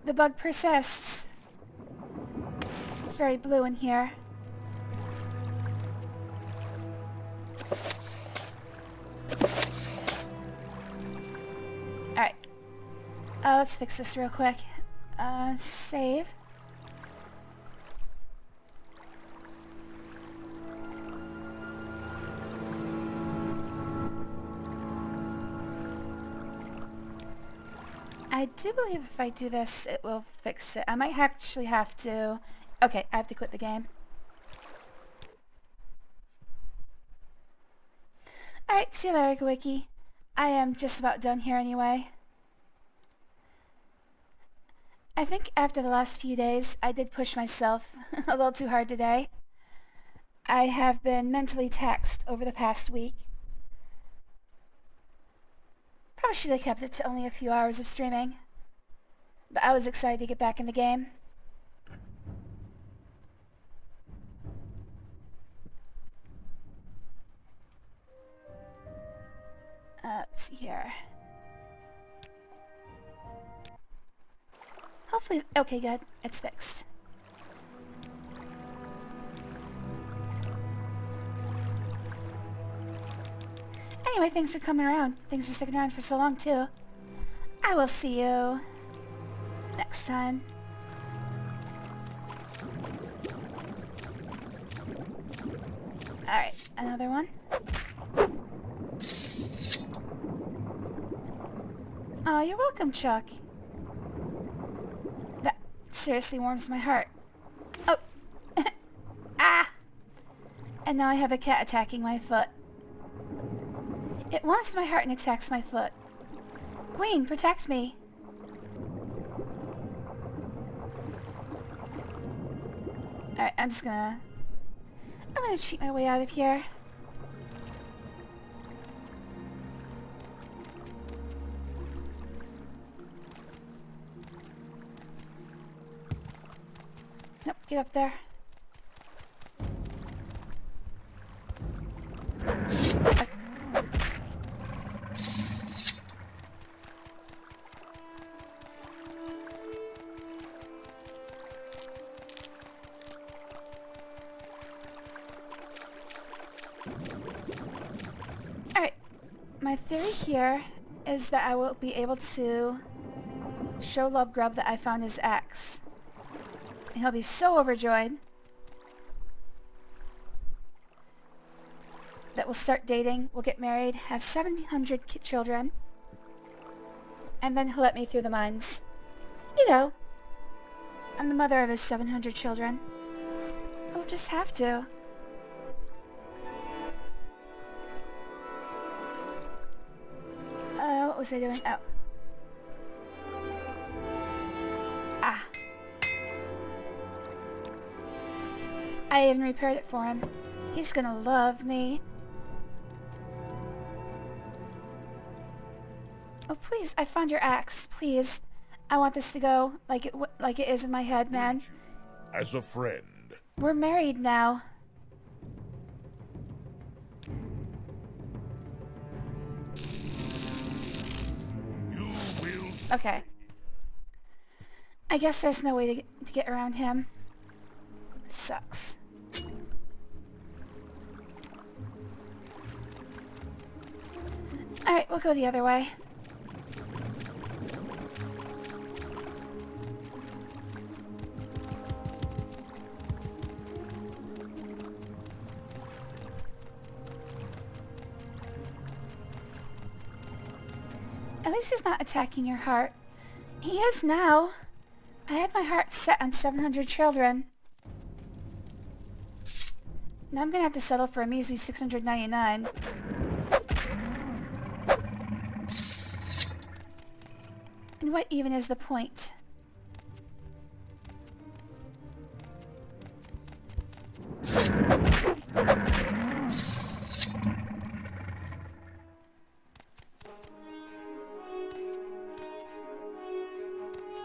The bug persists. It's very blue in here. Alright. Let's fix this real quick. Save. I do believe if I do this, it will fix it. I might actually have to... Okay, I have to quit the game. Alright, see you later, Wiki. I am just about done here anyway. I think after the last few days, I did push myself a little too hard today. I have been mentally taxed over the past week. Probably should have kept it to only a few hours of streaming. But I was excited to get back in the game. Let's see here. Hopefully... Okay, good. It's fixed. Anyway, thanks for coming around. Thanks for sticking around for so long, too. I will see you next time. Alright, another one. Oh, you're welcome, Chuck. That seriously warms my heart. Oh! Ah! And now I have a cat attacking my foot. It warms my heart and attacks my foot. Queen, protect me! Alright, I'm gonna cheat my way out of here. Nope, get up there. Alright, my theory here is that I will be able to show Lubgrub that I found his axe. And he'll be so overjoyed that we'll start dating, we'll get married, have 700 children, and then he'll let me through the mines. You know, I'm the mother of his 700 children. He'll just have to. What was I doing? Oh. Ah. I even repaired it for him. He's gonna love me. Oh, please, I found your axe. Please. I want this to go like it is in my head, man. As a friend. We're married now. You will... Okay. I guess there's no way to get around him. Sucks. Alright, we'll go the other way. At least he's not attacking your heart. He is now. I had my heart set on 700 children. Now I'm gonna have to settle for a measly 699. And what even is the point?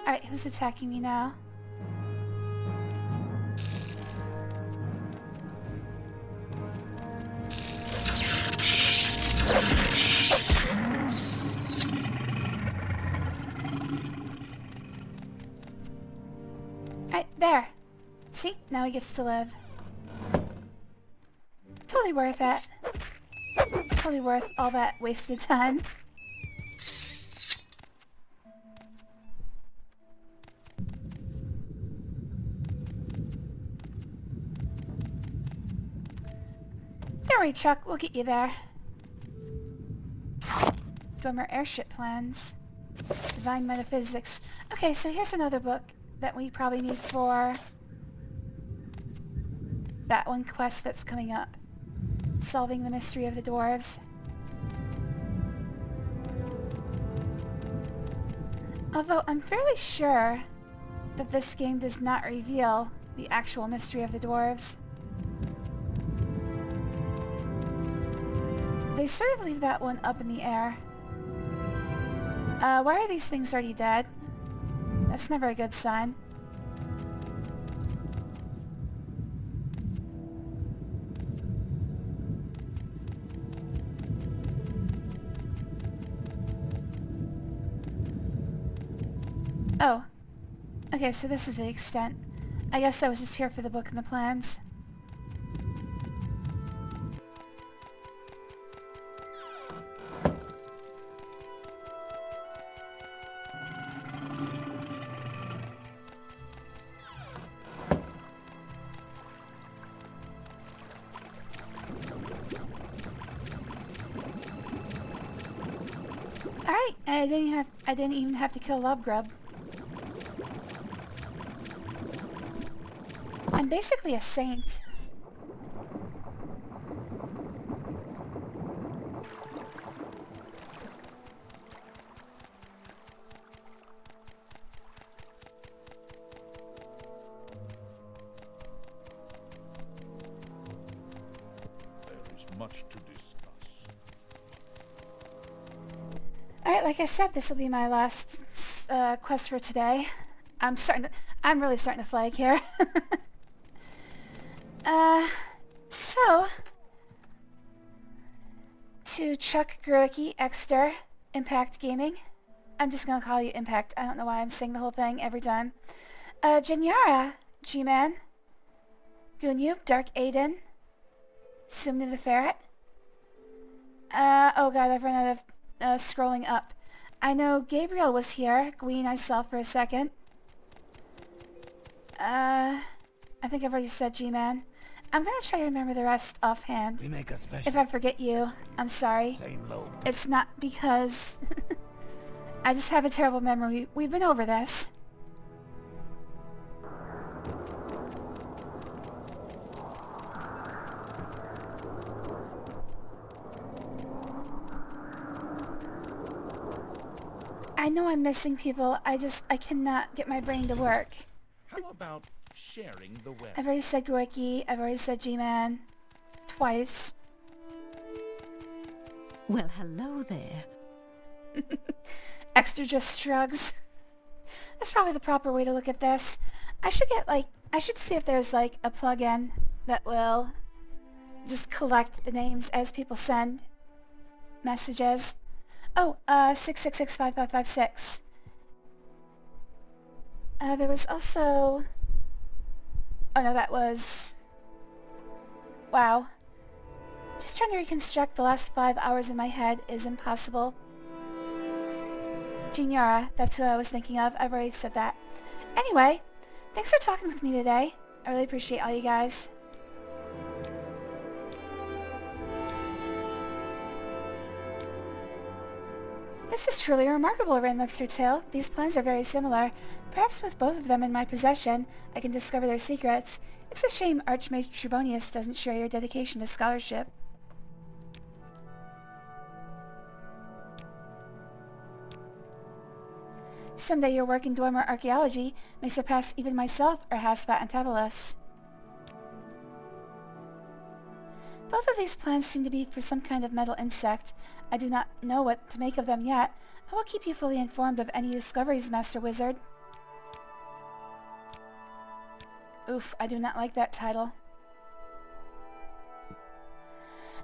Alright, who's attacking me now? Alright, there. See? Now he gets to live. Totally worth it. Totally worth all that wasted time. Don't worry, Chuck. We'll get you there. Drummer airship plans. Divine Metaphysics. Okay, so here's another book that we probably need for that one quest that's coming up. Solving the Mystery of the Dwarves. Although I'm fairly sure that this game does not reveal the actual mystery of the dwarves. They sort of leave that one up in the air. Why are these things already dead? That's never a good sign. Oh. Okay, so this is the extent. I guess I was just here for the book and the plans. Alright, I didn't even have to kill Lubgrub. I'm basically a saint. There is much to discuss. Alright, like I said, this will be my last quest for today. I'm really starting to flag here. So, to Chuck Gruicki, Exter, Impact Gaming. I'm just gonna call you Impact. I don't know why I'm saying the whole thing every time. Janyara, G-Man, Gunyub, Dark Aiden, Sumni the Ferret. Oh god, I've run out of scrolling up. I know Gabriel was here. Gween I saw for a second. I think I've already said G-Man. I'm gonna try to remember the rest offhand. We make a special. If I forget you, I'm sorry. Same load. It's not because I just have a terrible memory. We've been over this. I know I'm missing people. I cannot get my brain to work. How about sharing the web? I've already said Gorky. I've already said G-Man. Twice. Well, hello there. Extra just shrugs. That's probably the proper way to look at this. I should see if there's a plugin that will just collect the names as people send messages. Oh, 6665556. There was also... Oh no, that was... Wow. Just trying to reconstruct the last 5 hours in my head is impossible. Janyara, that's who I was thinking of. I've already said that. Anyway, thanks for talking with me today. I really appreciate all you guys. This is truly a remarkable Rainluxter tale. These plans are very similar. Perhaps with both of them in my possession, I can discover their secrets. It's a shame Archmage Trebonius doesn't share your dedication to scholarship. Someday your work in Dwemer archaeology may surpass even myself or Hasfat and Tabalus. Both of these plans seem to be for some kind of metal insect. I do not know what to make of them yet. I will keep you fully informed of any discoveries, Master Wizard. Oof, I do not like that title.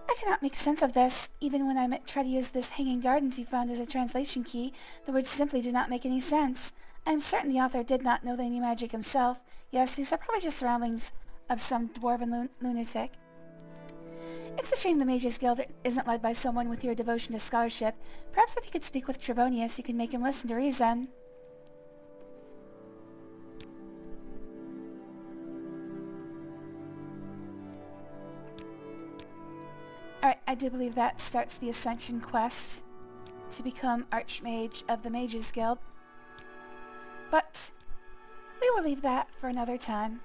I cannot make sense of this. Even when I try to use this Hanging Gardens you found as a translation key, the words simply do not make any sense. I am certain the author did not know any magic himself. Yes, these are probably just surroundings of some dwarven lunatic. It's a shame the Mages Guild isn't led by someone with your devotion to scholarship. Perhaps if you could speak with Trebonius, you can make him listen to reason. Alright, I do believe that starts the Ascension quest. to become Archmage of the Mages Guild. But we will leave that for another time.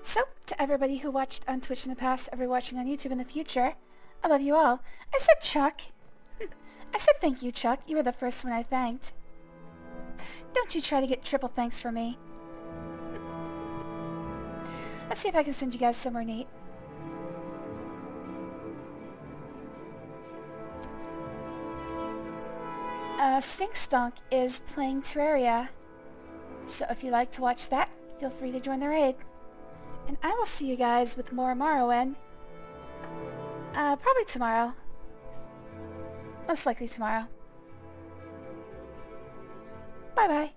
So, to everybody who watched on Twitch in the past, everybody watching on YouTube in the future, I love you all. I said Chuck. I said thank you, Chuck. You were the first one I thanked. Don't you try to get triple thanks from me. Let's see if I can send you guys somewhere neat. Stink Stunk is playing Terraria. So if you'd like to watch that, feel free to join the raid. And I will see you guys with more Morrowind. Probably tomorrow. Most likely tomorrow. Bye-bye.